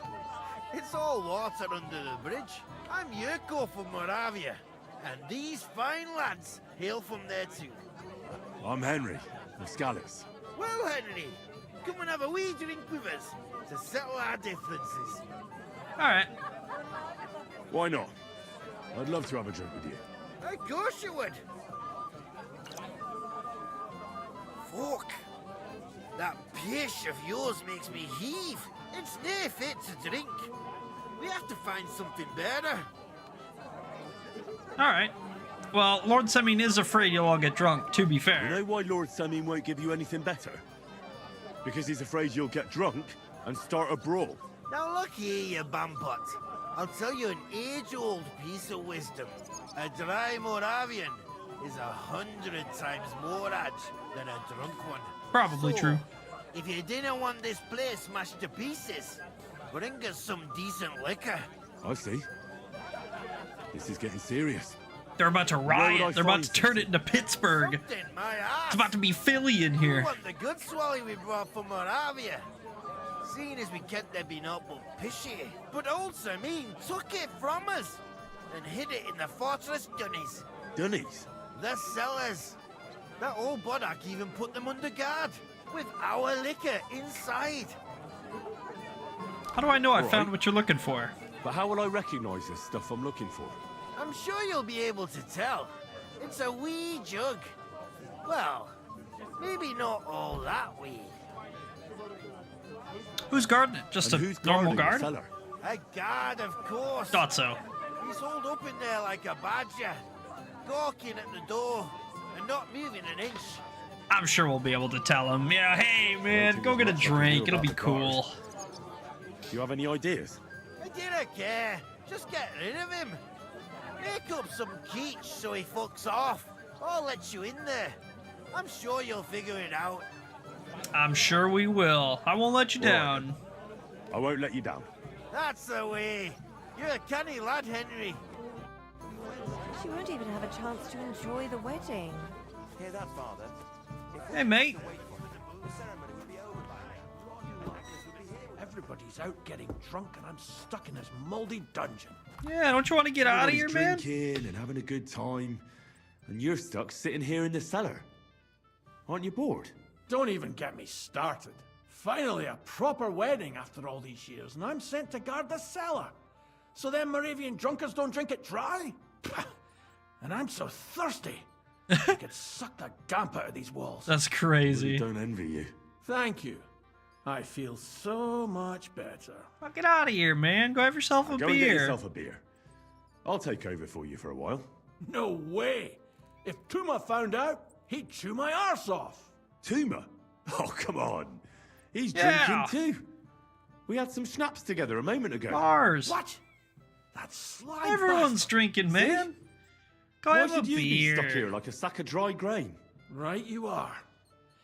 It's all water under the bridge. I'm Yurko from Moravia, and these fine lads hail from there too. I'm Henry, of Scalix. Well, Henry, come and have a wee drink with us to settle our differences. All right. Why not? I'd love to have a drink with you. Of course you would. Fuck. That pish of yours makes me heave. It's near fit to drink. We have to find something better. All right. Well, Lord Semine is afraid you'll all get drunk, to be You fair. know why Lord Semine won't give you anything better? Because he's afraid you'll get drunk and start a brawl. Now look here, you bampot. I'll tell you an age-old piece of wisdom. A dry Moravian is 100 times more edge than a drunk one. Probably So, true. If you didn't want this place smashed to pieces, bring us some decent liquor. I see. This is getting serious. They're about to Where would riot. I They're about find to turn it into Pittsburgh. Something, my ass. It's about to be Philly in We here. want the good swally we brought from Moravia. Seeing as we can't there be not but pishy. But old Semine took it from us and hid it in the fortress dunnies. Dunnies? The cellars. That old Boddock even put them under guard with our liquor inside. How do I know I Right. found what you're looking for? But how will I recognize this stuff I'm looking for? I'm sure you'll be able to tell. It's a wee jug. Well, maybe not all that wee. Who's guarding it? Just And a who's normal guarding the guard? cellar? A guard, of course. Thought so. He's holed up in there like a badger, gawking at the door and not moving an inch. I'm sure we'll be able to tell him. Yeah, hey man, go get a drink. It'll be cool. Do you have any ideas? I didn't care. Just get rid of him. Make up some keech so he fucks off. I'll let you in there. I'm sure you'll figure it out. I'm sure we will. I won't let you down. I won't let you down. That's the way. You're a canny lad, Henry. She won't even have a chance to enjoy the wedding. Hear that, Father? Hey, mate. Everybody's out getting drunk and I'm stuck in this moldy dungeon. Yeah, don't you want to get out of here, man? Drinking and having a good time, and you're stuck sitting here in the cellar. Aren't you bored? Don't even get me started. Finally, a proper wedding after all these years, and I'm sent to guard the cellar. So them Moravian drunkards don't drink it dry? And I'm so thirsty. I could suck the damp out of these walls. That's crazy. Don't envy you. Thank you. I feel so much better. Well, get out of here, man. Go have yourself a Go beer. and get yourself a beer. I'll take over for you for a while. No way. If Tuma found out, he'd chew my arse off. Tuma? Oh, come on. He's Yeah. drinking too. We had some schnapps together a moment ago. Bars. What? That's slime. Everyone's drinking, man. Go Why have a should you be beer. stuck here like a sack of dry grain? Right you are.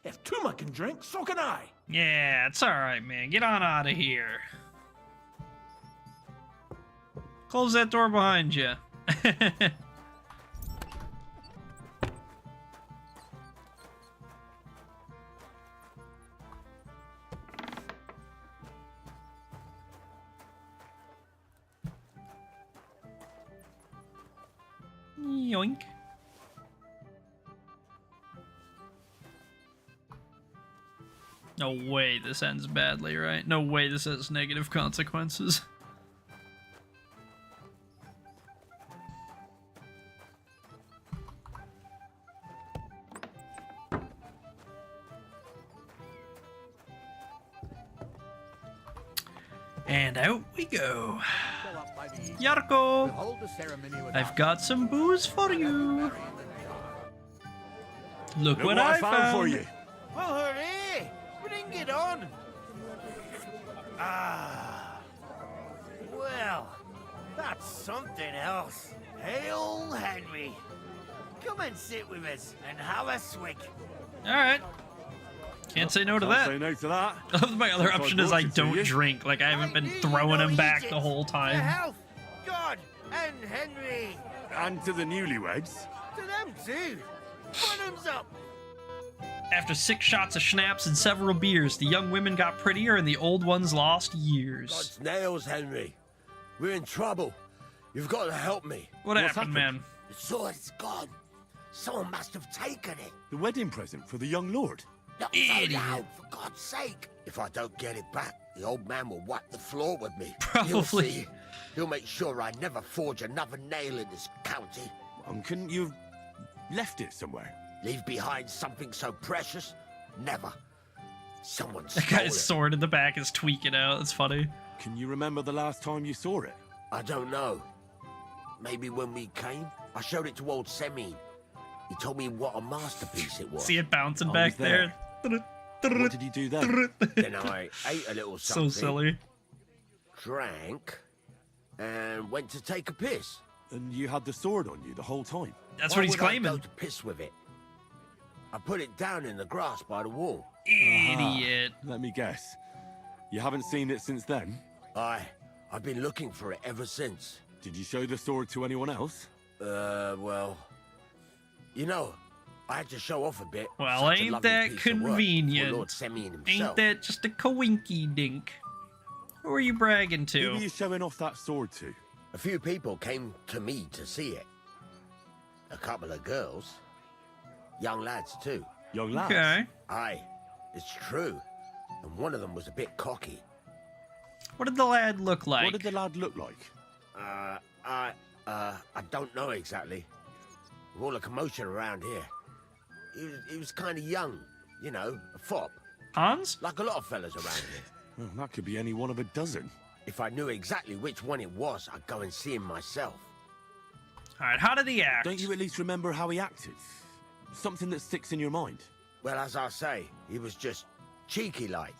If Tuma can drink, so can I. Yeah, it's alright, man. Get on out of here. Close that door behind you. Yoink. No way this ends badly, right? No way this has negative consequences. And out we go. Yarko, I've got some booze for you. Look what I found for you. Well, hooray! Bring it on! Ah. Well, that's something else. Hail, Henry. Come and sit with us and have a swig. Alright. Can't say no to that. Say no to that. My other option is I don't drink. Like, I haven't been throwing him back the whole To time. health, God, and Henry. And to the newlyweds. To them too. Bottoms up. After 6 shots of schnapps and several beers, the young women got prettier and the old ones lost years. God's nails, Henry. We're in trouble. You've got to help me. What happened, man? The sword's gone. Someone must have taken it. The wedding present for the young lord. Not so loud, for God's sake. If I don't get it back, the old man will wipe the floor with me. You'll Probably. see. He'll make sure I never forge another nail in this county. Couldn't you have left it somewhere? Leave behind something so precious? Never. Someone That stole guy's it. sword in the back is tweaking out. It's funny. Can you remember the last time you saw it? I don't know. Maybe when we came, I showed it to old Semine. He told me what a masterpiece it was. See it bouncing I back was there. there. What did you do then? Then I ate a little So something. silly. Drank, and went to take a piss. And you had the sword on you the whole time? That's Why what he's would I claiming. go to piss with it? I put it down in the grass by the wall. Idiot. Let me guess. You haven't seen it since then? I've been looking for it ever since. Did you show the sword to anyone else? Well... You know, I had to show off a bit. Well, Such a ain't lovely that piece of work for convenient? Lord Semine himself. Ain't that just a coinky dink? Who are you bragging Who to? were you showing off that sword to? A few people came to me to see it. A couple of girls. Young lads, too. Young lads? Okay. Aye, it's true. And one of them was a bit cocky. What did the lad look like? What did the lad look like? I don't know exactly. With all the commotion around here. He was kind of young, you know, a fop. Hans? Like a lot of fellas around here. Well, that could be any one of a dozen. If I knew exactly which one it was, I'd go and see him myself. Alright, how did he act? Don't you at least remember how he acted? Something that sticks in your mind. Well, as I say, he was just cheeky-like.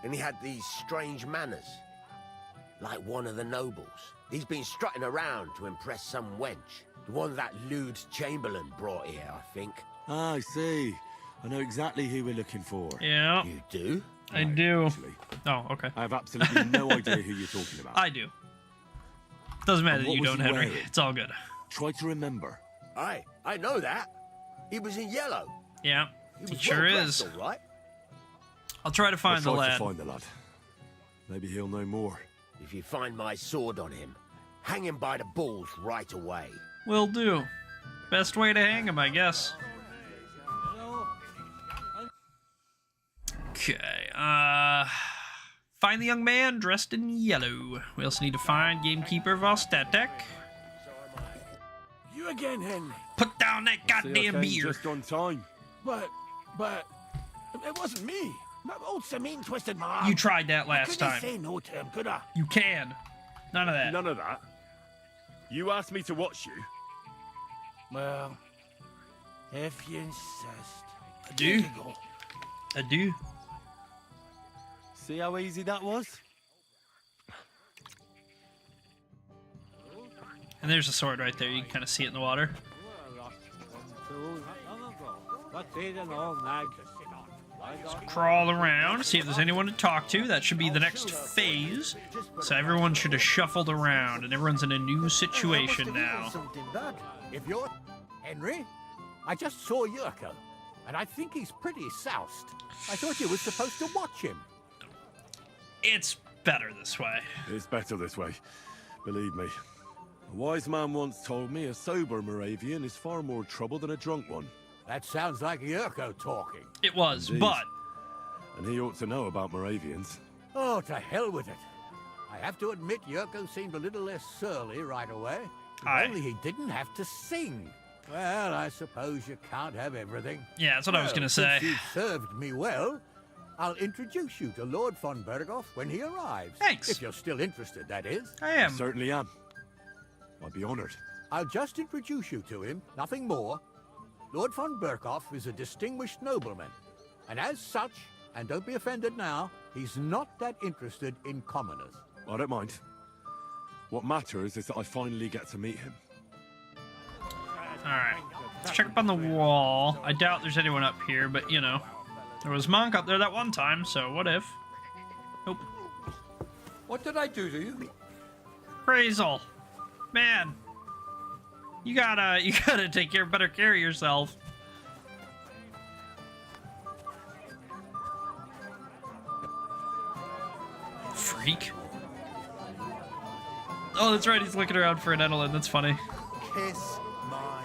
And he had these strange manners. Like one of the nobles. He's been strutting around to impress some wench. The one that lewd Chamberlain brought here, I think. Ah, I see. I know exactly who we're looking for. Yeah. You do? I do. Oh, okay. I have absolutely no idea who you're talking about. I do. Doesn't matter And that what you was don't, he Henry. wearing? It's all good. Try to remember. I know that. He was in yellow. Yeah, He he was sure well-dressed, is. all right. I'll try to find the I'll try lad. to find the lad. Maybe he'll know more. If you find my sword on him, hang him by the balls right away. Will do. Best way to hang him, I guess. Okay, find the young man dressed in yellow. We also need to find gamekeeper Vostatek. You again, Henry. Put down that goddamn beer. Just on time. But, it wasn't me. Old Semine twisted my arm. You tried that last I couldn't time. say no to him, could I? You can. None of that. None of that. You asked me to watch you. Well, if you insist. I do. I do. See how easy that was? And there's a sword right there. You can kind of see it in the water. Just crawl around, see if there's anyone to talk to. That should be the next phase. So everyone should have shuffled around, and everyone's in a new situation now. If you're Henry, I just saw Yurko, and I think he's pretty soused. I thought you were supposed to watch him. It's better this way. It's better this way. Believe me. A wise man once told me a sober Moravian is far more trouble than a drunk one. That sounds like Yurko talking. It was, Indeed. but... And he ought to know about Moravians. Oh, to hell with it. I have to admit Yurko seemed a little less surly right away. If only he didn't have to sing. Well, I suppose you can't have everything. Yeah, that's what I was going to say. Since you've served me well, I'll introduce you to Lord von Berghoff when he arrives. Thanks. If you're still interested, that is. I am. I certainly am. I'd be honored. I'll just introduce you to him, nothing more. Lord von Berghoff is a distinguished nobleman, and as such, and don't be offended now, he's not that interested in commoners. I don't mind. What matters is that I finally get to meet him. Alright, let's check up on the wall. I doubt there's anyone up here, but you know. There was Monk up there that one time, so what if? Nope. What did I do to you? Crazel. Man. You gotta take better care of yourself. Freak. Oh, that's right, he's looking around for an Edelin, that's funny. Kiss my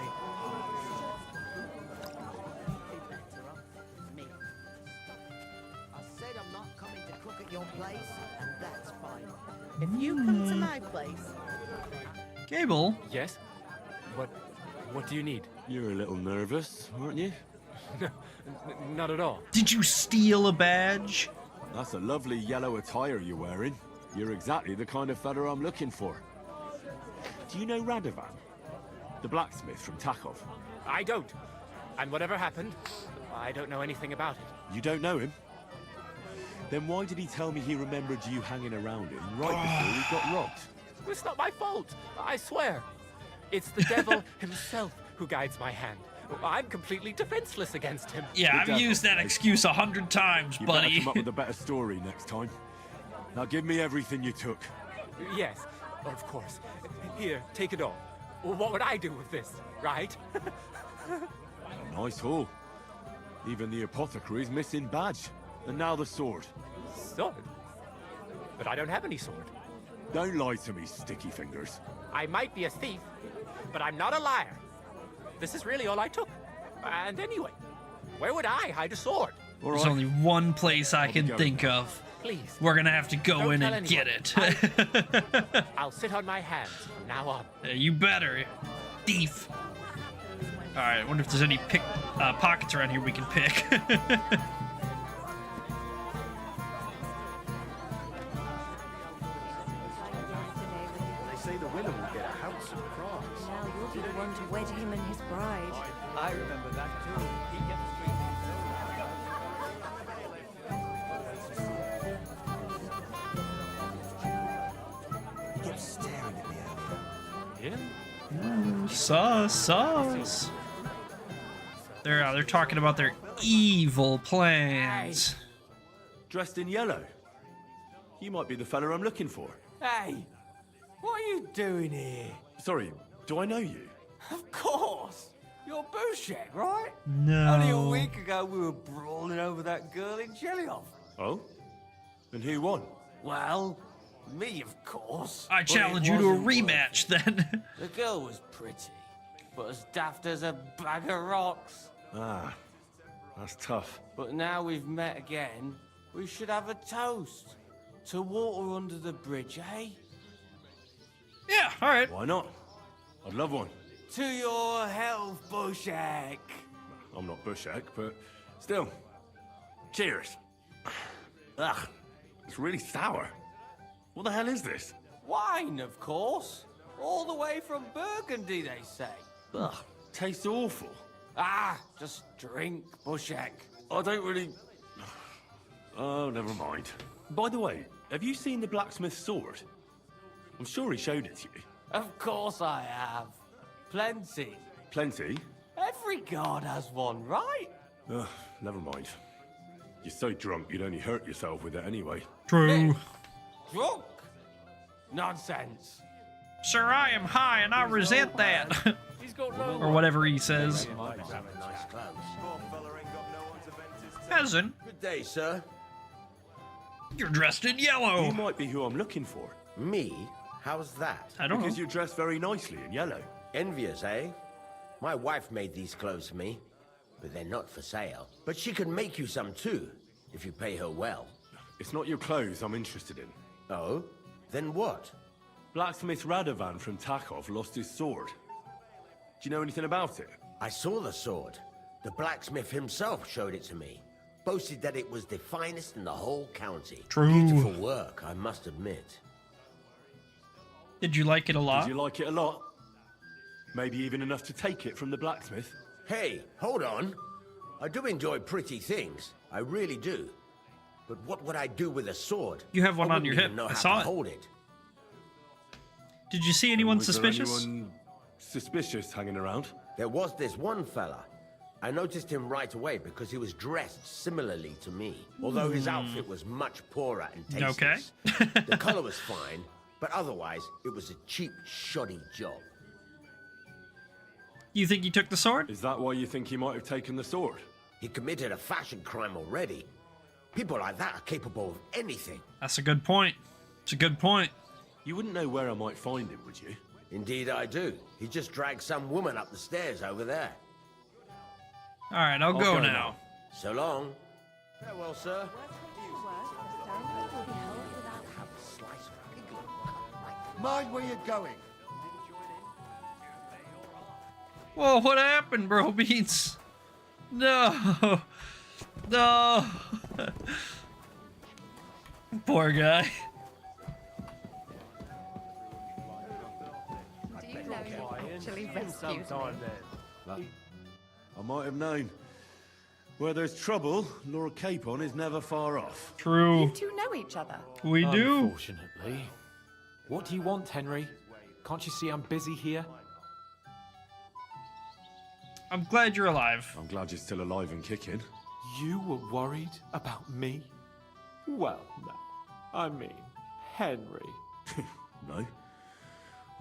I said I'm not coming to cook at your place, and that's fine. If you come to my place, Gable? Yes? What do you need? You're a little nervous, aren't you? Not at all. Did you steal a badge? That's a lovely yellow attire you're wearing. You're exactly the kind of fella I'm looking for. Do you know Radovan? The blacksmith from Takov? I don't. And whatever happened, I don't know anything about it. You don't know him? Then why did he tell me he remembered you hanging around him right before he got robbed? It's not my fault, I swear. It's the devil himself who guides my hand. I'm completely defenseless against him. Yeah, I've used that excuse 100 times, You buddy. better come up with a better story next time. Now give me everything you took. Yes, of course. Here, take it all. What would I do with this, right? Nice haul. Even the apothecary's missing badge. And now the sword. Sword? But I don't have any sword. Don't lie to me, sticky fingers. I might be a thief, but I'm not a liar. This is really all I took. And anyway, where would I hide a sword? There's only one place I can think of. Please. We're gonna have to go Don't in tell and get anyone. it. I'll sit on my hands from now on. You better, thief. Alright, I wonder if there's any pockets around here we can pick. They say the winner will get a handsome prize. Now you'll be the one to wed him and his bride. I remember that too. He kept streaking He kept staring at me Yeah? Sus. They're talking about their evil plans. dressed in yellow. You might be the fella I'm looking for. Hey, what are you doing here? Sorry, do I know you? Of course! You're Bushek, right? No. Only a week ago we were brawling over that girl in Jellyhoff. Oh? And who won? Well, me, of course. I But challenge it you to a wasn't worth rematch it. then. The girl was pretty, but as daft as a bag of rocks. Ah, that's tough. But now we've met again, we should have a toast. To water under the bridge, eh? Yeah, alright. Why not? I'd love one. To your health, Bushek. I'm not Bushek, but still. Cheers. Ugh, it's really sour. What the hell is this? Wine, of course. All the way from Burgundy, they say. Ugh, tastes awful. Ah, just drink, Bushek. I don't really... Oh, never mind. By the way, have you seen the blacksmith's sword? I'm sure he showed it to you. Of course I have. Plenty. Plenty? Every guard has one, right? Ugh, never mind. You're so drunk you'd only hurt yourself with it anyway. True. Drunk? Nonsense. Sir, I am high and I resent that. He's got no Or whatever he says. Peasant, Good day, sir. you're dressed in yellow. You might be who I'm looking for. Me? How's that? I don't Because know. you're dressed very nicely in yellow. Envious, eh? My wife made these clothes for me, but they're not for sale. But she can make you some too, if you pay her well. It's not your clothes I'm interested in. Oh? Then what? Blacksmith Radovan from Takov lost his sword. Do you know anything about it? I saw the sword. The blacksmith himself showed it to me. Boasted that it was the finest in the whole county. True. Beautiful work, I must admit. Did you like it a lot? Did you like it a lot? Maybe even enough to take it from the blacksmith? Hey, hold on. I do enjoy pretty things. I really do. But what would I do with a sword? You have one I on your wouldn't hip. even know I how saw to it. hold it. Did you see anyone Was there suspicious? anyone suspicious hanging around? There was this one fella. I noticed him right away because he was dressed similarly to me, although his outfit was much poorer and tasteless. Okay. The color was fine, but otherwise it was a cheap, shoddy job. You think he took the sword? Is that why you think he might have taken the sword? He committed a fashion crime already. People like that are capable of anything. That's a good point. It's a good point. You wouldn't know where I might find him, would you? Indeed I do. He just dragged some woman up the stairs over there. All right, I'll go now. So long. Farewell, sir. Mind where you're going. Whoa, what happened, bro Beans? No. No. Poor guy. Do you know you actually rescued me? I might have known. Where there's trouble, Lord Capon is never far off. True. You two know each other. We do. Unfortunately. What do you want, Henry? Can't you see I'm busy here? I'm glad you're alive. I'm glad you're still alive and kicking. You were worried about me? Well, no. I mean, Henry. No.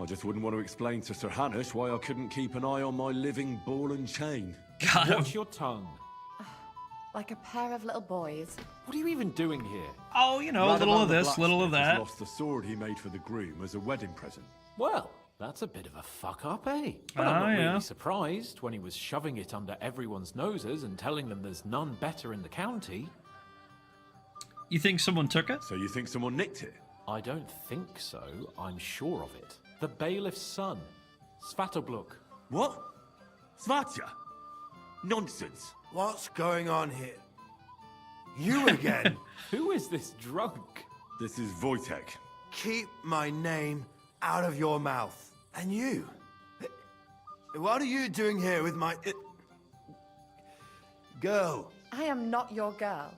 I just wouldn't want to explain to Sir Hanush why I couldn't keep an eye on my living ball and chain. Got him. Watch your tongue. Like a pair of little boys. What are you even doing here? Oh, you know, a little of Radovan the this, little of blacksmith has that. lost the sword he made for the groom as a wedding present. Well, that's a bit of a fuck up, eh? But Ah, I'm not yeah. really surprised when he was shoving it under everyone's noses and telling them there's none better in the county. You think someone took it? So you think someone nicked it? I don't think so. I'm sure of it. The bailiff's son, Svatobluk. What? Svatya? Nonsense. What's going on here? You again? Who is this drunk? This is Wojtek. Keep my name out of your mouth. And you? What are you doing here with my... girl? I am not your girl.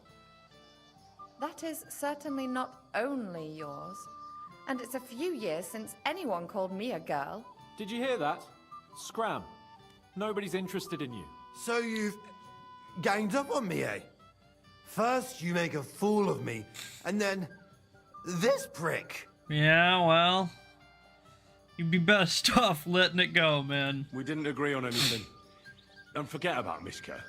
That is certainly not only yours. And it's a few years since anyone called me a girl. Did you hear that? Scram. Nobody's interested in you. So you've ganged up on me, eh? First, you make a fool of me, and then this prick. Yeah, well, you'd be best off letting it go, man. We didn't agree on anything. And forget about Mishka.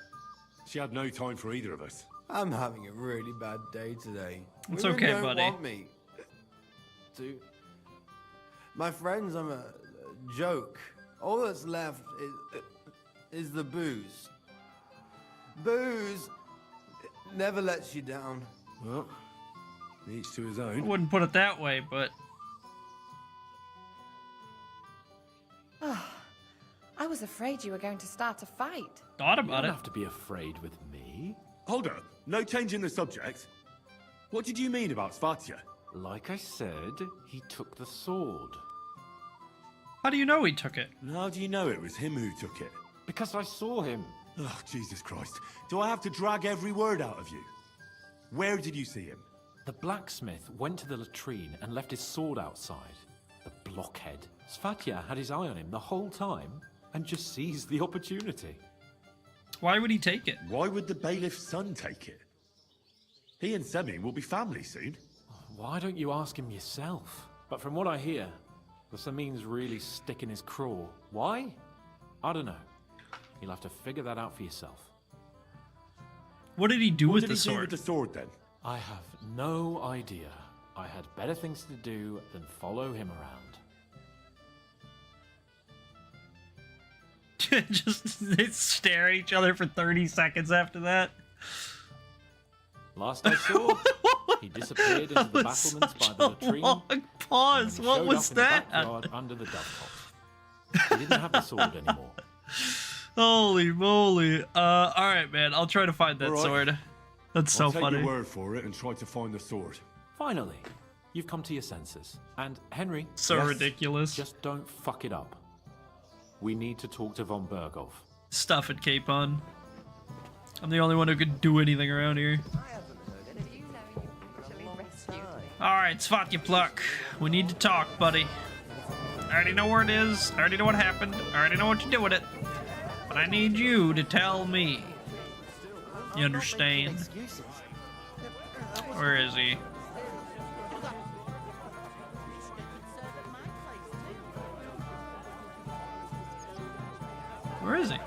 She had no time for either of us. I'm having a really bad day today. It's Women okay, don't buddy. Want me to. My friends, I'm a joke. All that's left is the booze. Booze never lets you down. Well, each to his I own. wouldn't put it that way, but I was afraid you were going to start a fight. thought You about don't it. have to be afraid with me. Hold up. No change in the subject. What did you mean about Svatya? Like I said, he took the sword. How do you know he took it? How do you know it was him who took it? Because I saw him. Oh, Jesus Christ. Do I have to drag every word out of you? Where did you see him? The blacksmith went to the latrine and left his sword outside. The blockhead. Svatya had his eye on him the whole time and just seized the opportunity. Why would he take it? Why would the bailiff's son take it? He and Semine will be family soon. Why don't you ask him yourself? But from what I hear, the Semine's really sticking his craw. Why? I don't know. You'll have to figure that out for yourself. What did he do What with did the he do sword? with the sword then? I have no idea. I had better things to do than follow him around. Just they stare at each other for 30 seconds after that. Last I saw, he disappeared into the battlements by the latrine. Long pause. and What showed was up in the that? backyard under the dovecot. He didn't have the sword anymore. Holy moly. Alright, man. I'll try to find that All right. sword. That's so I'll take funny. your word for it and try to find the sword. Finally, you've come to your senses. And Henry, So yes, ridiculous. Just don't fuck it up. We need to talk to von Berghoff. Stuff it, Capon. I'm the only one who could do anything around here. Alright, Svatya Pluck. We need to talk, buddy. I already know where it is. I already know what happened. I already know what to do with it. But I need you to tell me. You understand? Where is he? Where is he?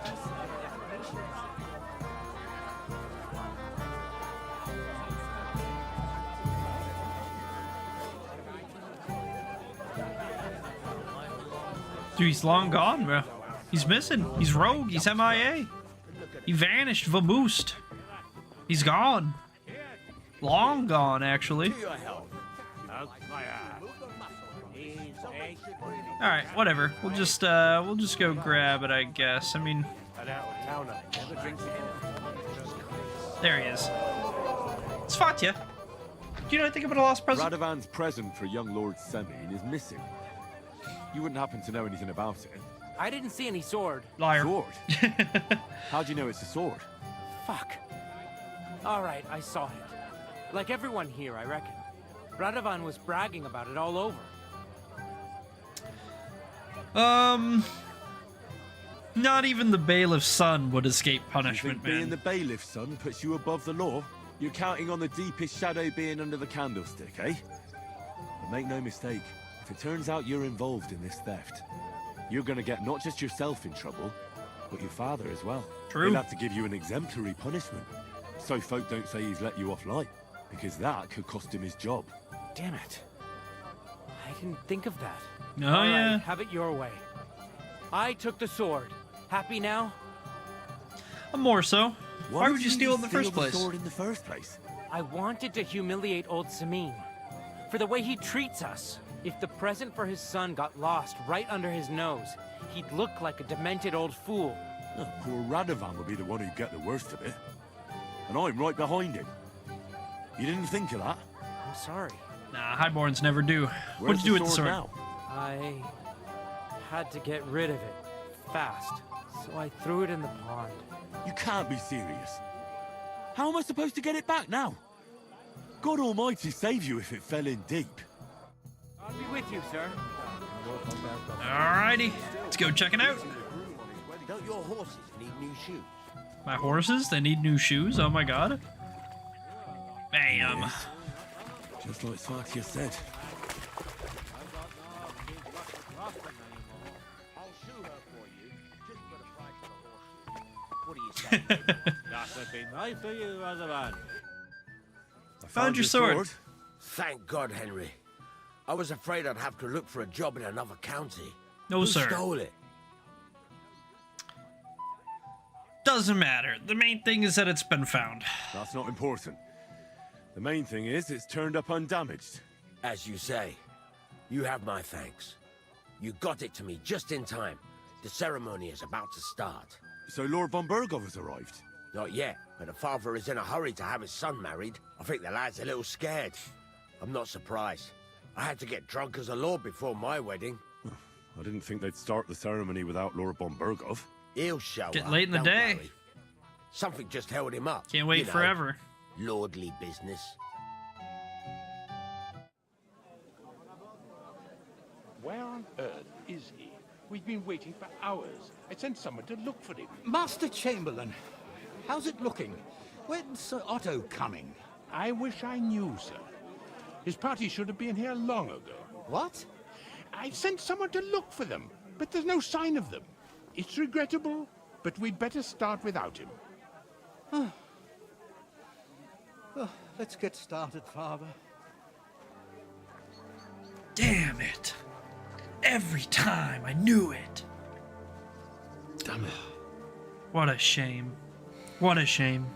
Dude, he's long gone, bro. He's missing. He's rogue. He's MIA. He vanished. Vamoosed. He's gone. Long gone, actually. Alright, whatever. We'll just go grab it, I guess. I mean, there he is. Svatya. Do you know anything about a lost present? Radovan's present for young Lord Semine is missing. You wouldn't happen to know anything about it. I didn't see any sword. Liar. Sword? How do you know it's a sword? Fuck. All right, I saw it. Like everyone here, I reckon. Radovan was bragging about it all over. Not even the bailiff's son would escape punishment, Being man. the bailiff's son puts you above the law? You're counting on the deepest shadow being under the candlestick, eh? But make no mistake, if it turns out you're involved in this theft, you're gonna get not just yourself in trouble, but your father as well. True. He'll have to give you an exemplary punishment. So folk don't say he's let you off light, because that could cost him his job. Damn it. I didn't think of that. Oh, All right, yeah. have it your way. I took the sword. Happy now? More so. Why would you steal it in the steal first place? the sword in the first place? I wanted to humiliate old Semine. For the way he treats us. If the present for his son got lost right under his nose, he'd look like a demented old fool. Oh, poor Radovan would be the one who'd get the worst of it. And I'm right behind him. You didn't think of that? I'm sorry. Nah, highborns never do. What'd you do with the sword? now? I had to get rid of it fast, so I threw it in the pond. You can't be serious. How am I supposed to get it back now? God Almighty save you if it fell in deep. I'll be with you, sir. Alrighty, let's go check it out. Don't your horses need new shoes? My horses, they need new shoes. Oh my god. Bam. Just like Spartia said. What do you say? That would be nice of you, other man. Found your sword. Thank God, Henry. I was afraid I'd have to look for a job in another county. No, Who sir. stole it? Doesn't matter. The main thing is that it's been found. That's not important. The main thing is it's turned up undamaged. As you say, you have my thanks. You got it to me just in time. The ceremony is about to start. So Lord von Burgov has arrived? Not yet, but the father is in a hurry to have his son married. I think the lad's a little scared. I'm not surprised. I had to get drunk as a lord before my wedding. I didn't think they'd start the ceremony without Lord von Burgov. He'll show Getting up, late in the don't day. worry. Something just held him up. Can't wait you know, forever. Lordly business. Where on earth is he? We've been waiting for hours. I sent someone to look for him. Master Chamberlain, how's it looking? When's Sir Otto coming? I wish I knew, sir. His party should have been here long ago. What? I sent someone to look for them, but there's no sign of them. It's regrettable, but we'd better start without him. Well, let's get started, Father. Damn it. Every time. I knew it. Damn it. What a shame. What a shame.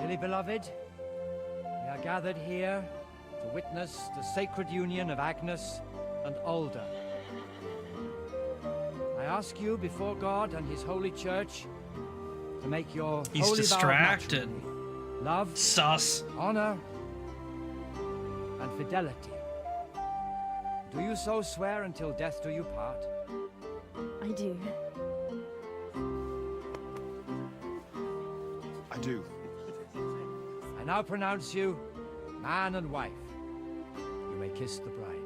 Dearly beloved, we are gathered here to witness the sacred union of Agnes and Alda. I ask you before God and His holy church to make your He's holy distracted. vow of matrimony, love, Sus. honor, and fidelity. Do you so swear until death do you part? I do. I do. I now pronounce you man and wife. You may kiss the bride.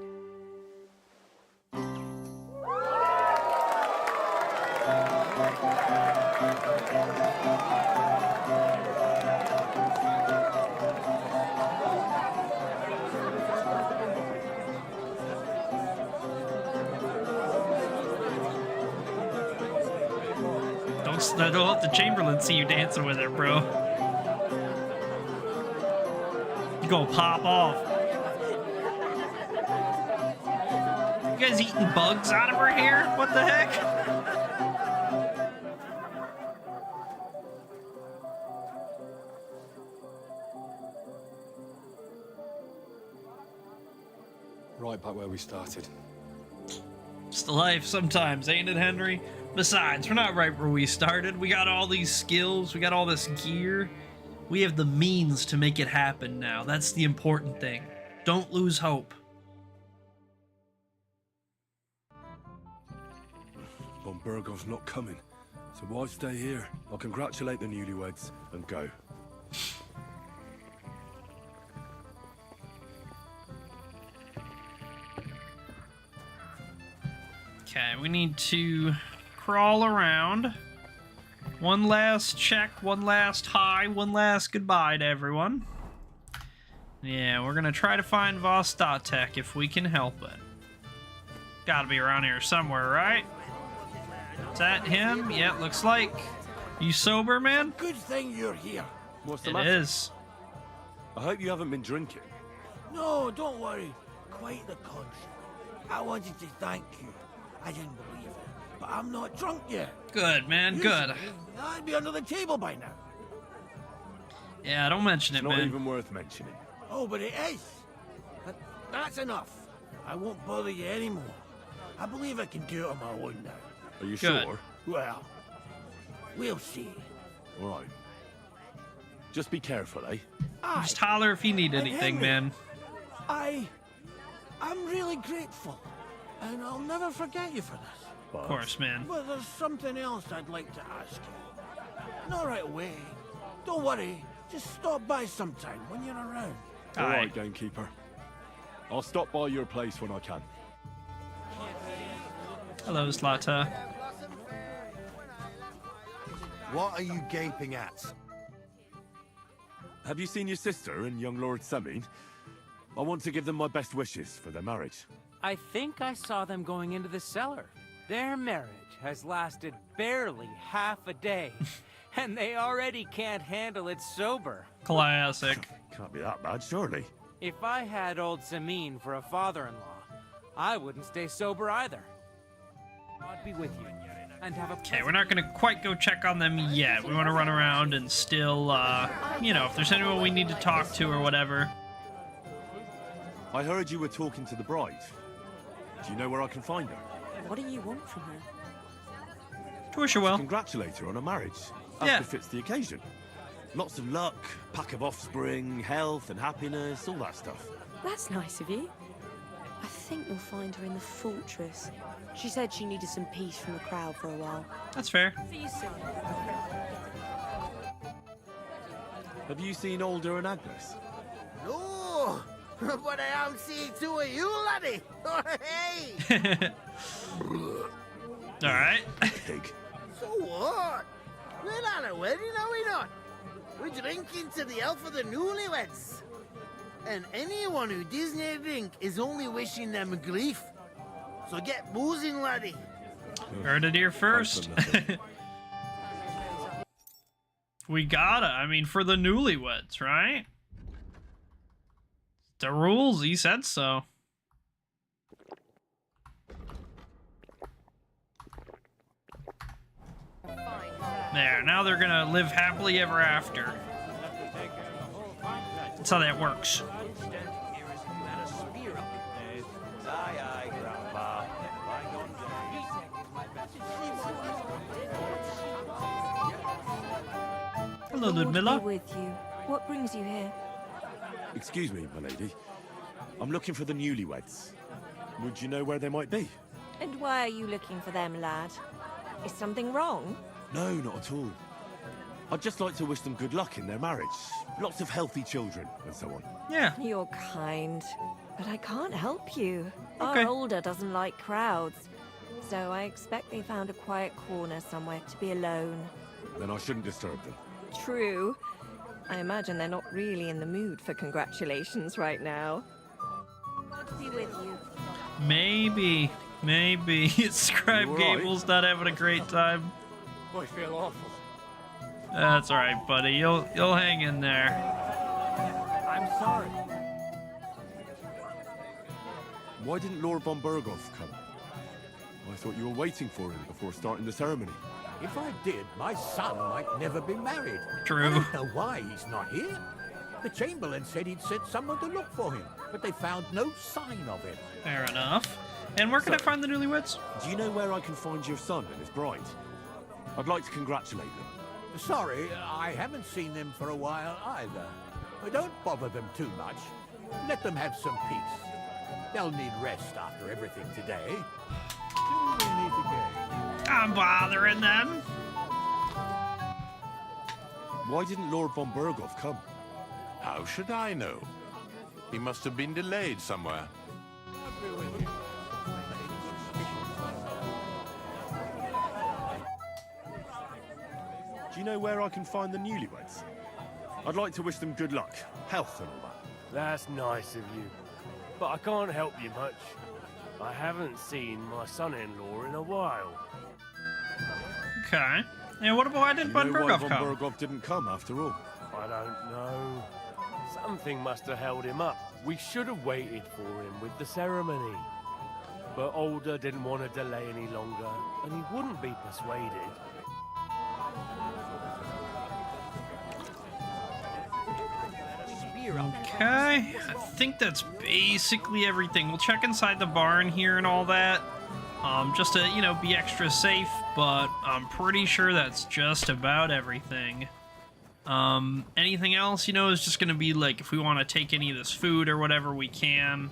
Don't let the Chamberlain see you dancing with her, bro. You gonna pop off. You guys eating bugs out of her hair? What the heck? Right back where we started. It's the life sometimes, ain't it, Henry? Besides, we're not right where we started. We got all these skills, we got all this gear. We have the means to make it happen now. That's the important thing. Don't lose hope. Von Burgov's not coming, so why stay here? I'll congratulate the newlyweds and go. Okay, we need to crawl around. One last check, one last hi, one last goodbye to everyone. Yeah, we're gonna try to find Vostatek if we can help it. Gotta be around here somewhere, right? Is that him? Yeah, looks like. You sober, man? Good thing you're here. What's the It matter? is. I hope you haven't been drinking. No, don't worry. Quite the contrary. I wanted to thank you. I didn't believe it, but I'm not drunk yet. Good, man, good. Usually, I'd be under the table by now. Yeah, don't mention it, It's not man. even worth mentioning. Oh, but it is. But that's enough. I won't bother you anymore. I believe I can do it on my own now. Are you Good. sure? Well, we'll see. All right. Just be careful, eh? Just holler if you need And anything, Henry, man. I'm really grateful, and I'll never forget you for this. Of course, man. But there's something else I'd like to ask you. Not right away. Don't worry. Just stop by sometime when you're around. All right, gamekeeper. I'll stop by your place when I can. Hello, Slata. What are you gaping at? Have you seen your sister and young Lord Semine? I want to give them my best wishes for their marriage. I think I saw them going into the cellar. Their marriage has lasted barely half a day, and they already can't handle it sober. Classic. Can't be that bad, surely. If I had old Semine for a father-in-law, I wouldn't stay sober either. I'd be with you, and have a Okay, we're not gonna quite go check on them yet. We want to run around and still, you know, if there's anyone we need to talk to or whatever. I heard you were talking to the bride. Do you know where I can find her? What do you want from her? To wish her well. Congratulate her on her marriage, as Yeah. befits the occasion. Lots of luck, pack of offspring, health and happiness, all that stuff. That's nice of you. I think you'll find her in the fortress. She said she needed some peace from the crowd for a while. That's fair. See you soon. Have you seen Alder and Agnes? No, but I am seeing two of you, laddie. Hey! Alright. Pig. So what? We're at a wedding, are we not? We're drinking to the health of the newlyweds. And anyone who doesn't drink is only wishing them grief. So get boozing, laddie. Heard it here first. We gotta. I mean, for the newlyweds, right? The rules. He said so. There. Now they're gonna live happily ever after. That's how that works. Hello, Ludmilla. Be with you. What brings you here? Excuse me, my lady. I'm looking for the newlyweds. Would you know where they might be? And why are you looking for them, lad? Is something wrong? No, not at all. I'd just like to wish them good luck in their marriage. Lots of healthy children, and so on. Yeah. You're kind, but I can't help you. Okay. Our older doesn't like crowds, so I expect they found a quiet corner somewhere to be alone. Then I shouldn't disturb them. True. I imagine they're not really in the mood for congratulations right now. Be with you. Maybe. Scribe You all right? Gable's not having a great time. I feel awful. That's all right, buddy. You'll hang in there. I'm sorry. Why didn't Lord von Berghoff come? I thought you were waiting for him before starting the ceremony. If I did, my son might never be married. True. I don't know why he's not here. The Chamberlain said he'd sent someone to look for him, but they found no sign of him. Fair enough. And where can I find the newlyweds? Do you know where I can find your son and his bride? I'd like to congratulate them. Sorry, I haven't seen them for a while either. But don't bother them too much. Let them have some peace. They'll need rest after everything today. Do they need to go? I'm bothering them. Why didn't Lord von Berghoff come? How should I know? He must have been delayed somewhere. Do you know where I can find the newlyweds? I'd like to wish them good luck, health and all that. That's nice of you, but I can't help you much. I haven't seen my son-in-law in a while. Okay. Yeah, what about why didn't Von Von Berghoff come? Berghoff didn't come after all. I don't know. Something must have held him up. We should have waited for him with the ceremony. But Alder didn't want to delay any longer, and he wouldn't be persuaded. Okay, I think that's basically everything. We'll check inside the barn here and all that, just to, you know, be extra safe, but I'm pretty sure that's just about everything. Anything else, you know, is just gonna be like, if we want to take any of this food or whatever, we can.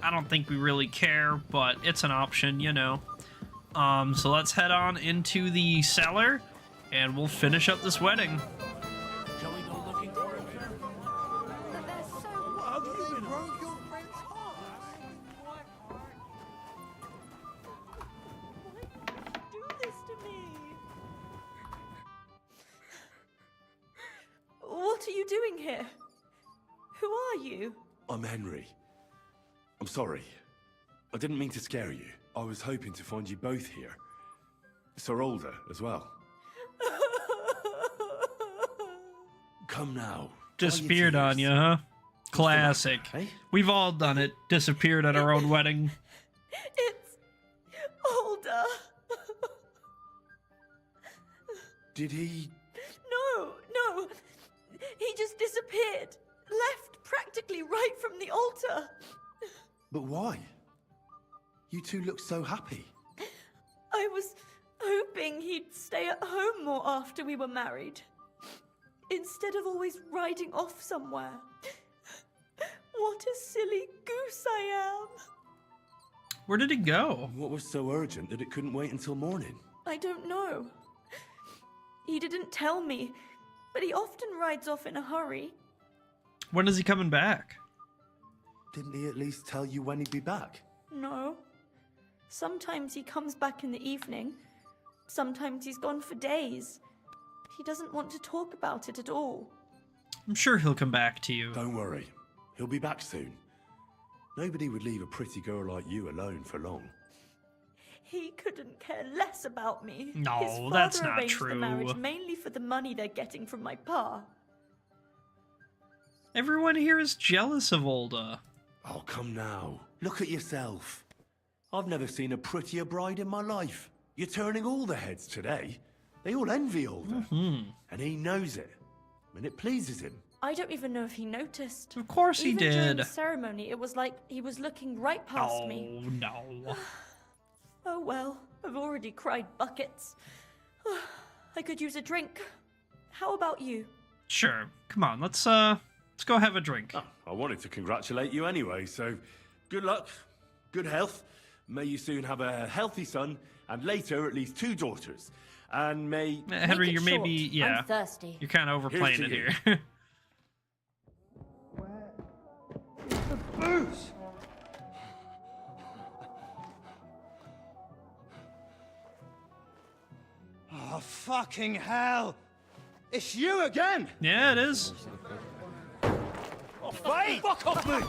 I don't think we really care, but it's an option, you know. So let's head on into the cellar, and we'll finish up this wedding. Shall we go looking for him? Do this to me. What are you doing here? Who are you? I'm Henry. I'm sorry. I didn't mean to scare you. I was hoping to find you both here. Sir Alder as well. Come now. Disappeared on you, huh? Classic. We've all done it. Disappeared at our own wedding. It's Alder. Did he... No. He just disappeared. Left practically right from the altar. But why? You two look so happy. I was hoping he'd stay at home more after we were married. Instead of always riding off somewhere. What a silly goose I am. Where did he go? What was so urgent that it couldn't wait until morning? I don't know. He didn't tell me, but he often rides off in a hurry. When is he coming back? Didn't he at least tell you when he'd be back? No. Sometimes he comes back in the evening. Sometimes he's gone for days. He doesn't want to talk about it at all. I'm sure he'll come back to you. Don't worry. He'll be back soon. Nobody would leave a pretty girl like you alone for long. He couldn't care less about me. No, His father that's not arranged true. the marriage mainly for the money they're getting from my pa. Everyone here is jealous of Alda. Oh, come now. Look at yourself. I've never seen a prettier bride in my life. You're turning all the heads today. They all envy Alda. And he knows it. And it pleases him. I don't even know if he noticed. Of course he Even during did. the ceremony, it was like he was looking right past me. Oh, no. Oh well, I've already cried buckets. I could use a drink. How about you? Sure. Come on, let's go have a drink. Oh, I wanted to congratulate you anyway, so good luck, good health. May you soon have a healthy son, and later at least 2 daughters. And may... Henry, you're maybe, yeah. I'm thirsty. You're kind of overplaying it here. Booze! Oh, fucking hell! It's you again! Yeah, it is. Oh, fight! Fuck off me!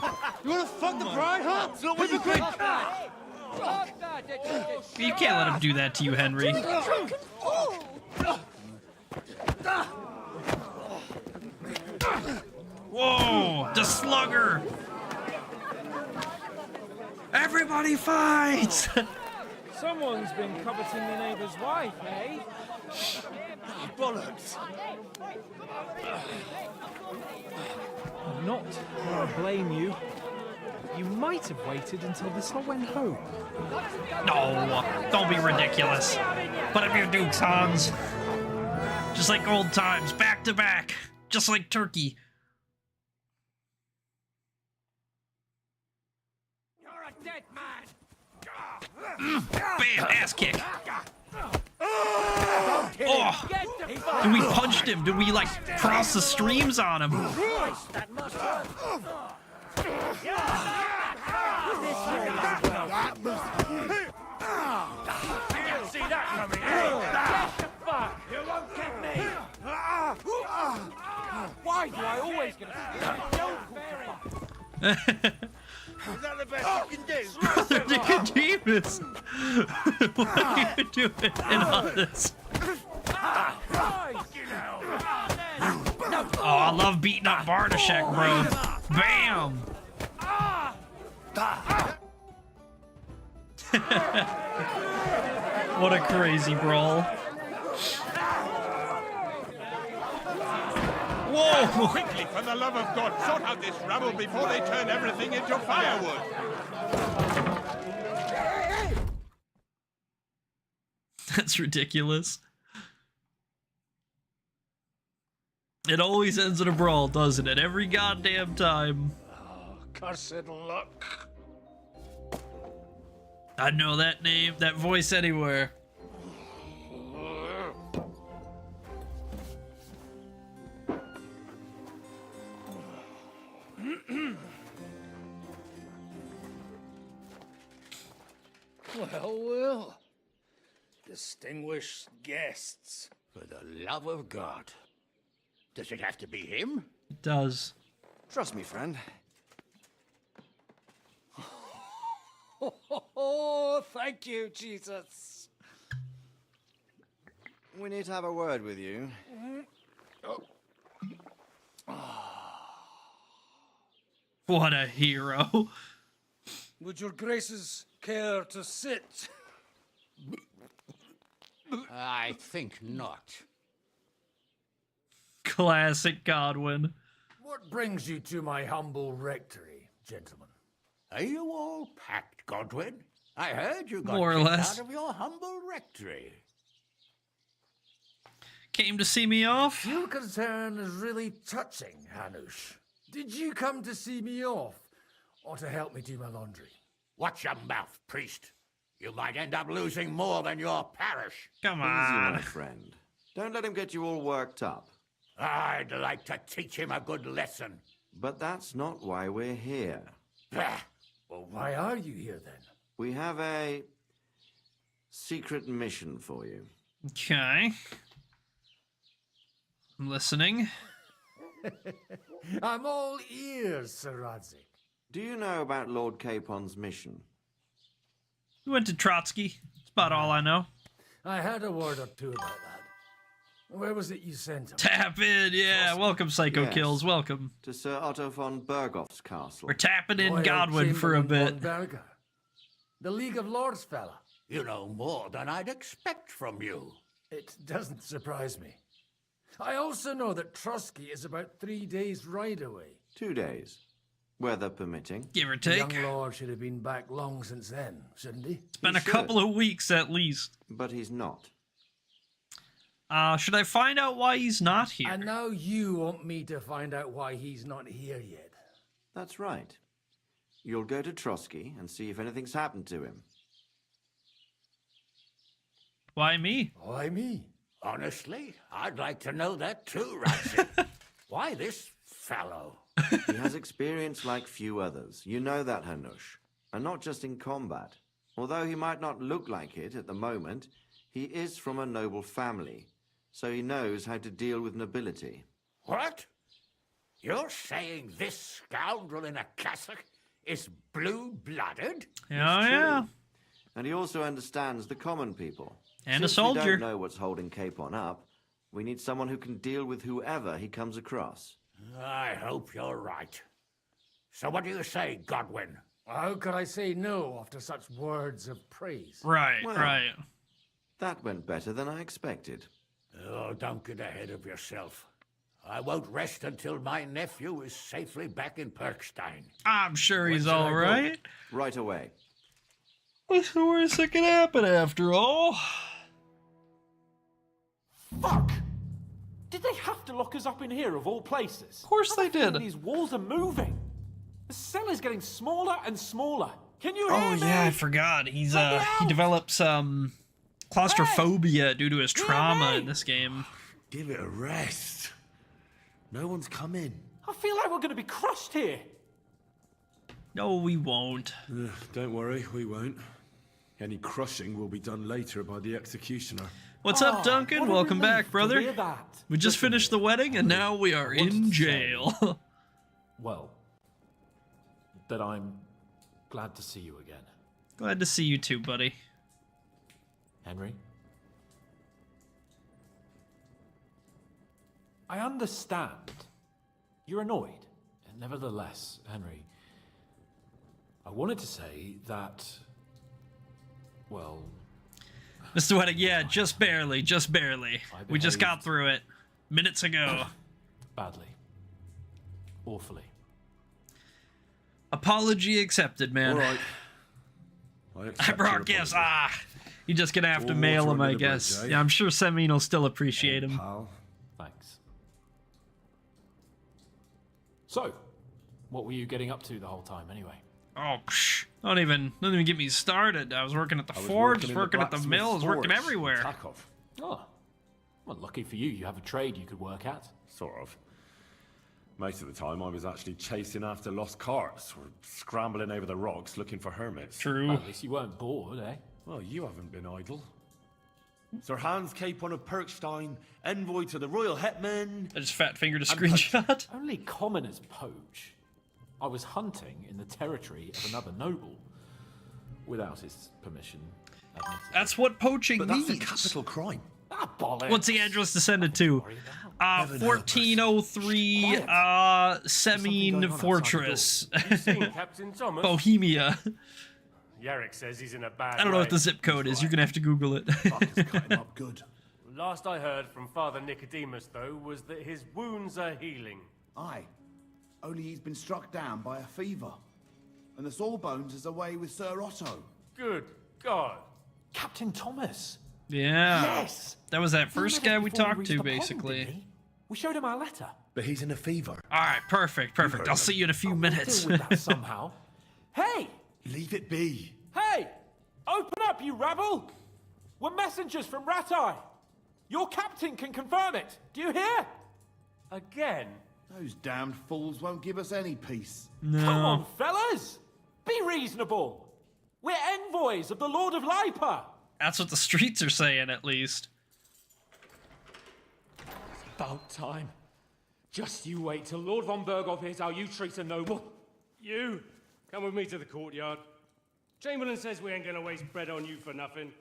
You wanna fuck the bride, huh? It's not what you think! You can't let him do that to you, Henry. Whoa! The slugger! Everybody fights! Someone's been coveting the neighbor's wife, eh? Bollocks! Not that I blame you. You might have waited until this all went home. No, don't be ridiculous. Put up your dukes, Hans. Just like old times, back to back. Just like Turkey. You're a dead man! Bam, ass kick. Oh! Did we punched him? Did we, like, cross the streams on him? That must hurt. I didn't see that coming. Get the fuck! You won't get me! Why do I always get a Is that the best you can do? Brother Nicodemus! What are you doing in all this? Oh, I love beating up Bartoszek, bro. Bam! What a crazy brawl. Whoa! Quickly, for the love of God, sort out this rabble before they turn everything into firewood. That's ridiculous. It always ends in a brawl, doesn't it? Every goddamn time. Oh, cursed luck. I know that name, that voice anywhere. Well. Distinguished guests. For the love of God. Does it have to be him? It does. Trust me, friend. Oh, thank you, Jesus. We need to have a word with you. What a hero. Would your graces care to sit? I think not. Classic Godwin. What brings you to my humble rectory, gentlemen? Are you all packed, Godwin? I heard you got More or kicked less. out of your humble rectory. Came to see me off? Your concern is really touching, Hanush. Did you come to see me off, or to help me do my laundry? Watch your mouth, priest. You might end up losing more than your parish. Come Easy, on. my friend. Don't let him get you all worked up. I'd like to teach him a good lesson. But that's not why we're here. Bah. Well, why are you here then? We have a secret mission for you. Okay. I'm listening. I'm all ears, Sir Radzik. Do you know about Lord Capon's mission? We went to Trotsky. That's about all I know. I had a word or two about that. Where was it you sent him? Tap in, yeah. Welcome, Psycho Yes. Kills. Welcome. To Sir Otto von Bergoff's castle. We're tapping in Royal Godwin for a Chamberlain bit. von Berger. The League of Lords fella. You know more than I'd expect from you. It doesn't surprise me. I also know that Trotsky is about 3 days' ride away. 2 days. Weather permitting. Give or The take. young lord should have been back long since then, shouldn't he? It's been a couple of weeks at least. But he's not. Should I find out why he's not here? And now you want me to find out why he's not here yet. That's right. You'll go to Trotsky and see if anything's happened to him. Why me? Why me? Honestly, I'd like to know that too, Radzik. Why this fellow? He has experience like few others. You know that, Hanush. And not just in combat. Although he might not look like it at the moment, he is from a noble family. So he knows how to deal with nobility. What? You're saying this scoundrel in a cassock is blue-blooded? Oh, yeah. And he also understands the common people. And a Since we soldier. don't know what's holding Capon up, we need someone who can deal with whoever he comes across. I hope you're right. So what do you say, Godwin? How could I say no after such words of praise? Right, Well, right. That went better than I expected. Oh, don't get ahead of yourself. I won't rest until my nephew is safely back in Perkstein. I'm sure he's When should I all go? right. Right away. What's the worst that can happen after all? Fuck! Did they have to lock us up in here of all places? Of course they did. These walls are moving. The cell is getting smaller and smaller. Can you hear Oh me? yeah, I forgot. He develops claustrophobia due to his trauma in this game. Give it a rest. No one's come in. I feel like we're going to be crushed here. No, we won't. Don't worry, we won't. Any crushing will be done later by the executioner. What's up, Duncan? what a Welcome relief back, to brother. hear that. We just finished the wedding and now we are in jail. Well, that I'm glad to see you again. Glad to see you too, buddy. Henry? I understand. You're annoyed. Nevertheless, Henry, I wanted to say that, well... Mr. Wedding, yeah, just barely, just barely. We just got through it minutes ago. Badly. Awfully. Apology accepted, man. All right. I brought gifts. You're just gonna have to mail them, I guess. Yeah, I'm sure Semine will still appreciate them. Thanks. So, what were you getting up to the whole time, anyway? Oh, don't even get me started. I was working at the forge, working at the mill, I was working everywhere. Oh, well, lucky for you, you have a trade you could work at. Sort of. Most of the time I was actually chasing after lost carts or scrambling over the rocks looking for hermits. True. Well, at least you weren't bored, eh? Well, you haven't been idle. Sir Hans Capon of Perkstein, envoy to the royal hetman. I just fat fingered a screenshot. Only commoners poach. I was hunting in the territory of another noble, without his permission. Admittedly. That's what poaching means. That's a capital crime. Ah, bollocks. What's the address to send it to? 1403 Semine Fortress, You seen Captain Thomas? Bohemia. Yarrick says he's in a bad I don't know way. what the zip code is. You're gonna have to Google it. Up good. Last I heard from Father Nicodemus, though, was that his wounds are healing. Aye. Only he's been struck down by a fever. And the Sawbones is away with Sir Otto. Good God. Captain Thomas. Yeah. Yes. That was that He first met guy us we before talked reached to, the pond, basically. didn't he? We showed him our letter. But he's in a fever. All right, perfect. I'll see you in a few minutes. We'll deal with that somehow. Hey! Leave it be. Hey! Open up, you rabble! We're messengers from Ratai. Your captain can confirm it. Do you hear? Again? Those damned fools won't give us any peace. No. Come on, fellas! Be reasonable. We're envoys of the Lord of Lipa. That's what the streets are saying, at least. About time. Just you wait till Lord von Berghoff hears how you treat a noble. You, come with me to the courtyard. Chamberlain says we ain't gonna waste bread on you for nothing.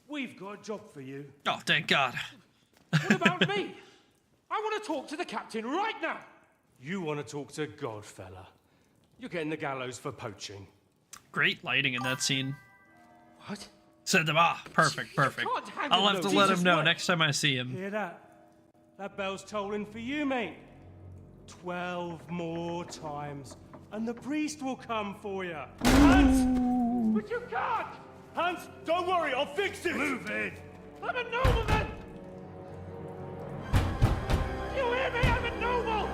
We've got a job for you. Oh, thank God. What about me? I want to talk to the captain right now. You want to talk to God, fella. You're getting the gallows for poaching. Great lighting in that scene. What? Said them. Perfect. can't hand I'll him have to those. let him Jesus know Christ. next time I see him. Hear that? That bell's tolling for you, mate. 12 more times, and the priest will come for you. Hans! But you can't! Hans, don't worry, I'll fix it! Move it! I'm a nobleman! Do you hear me? I'm a noble!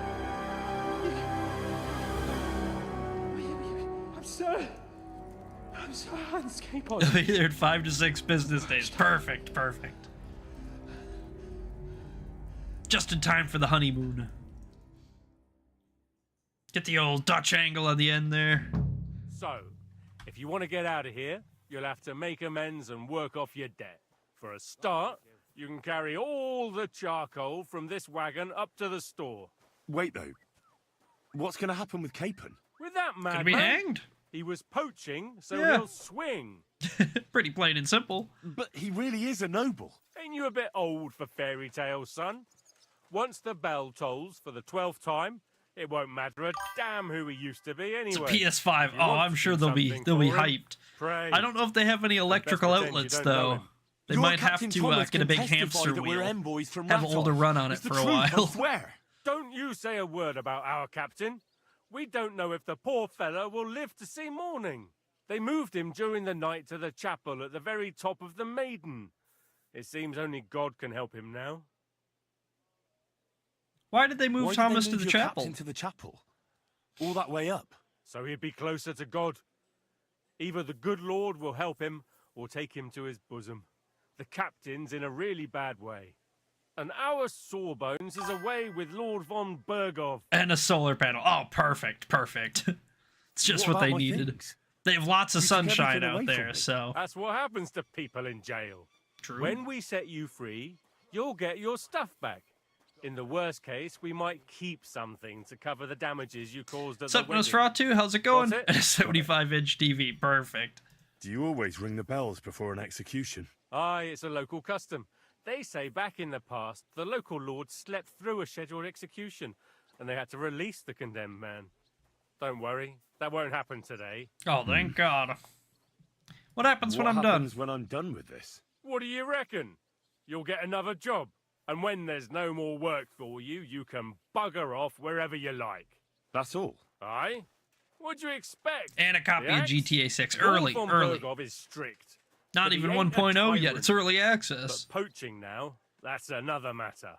I'm Sir Hans Capon. I'll be there in 5 to 6 business days. Perfect. Just in time for the honeymoon. Get the old Dutch angle on the end there. So, if you want to get out of here, you'll have to make amends and work off your debt. For a start, you can carry all the charcoal from this wagon up to the store. Wait, though. What's going to happen with Capon? With that man, Gonna be hanged. He was poaching, so Yeah. he'll swing. Pretty plain and simple. But he really is a noble. Ain't you a bit old for fairy tales, son? Once the bell tolls for the 12th time, it won't matter a damn who he used to be anyway. It's a PS5. If you Oh, want I'm to sure do they'll be something for him, hyped. pray. I don't know if they have any electrical pretend you outlets don't know though. him. They Your might have Captain to Thomas get a can big testify hamster that we're wheel. envoys from Have Ratov. Alder run on it It's the for a truth, I while. swear. Don't you say a word about our captain. We don't know if the poor fella will live to see morning. They moved him during the night to the chapel at the very top of the Maiden. It seems only God can help him now. Why did they move Why did Thomas they to move the your chapel? captain to the chapel? All that way up. So he'd be closer to God. Either the good Lord will help him or take him to his bosom. The captain's in a really bad way. And our Sawbones is away with Lord von Berghoff. And a solar panel. Oh, perfect. It's just what they needed. They have lots of sunshine out there, so. That's what happens to people in jail. True. When we set you free, you'll get your stuff back. In the worst case, we might keep something to cover the damages you caused at What's up, the wedding. Nosferatu? How's it going? Got it? A 75-inch TV. Perfect. Do you always ring the bells before an execution? Aye, it's a local custom. They say back in the past, the local lord slept through a scheduled execution, and they had to release the condemned man. Don't worry, that won't happen today. Oh, thank God. What happens when What I'm happens done? when I'm done with this? What do you reckon? You'll get another job, and when there's no more work for you, you can bugger off wherever you like. That's all? Aye? What'd you expect? And a copy The of axe? GTA 6. Lord Early, von early. Bergov is strict. Not but he even ain't a 1.0 yet. tyrant. It's early access. But poaching now, that's another matter.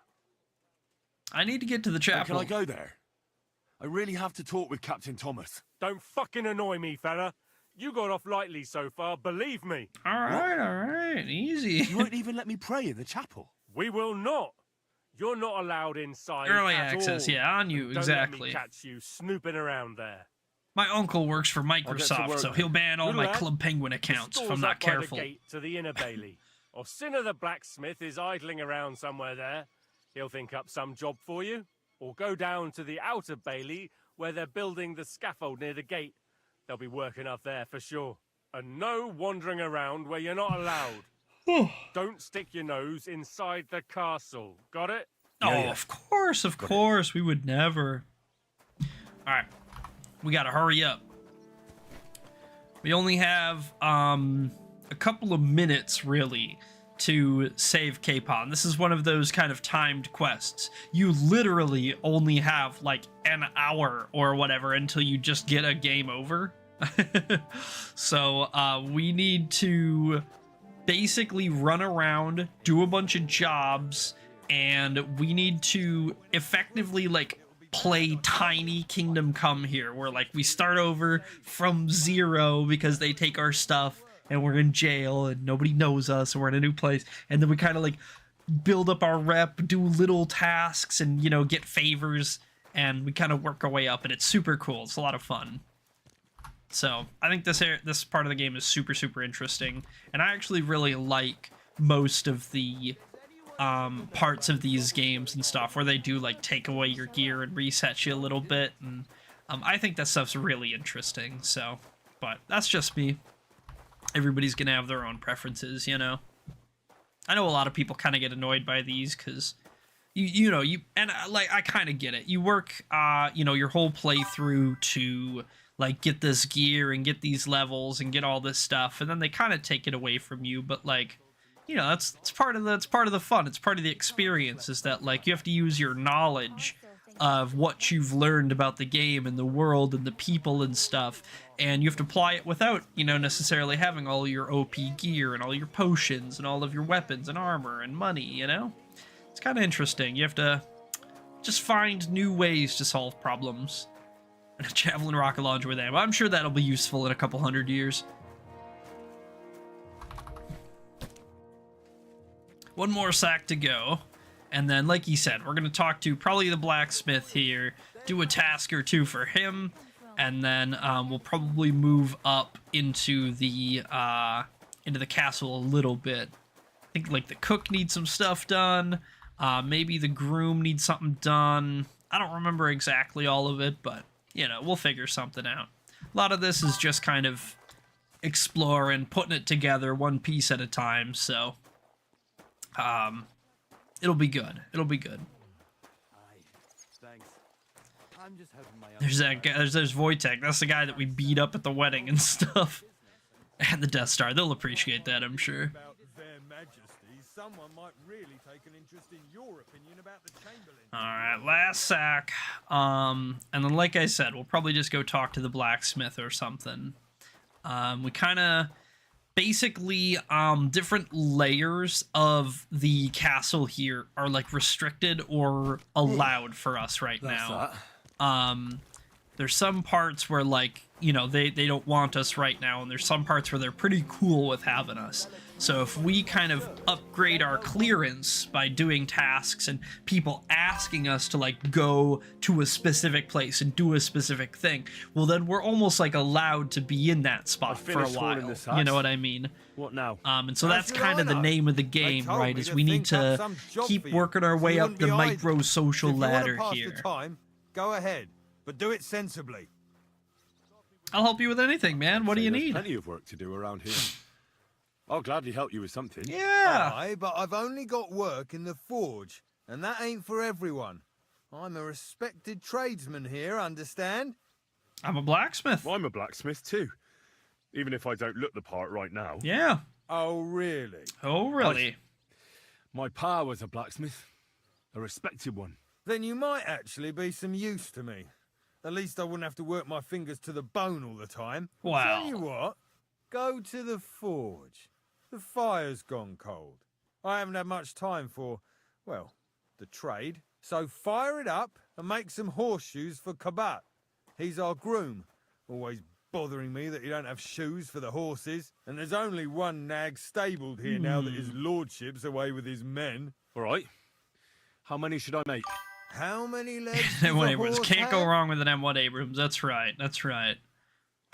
I need to get to the Hey, chapel. can I go there? I really have to talk with Captain Thomas. Don't fucking annoy me, fella. You got off lightly so far, believe me. All right, easy. You won't even let me pray in the chapel. We will not. You're not allowed inside Early at access, all. yeah, on you, And don't exactly. let me catch you snooping around there. My uncle works for get to Microsoft, work so then. he'll ban all Good my lad. Club Penguin The accounts if store's I'm not up by careful. the gate to the inner bailey. Orsina the blacksmith is idling around somewhere there. He'll think up some job for you. Or go down to the outer bailey where they're building the scaffold near the gate. They'll be working up there for sure. And no wandering around where you're not allowed. Don't stick your nose inside the castle. Got it? Oh, of course. We would never. All right. We got to hurry up. We only have a couple of minutes, really, to save Capon. This is one of those kind of timed quests. You literally only have, like, an hour or whatever until you just get a game over. So, we need to basically run around, do a bunch of jobs, and we need to effectively, like, play Tiny Kingdom Come here, where, like, we start over from zero because they take our stuff and we're in jail and nobody knows us and we're in a new place, and then we kind of, like, build up our rep, do little tasks, and, you know, get favors, and we kind of work our way up, and it's super cool. It's a lot of fun. So I think this part of the game is super, super interesting, and I actually really like most of the parts of these games and stuff where they do, like, take away your gear and reset you a little bit, and I think that stuff's really interesting. So, but that's just me. Everybody's gonna have their own preferences, you know. I know a lot of people kind of get annoyed by these because I kind of get it. You work your whole playthrough to, like, get this gear and get these levels and get all this stuff, and then they kind of take it away from you. But, like, you know, it's part of the fun. It's part of the experience, is that, like, you have to use your knowledge of what you've learned about the game and the world and the people and stuff, and you have to apply it without, you know, necessarily having all your OP gear and all your potions and all of your weapons and armor and money, you know? It's kind of interesting. You have to just find new ways to solve problems. And a javelin rocket launcher with ammo. I'm sure that'll be useful in a couple 100 years. One more sack to go. And then, like he said, we're going to talk to probably the blacksmith here, do a task or two for him, and then we'll probably move up into the castle a little bit. I think, like, the cook needs some stuff done. Maybe the groom needs something done. I don't remember exactly all of it, but, you know, we'll figure something out. A lot of this is just kind of exploring, putting it together one piece at a time, so it'll be good. It'll be good. There's that guy. There's Wojtek. That's the guy that we beat up at the wedding and stuff. And the Death Star. They'll appreciate that, I'm sure. Someone might really take an interest in your opinion about the Chamberlain. Alright, last sack. And then, like I said, we'll probably just go talk to the blacksmith or something. We kind of... Basically, different layers of the castle here are, like, restricted or allowed for us right now. There's some parts where, like, you know, they don't want us right now, and there's some parts where they're pretty cool with having us. So if we kind of upgrade our clearance by doing tasks and people asking us to, like, go to a specific place and do a specific thing, well, then we're almost, like, allowed to be in that spot for a while. You know what I mean? What now? And so that's kind of the name of the game, right? Is we need to keep working our way up the micro-social ladder here. Go ahead, but do it sensibly. I'll help you with anything, man. What do you need? Plenty of work to do around here. I'll gladly help you with something. Yeah. Aye, but I've only got work in the forge, and that ain't for everyone. I'm a respected tradesman here, understand? I'm a blacksmith. I'm a blacksmith too. Even if I don't look the part right now. Yeah. Oh, really? Oh, really? My pa was a blacksmith. A respected one. Then you might actually be some use to me. At least I wouldn't have to work my fingers to the bone all the time. Wow. Tell you what, go to the forge. The fire's gone cold. I haven't had much time for, well, the trade. So fire it up and make some horseshoes for Kabat. He's our groom. Always bothering me that you don't have shoes for the horses. And there's only one nag stabled here now that his lordship's away with his men. All right. How many should I make? How many legs M1 Abrams. Can't go wrong with an M1 Abrams. That's right. That's right.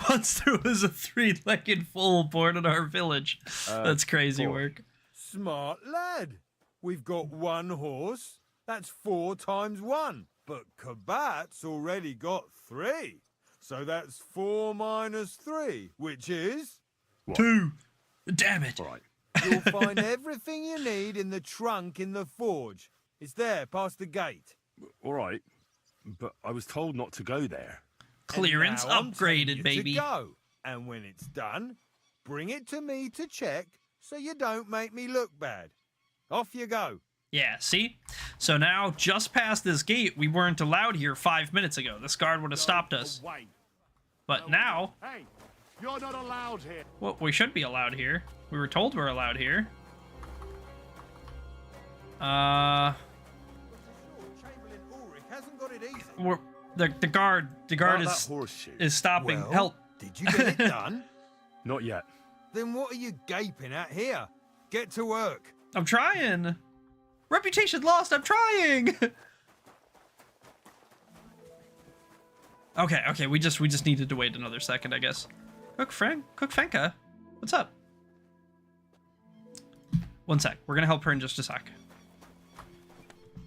Once there was a 3-legged fool born in our village. That's crazy work. Smart lad. We've got one horse. That's 4 times 1. But Kabat's already got 3. So that's 4 minus 3, which is... What? 2. Damn it. All right. You'll find everything you need in the trunk in the forge. It's there, past the gate. All right. But I was told not to go there. Clearance And now I'm telling upgraded, you baby. To go. And when it's done, bring it to me to check so you don't make me look bad. Off you go. Yeah, see? So now, just past this gate, we weren't allowed here 5 minutes ago. This guard would have stopped us. But now... Hey, you're not allowed here. Well, we should be allowed here. We were told we're allowed here. Chamberlain Ulrich hasn't got it easy. We're, the guard is stopping. Well, Help. Did you get it done? Not yet. Then what are you gaping at here? Get to work. I'm trying. Reputation lost. I'm trying. Okay. We just needed to wait another second, I guess. Cook Fenka, what's up? One sec. We're gonna help her in just a sec.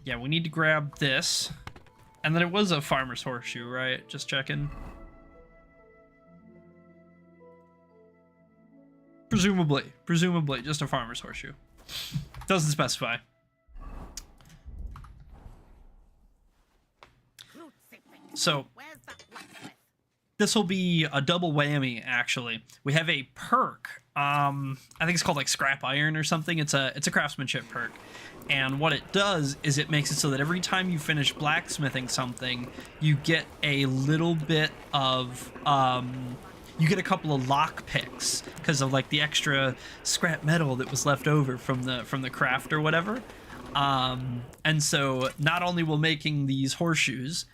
Yeah, we need to grab this, and then it was a farmer's horseshoe, right? Just checking. Presumably, just a farmer's horseshoe. Doesn't specify. So, this will be a double whammy, actually. We have a perk. I think it's called like scrap iron or something. It's a craftsmanship perk. And what it does is it makes it so that every time you finish blacksmithing something, you get a little bit of, you get a couple of lock picks because of like the extra scrap metal that was left over from the craft or whatever. And so not only will making these horseshoes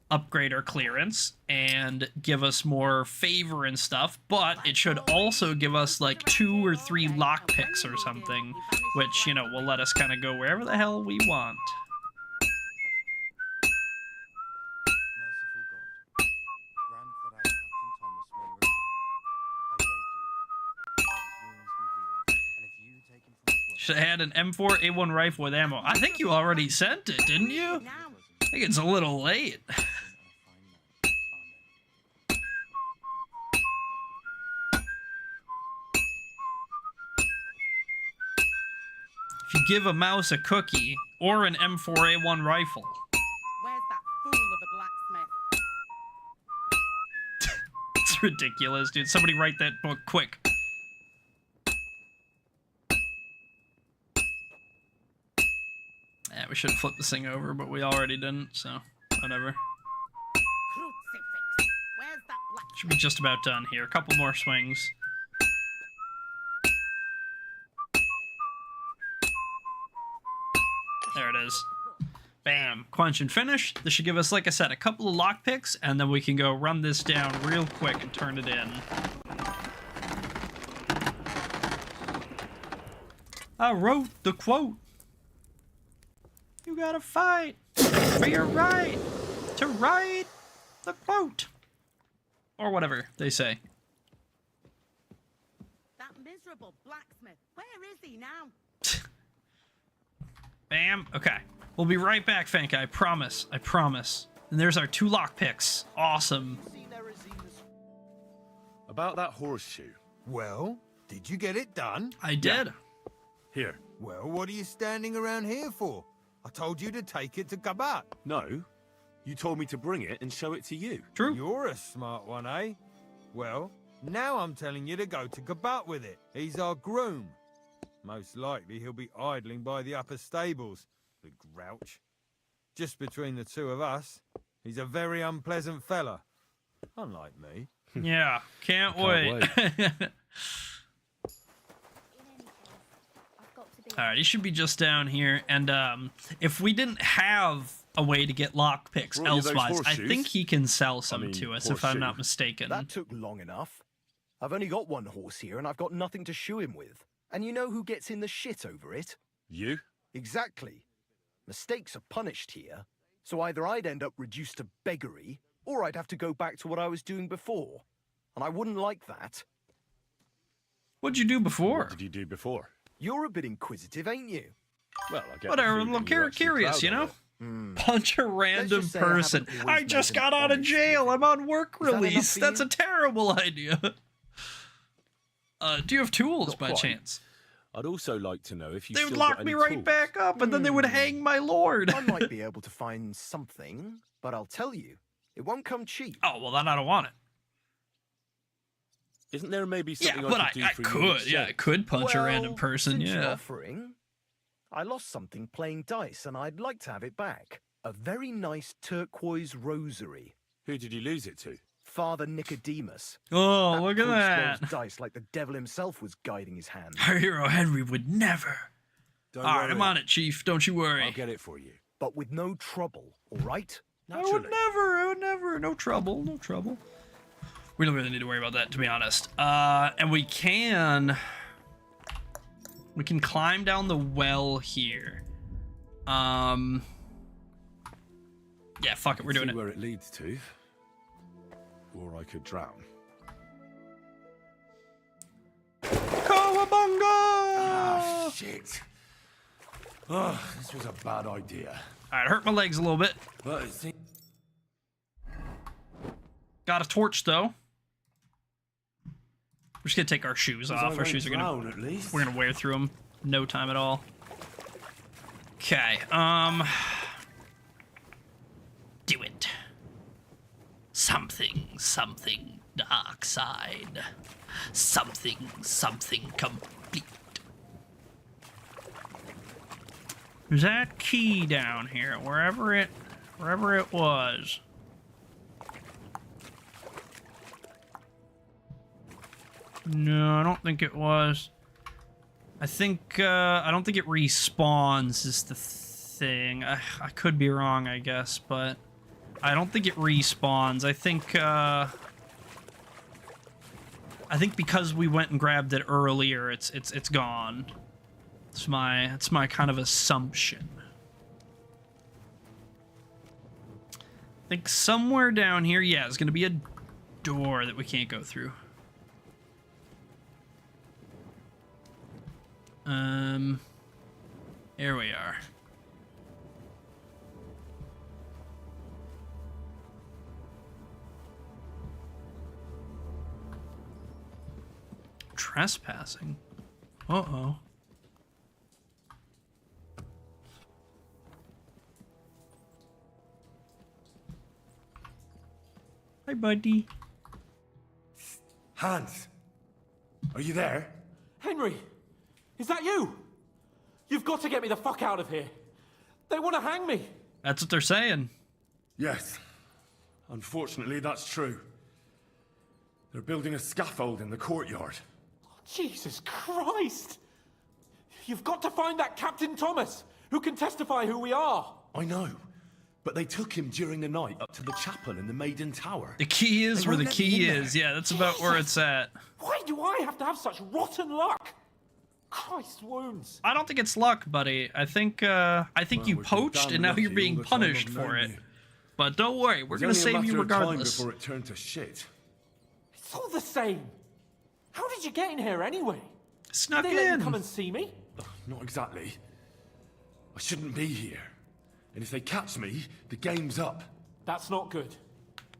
upgrade our clearance and give us more favor and stuff, but it should also give us like 2 or 3 lock picks or something, which, you know, will let us kind of go wherever the hell we want. Should have had an M4A1 rifle with ammo. I think you already sent it, didn't you? I think it's a little late. If you give a mouse a cookie or an M4A1 rifle. Where's that fool of a blacksmith? It's ridiculous, dude. Somebody write that book quick. Yeah, we should flip this thing over, but we already didn't, so whatever. Should be just about done here. A couple more swings. There it is. Bam. Quench and finish. This should give us, like I said, a couple of lockpicks, and then we can go run this down real quick and turn it in. I wrote the quote. You gotta fight for your right to write the quote. Or whatever they say. That miserable blacksmith. Where is he now? Bam. Okay. We'll be right back, Fenka. I promise. I promise. And there's our 2 lockpicks. Awesome. About that horseshoe. Well, Did you get it done? I did. Yeah. Here. Well, what are you standing around here for? I told you to take it to Kabat. No. You told me to bring it and show it to you. True. You're a smart one, eh? Well, now I'm telling you to go to Kabat with it. He's our groom. Most likely he'll be idling by the upper stables, the grouch. Just between the two of us, he's a very unpleasant fella. Unlike me. Yeah, can't wait. Alright, he should be just down here, and if we didn't have a way to get lockpicks elsewise, I think he can sell some to us, if I'm not mistaken. That took long enough. I've only got one horse here, and I've got nothing to shoe him with. And you know who gets in the shit over it? You? Exactly. Mistakes are punished here, so either I'd end up reduced to beggary, or I'd have to go back to what I was doing before. And I wouldn't like that. What'd you do before? What did you do before? You're a bit inquisitive, ain't you? Well, I get whatever, I'm curious, you know? Punch a random person. I just got out of jail. I'm on work release. That's a terrible idea. Do you have tools by chance? I'd also like to know if you They would lock me right back up, and then they would hang my lord. I might be able to find something, but I'll tell you, it won't come cheap. Oh, well, then I don't want it. Isn't there maybe something I I could punch a random person, since you're yeah. offering, I lost something playing dice, and I'd like to have it back. A very nice turquoise rosary. Who did you lose it to? Father Nicodemus. Oh, look at priest that. rolls dice like the devil himself was guiding his hand. Our hero Henry would never. All right, I'm on it, Chief. Don't you worry. I'll get it for you. But with no trouble, all right? I would never. No trouble. We don't really need to worry about that, to be honest. And we can climb down the well here. Yeah, fuck it, we're doing it. Where it leads to. Or I could drown. Cowabunga! Ah, shit. Oh, this was a bad idea. Alright, hurt my legs a little bit. Got a torch, though. We're just gonna take our shoes off. Our shoes are gonna... We're gonna wear through them. No time at all. Okay, do it. Something dark side. Something complete. There's that key down here, wherever it was. No, I don't think it was. I don't think it respawns is the thing. I could be wrong, I guess, but I don't think it respawns. I think because we went and grabbed it earlier, it's gone. It's my kind of assumption. I think somewhere down here, yeah, there's gonna be a door that we can't go through. Here we are. Trespassing? Uh-oh. Hi, buddy. Hans! Are you there? Henry! Is that you? You've got to get me the fuck out of here. They want to hang me. That's what they're saying. Yes. Unfortunately, that's true. They're building a scaffold in the courtyard. Jesus Christ! You've got to find that Captain Thomas, who can testify who we are. I know, but they took him during the night up to the chapel in the Maiden Tower. The key is where the key is. Yeah, that's about where it's at. Why do I have to have such rotten luck? Christ wounds. I don't think it's luck, buddy. I think you poached and now you're being punished for it. But don't worry, we're gonna save you regardless. Before it turned to shit. It's all the same. How did you get in here anyway? Snuck Did they let in. you come and see me? Not exactly. I shouldn't be here. And if they catch me, the game's up. That's not good.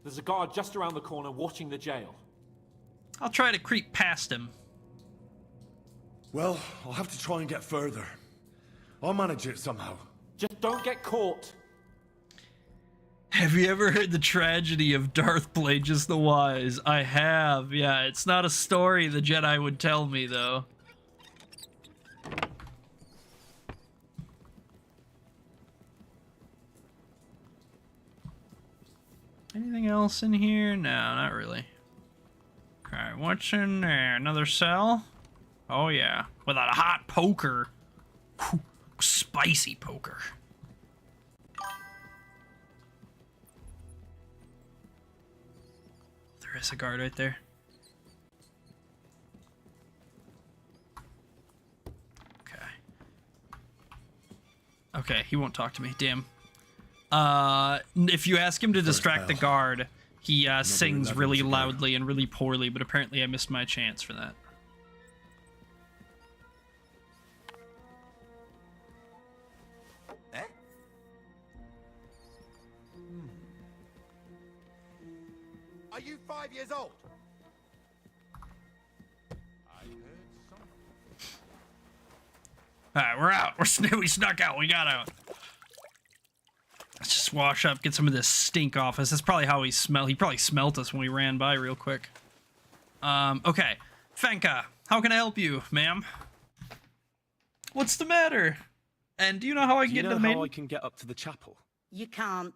There's a guard just around the corner watching the jail. I'll try to creep past him. Well, I'll have to try and get further. I'll manage it somehow. Just don't get caught. Have you ever heard the tragedy of Darth Plagueis the Wise? I have, yeah. It's not a story the Jedi would tell me, though. Anything else in here? No, not really. Alright, what's in there? Another cell? Oh yeah, without a hot poker. Whew, spicy poker. There is a guard right there. Okay. Okay, he won't talk to me, damn. If you ask him to distract the guard, he sings really loudly and really poorly, but apparently I missed my chance for that. Are you 5 years old? Alright, we're out. We snuck out. We got out. Let's just wash up, get some of this stink off us. That's probably how he smelled. He probably smelt us when we ran by real quick. Okay. Fenka, how can I help you, ma'am? What's the matter? And do you know how I can get to the main? How I can get up to the chapel? You can't.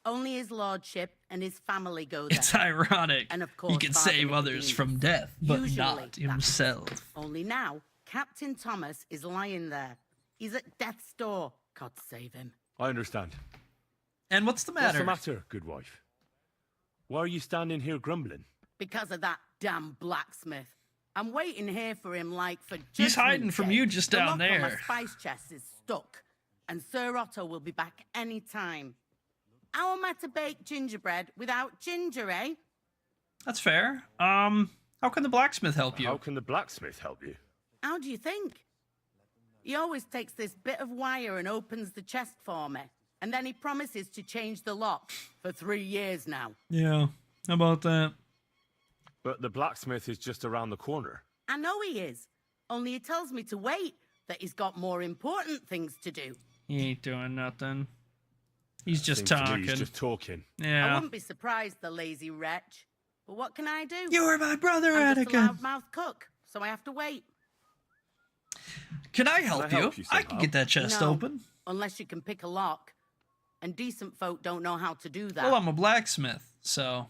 Only his lordship and his family go there. It's ironic. And of course, he can save others from death, but Usually, not himself. Only now, Captain Thomas is lying there. He's at death's door. God save him. I understand. And what's the matter? What's the matter, good wife? Why are you standing here grumbling? Because of that damn blacksmith. I'm waiting here for him like for He's hiding from you just down the lock on there. my spice chest is stuck, and Sir Otto will be back any time. How am I to bake gingerbread without ginger, eh? That's fair. How can the blacksmith help you? How can the blacksmith help you? How do you think? He always takes this bit of wire and opens the chest for me, and then he promises to change the lock for 3 years now. Yeah, how about that? But the blacksmith is just around the corner. I know he is, only he tells me to wait, that he's got more important things to do. He ain't doing nothing. He's just Seems to me talking. He's just talking. Yeah. I wouldn't be surprised, the lazy wretch. But what can I do? You're my brother, I'm just a Anakin. loudmouth cook, so I have to wait. Can I help you? I can get that chest No, open. Unless you can pick a lock. And decent folk don't know how to do that. Well, I'm a blacksmith, so...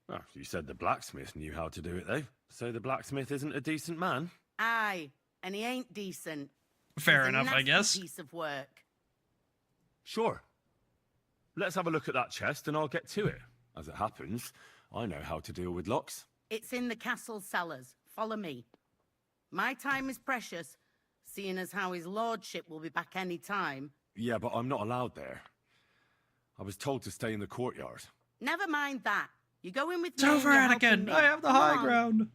Oh, you said the blacksmith knew how to do it, though. So the blacksmith isn't a decent man? Aye, and he ain't decent. Fair He's a enough, I nasty guess. Piece of work. Sure. Let's have a look at that chest and I'll get to it. As it happens, I know how to deal with locks. It's in the castle cellars. Follow me. My time is precious, seeing as how his lordship will be back any time. Yeah, but I'm not allowed there. I was told to stay in the courtyard. Never mind that. You go in with It's me. and over, you're helping Anakin. me. I have the Come high on. ground.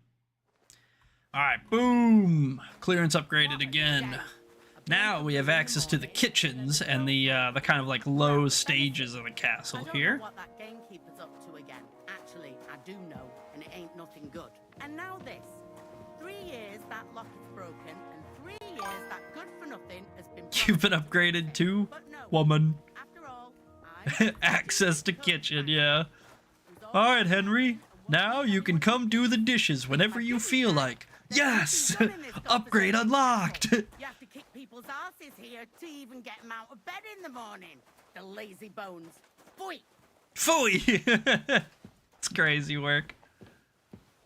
Alright, boom. Clearance upgraded again. Now we have access to the kitchens and the kind of like low stages of the castle I don't here. know what that gamekeeper's up to again. Actually, I do know, and it ain't nothing good. And now this. 3 years that lock is broken, and 3 years that good for nothing has been You've been upgraded too, woman. After all, Access to kitchen, yeah. Alright, Henry. Now you can come do the dishes whenever you feel like. Yes! Upgrade unlocked! you have to kick people's asses here to even get them out of bed in the morning. The lazy bones. Pfui! Phooey! It's crazy work.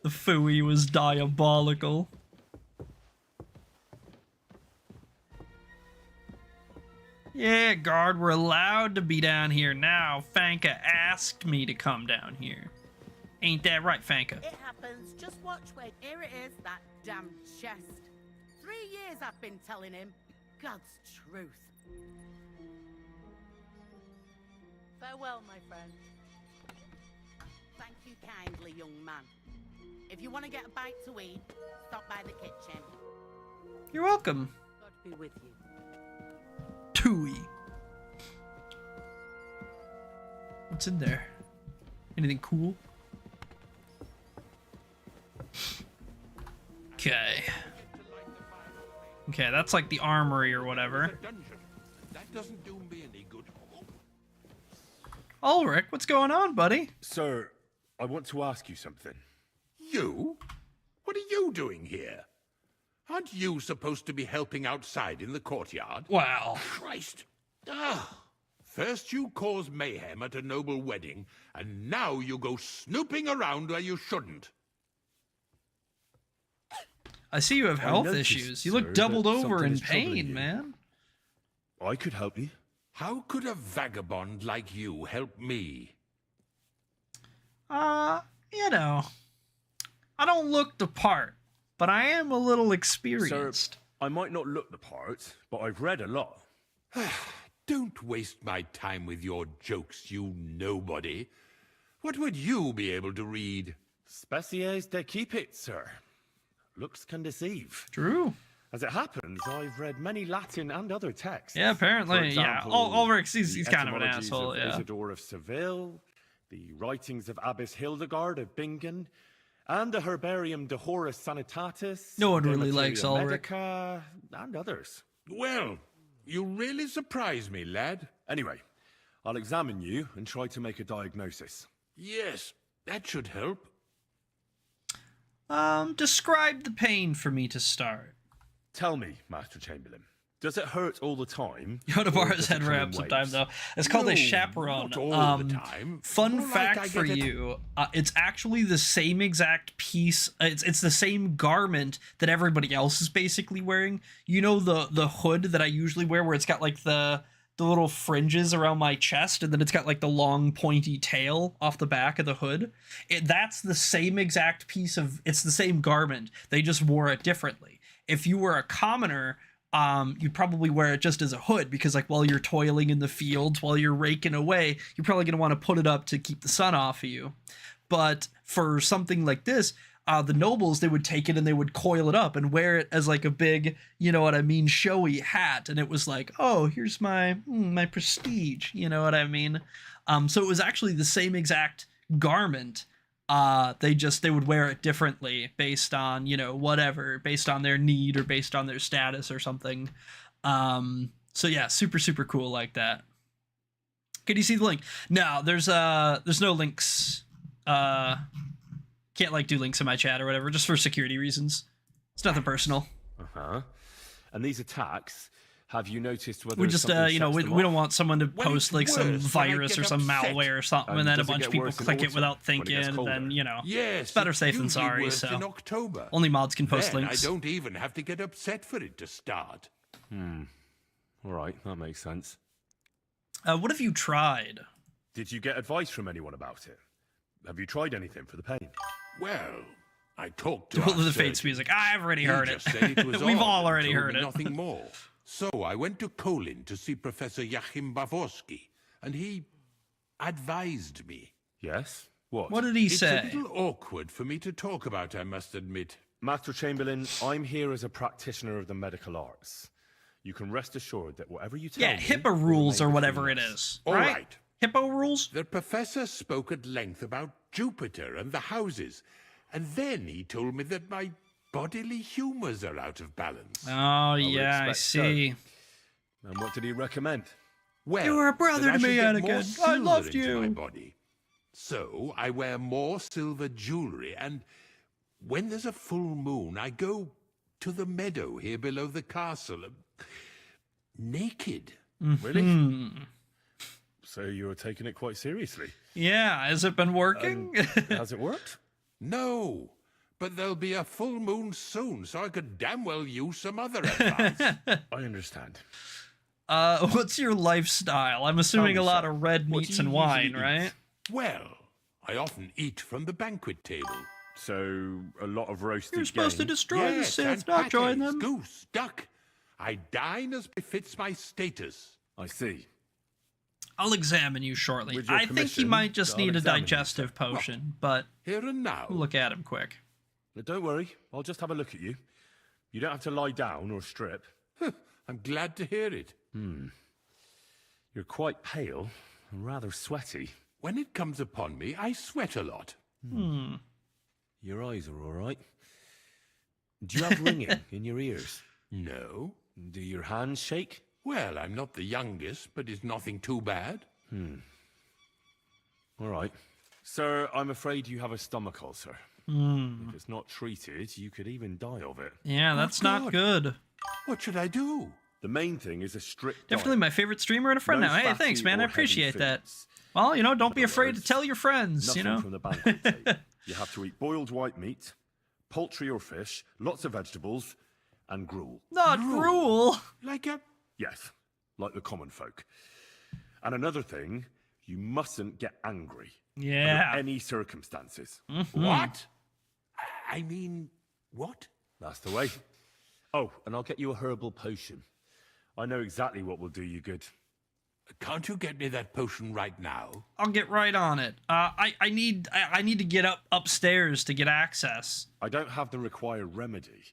The phooey was diabolical. Yeah, guard, we're allowed to be down here now. Fanka asked me to come down here. Ain't that right, Fanka? It happens. Just watch wait. Here it is, that damn chest. 3 years I've been telling him. God's truth. Farewell, my friend. Thank you kindly, young man. If you want to get a bite to eat, stop by the kitchen. You're welcome. God be with you. Tooey. What's in there? Anything cool? Okay. Okay, that's like the armory or whatever. That doesn't do me any good. Ulrich, what's going on, buddy? Sir, I want to ask you something. You? What are you doing here? Aren't you supposed to be helping outside in the courtyard? Wow. Christ. Ah. First you cause mayhem at a noble wedding, and now you go snooping around where you shouldn't. I see you have health noticed, issues. You sir, look doubled that over something in is troubling pain, you. man. I could help you. How could a vagabond like you help me? You know, I don't look the part, but I am a little Sir, experienced. I might not look the part, but I've read a lot. Don't waste my time with your jokes, you nobody. What would you be able to read? Species de keep it, sir. Looks can deceive. True. As it happens, I've read many Latin and other texts. Yeah, apparently, For yeah. example, Ulrich, he's the kind of an etymologies asshole, of yeah. Isidore of Seville, the writings of Abbess Hildegard of Bingen, and the Herbarium de Horis Sanitatis. No one de really Materia likes Ulrich. Medica, and others. Well, you really surprise me, lad. Anyway, I'll examine you and try to make a diagnosis. Yes, that should help. Describe the pain for me to start. Tell me, Master Chamberlain, does it hurt all the time? Yodabar's head wrap sometimes, though. It's called a chaperone. Not all the time. Fun More fact like I for get it. you, it's actually the same exact piece. It's the same garment that everybody else is basically wearing. You know the hood that I usually wear where it's got like the little fringes around my chest, and then it's got like the long pointy tail off the back of the hood. That's the same exact piece of, it's the same garment. They just wore it differently. If you were a commoner, you'd probably wear it just as a hood, because like while you're toiling in the fields, while you're raking away, you're probably going to want to put it up to keep the sun off of you. But for something like this, the nobles, they would take it and they would coil it up and wear it as like a big, you know what I mean, showy hat. And it was like, oh, here's my prestige, you know what I mean? So it was actually the same exact garment. They would wear it differently based on, you know, whatever, based on their need or based on their status or something. So yeah, super, super cool like that. Can you see the link? No, there's no links. Can't like do links in my chat or whatever, just for security reasons. It's nothing personal. Uh-huh. And these attacks, have you noticed whether We just, something you know, sets we them don't off? want someone to Well, post it's like some worse when I virus or get some upset. malware or something, and then a does it bunch get of people worse in click it autumn without when it thinking, gets and then, colder? you know, Yes, it's better safe than usually sorry, worse so in October. only mods can post Then links. I don't even have to get upset for it to start. All right, that makes sense. What have you tried? Did you get advice from anyone about it? Have you tried anything for the pain? Well, I talked to Duel our of the Fates surgeon. music. I've already He heard just it. said it was We've odd all and already told heard me it. nothing more. So I went to Kolin to see Professor Joachim Bavorsky, and he advised me. Yes? What? What did he It's say? a little awkward for me to talk about, I must admit. Master Chamberlain, I'm here as a practitioner of the medical arts. You can rest assured that whatever you tell Yeah, me... HIPAA will rules or remain whatever it between us. is. All right? right. HIPAA rules? The professor spoke at length about Jupiter and the houses, and then he told me that my bodily humors are out of balance. Oh, would yeah, I expect so. see. And what did he recommend? Well, You were a brother that to I me, should get more Anakin. I silver loved into my you. body. So I wear more silver jewelry, and when there's a full moon, I go to the meadow here below the castle, naked. Really? So you're taking it quite seriously. Yeah, has it been working? Has it worked? No, but there'll be a full moon soon, so I could damn well use some other advice. I understand. What's your lifestyle? I'm assuming Tell a me, lot sir. of red What meats do you and wine, usually right? eat? Well, I often eat from the banquet table. So, a lot of roasted You're supposed to game. destroy the Yes, Sith, and not join pates, them. goose, duck. I dine as befits my status. I see. I'll examine you shortly. With your I think he permission, might just I'll need a examine you. digestive potion, but Here and now. we'll look at him quick. But don't worry, I'll just have a look at you. You don't have to lie down or strip. I'm glad to hear it. You're quite pale and rather sweaty. When it comes upon me, I sweat a lot. Your eyes are all right. Do you have ringing in your ears? No. Do your hands shake? Well, I'm not the youngest, but it's nothing too bad. All right. Sir, I'm afraid you have a stomach ulcer. Hmm. If it's not treated, you could even die of it. Yeah, that's not good. What should I do? The main thing is a strict Definitely diet. my favorite streamer and a friend No now. Hey, fatty thanks, man. or I heavy appreciate that. foods. Well, you know, don't be In other afraid to words, tell your friends, Nothing you know. from the banquet table. You have to eat boiled white meat, poultry or fish, lots of vegetables, and gruel. Not gruel. Like a... Yes, like the common folk. And another thing, you mustn't get angry. Yeah. Under any circumstances. What? I mean, what? That's the way. Oh, and I'll get you a herbal potion. I know exactly what will do you good. Can't you get me that potion right now? I'll get right on it. I need to get upstairs to get access. I don't have the required remedy.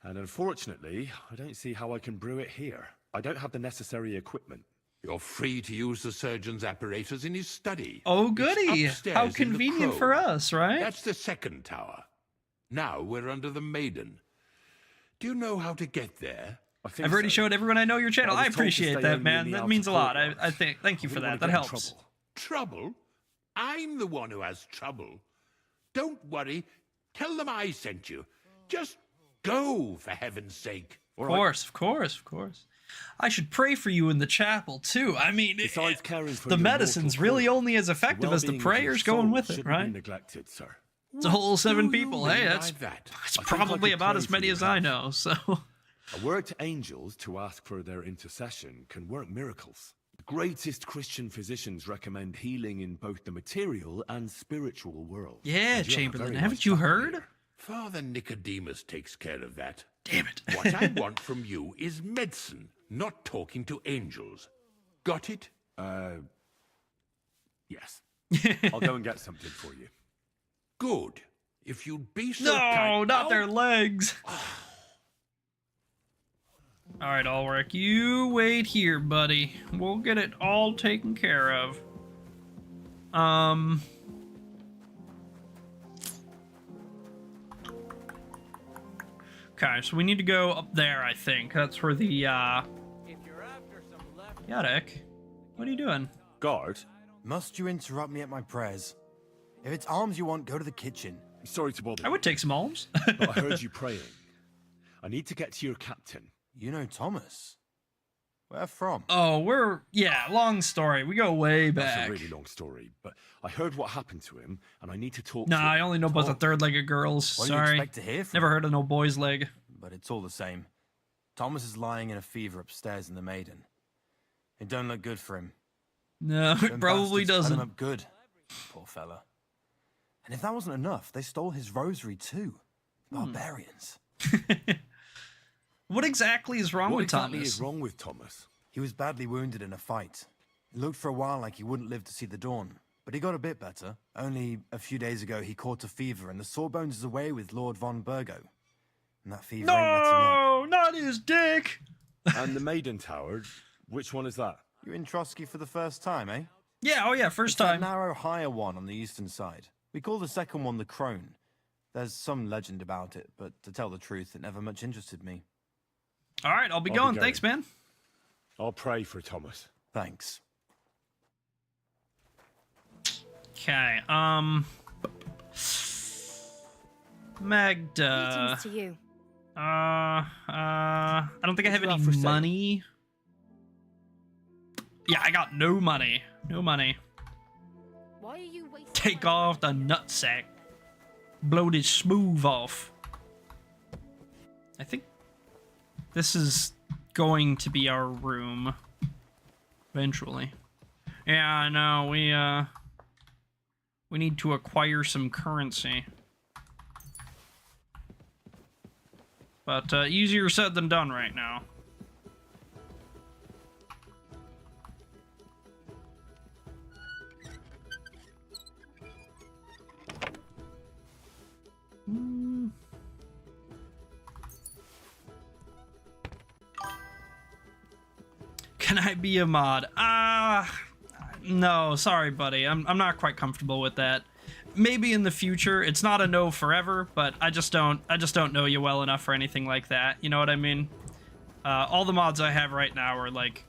And unfortunately, I don't see how I can brew it here. I don't have the necessary equipment. You're free to use the surgeon's apparatus in his study. Oh, goody. It's upstairs How in the convenient Crow. for us, right? That's the second tower. Now we're under the Maiden. Do you know how to get there? I've already showed everyone I know your channel. I was told to appreciate stay that, only man. in the That outer means a lot. courtyard. I think. Thank you for wouldn't that. wanna That get in helps. Trouble? I'm the one who has trouble. Don't worry. Tell them I sent you. Just go, for heaven's sake. Of course. I should pray for you in the chapel too. I mean, Besides caring for the your medicine's mortal really court, only as effective as the well-being of your prayers going soul with it, shouldn't right? be neglected, sir. It's a whole 7 people. Hey, mean that's by that? it's I think I probably could about pray as for many you, as I Hans. know. So, A word to angels to ask for their intercession can work miracles. The greatest Christian physicians recommend healing in both the material and spiritual world. yeah, And you have a Chamberlain, very haven't nice you family heard? here. Father Nicodemus takes care of that. Damn it. What I want from you is medicine, not talking to angels. Got it? Yes. I'll go and get something for you. Good. If you'd be so No, kind... not Oh, their legs. All right, Ulrich, you wait here, buddy. We'll get it all taken care of. Okay, so we need to go up there, I think. That's where the, Yadek, what are you doing? Guard? Must you interrupt me at my prayers? If it's alms you want, go to the kitchen. Sorry to bother I would take some alms. but I heard you praying. I need to get to your captain. You know Thomas? Where from? Oh, long story. We go way back. That's a really long story, but I heard what happened to him, and I need to talk Nah, to him. I only know about the third-legged girls. What do you Sorry. expect to hear from Never him? heard of no boy's leg. But it's all the same. Thomas is lying in a fever upstairs in the Maiden. It don't look good for him. No, Them it probably bastards cut him doesn't. up good. Poor fella. And if that wasn't enough, they stole his rosary too. Barbarians. What exactly is wrong What with exactly Thomas? is wrong with Thomas? He was badly wounded in a fight. It looked for a while like he wouldn't live to see the dawn. But he got a bit better. Only a few days ago he caught a fever and the Sawbones is away with Lord von Burgo. And that fever ain't letting up. No, not his dick. And the Maiden Tower, which one is that? You're in Trotsky for the first time, eh? Yeah, oh yeah, first It's that time. narrow, higher one on the eastern side. We call the second one the Crone. There's some legend about it, but to tell the truth, it never much interested me. All right, I'll be going. Thanks, man. I'll pray for Thomas. Thanks. Okay, Magda. Greetings to you. I don't think I have What any you got for sale? money. Yeah, I got no money. No money. Why are you wasting Take my off the nutsack. Blow this smooth off. I think this is going to be our room. Eventually. Yeah, no, we need to acquire some currency. But easier said than done right now. Can I be a mod? No, sorry, buddy. I'm not quite comfortable with that. maybe in the future. It's not a no forever, but I just don't know you well enough for anything like that. You know what I mean? All the mods I have right now are like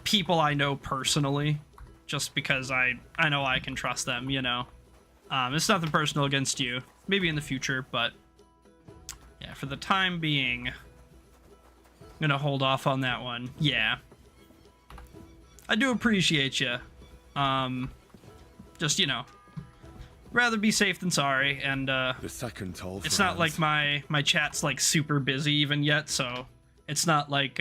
people I know personally, just because I know I can trust them, you know. It's nothing personal against you. Maybe in the future, but yeah, for the time being, I'm gonna hold off on that one. Yeah. I do appreciate you. Just, you know, rather be safe than sorry, and the second toll. It's not like my chat's like super busy even yet, so it's not like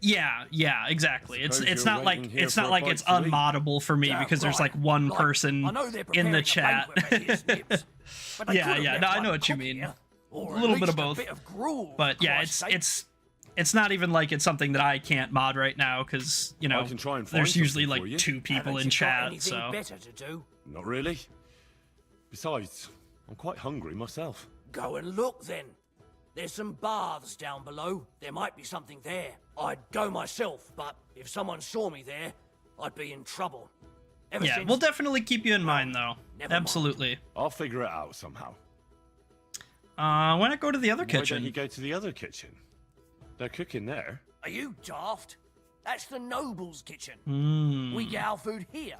yeah, exactly. It's not like it's unmoddable for me because there's like one person in the chat. Yeah, no, I know what you mean. A little bit of both. But yeah, it's not even like it's something that I can't mod right now because, you know, there's usually like 2 people in chat, so. Better to do? Not really. Besides, I'm quite hungry myself. Go and look then. There's some baths down below. There might be something there. I'd go myself, but if someone saw me there, I'd be in trouble. Yeah, we'll definitely keep you in mind, though. Absolutely. I'll figure it out somehow. Why not go to the other kitchen? Why don't you go to the other kitchen? They're cooking there. Are you daft? That's the noble's kitchen. We get our food here.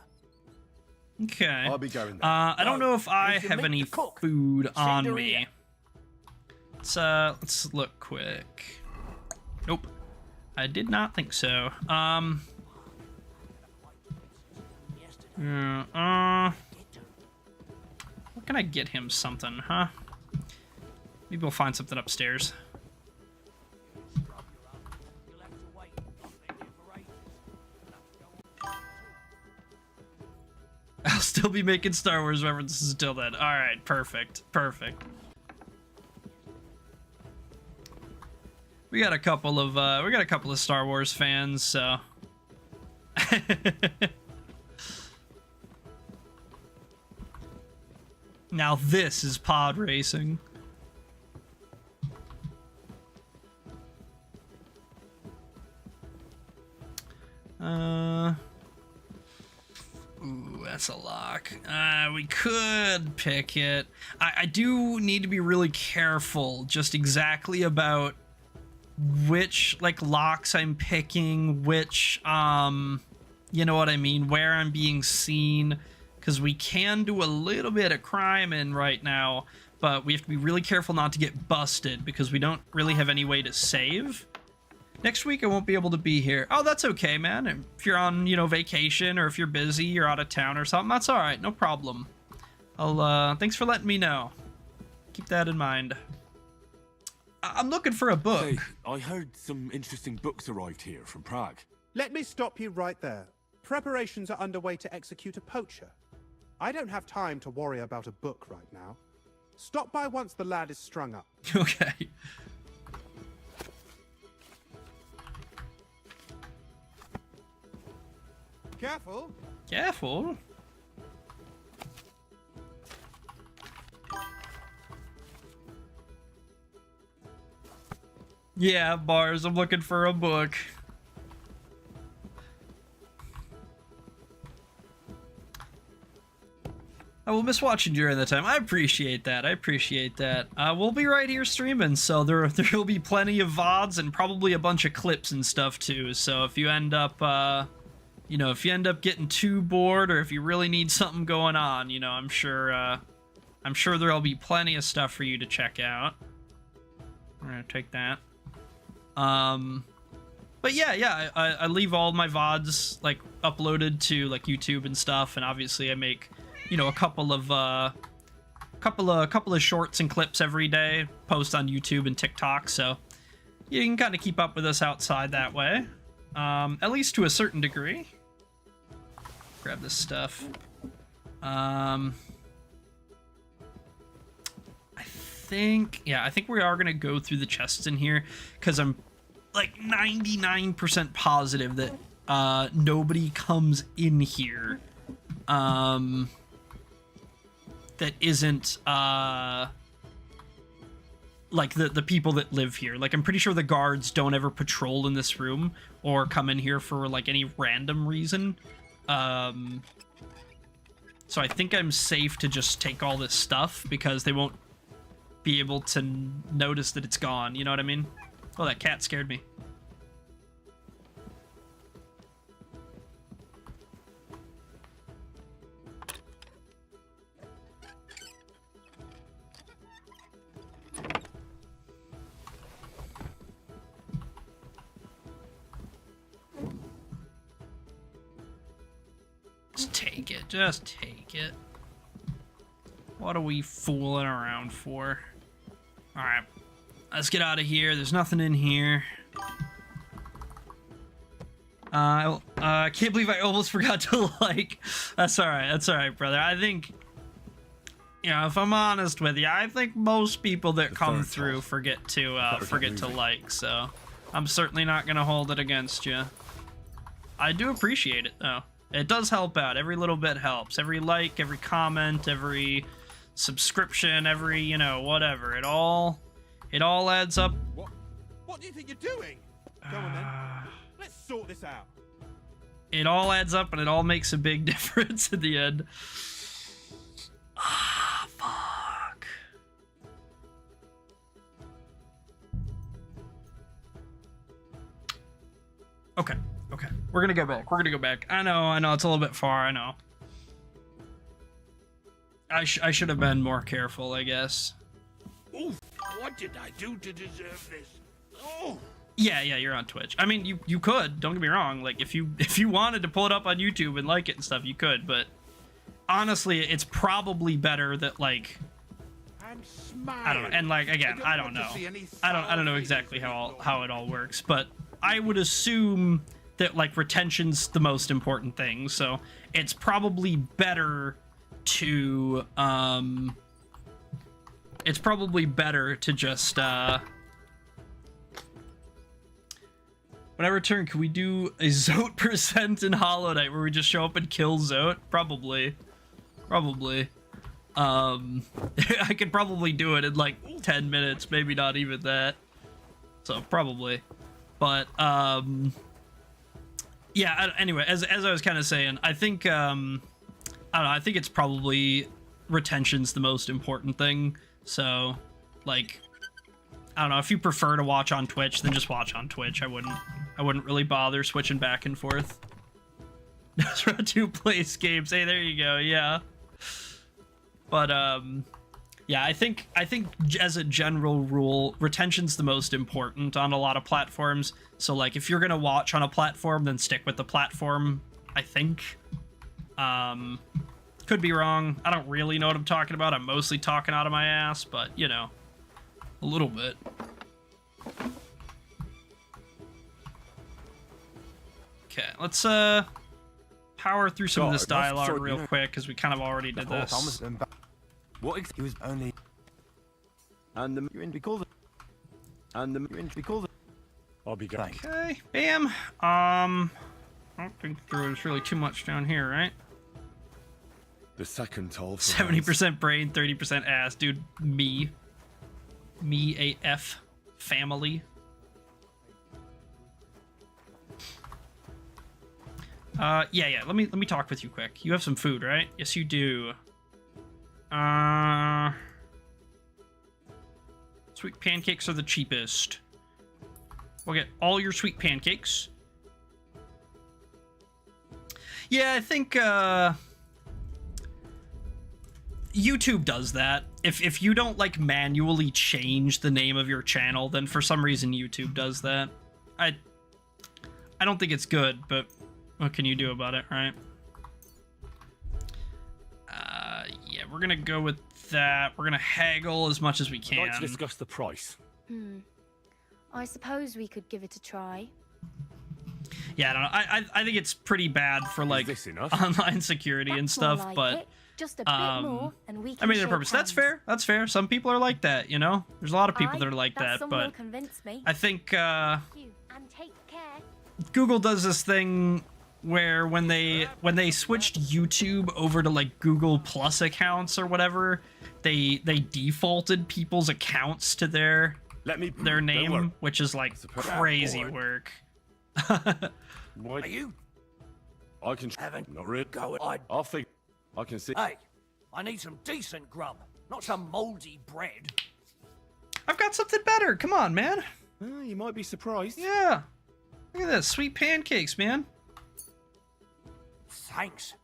Okay. I'll be going there. I don't know if I have any food on me. Let's look quick. Nope. I did not think so. What can I get him something, huh? Maybe we'll find something upstairs. I'll still be making Star Wars references until then. All right, perfect. We got a couple of Star Wars fans, so. Now this is pod racing. Ooh, that's a lock. We could pick it. I do need to be really careful just exactly about which, like, locks I'm picking, which, you know what I mean, where I'm being seen, because we can do a little bit of crime in right now, but we have to be really careful not to get busted, because we don't really have any way to save. Next week I won't be able to be here. Oh, that's okay, man. If you're on, you know, vacation, or if you're busy, you're out of town or something, that's alright, no problem. Thanks for letting me know. Keep that in mind. I'm looking for a book. Hey, I heard some interesting books arrived here from Prague. Let me stop you right there. Preparations are underway to execute a poacher. I don't have time to worry about a book right now. Stop by once the lad is strung up. Okay. Careful. Careful. Yeah, bars, I'm looking for a book. I will miss watching during the time. I appreciate that. We'll be right here streaming, so there will be plenty of VODs and probably a bunch of clips and stuff too. So if you end up, you know, if you end up getting too bored, or if you really need something going on, you know, I'm sure there'll be plenty of stuff for you to check out. I'm gonna take that. But yeah, I leave all my VODs like uploaded to like YouTube and stuff, and obviously I make, you know, a couple of shorts and clips every day, post on YouTube and TikTok, so you can kind of keep up with us outside that way, at least to a certain degree. Grab this stuff. I think we are gonna go through the chests in here, because I'm like 99% positive that nobody comes in here that isn't like the people that live here. Like, I'm pretty sure the guards don't ever patrol in this room or come in here for like any random reason. So I think I'm safe to just take all this stuff because they won't be able to notice that it's gone. You know what I mean? Oh, that cat scared me. Just take it. Just take it. What are we fooling around for? Alright. Let's get out of here. There's nothing in here. I can't believe I almost forgot to like. That's alright. That's alright, brother. I think, you know, if I'm honest with you, I think most people that come through forget to like, so I'm certainly not gonna hold it against you. I do appreciate it, though. It does help out. Every little bit helps. Every like, every comment, every subscription, every, you know, whatever. It all adds up. What do you think you're doing? Go on then. Let's sort this out. It all adds up and it all makes a big difference in the end. Ah, fuck. Okay. Okay, we're gonna go back. We're gonna go back. I know, it's a little bit far, I know. I should have been more careful, I guess. Oof, what did I do to deserve this? Oh! Yeah, you're on Twitch. I mean, you could, don't get me wrong. Like, if you wanted to pull it up on YouTube and like it and stuff, you could, but honestly, it's probably better that, like, I don't know. And, like, again, I don't know. I don't know exactly how it all works, but I would assume that, like, retention's the most important thing, so it's probably better to just whenever turn, can we do a Zote percent in Hollow Knight where we just show up and kill Zote? Probably I could probably do it in like 10 minutes, maybe not even that, so probably. But yeah, anyway, as I was kind of saying, I think I don't know, I think it's probably retention's the most important thing. So, like, I don't know, if you prefer to watch on Twitch, then just watch on Twitch. I wouldn't really bother switching back and forth. Two place games. Hey, there you go. Yeah. But yeah, I think as a general rule, retention's the most important on a lot of platforms. So, like, if you're gonna watch on a platform, then stick with the platform, I think. Could be wrong. I don't really know what I'm talking about. I'm mostly talking out of my ass, but, you know, a little bit. Okay, let's power through some of this dialogue real quick, because we kind of already did this. What he was only and the you're in because and the you're in because I'll be going. Okay, bam. I don't think there was really too much down here, right? The second toll. 70% brain, 30% ass, dude. Me AF family. Yeah. Let me talk with you quick. You have some food, right? Yes, you do. Sweet pancakes are the cheapest. We'll get all your sweet pancakes. Yeah, I think YouTube does that. If you don't, like, manually change the name of your channel, then for some reason YouTube does that. I don't think it's good, but what can you do about it, right? Yeah, we're gonna go with that. We're gonna haggle as much as we can. I'd like to discuss the price. I suppose we could give it a try. Yeah, I don't know. I think it's pretty bad for, like, online security and stuff, like but it. Just a bit more, and we can I mean, their shake purpose. That's hands. fair. That's fair. Some people are like that, you know? There's a lot of people that are like That's that, someone but will convince me. I think And take care. Google does this thing where when they switched YouTube over to, like, Google Plus accounts or whatever, they defaulted people's accounts to their name, which is, like, crazy work. What are you? I can. Not really. Go. I can see... Hey, I need some decent grub, not some mouldy bread. I've got something better. Come on, man. You might be surprised. Yeah. Look at this. Sweet pancakes, man. Thanks.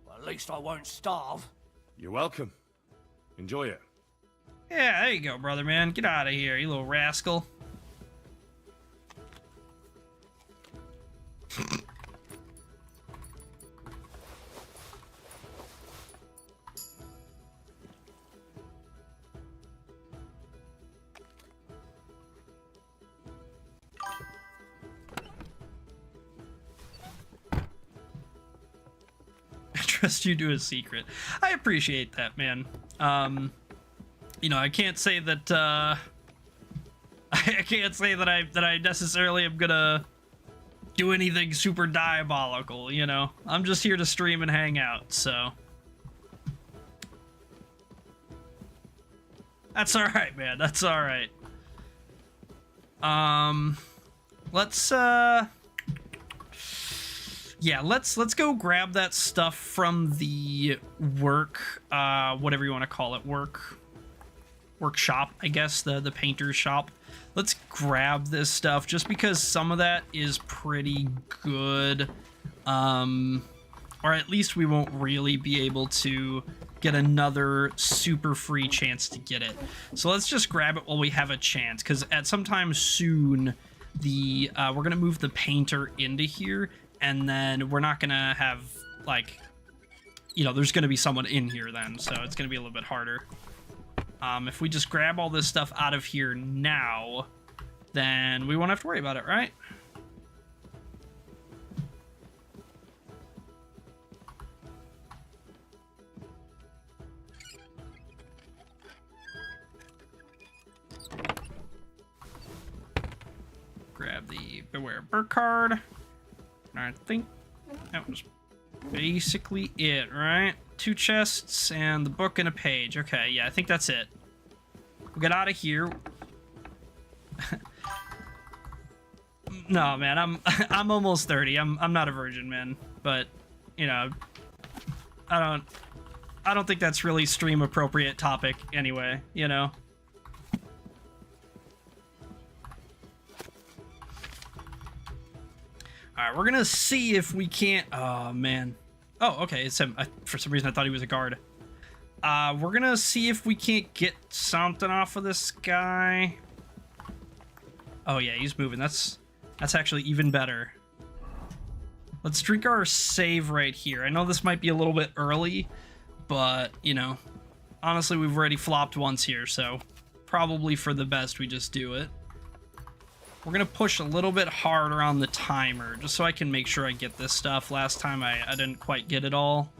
Well, at least I won't starve. You're welcome. Enjoy it. Yeah, there you go, brother, man. Get out of here, you little rascal. Trust you to a secret. I appreciate that, man. You know, I can't say that I can't say that I necessarily am gonna do anything super diabolical, you know. I'm just here to stream and hang out, so that's all right, man. That's all right. Let's yeah, let's go grab that stuff from the whatever you want to call it, workshop, I guess, the painter's shop. Let's grab this stuff just because some of that is pretty good, or at least we won't really be able to get another super free chance to get it. So let's just grab it while we have a chance, because at some time soon we're gonna move the painter into here, and then we're not gonna have, like, you know, there's gonna be someone in here then, so it's gonna be a little bit harder. If we just grab all this stuff out of here now, then we won't have to worry about it, right? Grab the Beware Bird card. I think that was basically it, right? 2 chests and the book and a page. Okay, yeah, I think that's it. We'll get out of here. No, man, I'm almost 30. I'm not a virgin, man. But, you know, I don't think that's really stream appropriate topic anyway, you know. All right, we're gonna see if we can't. Oh man. Oh, okay. It's him. For some reason, I thought he was a guard. We're gonna see if we can't get something off of this guy. Oh yeah, he's moving. That's actually even better. Let's drink our save right here. I know this might be a little bit early, but you know, honestly, we've already flopped once here, so probably for the best we just do it. We're gonna push a little bit harder on the timer, just so I can make sure I get this stuff. Last time I didn't quite get it all.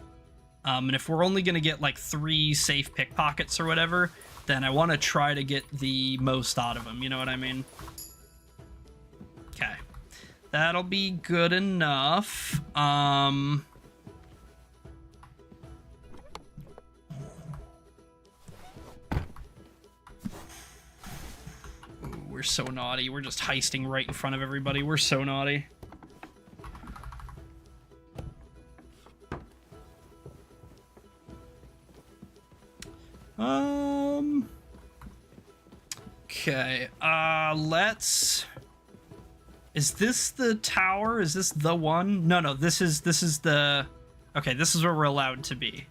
And if we're only gonna get like 3 safe pickpockets or whatever, then I want to try to get the most out of them, you know what I mean? Okay. That'll be good enough. We're so naughty. We're just heisting right in front of everybody. We're so naughty. Okay. Let's... Is this the tower? Is this the one? No, this is the... Okay, this is where we're allowed to be.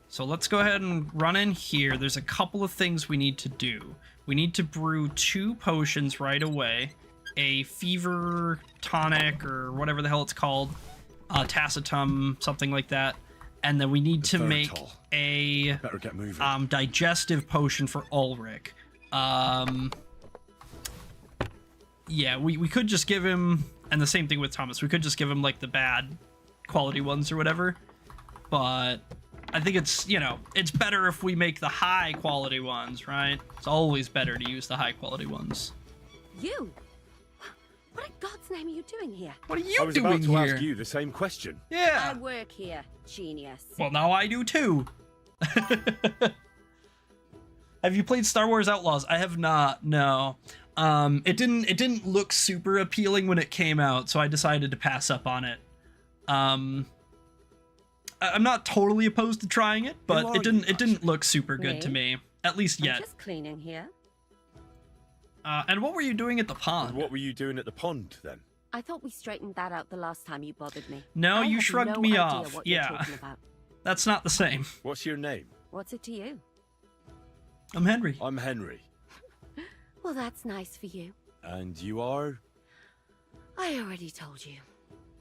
So let's go ahead and run in here. There's a couple of things we need to do. We need to brew 2 potions right away. A fever tonic, or whatever the hell it's called. Tacitum, something like that. And then we need to make a better get moving. Digestive potion for Ulrich. Yeah, we could just give him, and the same thing with Thomas, we could just give him like the bad quality ones or whatever. But I think it's, you know, it's better if we make the high quality ones, right? It's always better to use the high quality ones. You? What in God's name are you doing here? What are you doing here? I was about to ask you the same question. Yeah. I work here, genius. Well, now I do too. Have you played Star Wars Outlaws? I have not. No. It didn't look super appealing when it came out, so I decided to pass up on it. I'm not totally opposed to trying it, but it didn't look super good to Me? me, at least I'm yet. just cleaning here. And what were you doing at the pond? What were you doing at the pond then? I thought we straightened that out the last time you bothered me. No, I you have shrugged no me idea off. What you're Yeah. talking about. That's not the same. What's your name? What's it to you? I'm Henry. I'm Henry. Well, that's nice for you. And you are? I already told you.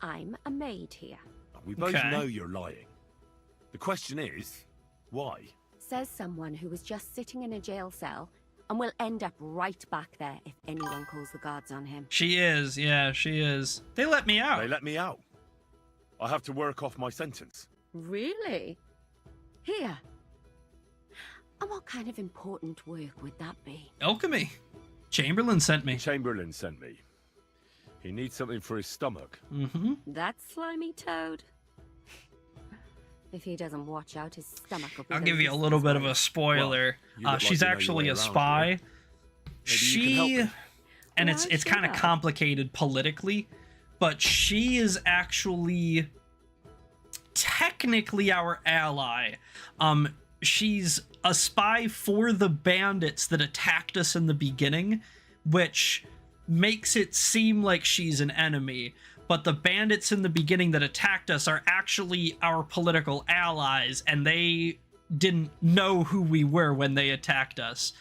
I'm a maid here. We both Okay. know you're lying. The question is, why? Says someone who was just sitting in a jail cell and will end up right back there if anyone calls the guards on him. She is, yeah, she is. They let me out. They let me out. I have to work off my sentence. Really? Here. And what kind of important work would that be? Alchemy. Chamberlain sent me. Chamberlain sent me. He needs something for his stomach. Mm-hmm. That slimy toad. If he doesn't watch out, his stomach will be I'll the give you a least little bit as of well. a spoiler. you look like She's you know your actually way a around spy. here. Maybe you can help me. And Why it's kind of should I? complicated politically, but she is actually technically our ally. She's a spy for the bandits that attacked us in the beginning, which makes it seem like she's an enemy. But the bandits in the beginning that attacked us are actually our political allies, and they didn't know who we were when they attacked us.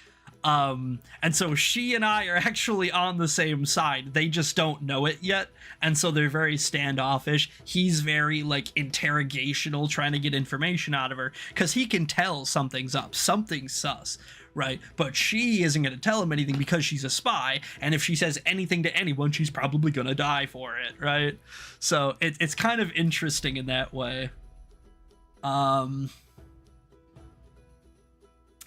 And so she and I are actually on the same side. They just don't know it yet, and so they're very standoffish. He's very, like, interrogational, trying to get information out of her, because he can tell something's up, something's sus, right? But she isn't going to tell him anything because she's a spy, and if she says anything to anyone, she's probably going to die for it, right? So it's kind of interesting in that way.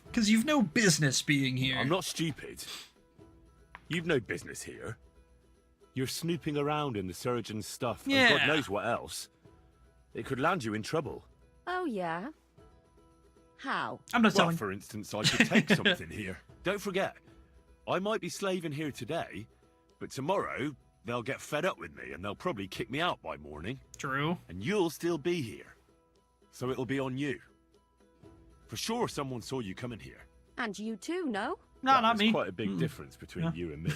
Because you've no business being here. I'm not stupid. You've no business here. You're snooping around in the surgeon's stuff, and Yeah. God knows what else. It could land you in trouble. Oh, yeah? How? I'm not Well, telling. for instance, I could take something here. Don't forget, I might be slaving here today, but tomorrow they'll get fed up with me and they'll probably kick me out by morning. True. And you'll still be here. So it'll be on you. For sure someone saw you coming here. And you too, no? No, Well, not there's me. quite a big difference between Yeah. you and me.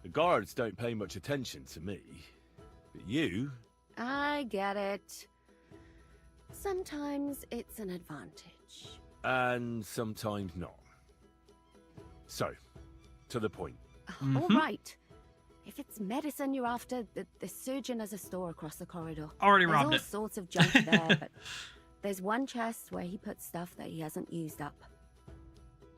The guards don't pay much attention to me. But you, I get it. Sometimes it's an advantage. and sometimes not. So, to the point. All right. If it's medicine you're after, the surgeon has a store across the corridor. Already There's robbed all it. sorts of junk there, but there's one chest where he puts stuff that he hasn't used up.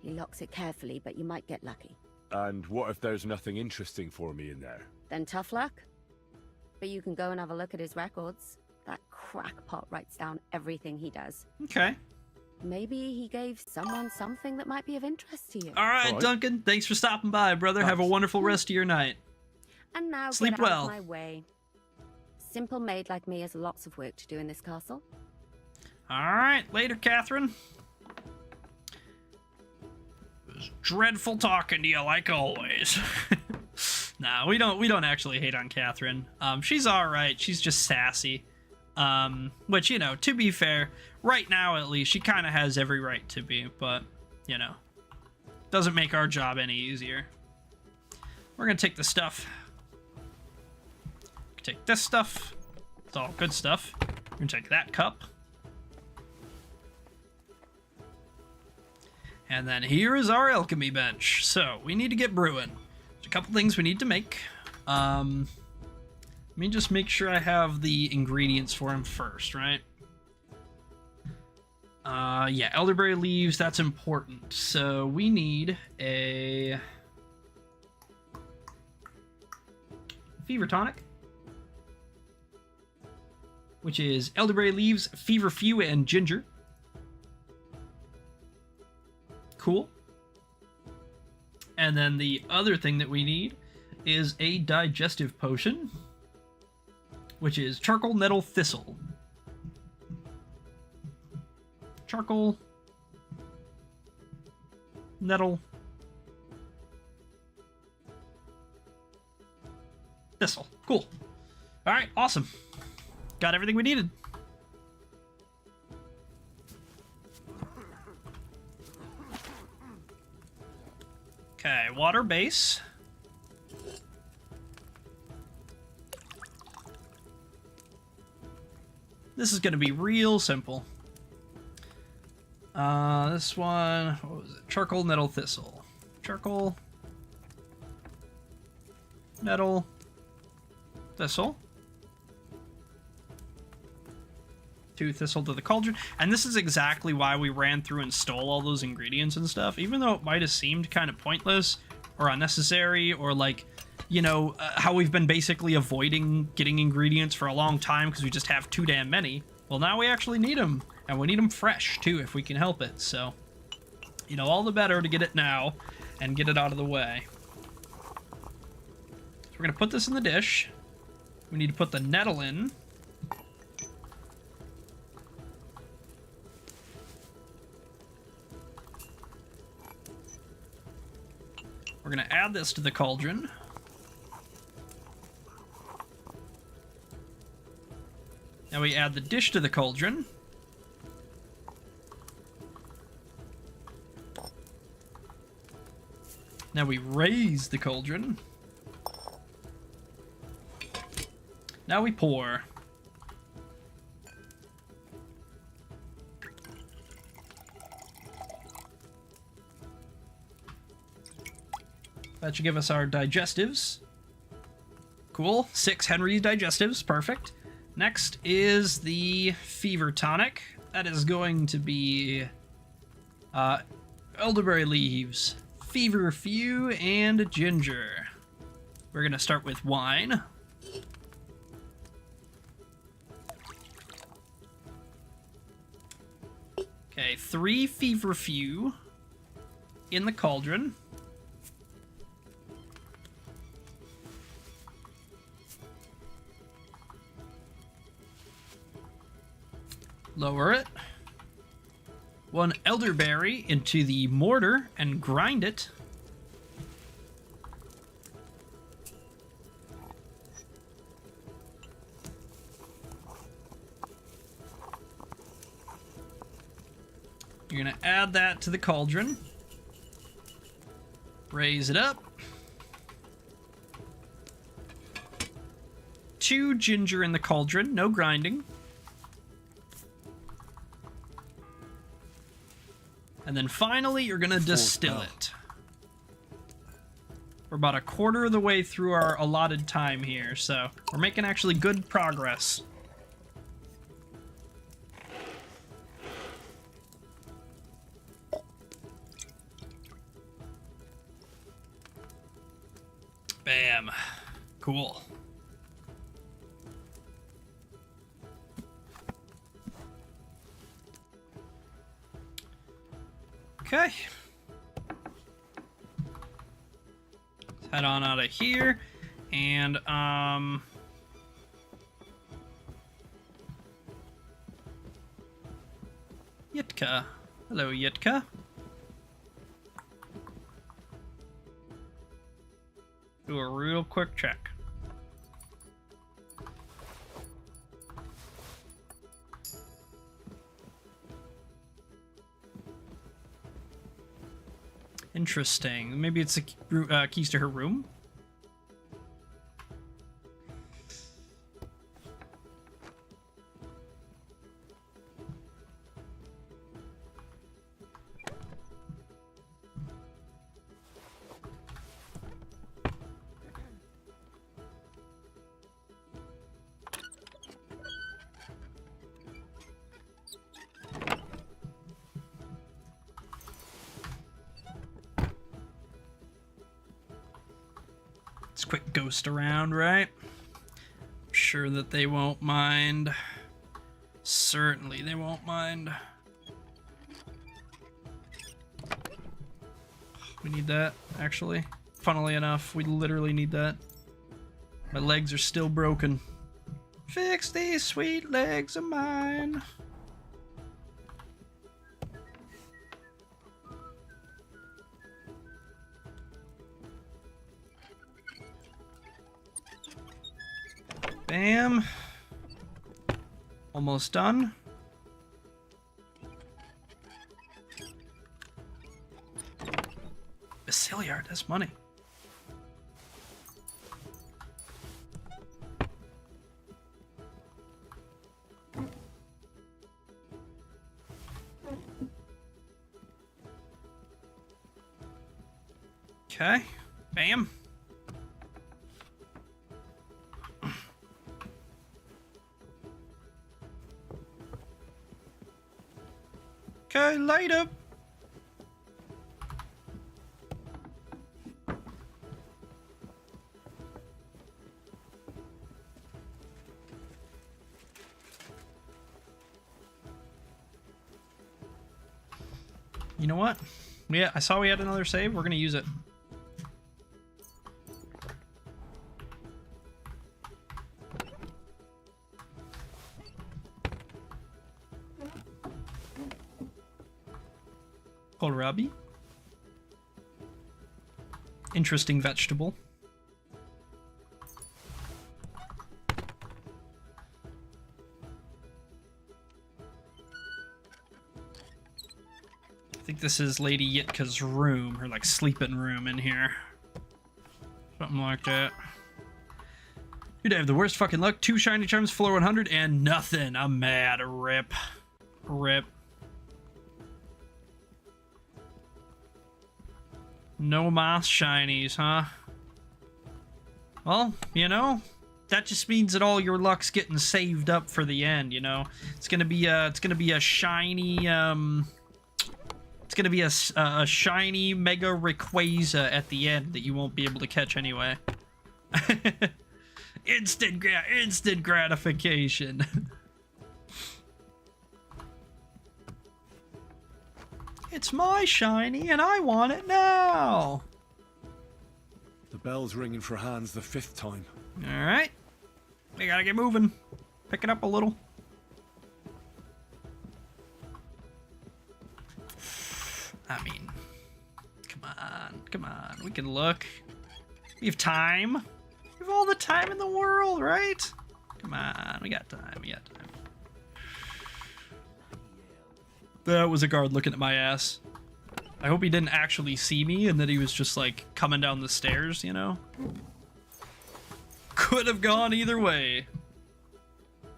He locks it carefully, but you might get lucky. And what if there's nothing interesting for me in there? Then tough luck. But you can go and have a look at his records. That crackpot writes down everything he does. Okay. Maybe he gave someone something that might be of interest to you. All right, All right. Duncan. Thanks for stopping by, brother. Have a Thanks. wonderful rest of your night. And now Sleep get out well. of my way. Simple maid like me has lots of work to do in this castle. All right, later, Catherine. It was dreadful talking to you, like always. Nah, we don't actually hate on Catherine. She's all right. She's just sassy. Which, you know, to be fair, right now at least, she kind of has every right to be. But, you know, doesn't make our job any easier. We're gonna take the stuff. Take this stuff. It's all good stuff. We're gonna take that cup. And then here is our alchemy bench. So we need to get brewing. There's a couple things we need to make. Let me just make sure I have the ingredients for him first, right? Yeah, elderberry leaves, that's important. So we need a fever tonic, which is elderberry leaves, feverfew, and ginger. Cool. And then the other thing that we need is a digestive potion, which is charcoal, nettle, thistle. Charcoal, nettle, thistle. Cool. All right, awesome. Got everything we needed. our base. This is going to be real simple. This one, what was it? Charcoal, nettle, thistle. Charcoal, nettle, thistle. 2 thistle to the cauldron. And this is exactly why we ran through and stole all those ingredients and stuff. Even though it might have seemed kind of pointless or unnecessary, or like, you know, how we've been basically avoiding getting ingredients for a long time because we just have too damn many. Well, now we actually need them. And we need them fresh, too, if we can help it. So, you know, all the better to get it now and get it out of the way. So we're going to put this in the dish. We need to put the nettle in. We're going to add this to the cauldron. Now we add the dish to the cauldron. Now we raise the cauldron. Now we pour. That should give us our digestives. Cool. 6 Henry's digestives. Perfect. Next is the fever tonic. That is going to be elderberry leaves, feverfew, and ginger. We're going to start with wine. Okay, 3 feverfew in the cauldron. Lower it. 1 elderberry into the mortar and grind it. You're going to add that to the cauldron. Raise it up. 2 ginger in the cauldron, no grinding. And then finally, you're going to distill it. We're about a quarter of the way through our allotted time here, so we're making actually good progress. Bam. Cool. Okay. Let's head on out of here. And, Yitka. Hello, Yitka. Do a real quick check. Interesting. Maybe it's the keys to her room? Quick ghost around, right? I'm sure that they won't mind. Certainly they won't mind. We need that, actually. Funnily enough, we literally need that. My legs are still broken. Fix these sweet legs of mine. Bam. Almost done. Basiliard, that's money. Okay. Bam. Okay, later. You know what? Yeah, I saw we had another save. We're gonna use it. Kohlrabi. Interesting vegetable. I think this is Lady Yitka's room, her like sleeping room in here. Something like that. Dude, I have the worst fucking luck. 2 shiny charms, floor 100, and nothing. I'm mad. Rip. Rip. No moss shinies, huh? Well, you know, that just means that all your luck's getting saved up for the end, you know? It's gonna be a shiny, it's gonna be a shiny Mega Rayquaza at the end that you won't be able to catch anyway. Instant gratification. It's my shiny and I want it now. The bell's ringing for Hans the 5th time. All right, we gotta get moving. Pick it up a little. I mean, come on. We can look. We have time. We have all the time in the world, right? Come on, we got time. That was a guard looking at my ass. I hope he didn't actually see me and that he was just like coming down the stairs, you know? Could have gone either way.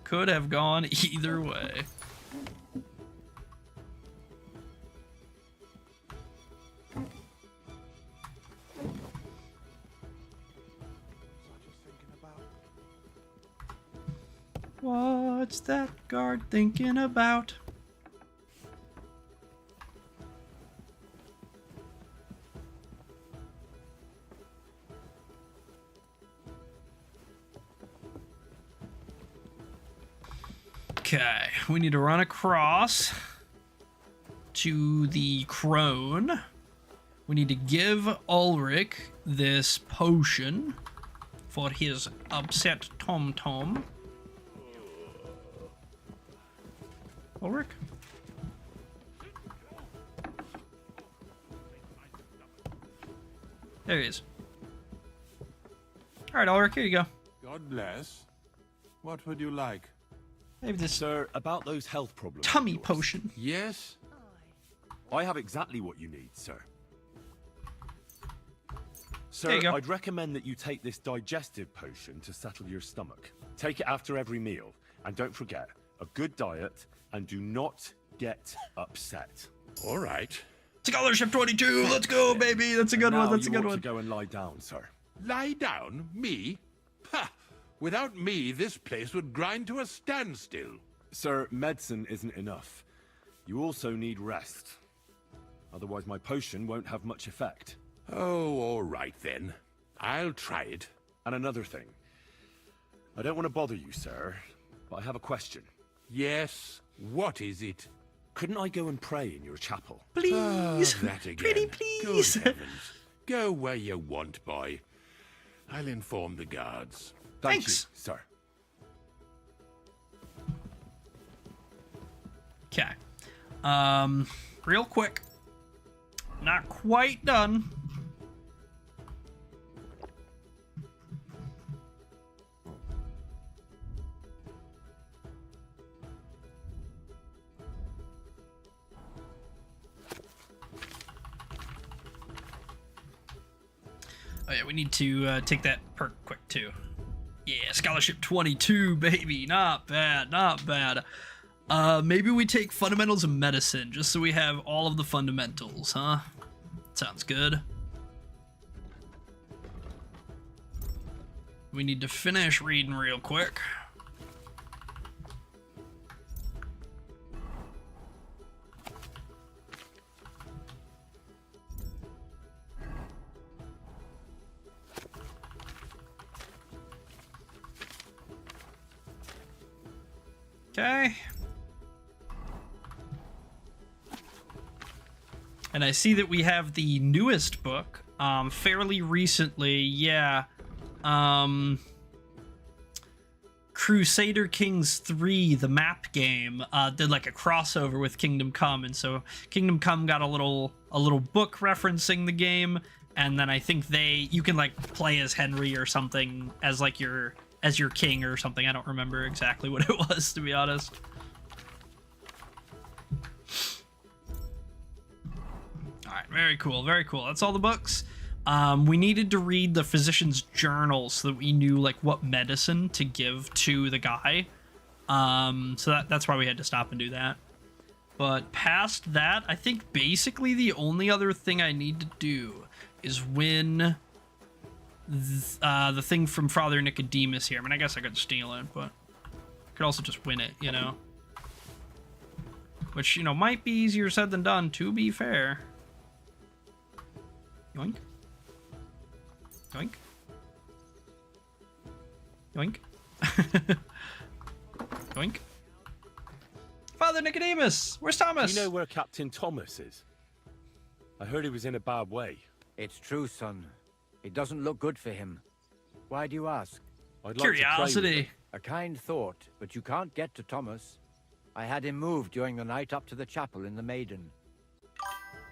Could have gone either way. What's that guard thinking about? Okay, we need to run across to the crone. We need to give Ulrich this potion for his upset tom-tom. Ulrich? There he is. Alright, Ulrich, here you go. God bless. What would you like? Maybe this Sir, about those health problems. Tummy potion. Yes? I have exactly what you need, sir. Sir, There you go. I'd recommend that you take this digestive potion to settle your stomach. Take it after every meal. And don't forget, a good diet, and do not get upset. All right. Scholarship 22, let's go, baby. That's a good one. That's a good one. To go and lie down, sir. Lie down? Me? Ha! Without me, this place would grind to a standstill. Sir, medicine isn't enough. You also need rest. Otherwise my potion won't have much effect. Oh, all right then. I'll try it. And another thing. I don't want to bother you, sir, but I have a question. Yes? What is it? Couldn't I go and pray in your chapel? Please. That again. Pretty please. Good heavens. Go where you want, boy. I'll inform the guards. Thanks. You, sir. Okay. Real quick. Not quite done. Oh yeah, we need to take that perk quick too. Yeah, scholarship 22, baby. Not bad, not bad. Maybe we take fundamentals of medicine, just so we have all of the fundamentals, huh? Sounds good. We need to finish reading real quick. Okay. And I see that we have the newest book, fairly recently, yeah. Crusader Kings 3, the map game, did like a crossover with Kingdom Come, and so Kingdom Come got a little book referencing the game, and then I think you can like play as Henry or something as like your king or something. I don't remember exactly what it was, to be honest. Alright, very cool, very cool. That's all the books. We needed to read the physician's journal so that we knew like what medicine to give to the guy. So that's why we had to stop and do that. But past that, I think basically the only other thing I need to do is win the thing from Father Nicodemus here. I mean, I guess I could steal it, but I could also just win it, you know? Which, you know, might be easier said than done, to be fair. Yoink. Yoink. Yoink. Yoink. Father Nicodemus! Where's Thomas? Do you know where Captain Thomas is? I heard he was in a bad way. It's true, son. It doesn't look good for him. Why do you ask? I'd Curiosity. A kind thought, but you can't get to Thomas. I had him moved during the night up to the chapel in the Maiden.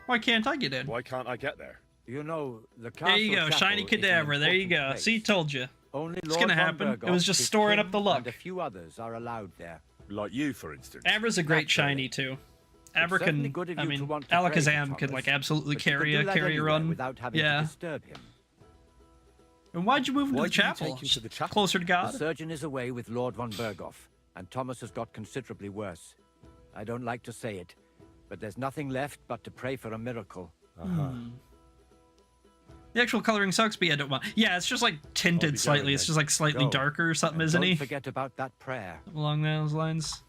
Why can't I get in? Why can't I get there? You know, the castle there you go, chapel shiny cadaver. There you go. See, told you. Only It's gonna happen. It was just storing up the luck. And a few others are allowed there. Like you, for instance. Abra's a great shiny too. Abra can, I mean, Alakazam could like absolutely carry a run. Without having to disturb him. And why'd you move him to the chapel? Closer to God? The surgeon is away with Lord von Berghoff, and Thomas has got considerably worse. I don't like to say it, but there's nothing left but to pray for a miracle. The actual coloring sucks, but yeah, don't want. Yeah, it's just like tinted slightly. It's just like slightly darker or something, isn't he? Don't forget about that prayer. Along those lines.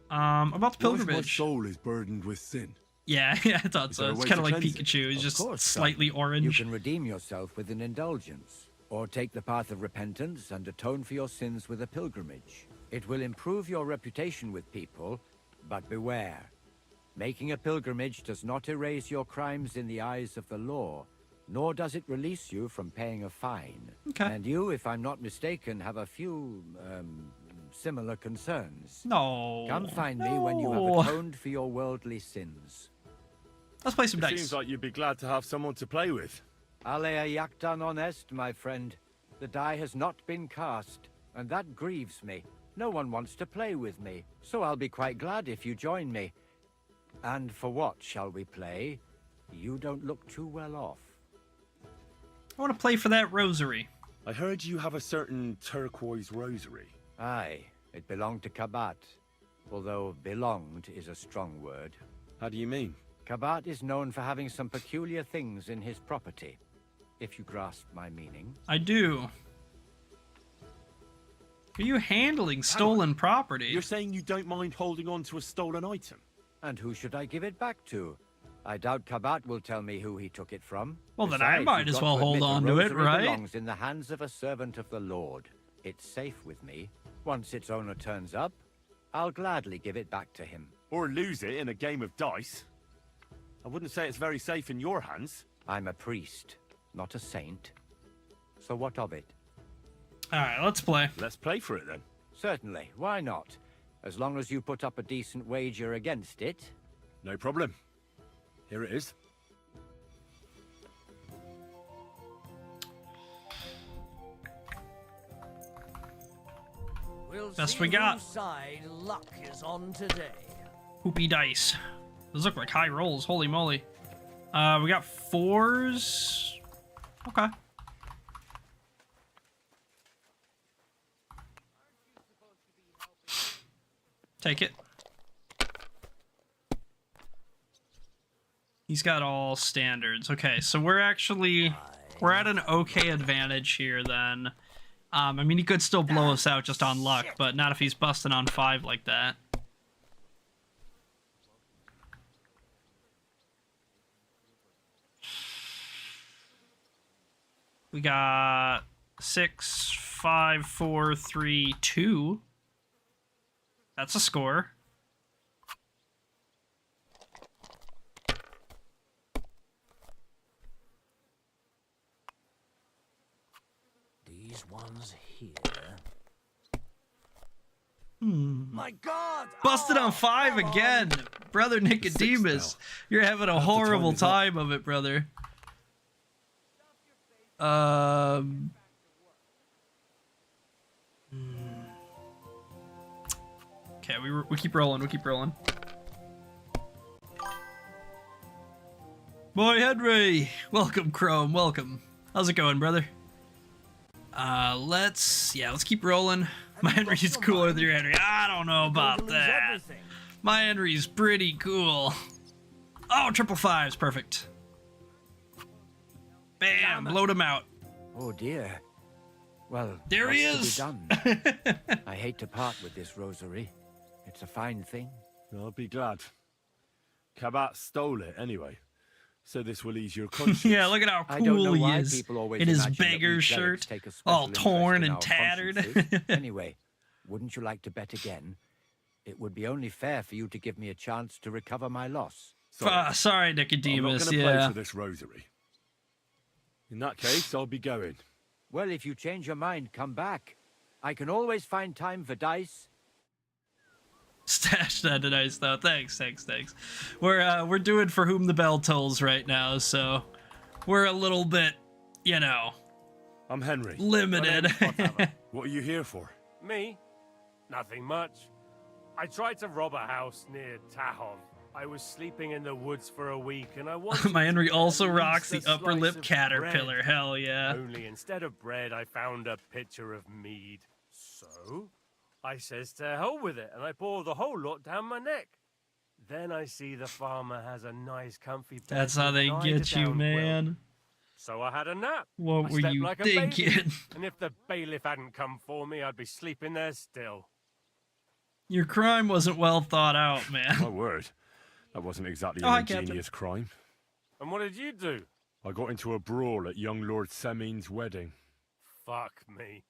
About the pilgrimage. My soul is burdened with sin. Yeah, I thought so. It's kind of like Pikachu. He's just slightly orange. You can redeem yourself with an indulgence, or take the path of repentance and atone for your sins with a pilgrimage. It will improve your reputation with people, but beware. Making a pilgrimage does not erase your crimes in the eyes of the law, nor does it release you from paying a fine. Okay. And you, if I'm not mistaken, have a few, similar concerns. No. Come find me when you have atoned for your worldly sins. Let's play some dice. Seems like you'd be glad to have someone to play with. Alea jactan honest, my friend. The die has not been cast, and that grieves me. No one wants to play with me, so I'll be quite glad if you join me. And for what shall we play? You don't look too well off. I want to play for that rosary. I heard you have a certain turquoise rosary. Aye, it belonged to Kabat. Although belonged is a strong word. How do you mean? Kabat is known for having some peculiar things in his property, if you grasp my meaning. I do. Are you handling stolen property? You're saying you don't mind holding on to a stolen item? And who should I give it back to? I doubt Kabat will tell me who he took it from. Well, then I might as well hold on to it, right? It belongs in the hands of a servant of the Lord. It's safe with me. Once its owner turns up, I'll gladly give it back to him. Or lose it in a game of dice. I wouldn't say it's very safe in your hands. I'm a priest, not a saint. So what of it? Alright, let's play. Let's play for it then. Certainly, why not? As long as you put up a decent wager against it. No problem. Here it is. Best we got. Whose side luck is on today. Poopy dice. Those look like high rolls. Holy moly. We got 4s. Okay. Take it. He's got all standards. Okay, so we're actually We're at an okay advantage here, then. I mean, he could still blow us out just on luck, but not if he's busting on 5 like that. We got 6, 5, 4, 3, 2. That's a score. These ones here. My God! Busted on 5 again! Brother Nicodemus, you're having a horrible time of it, brother. Okay, we keep rolling, we keep rolling. Boy Henry! Welcome, Chrome, welcome. How's it going, brother? Let's keep rolling. My Henry's cooler than your Henry. I don't know about that. My Henry's pretty cool. Oh, 555s, perfect. Bam, blowed him out. Oh dear. Well, there he is. To be done? I hate to part with this rosary. It's a fine thing. I'll be glad. Kabat stole it anyway, so this will ease your conscience. Yeah, look at how cool he is in his beggar shirt, all torn and tattered. Anyway, wouldn't you like to bet again? It would be only fair for you to give me a chance to recover my loss. Sorry, Nicodemus. I'm not going to play for this rosary. In that case, I'll be going. Well, if you change your mind, come back. I can always find time for dice. Stash that dice, though. Thanks. We're doing For Whom the Bell Tolls right now, so we're a little bit, you know. I'm Henry. Limited. What are you here for? Me? Nothing much. I tried to rob a house near Tahov. I was sleeping in the woods for a week, and I wanted My Henry also rocks the a upper lip slice of caterpillar. bread. Hell yeah. Only instead of bread, I found a pitcher of mead. So I says to hell with it, and I pour the whole lot down my neck. Then I see the farmer has a nice comfy bed. That's how they get you, man. So I had a nap. What I were slept you like a thinking? baby, and if the bailiff hadn't come for me, I'd be sleeping there still. Your crime wasn't well thought out, man. My word. That wasn't exactly Oh, an ingenious crime. And what did you do? I got into a brawl at young Lord Semine's wedding. Fuck me.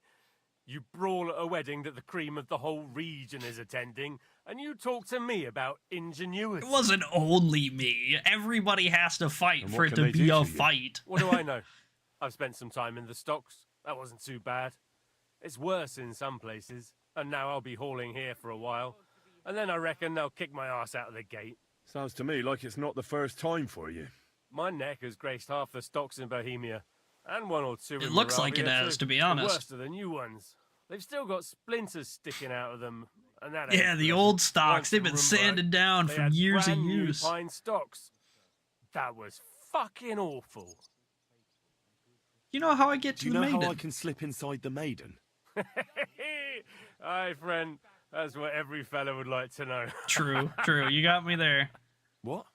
You brawl at a wedding that the cream of the whole region is attending, and you talk to me about ingenuity. It wasn't only me. Everybody has to fight And for what it can to they be do a to you? fight. What do I know? I've spent some time in the stocks. That wasn't too bad. It's worse in some places, and now I'll be hauling here for a while. And then I reckon they'll kick my ass out of the gate. Sounds to me like it's not the first time for you. My neck has graced half the stocks in Bohemia, and one or two in It looks like it Moravia, has, too. to be The honest. worst of the new ones. They've still got splinters sticking out of them, and that Yeah, ain't the pleasant. old stocks, Once they've in been Rumburg, sanded down they for had years and brand new years. pine stocks. That was fucking awful. You know how I get to Do you the know maiden? how I can slip inside the maiden? Aye, friend. That's what every fella would like to know. True. You got me there. What?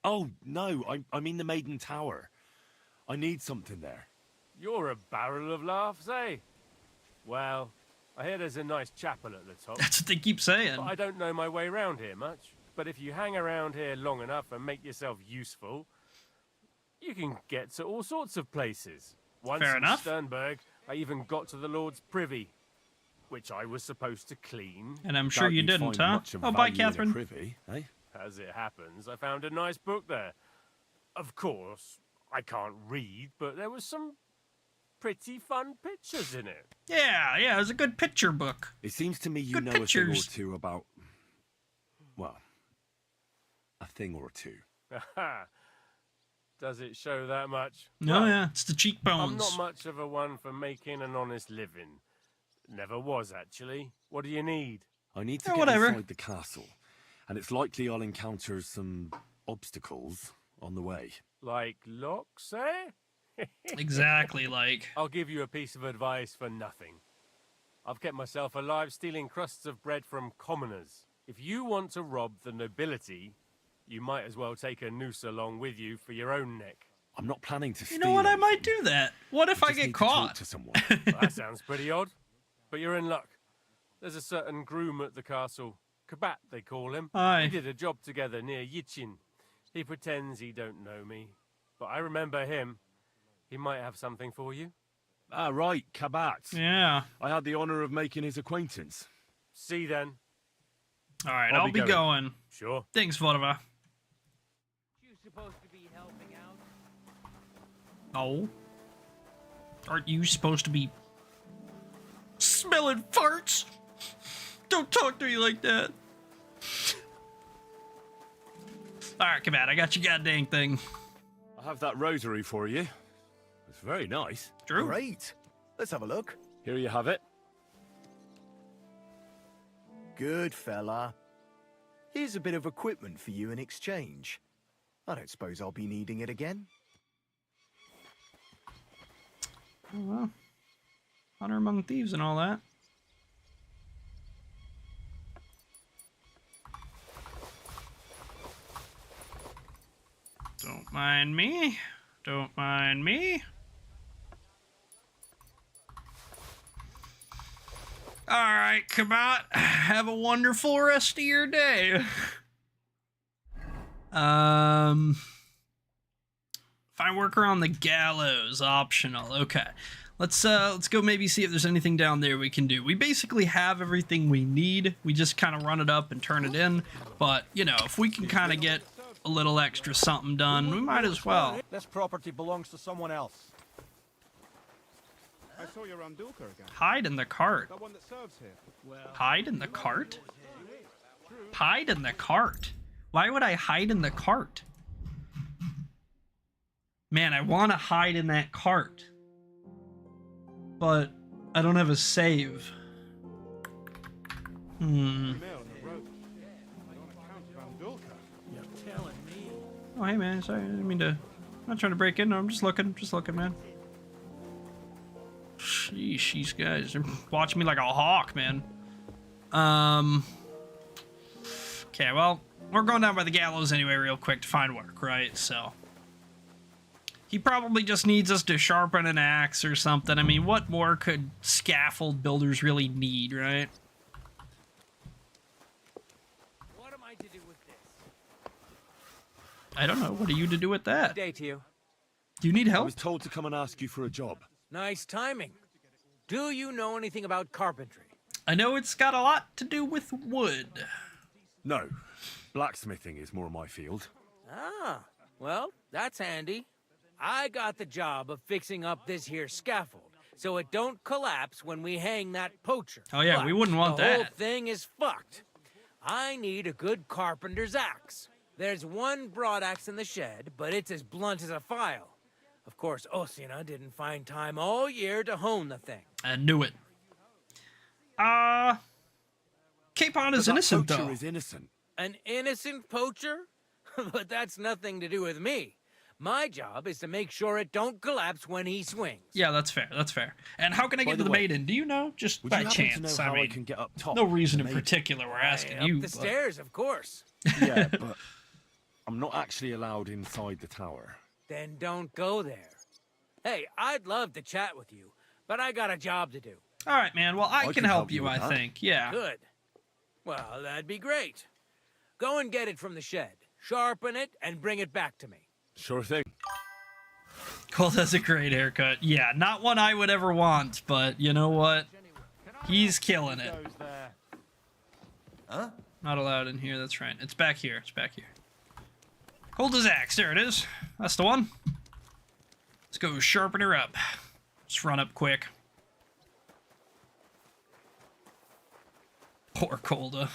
Oh, no, I mean the Maiden Tower. I need something there. You're a barrel of laughs, eh? Well, I hear there's a nice chapel at the top. That's what they keep saying. But I don't know my way around here much. But if you hang around here long enough and make yourself useful, you can get to all sorts of places. Once Fair in enough. Sternberg, I even got to the Lord's privy, which I was supposed to clean. And I'm sure you didn't, huh? Oh, bye, Catherine. Privy, eh? As it happens, I found a nice book there. Of course, I can't read, but there was some pretty fun pictures in it. Yeah, it was a good picture book. It seems to me you Good know pictures. a thing or two about... Well, a thing or two. Does it show that much? No, Well, yeah, it's the I'm cheekbones. not much of a one for making an honest living. Never was, actually. What do you need? I need to Yeah, get whatever. inside the castle, and it's likely I'll encounter some obstacles on the way. Like locks, eh? Exactly, like. I'll give you a piece of advice for nothing. I've kept myself alive stealing crusts of bread from commoners. If you want to rob the nobility, you might as well take a noose along with you for your own neck. I'm not planning to steal. You know what? I might do that. What if I get caught? To someone. That sounds pretty odd. But you're in luck. There's a certain groom at the castle. Kabat, they call him. Aye. We did a job together near Yichin. He pretends he don't know me. But I remember him. He might have something for you. Ah, right, Kabat. Yeah. I had the honor of making his acquaintance. See then. All right, I'll be going. Sure. Thanks, Vorva. You supposed to be helping out? No. Aren't you supposed to be smelling farts? Don't talk to me like that. All right, come on. I got your goddamn thing. I have that rosary for you. It's very nice. True. Great. Let's have a look. Here you have it. Good fella. Here's a bit of equipment for you in exchange. I don't suppose I'll be needing it again. Oh, well. Honor among thieves and all that. Don't mind me. Don't mind me. All right, come out. Have a wonderful rest of your day. Find work around the gallows, optional. Okay. Let's go maybe see if there's anything down there we can do. We basically have everything we need. We just kind of run it up and turn it in. But, you know, if we can kind of get a little extra something done, we might as well. This property belongs to someone else. I saw your Undulka again. Hide in the cart. That one that serves here. Hide in the cart? Hide in the cart? Why would I hide in the cart? Man, I want to hide in that cart. But I don't have a save. Oh, hey, man. Sorry, I didn't mean to... I'm not trying to break in. I'm just looking. Just looking, man. Sheesh, these guys are watching me like a hawk, man. Okay, well, we're going down by the gallows anyway real quick to find work, right? So... he probably just needs us to sharpen an axe or something. I mean, what more could scaffold builders really need, right? What am I to do with this? I don't know. What are you to do with that? Good day to you. Do you need I help? was told to come and ask you for a job. Nice timing. Do you know anything about carpentry? I know it's got a lot to do with wood. No. Blacksmithing is more my field. Ah, well, that's handy. I got the job of fixing up this here scaffold, so it don't collapse when we hang that poacher. Oh yeah, But we wouldn't want the that. whole thing is fucked. I need a good carpenter's axe. There's one broadaxe in the shed, but it's as blunt as a file. Of course, Osina didn't find time all year to hone the thing. I knew it. Capon is innocent, though. Is innocent. An innocent poacher? But that's nothing to do with me. My job is to make sure it don't collapse when he swings. Yeah, that's fair. That's fair. And how can I get to the maiden? Do you know? Just by chance. I mean, can get up top. no reason in particular. We're asking you. Up the stairs, of course. Yeah, but I'm not actually allowed inside the tower. Then don't go there. Hey, I'd love to chat with you, but I got a job to do. All right, man. Well, I can help you, I think. Yeah. Good. Well, that'd be great. Go and get it from the shed. Sharpen it and bring it back to me. Sure thing. Cole has a great haircut. Yeah, not one I would ever want, but you know what? He's killing it. Huh? Not allowed in here, that's right. It's back here. It's back here. Hold his axe. There it is. That's the one. Let's go sharpen her up. Just run up quick. Poor Kolda.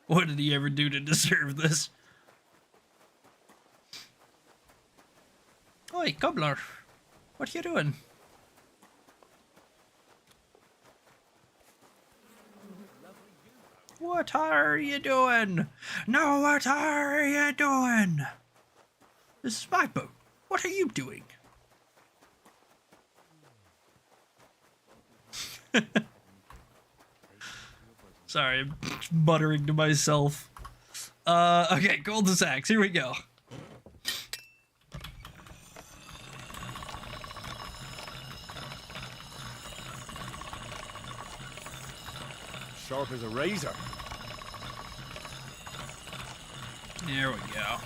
What did he ever do to deserve this? Oi, cobbler. What are you doing? What are you doing? No, what are you doing? This is my boat. What are you doing? Sorry, I'm muttering to myself. Okay, Golden Axe, here we go. Sharp as a razor. There we go.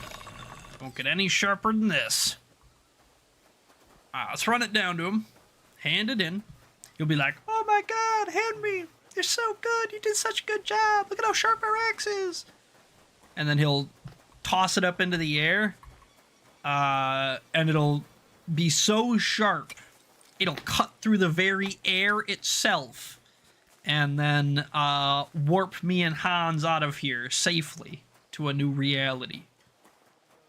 Won't get any sharper than this. Let's run it down to him. Hand it in. He'll be like, "Oh my god, Henry, you're so good. You did such a good job. Look at how sharp our axe is." And then he'll toss it up into the air. And it'll be so sharp, it'll cut through the very air itself. And then warp me and Hans out of here safely to a new reality.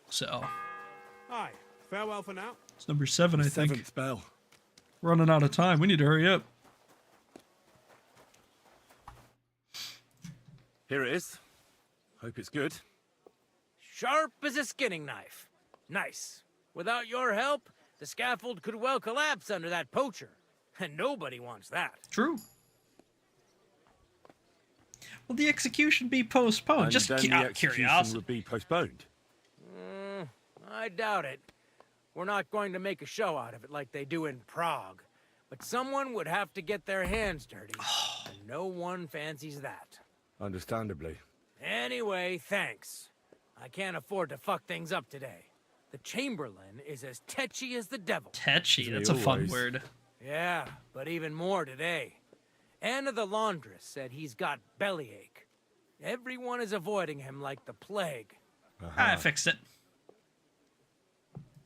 So. Aye, farewell for now. It's number 7, I think. 7th spell. Running out of time. We need to hurry up. Here it is. Hope it's good. Sharp as a skinning knife. Nice. Without your help, the scaffold could well collapse under that poacher. And nobody wants that. True. Will the execution be postponed? And Just then the out of execution curiosity. would be postponed. I doubt it. We're not going to make a show out of it like they do in Prague. But someone would have to get their hands dirty. And no one fancies that. Understandably. Anyway, thanks. I can't afford to fuck things up today. The Chamberlain is as tetchy as the devil. Tetchy, that's a fun word. Yeah, but even more today. Anna the laundress said he's got bellyache. Everyone is avoiding him like the plague. I fixed it.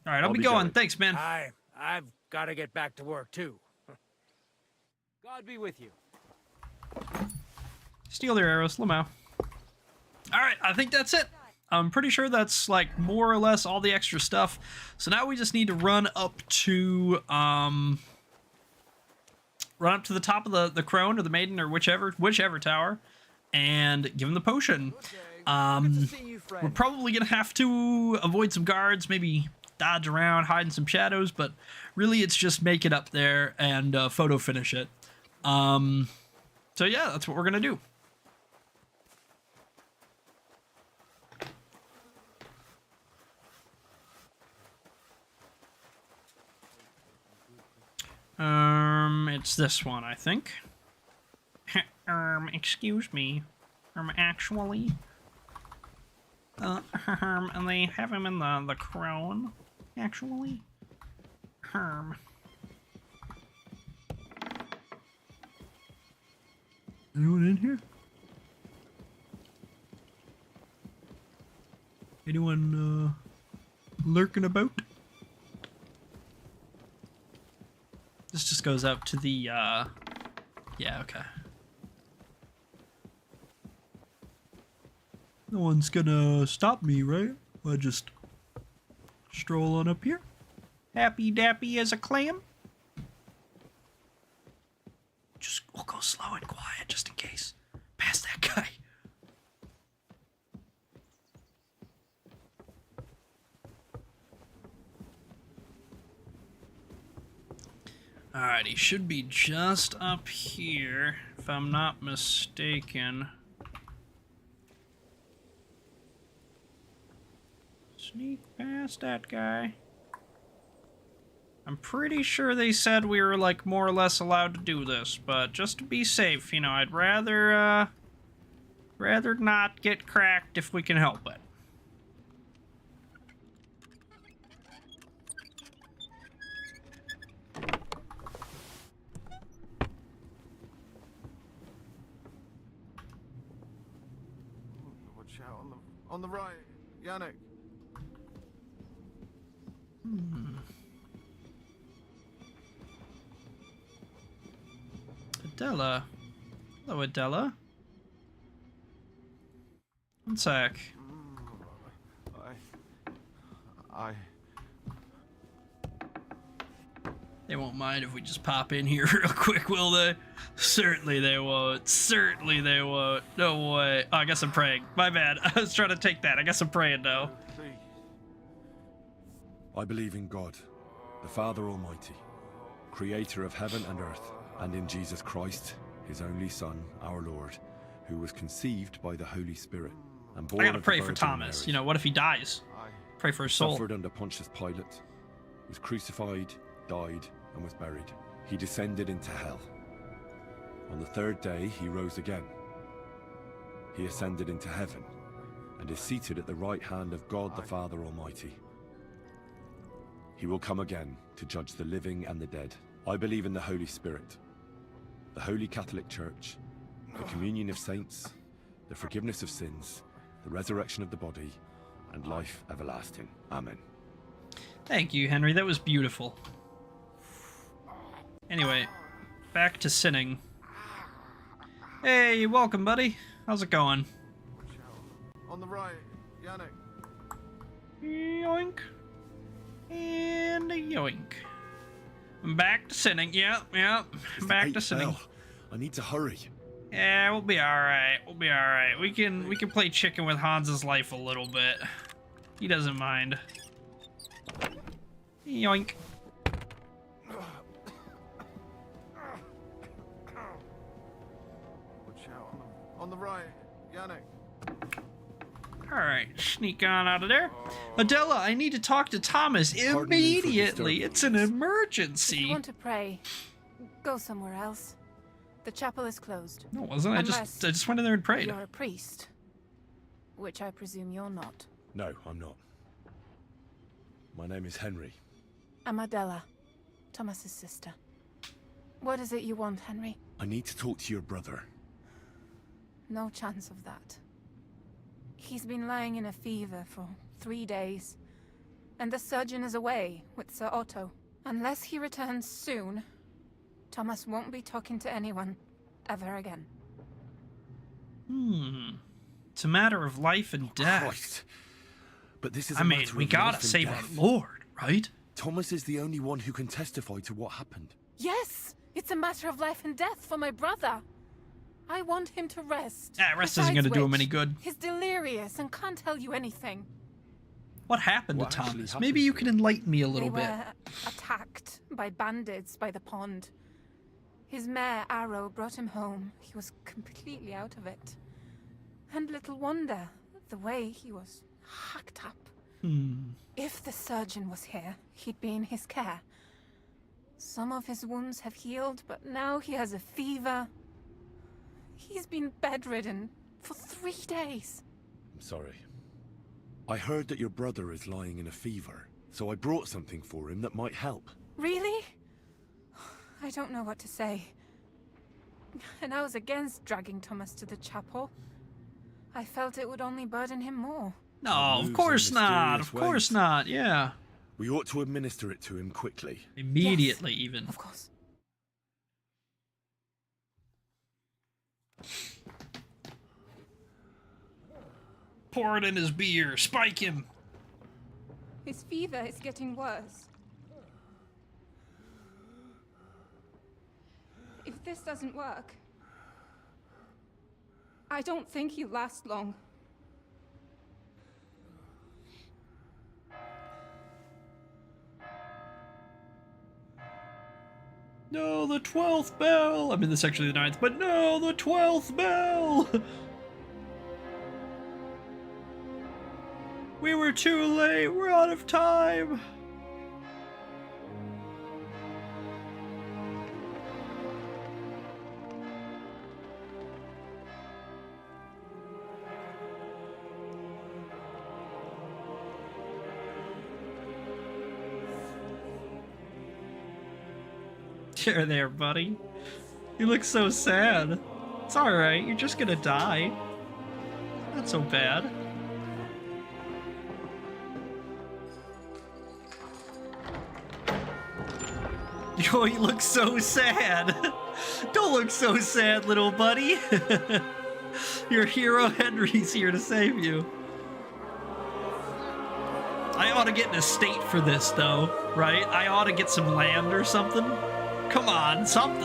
All right, I'll be going. Thanks, man. I've got to get back to work, too. God be with you. Steal their arrows, Lamau. All right, I think that's it. I'm pretty sure that's like more or less all the extra stuff. So now we just need to run up to the top of the crone or the maiden or whichever tower, and give him the potion. We're probably gonna have to avoid some guards, maybe dodge around, hide in some shadows, but really it's just make it up there and photo finish it. So yeah, that's what we're gonna do. It's this one, I think. Excuse me. Actually. And they have him in the crone, actually. Anyone in here? Anyone, lurking about? This just goes up to the, yeah, okay. No one's gonna stop me, right? I just stroll on up here. Happy dappy as a clam. We'll go slow and quiet just in case. Past that guy. Alright, he should be just up here, if I'm not mistaken. Sneak past that guy. I'm pretty sure they said we were, like, more or less allowed to do this, but just to be safe, you know, I'd rather not get cracked if we can help it. Watch out on the right, Yannick. Adela. Hello, Adela. One sec. They won't mind if we just pop in here real quick, will they? Certainly they won't. Certainly they won't. No way. Oh, I guess I'm praying. My bad. I was trying to take that. I guess I'm praying now. I believe in God, the Father Almighty, creator of heaven and earth, and in Jesus Christ, his only Son, our Lord, who was conceived by the Holy Spirit and born I gotta of the pray for Virgin Thomas. Mary. You know, what if he dies? Pray for his soul. Suffered under Pontius Pilate, was crucified, died, and was buried. He descended into hell. On the third day, he rose again, he ascended into heaven and is seated at the right hand of God the Father Almighty. He will come again to judge the living and the dead. I believe in the Holy Spirit, the Holy Catholic Church, the communion of saints, the forgiveness of sins, the resurrection of the body, and life everlasting. Amen. Thank you, Henry. That was beautiful. Anyway, back to sinning. Hey, welcome, buddy. How's it going? On the right, Yannick. Yoink. And a yoink. I'm back to sinning. Yep. Back to sinning. Bell. I need to hurry. Yeah, we'll be alright. We'll be alright. We can play chicken with Hans's life a little bit. He doesn't mind. Yoink. Watch out. On the right, Yannick. Alright, sneak on out of there. Adela, I need to talk to Thomas immediately. It's an emergency. If you want to pray, go somewhere else. The chapel is closed. No, it wasn't. I just went in there and prayed. You're a priest, which I presume you're not. No, I'm not. My name is Henry. I'm Adela, Thomas's sister. What is it you want, Henry? I need to talk to your brother. No chance of that. He's been lying in a fever for 3 days, and the surgeon is away with Sir Otto. Unless he returns soon, Thomas won't be talking to anyone ever again. It's a matter of life and death. Christ. But this is I mean, we gotta save our Lord, right? Thomas is the only one who can testify to what happened. Yes! It's a matter of life and death for my brother. I want him to rest. Rest isn't gonna do him any good. He's delirious and can't tell you anything. What happened to Thomas? Maybe you can enlighten me a little bit. They were attacked by bandits by the pond. His mare, Arrow, brought him home. He was completely out of it. And little wonder, the way he was hacked up. If the surgeon was here, he'd be in his care. Some of his wounds have healed, but now he has a fever. He's been bedridden for 3 days. I'm sorry. I heard that your brother is lying in a fever, so I brought something for him that might help. Really? I don't know what to say. And I was against dragging Thomas to the chapel. I felt it would only burden him more. No, of course not. Of course not. Yeah. We ought to administer it to him quickly. Immediately, even. Of course. Pour it in his beer. Spike him. His fever is getting worse. If this doesn't work, I don't think he'll last long. No, the 12th bell! I mean, this is actually the 9th, but no, the 12th bell! We were too late, we're out of time! You're there, buddy. You look so sad. It's alright, you're just gonna die. Not so bad. Oh, you look so sad. Don't look so sad, little buddy. Your hero Henry's here to save you. I ought to get an estate for this, though, right? I ought to get some land or something. Come on, something.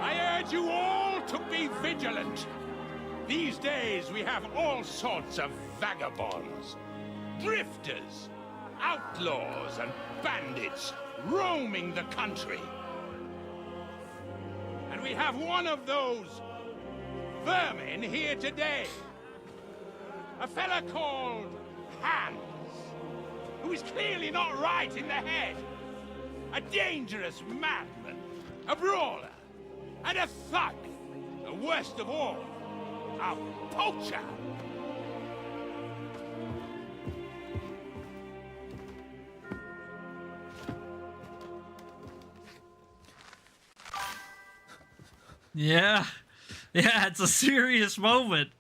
I urge you all to be vigilant. These days we have all sorts of vagabonds, drifters, outlaws, and bandits roaming the country. And we have one of those vermin here today. A fella called Hans, who is clearly not right in the head. A dangerous madman, a brawler, and a thug. The worst of all, a poacher. Yeah. Yeah, it's a serious moment.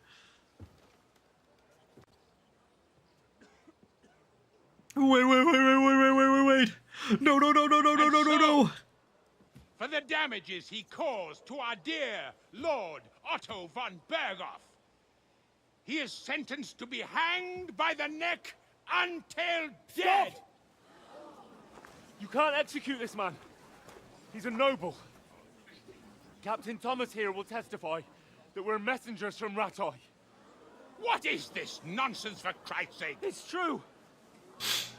Wait. No. For the damages he caused to our dear Lord Otto von Berghoff, he is sentenced to be hanged by the neck until dead. Stop! You can't execute this man. He's a noble. Captain Thomas here will testify that we're messengers from Rattay. What is this nonsense, for Christ's sake? It's true.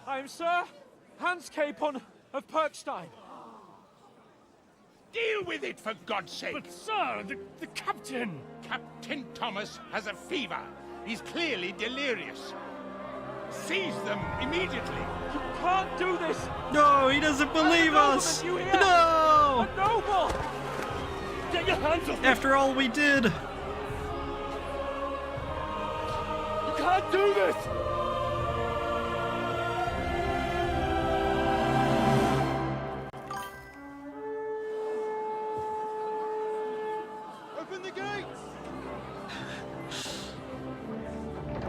I am Sir Hans Capon of Perkstein. Deal with it, for God's sake! But, sir, the captain... Captain Thomas has a fever. He's clearly delirious. Seize them immediately. You can't do this! No, he doesn't believe us! You hear? No! A noble! Get your hands off me! After all we did! You can't do this! Open the gates!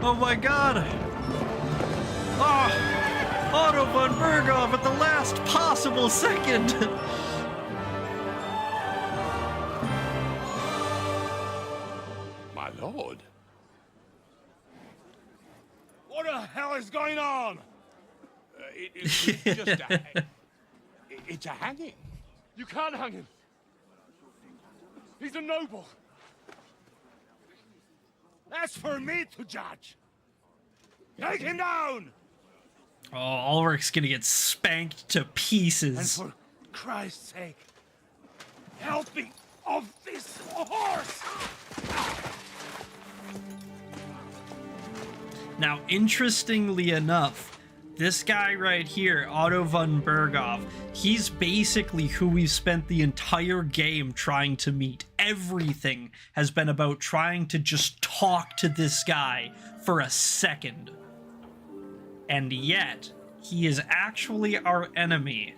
Oh my god! Oh! Otto von Berghoff at the last possible second! My lord? What the hell is going on? It's just it's a hanging. You can't hang him. He's a noble. That's for me to judge. Take him down! Oh, Ulrich's gonna get spanked to pieces. And for Christ's sake, help me off this horse! Now, interestingly enough, this guy right here, Otto von Berghoff, he's basically who we've spent the entire game trying to meet. Everything has been about trying to just talk to this guy for a second. And yet, he is actually our enemy.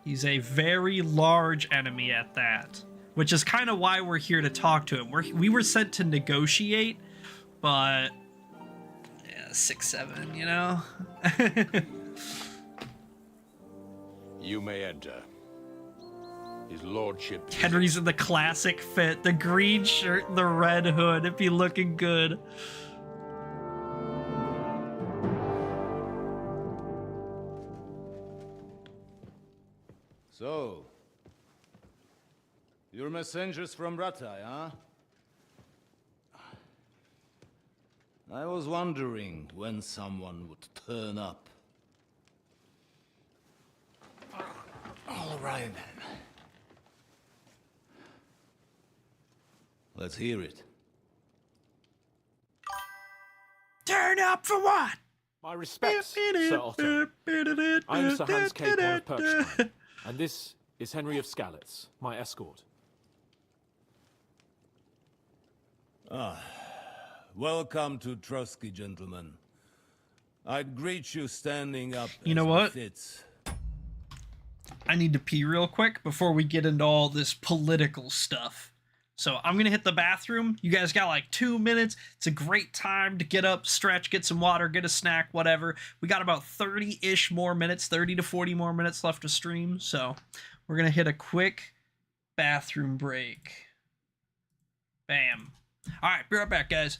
He's a very large enemy at that, which is kind of why we're here to talk to him. We were sent to negotiate, but yeah, 6-7, you know? You may enter. His lordship... Henry's in the classic fit, the green shirt and the red hood, it'd be looking good. So, you're messengers from Rattay, huh? I was wondering when someone would turn up. All right, then. Let's hear it. Turn up for what? My respects, Sir Otto. I am Sir Hans Capon of Perkstein, and this is Henry of Skalitz, my escort. Ah, welcome to Trusky, gentlemen. I'd greet you standing up. You know what? Fits. I need to pee real quick before we get into all this political stuff. So I'm going to hit the bathroom. You guys got like 2 minutes. It's a great time to get up, stretch, get some water, get a snack, whatever. We got about 30-ish more minutes, 30 to 40 more minutes left to stream. So we're going to hit a quick bathroom break. Bam. All right, be right back, guys.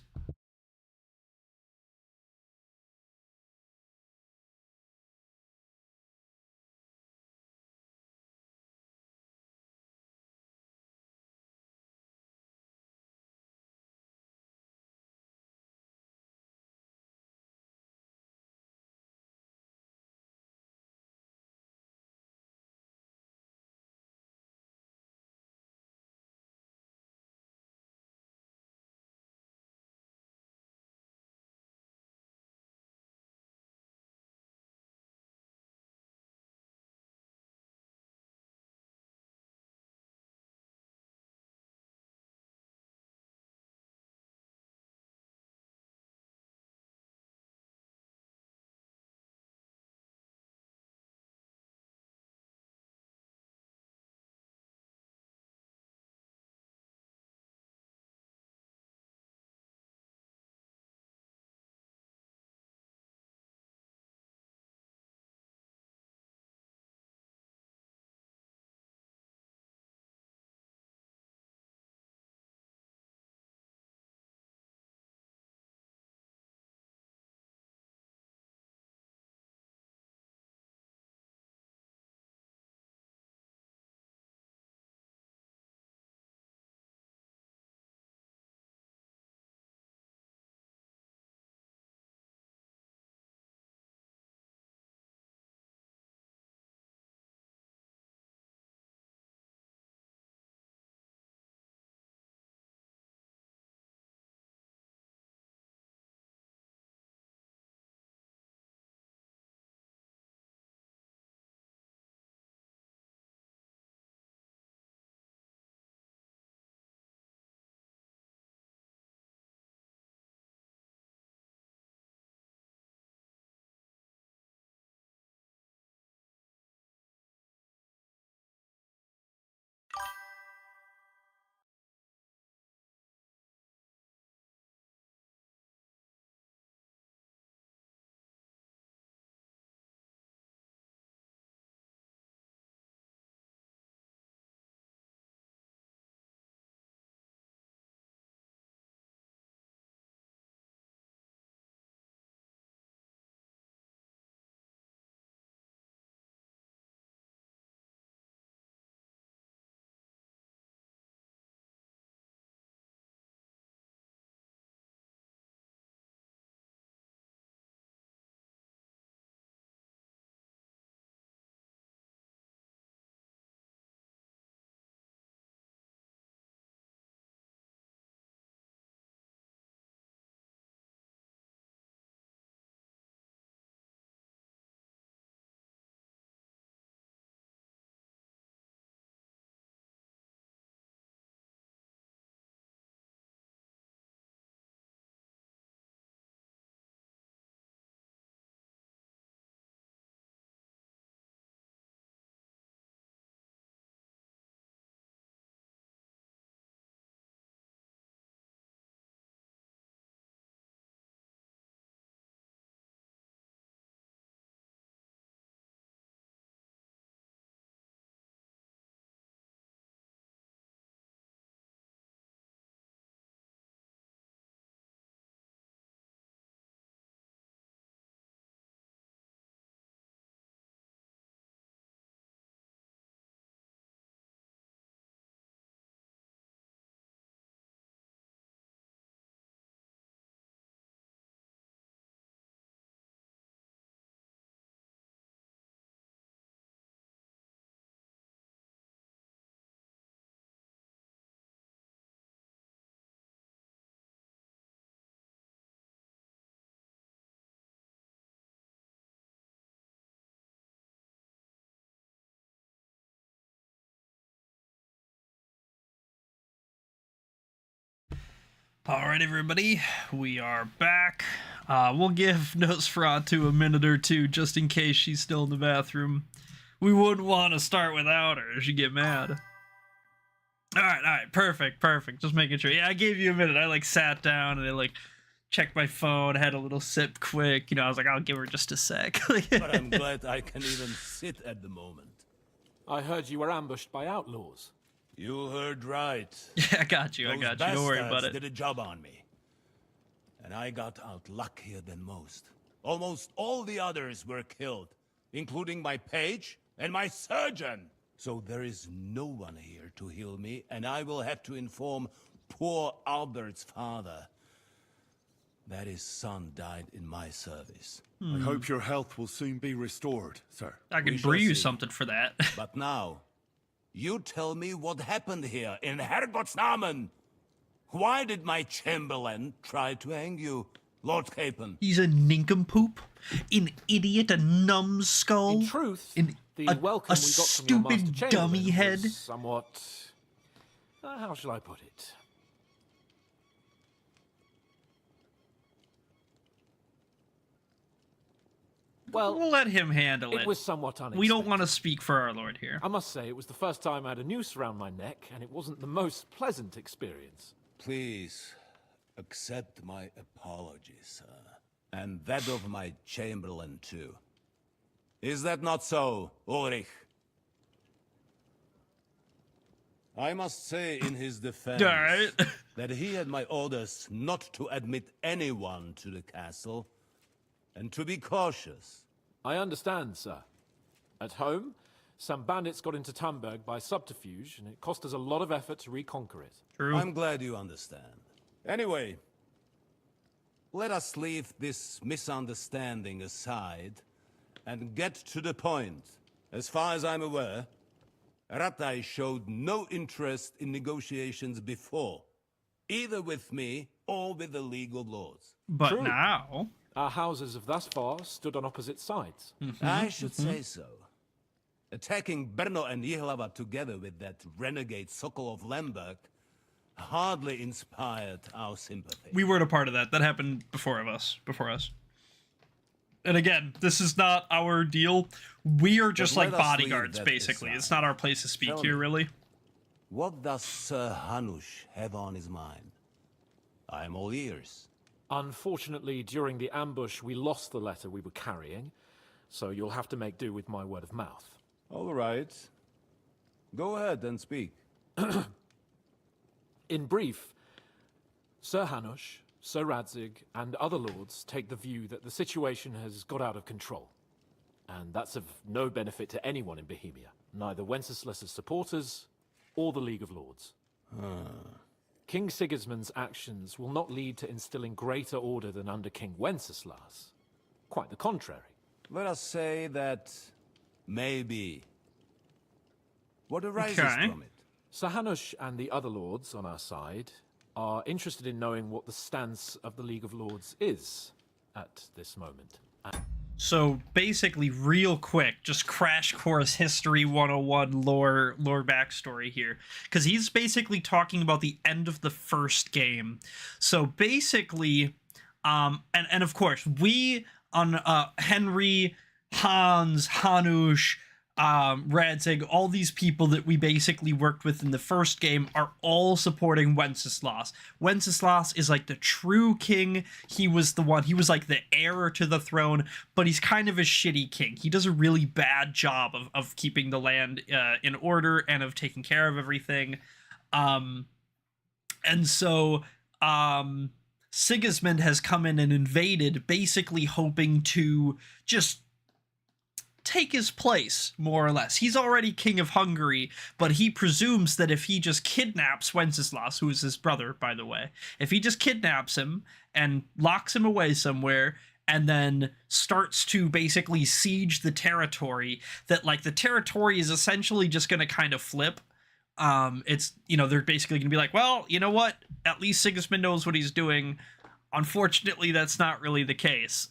All right, everybody, we are back. We'll give Nosferatu a minute or two just in case she's still in the bathroom. We wouldn't want to start without her. She'd get mad. All right, perfect. Just making sure. Yeah, I gave you a minute. I, like, sat down and I, like, checked my phone, had a little sip quick. You know, I was like, I'll give her just a sec. But I'm glad I can even sit at the moment. I heard you were ambushed by outlaws. You heard right. Yeah, I got you. Those Don't worry about bastards it. did a job on me. And I got out luckier than most. Almost all the others were killed, including my page and my surgeon. So there is no one here to heal me, and I will have to inform poor Albert's father that his son died in my service. I hope your health will soon be restored, sir. I can brew you something for that. But now, you tell me what happened here in Herrgottsnamen. Why did my chamberlain try to hang you, Lord Capon? He's a nincompoop, an idiot, a numbskull. In truth, the a welcome we got from your master stupid gummy chamberlain head. was somewhat... how shall I put it? Well, We'll let him handle it. It was somewhat unexpected. We don't want to speak for our lord here. I must say, it was the first time I had a noose around my neck, and it wasn't the most pleasant experience. Please, accept my apologies, sir. And that of my chamberlain, too. Is that not so, Ulrich? I must say in his defense All right. that he had my orders not to admit anyone to the castle, and to be cautious. I understand, sir. At home, some bandits got into Tamberg by subterfuge, and it cost us a lot of effort to reconquer it. True. I'm glad you understand. Anyway, let us leave this misunderstanding aside and get to the point. As far as I'm aware, Ratai showed no interest in negotiations before, either with me or with the League of Lords. But True. now... Our houses have thus far stood on opposite sides. I should say so. Attacking Brno and Jihlava together with that renegade Sokol of Lemberg hardly inspired our sympathy. We weren't a part of that. That happened before us. And again, this is not our deal. We are just But like let us bodyguards, leave that basically. aside. It's not our place to speak Tell here, me. really. What does Sir Hanush have on his mind? I am all ears. Unfortunately, during the ambush, we lost the letter we were carrying, so you'll have to make do with my word of mouth. All right. Go ahead and speak. In brief, Sir Hanush, Sir Radzig, and other lords take the view that the situation has got out of control. And that's of no benefit to anyone in Bohemia, neither Wenceslas's supporters or the League of Lords. King Sigismund's actions will not lead to instilling greater order than under King Wenceslas. Quite the contrary. Let us say that maybe. What arises Okay. from it? Sir Hanush and the other lords on our side are interested in knowing what the stance of the League of Lords is at this moment. So basically, real quick, just crash course history 101 lore backstory here, because he's basically talking about the end of the first game. So basically, and of course, we on Henry, Hans, Hanush, Radzig, all these people that we basically worked with in the first game are all supporting Wenceslas. Wenceslas is like the true king. He was like the heir to the throne, but he's kind of a shitty king. He does a really bad job of keeping the land in order and of taking care of everything. And so Sigismund has come in and invaded, basically hoping to just take his place, more or less. He's already king of Hungary, but he presumes that if he just kidnaps Wenceslas, who is his brother, by the way, if he just kidnaps him and locks him away somewhere and then starts to basically siege the territory, that like the territory is essentially just going to kind of flip. It's, you know, they're basically going to be like, well, you know what? At least Sigismund knows what he's doing. Unfortunately, that's not really the case.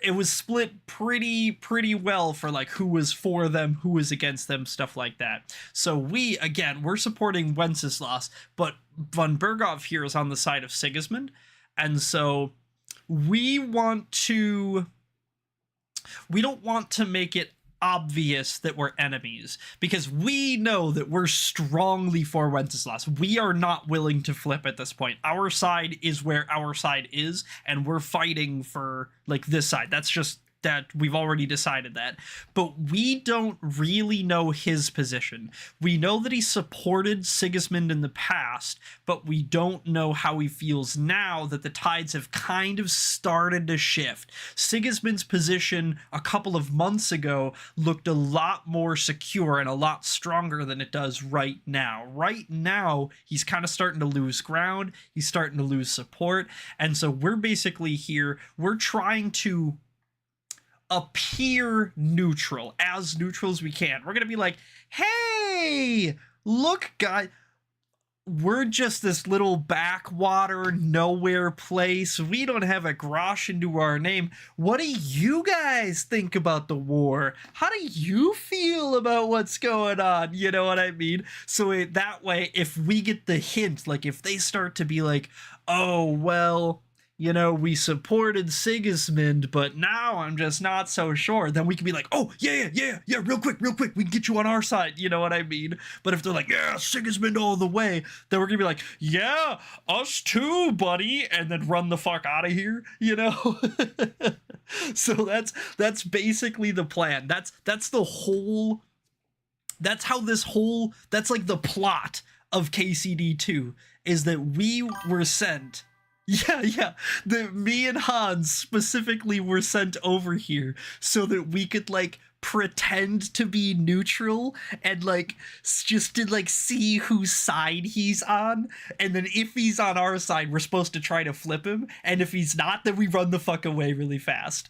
it was split pretty well for like who was for them, who was against them, stuff like that. So we're supporting Wenceslas, but von Berghoff here is on the side of Sigismund, and so we don't want to make it obvious that we're enemies, because we know that we're strongly for Wenceslas. We are not willing to flip at this point. Our side is where our side is, and we're fighting for like this side. That's just that we've already decided that. But we don't really know his position. We know that he supported Sigismund in the past, but we don't know how he feels now that the tides have kind of started to shift. Sigismund's position a couple of months ago looked a lot more secure and a lot stronger than it does right now. Right now, he's kind of starting to lose ground. He's starting to lose support. And so we're basically here, we're trying to appear neutral as we can. We're gonna be like, hey, look, guys, we're just this little backwater nowhere place. We don't have a grosh into our name. What do you guys think about the war? How do you feel about what's going on? You know what I mean? So that way, if we get the hint, like if they start to be like, oh, well, you know, we supported Sigismund, but now I'm just not so sure, then we can be like, oh, yeah, real quick, we can get you on our side, you know what I mean? But if they're like, yeah, Sigismund all the way, then we're gonna be like, yeah, us too, buddy, and then run the fuck out of here, you know? So that's basically the plan. That's like the plot of KCD2, is that we were sent. Yeah. Me and Hans specifically were sent over here so that we could like pretend to be neutral and like just to like see whose side he's on, and then if he's on our side, we're supposed to try to flip him, and if he's not, then we run the fuck away really fast.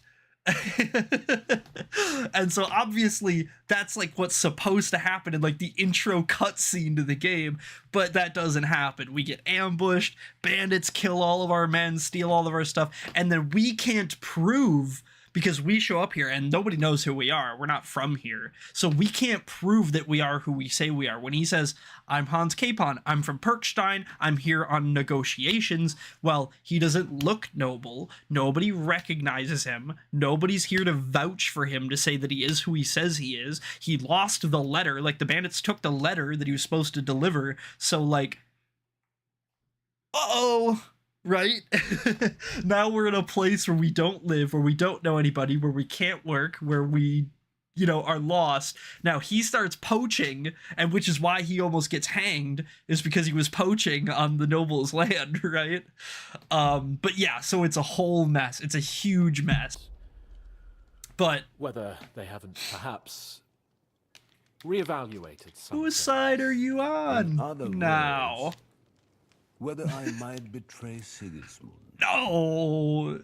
And so obviously that's like what's supposed to happen in like the intro cutscene to the game, but that doesn't happen. We get ambushed, bandits kill all of our men, steal all of our stuff, and then we can't prove, because we show up here and nobody knows who we are. We're not from here. So we can't prove that we are who we say we are. When he says, I'm Hans Capon, I'm from Perkstein, I'm here on negotiations, well, he doesn't look noble. Nobody recognizes him. Nobody's here to vouch for him to say that he is who he says he is. He lost the letter. Like, the bandits took the letter that he was supposed to deliver. So, like, uh-oh. Right? Now we're in a place where we don't live, where we don't know anybody, where we can't work, where we, you know, are lost. Now he starts poaching, and which is why he almost gets hanged, is because he was poaching on the noble's land, right? But yeah, so it's a whole mess. It's a huge mess. But whether they haven't perhaps reevaluated something. Whose side are you on now? Whether I might betray Sigismund. No,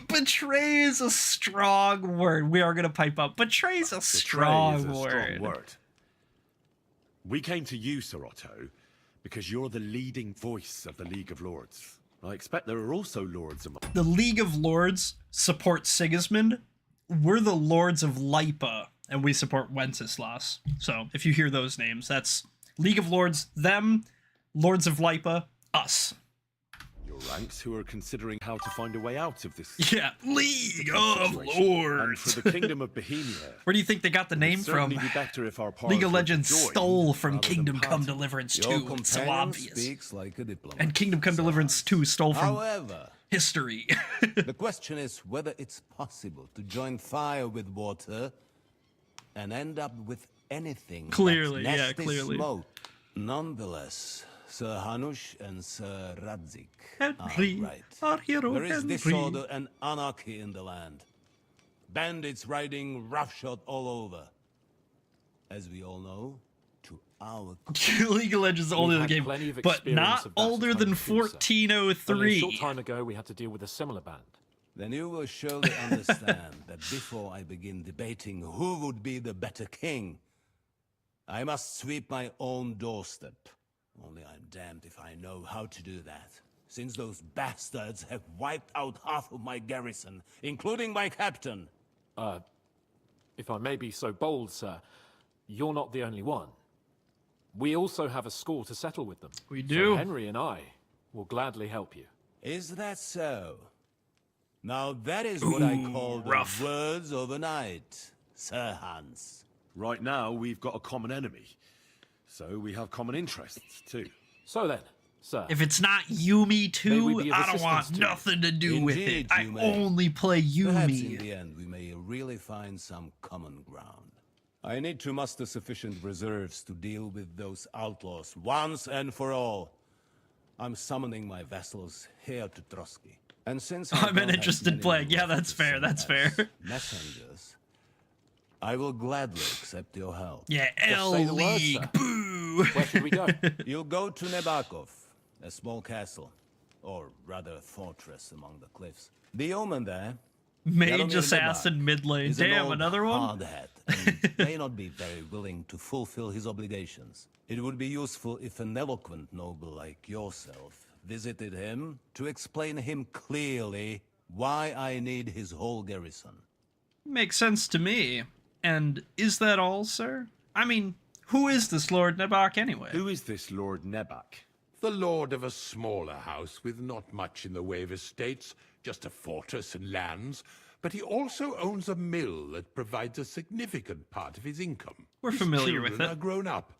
betray is a strong word. We are going to pipe up. Betray is a strong word. We came to you, Sir Otto, because you're the leading voice of the League of Lords. I expect there are also lords among... The League of Lords supports Sigismund. We're the Lords of Lipa, and we support Wenceslas. So, if you hear those names, that's League of Lords, them... Lords of Lipa, us. Your ranks who are considering how to find a way out of this. Yeah, League of Lords. And for the Kingdom of Bohemia. Where do you think they got the name from? Be better if our League of Legends stole from Kingdom Come Deliverance 2. It's so obvious. Like a diplomat. And Kingdom Come Deliverance 2 stole from history. The question is whether it's possible to join fire with water and end up with anything. Clearly, that's yeah, clearly. Smoke. Nonetheless, Sir Hanush and Sir Radzik Henry, right. Our hero There is Henry. disorder and anarchy in the land. Bandits riding roughshod all over. As we all know, to our... League of Legends is older than the game, but not older than 1403. Only a short time ago, we had to deal with a similar band. Then you will surely understand that before I begin debating who would be the better king, I must sweep my own doorstep. Only I'm damned if I know how to do that. since those bastards have wiped out half of my garrison, including my captain. If I may be so bold, sir, you're not the only one. We also have a score to settle with them. We do. So Henry and I will gladly help you. Is that so? Now that is what I call the rough. words of a knight, Sir Hans. Right now, we've got a common enemy. So we have common interests, too. So then, sir. If it's not Yumi May we 2, be of I don't want assistance to you? nothing to do with it. Indeed, I you may. only play Perhaps in Yumi. the end we may really find some common ground. I need to muster sufficient reserves to deal with those outlaws once and for all. I'm summoning my vassals here to Trotsky. And since I'm don't have interested many playing. Yeah, left that's to fair. send That's as fair. Messengers, I will gladly accept your help. Yeah, L say the word, League. sir. Boo. Where should we go? You'll go to Nebakov, a small castle, or rather a fortress among the cliffs. The omen there, Mage Jaromir assassin Nebak, mid lane. is an Damn, old another one. hard hat and may not be very willing to fulfill his obligations. It would be useful if an eloquent noble like yourself visited him to explain him clearly why I need his whole garrison. Makes sense to me. And is that all, sir? I mean, who is this Lord Nebak anyway? Who is this Lord Nebak? The lord of a smaller house with not much in the way of estates, just a fortress and lands, but he also owns a mill that provides a significant part of his income. We're His familiar with children it. are grown up.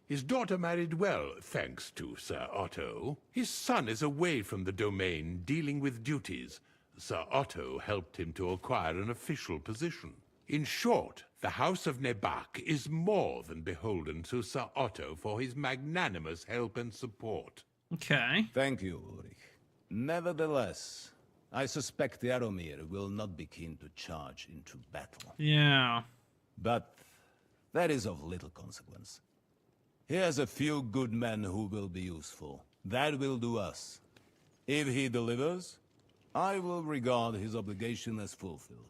His daughter married well, thanks to Sir Otto. His son is away from the domain, dealing with duties. Sir Otto helped him to acquire an official position. In short, the House of Nebak is more than beholden to Sir Otto for his magnanimous help and support. Okay. Thank you, Ulrich. Nevertheless, I suspect Jaromir will not be keen to charge into battle. Yeah. But that is of little consequence. He has a few good men who will be useful. That will do us. If he delivers, I will regard his obligation as fulfilled.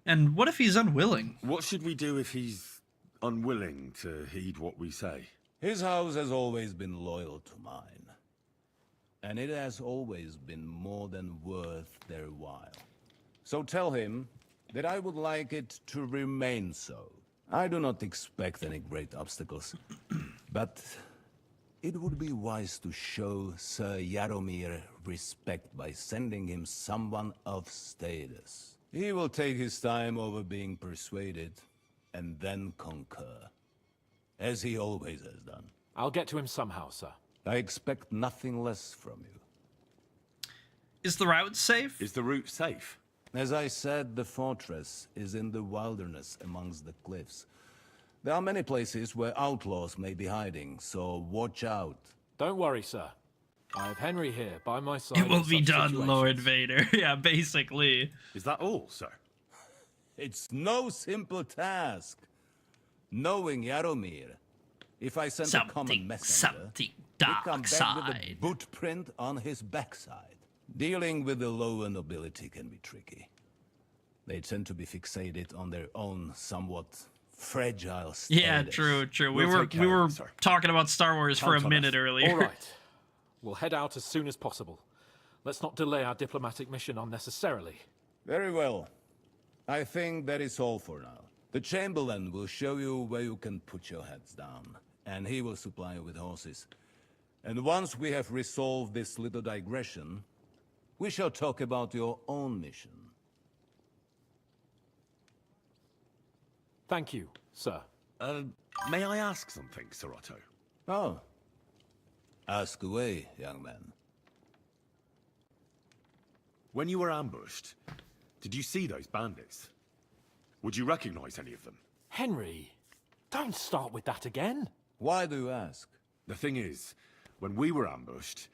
And what if he's unwilling? What should we do if he's unwilling to heed what we say? His house has always been loyal to mine. And it has always been more than worth their while. So tell him that I would like it to remain so. I do not expect any great obstacles, but it would be wise to show Sir Jaromir respect by sending him someone of status. He will take his time over being persuaded, and then concur, as he always has done. I'll get to him somehow, sir. I expect nothing less from you. Is the route safe? Is the route safe? As I said, the fortress is in the wilderness amongst the cliffs. There are many places where outlaws may be hiding, so watch out. Don't worry, sir. I have Henry here by my side. It will in be such done, situations. Lord Vader. Yeah, basically. Is that all, sir? It's no simple task. Knowing Jaromir, if I send a common messenger, he come back with a boot print on his backside. Dealing with the lower nobility can be tricky. They tend to be fixated on their own somewhat fragile status. Yeah, true. We We'll were take care of it, sir. talking about Star Wars for Count a on minute us. earlier. All right. We'll head out as soon as possible. Let's not delay our diplomatic mission unnecessarily. Very well. I think that is all for now. The Chamberlain will show you where you can put your heads down, and he will supply you with horses. And once we have resolved this little digression, we shall talk about your own mission. Thank you, sir. May I ask something, Sir Otto? Oh. Ask away, young man. When you were ambushed, did you see those bandits? Would you recognize any of them? Henry, don't start with that again. Why do you ask? The thing is, when we were ambushed,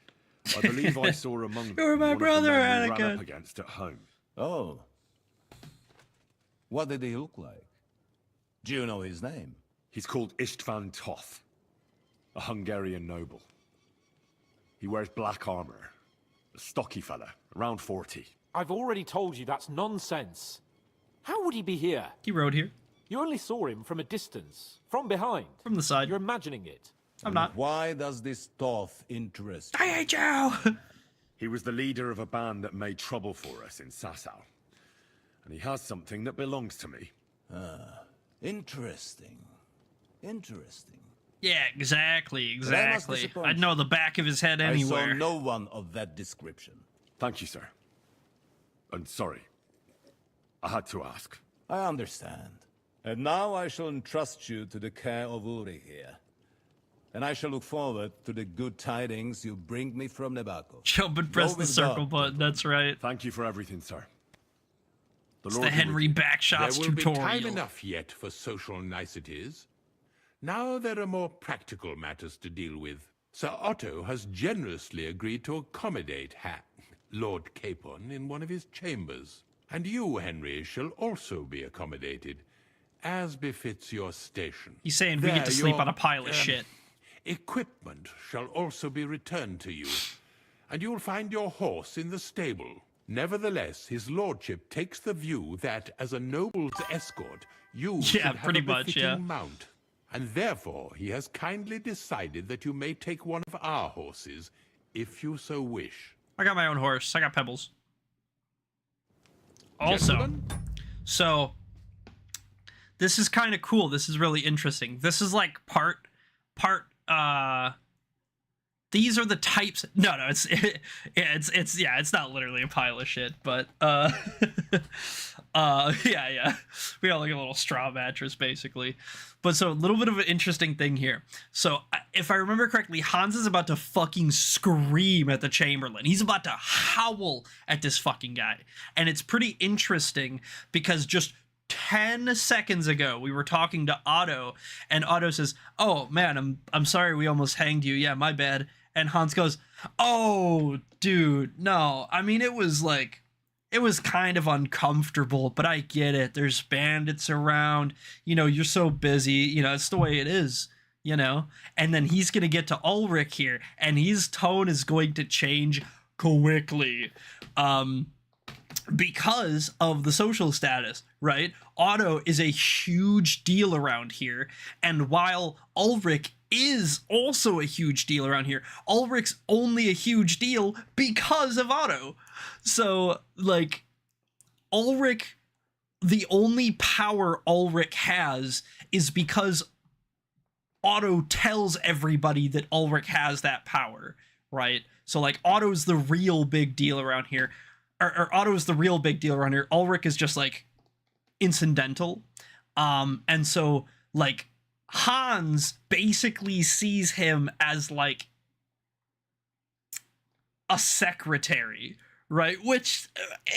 I believe I saw among them You're my one brother, of the men we ran Anakin. up against at home. Oh. What did he look like? Do you know his name? He's called Istvan Toth, a Hungarian noble. He wears black armor, a stocky fella, around 40. I've already told you that's nonsense. How would he be here? He rode here. You only saw him from a distance, from behind. From the side. You're imagining it. I'm not. Why does this Toth interest I hate you! He was the leader of a band that made trouble for us in Sasau. And he has something that belongs to me. Interesting. Interesting. Yeah, exactly. But I must I'd disappoint know the back of his head anywhere. I saw no one of that description. Thank you, sir. And sorry. I had to ask. I understand. And now I shall entrust you to the care of Uri here. And I shall look forward to the good tidings you bring me from Nebaco. Jump and press the circle button, that's right. Thank you for everything, sir. It's the Henry Backshots There will tutorial. be time enough yet for social niceties. Now there are more practical matters to deal with. Sir Otto has generously agreed to accommodate Lord Capon in one of his chambers. And you, Henry, shall also be accommodated, as befits your station. He's saying we get to sleep on a pile of shit. Equipment shall also be returned to you, and you'll find your horse in the stable. Nevertheless, his lordship takes the view that, as a noble's escort, you should have pretty a much, befitting mount. And therefore, he has kindly decided that you may take one of our horses, if you so wish. I got my own horse. I got Pebbles. Also, Gentlemen? so this is kind of cool. This is really interesting. This is like these are the types. No, it's not literally a pile of shit, but yeah. We got like a little straw mattress basically. But so a little bit of an interesting thing here. So if I remember correctly, Hans is about to fucking scream at the Chamberlain. He's about to howl at this fucking guy. And it's pretty interesting because just 10 seconds ago we were talking to Otto and Otto says, "Oh man, I'm sorry we almost hanged you. Yeah, my bad." And Hans goes, "Oh, dude, no. I mean, it was kind of uncomfortable, but I get it. There's bandits around. You know, you're so busy. You know, it's the way it is, you know?" And then he's going to get to Ulrich here, and his tone is going to change quickly. Because of the social status, right? Otto is a huge deal around here, and while Ulrich is also a huge deal around here, Ulrich's only a huge deal because of Otto. So, like, Ulrich, the only power Ulrich has is because Otto tells everybody that Ulrich has that power, right? So, like, Otto's the real big deal around here. Or Otto's the real big deal around here. Ulrich is just, like, incidental. And so, like, Hans basically sees him as, like, a secretary, right? Which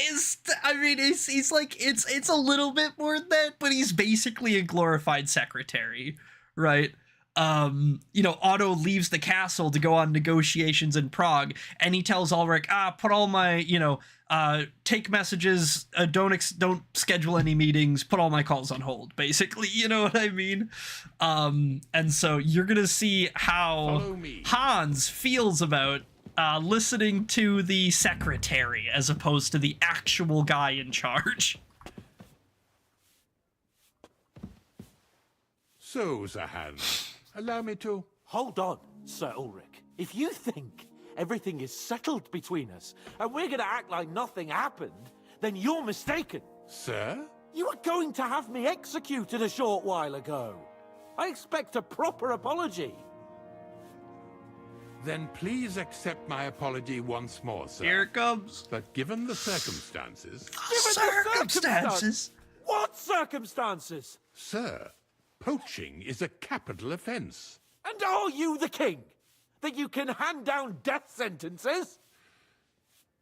is, I mean, he's like, it's a little bit more than that, but he's basically a glorified secretary, right? You know, Otto leaves the castle to go on negotiations in Prague, and he tells Ulrich, put all my, you know, take messages, don't schedule any meetings, put all my calls on hold, basically, you know what I mean? And so you're gonna see how Hans feels about listening to the secretary as opposed to the actual guy in charge. So, Sir Hans, allow me to... Hold on, Sir Ulrich. If you think everything is settled between us, and we're gonna act like nothing happened, then you're mistaken. Sir? You were going to have me executed a short while ago. I expect a proper apology. Then please accept my apology once more, sir. Here it comes. But given the circumstances... Circumstances? What circumstances? Sir, poaching is a capital offense. And are you the king? That you can hand down death sentences?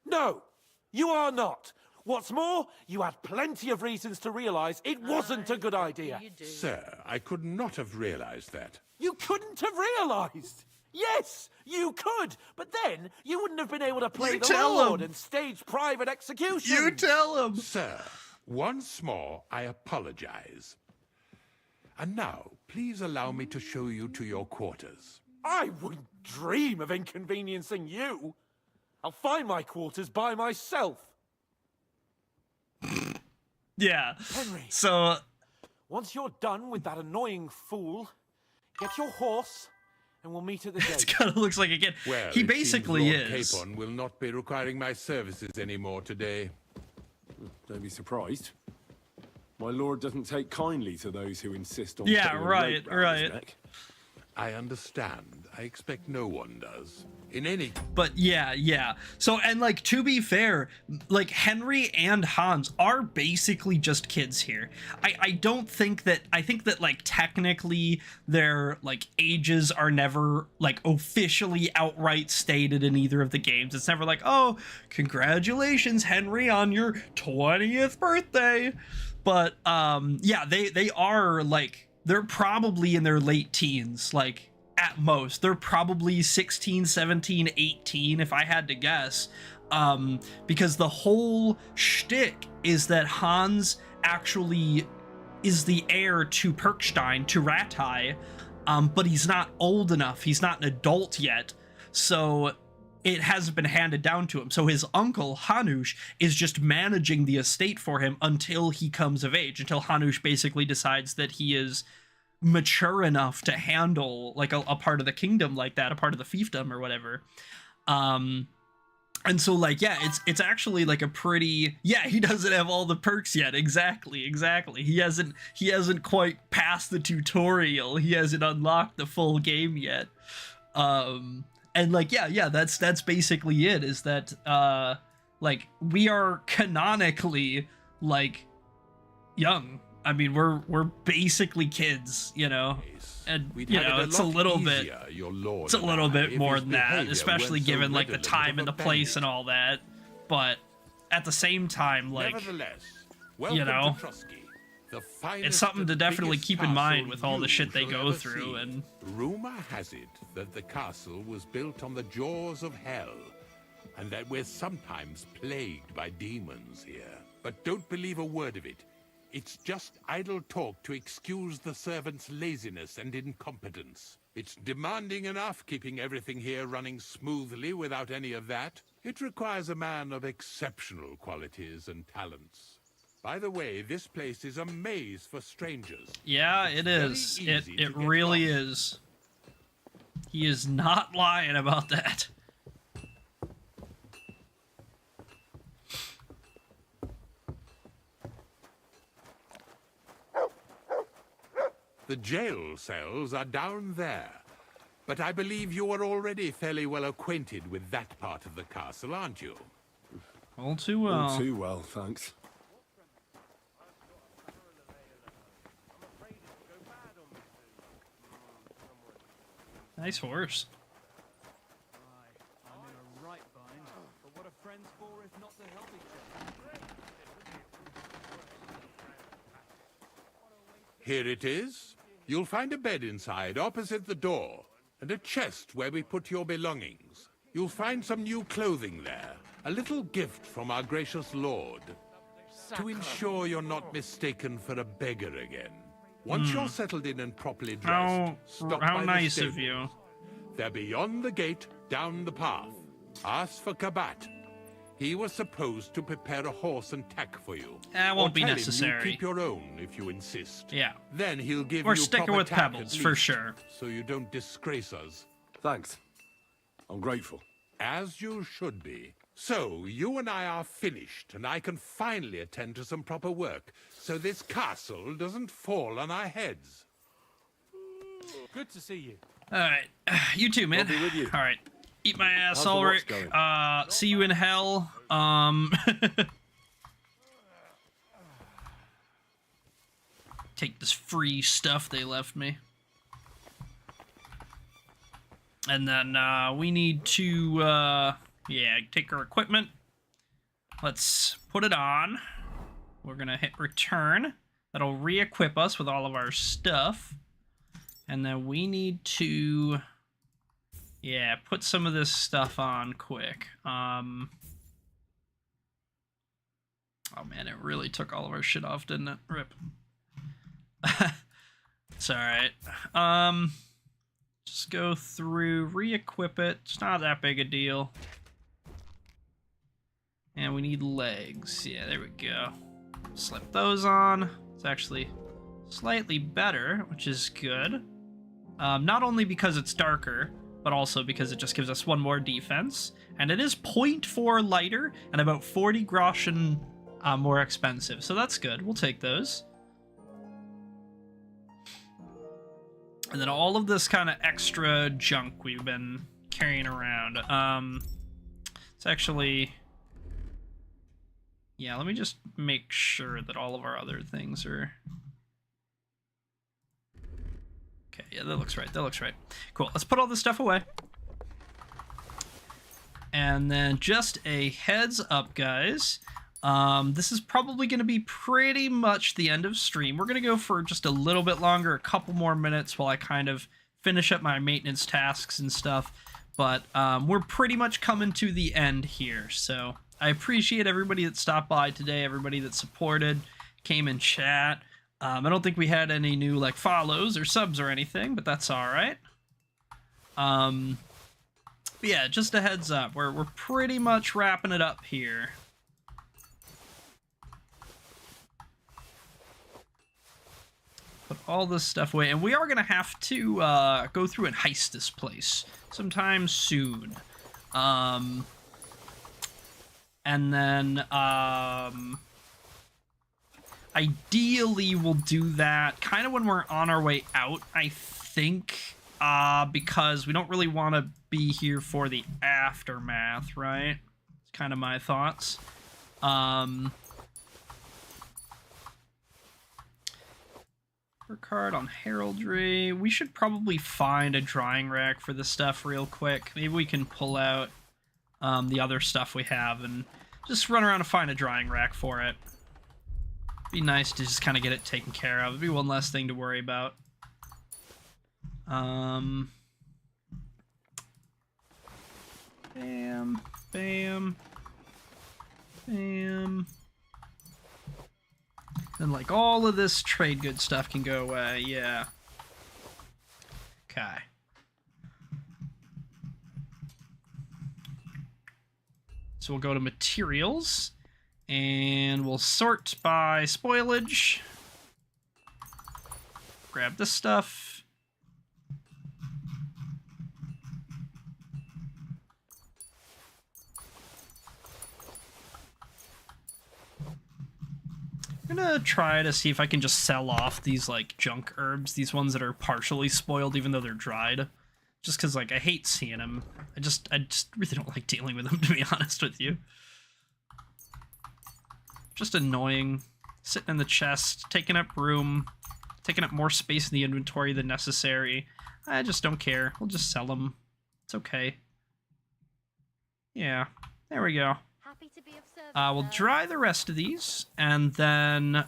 No, you are not. What's more, you had plenty of reasons to realize it wasn't a good idea. Sir, I could not have realized that. You couldn't have realized. Yes, you could, but then you wouldn't have been able to play the Lord and stage private execution. You tell him. Sir, once more, I apologize. And now, please allow me to show you to your quarters. I wouldn't dream of inconveniencing you. I'll find my quarters by myself. Yeah. Henry. So... Once you're done with that annoying fool, get your horse and we'll meet at the gate. It kind of looks like a kid. Well, He it basically seems Lord is. Capon will not be requiring my services anymore today. Don't be surprised. My lord doesn't take kindly to those who insist on Yeah, putting a right, rope round his right. neck. I understand. I expect no one does. In any... But yeah. So, and like, to be fair, like, Henry and Hans are basically just kids here. I don't think that, I think that, like, technically their, like, ages are never, like, officially outright stated in either of the games. It's never like, oh, congratulations, Henry, on your 20th birthday. But, yeah, they are, like, they're probably in their late teens, like, at most. They're probably 16, 17, 18, if I had to guess. Because the whole shtick is that Hans actually is the heir to Perkstein, to Rattay, but he's not old enough. He's not an adult yet. So it hasn't been handed down to him. So his uncle, Hanush, is just managing the estate for him until he comes of age, until Hanush basically decides that he is mature enough to handle like a part of the kingdom like that, a part of the fiefdom or whatever. And so like, yeah, it's actually like a pretty, yeah, he doesn't have all the perks yet. Exactly. He hasn't quite passed the tutorial. He hasn't unlocked the full game yet. And like, yeah, that's basically it, is that like, we are canonically like young. I mean, we're basically kids, you know, and you know, it's a little bit more than that, especially given like the time and the place and all that. But at the same time, like, you know, it's something to definitely keep in mind with all the shit they go through. And rumor has it that the castle was built on the jaws of hell, and that we're sometimes plagued by demons here. But don't believe a word of it. It's just idle talk to excuse the servants' laziness and incompetence. It's demanding enough keeping everything here running smoothly without any of that. It requires a man of exceptional qualities and talents. By the way, this place is a maze for strangers. yeah, it is. It really is. He is not lying about that. The jail cells are down there. But I believe you are already fairly well acquainted with that part of the castle, aren't you? All too well. All too well, thanks. Nice horse. I'm in a right bind, but what are friends for if not to help each other? Here it is. You'll find a bed inside, opposite the door, and a chest where we put your belongings. You'll find some new clothing there, a little gift from our gracious lord, to ensure you're not mistaken for a beggar again. Once you're settled in and properly dressed, stop how by the nice of stables. you. They're beyond the gate, down the path. Ask for Kabat. He was supposed to prepare a horse and tack for you. That won't Or be tell him necessary. you keep your own if you insist. Yeah. Then he'll give We're you sticking proper with tack Pebbles, at for least, sure. so you don't disgrace us. Thanks. I'm grateful. As you should be. So, you and I are finished, and I can finally attend to some proper work, so this castle doesn't fall on our heads. Good to see you. All right, you too, man. I'll be with you. All right, eat my ass, How's the watch Ulrich. going? See you in hell. Take this free stuff they left me. And then we need to, yeah, take our equipment. Let's put it on. We're gonna hit return. That'll re-equip us with all of our stuff. And then we need to, yeah, put some of this stuff on quick. Oh man, it really took all of our shit off, didn't it? Rip. It's alright. Just go through, re-equip it. It's not that big a deal. And we need legs. Yeah, there we go. Slip those on. It's actually slightly better, which is good. Not only because it's darker, but also because it just gives us 1 more defense. And it is 0.4 lighter and about 40 groschen more expensive. So that's good. We'll take those. And then all of this kind of extra junk we've been carrying around. It's actually... Yeah, let me just make sure that all of our other things are... Okay, yeah, that looks right. That looks right. Cool. Let's put all this stuff away. And then just a heads up, guys. This is probably going to be pretty much the end of stream. We're going to go for just a little bit longer, a couple more minutes while I kind of finish up my maintenance tasks and stuff. But we're pretty much coming to the end here. So I appreciate everybody that stopped by today, everybody that supported, came in chat. I don't think we had any new like follows or subs or anything, but that's all right. But yeah, just a heads up, we're pretty much wrapping it up here. Put all this stuff away, and we are gonna have to go through and heist this place sometime soon. And then ideally, we'll do that kind of when we're on our way out, I think, because we don't really want to be here for the aftermath, right? It's kind of my thoughts. Card on heraldry. We should probably find a drying rack for this stuff real quick. Maybe we can pull out the other stuff we have and just run around and find a drying rack for it. Be nice to just kind of get it taken care of. It'd be one less thing to worry about. Bam. Bam. Bam. And like all of this trade good stuff can go away, yeah. Okay. So we'll go to materials. And we'll sort by spoilage. Grab this stuff. I'm gonna try to see if I can just sell off these like junk herbs, these ones that are partially spoiled even though they're dried. Just because like I hate seeing them. I just really don't like dealing with them, to be honest with you. Just annoying. Sitting in the chest, taking up room, taking up more space in the inventory than necessary. I just don't care. We'll just sell them. It's okay. Yeah, there we go. Happy to be of service, we'll dry the rest of these, and then,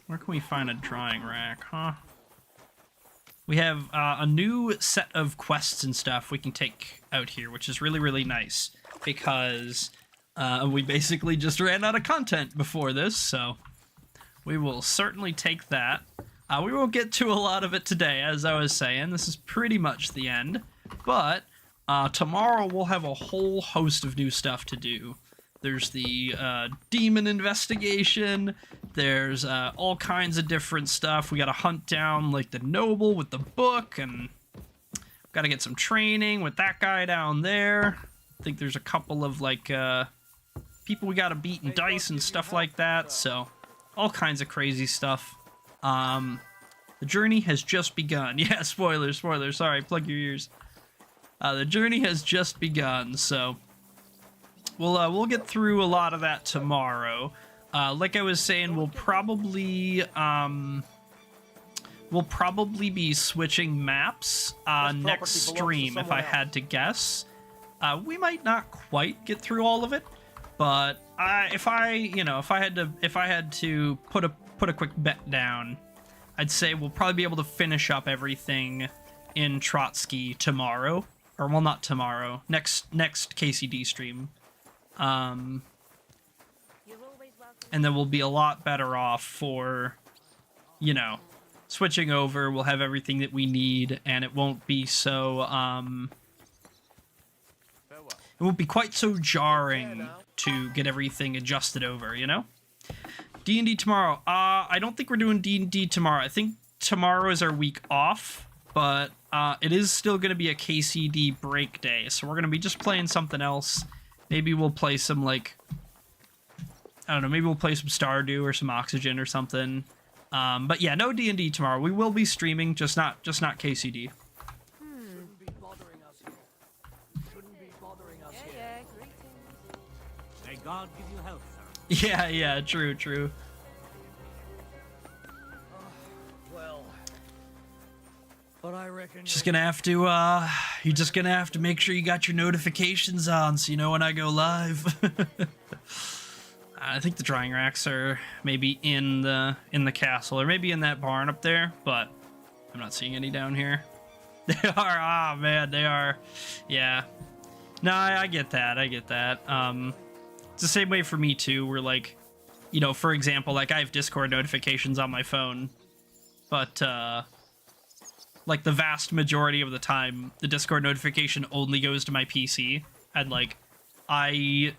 where can we find a drying rack, huh? We have a new set of quests and stuff we can take out here, which is really, really nice. Because we basically just ran out of content before this, so we will certainly take that. We won't get to a lot of it today, as I was saying. This is pretty much the end. But tomorrow we'll have a whole host of new stuff to do. There's the demon investigation. There's all kinds of different stuff. We gotta hunt down like the noble with the book, and gotta get some training with that guy down there. I think there's a couple of like people we gotta beat in dice and stuff like that, so all kinds of crazy stuff. The journey has just begun. Yeah, spoilers, sorry, plug your ears. The journey has just begun, so we'll get through a lot of that tomorrow. Like I was saying, we'll probably be switching maps next stream if I had to guess. We might not quite get through all of it, but if I had to put a quick bet down, I'd say we'll probably be able to finish up everything in Trotsky tomorrow, or well, not tomorrow, next KCD stream, and then we'll be a lot better off for, switching over. We'll have everything that we need, and it won't be so it won't be quite so jarring to get everything adjusted over, D&D tomorrow. I don't think we're doing D&D tomorrow. I think tomorrow is our week off, but it is still going to be a KCD break day, so we're going to be just playing something else. Maybe we'll play some, like, I don't know, maybe we'll play some Stardew or some Oxygen or something. But yeah, no D&D tomorrow. We will be streaming, just not KCD. May God give you health, sir. Yeah, true. Well, but I reckon Just gonna have to, you're just gonna have to make sure you got your notifications on so you know when I go live. I think the drying racks are maybe in the castle, or maybe in that barn up there, but I'm not seeing any down here. They are, man, they are. Yeah. No, I get that, it's the same way for me too, where, like, you know, for example, like, I have Discord notifications on my phone, but, like, the vast majority of the time, the Discord notification only goes to my PC, and, like, I'm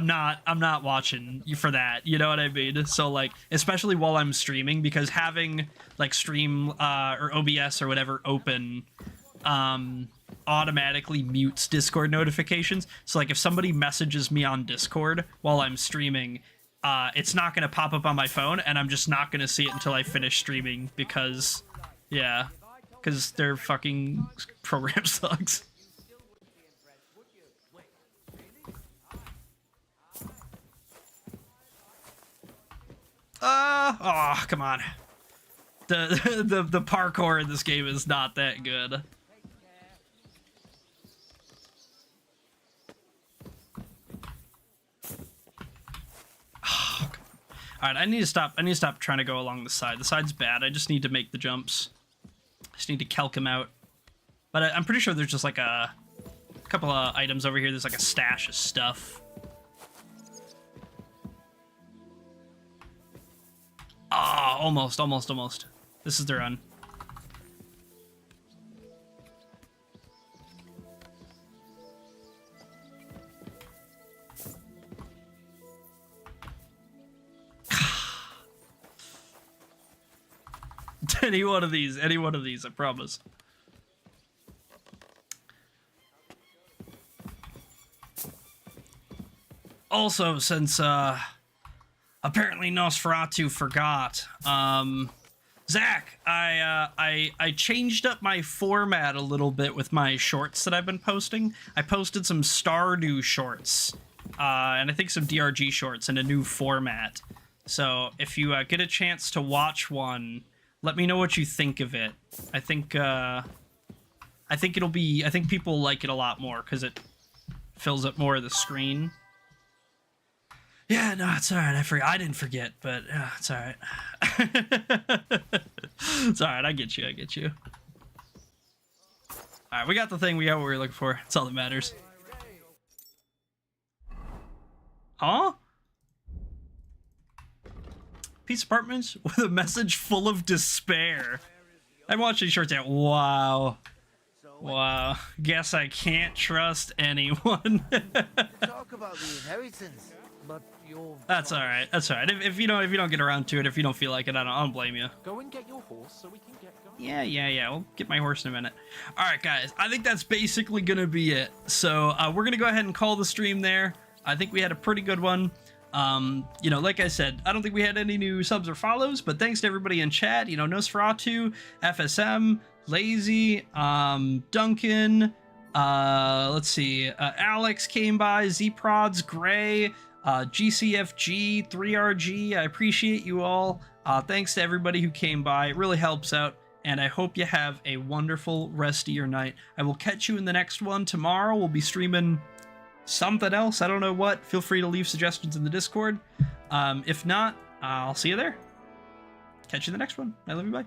not watching for that, you know what I mean? So, like, especially while I'm streaming, because having, like, Stream, or OBS or whatever open, automatically mutes Discord notifications. So, like, if somebody messages me on Discord while I'm streaming, it's not going to pop up on my phone, and I'm just not going to see it until I finish streaming, because, yeah, because their fucking program sucks. Oh, come on. The parkour in this game is not that good. Oh, alright, I need to stop trying to go along the side. The side's bad. I just need to make the jumps. I just need to calc them out. But I'm pretty sure there's just like a couple of items over here. There's like a stash of stuff. Ah, almost. This is the run. Any one of these, I promise. Also, since apparently Nosferatu forgot, Zach, I changed up my format a little bit with my shorts that I've been posting. I posted some Stardew shorts, and I think some DRG shorts in a new format. So if you get a chance to watch one, let me know what you think of it. I think people like it a lot more because it fills up more of the screen. Yeah, no, it's alright. I didn't forget, but it's alright. It's alright, I get you. Alright, we got the thing, we got what we were looking for. That's all that matters. Huh? Peace Apartments with a message full of despair. I'm watching shorts out. Wow. Wow. Guess I can't trust anyone. Talk about the inheritance, but you're... That's alright. If you don't get around to it, if you don't feel like it, I don't blame you. Go and get your horse so we can get going. Yeah. We'll get my horse in a minute. Alright, guys. I think that's basically gonna be it. So, we're gonna go ahead and call the stream there. I think we had a pretty good one. You know, like I said, I don't think we had any new subs or follows, but thanks to everybody in chat, you know, Nosferatu, FSM, Lazy, Duncan, let's see, Alex came by, Zprods, Gray, GCFG, 3RG, I appreciate you all. Thanks to everybody who came by, it really helps out, and I hope you have a wonderful rest of your night. I will catch you in the next one. Tomorrow we'll be streaming something else, I don't know what. Feel free to leave suggestions in the Discord. If not, I'll see you there. Catch you in the next one. I love you, bye.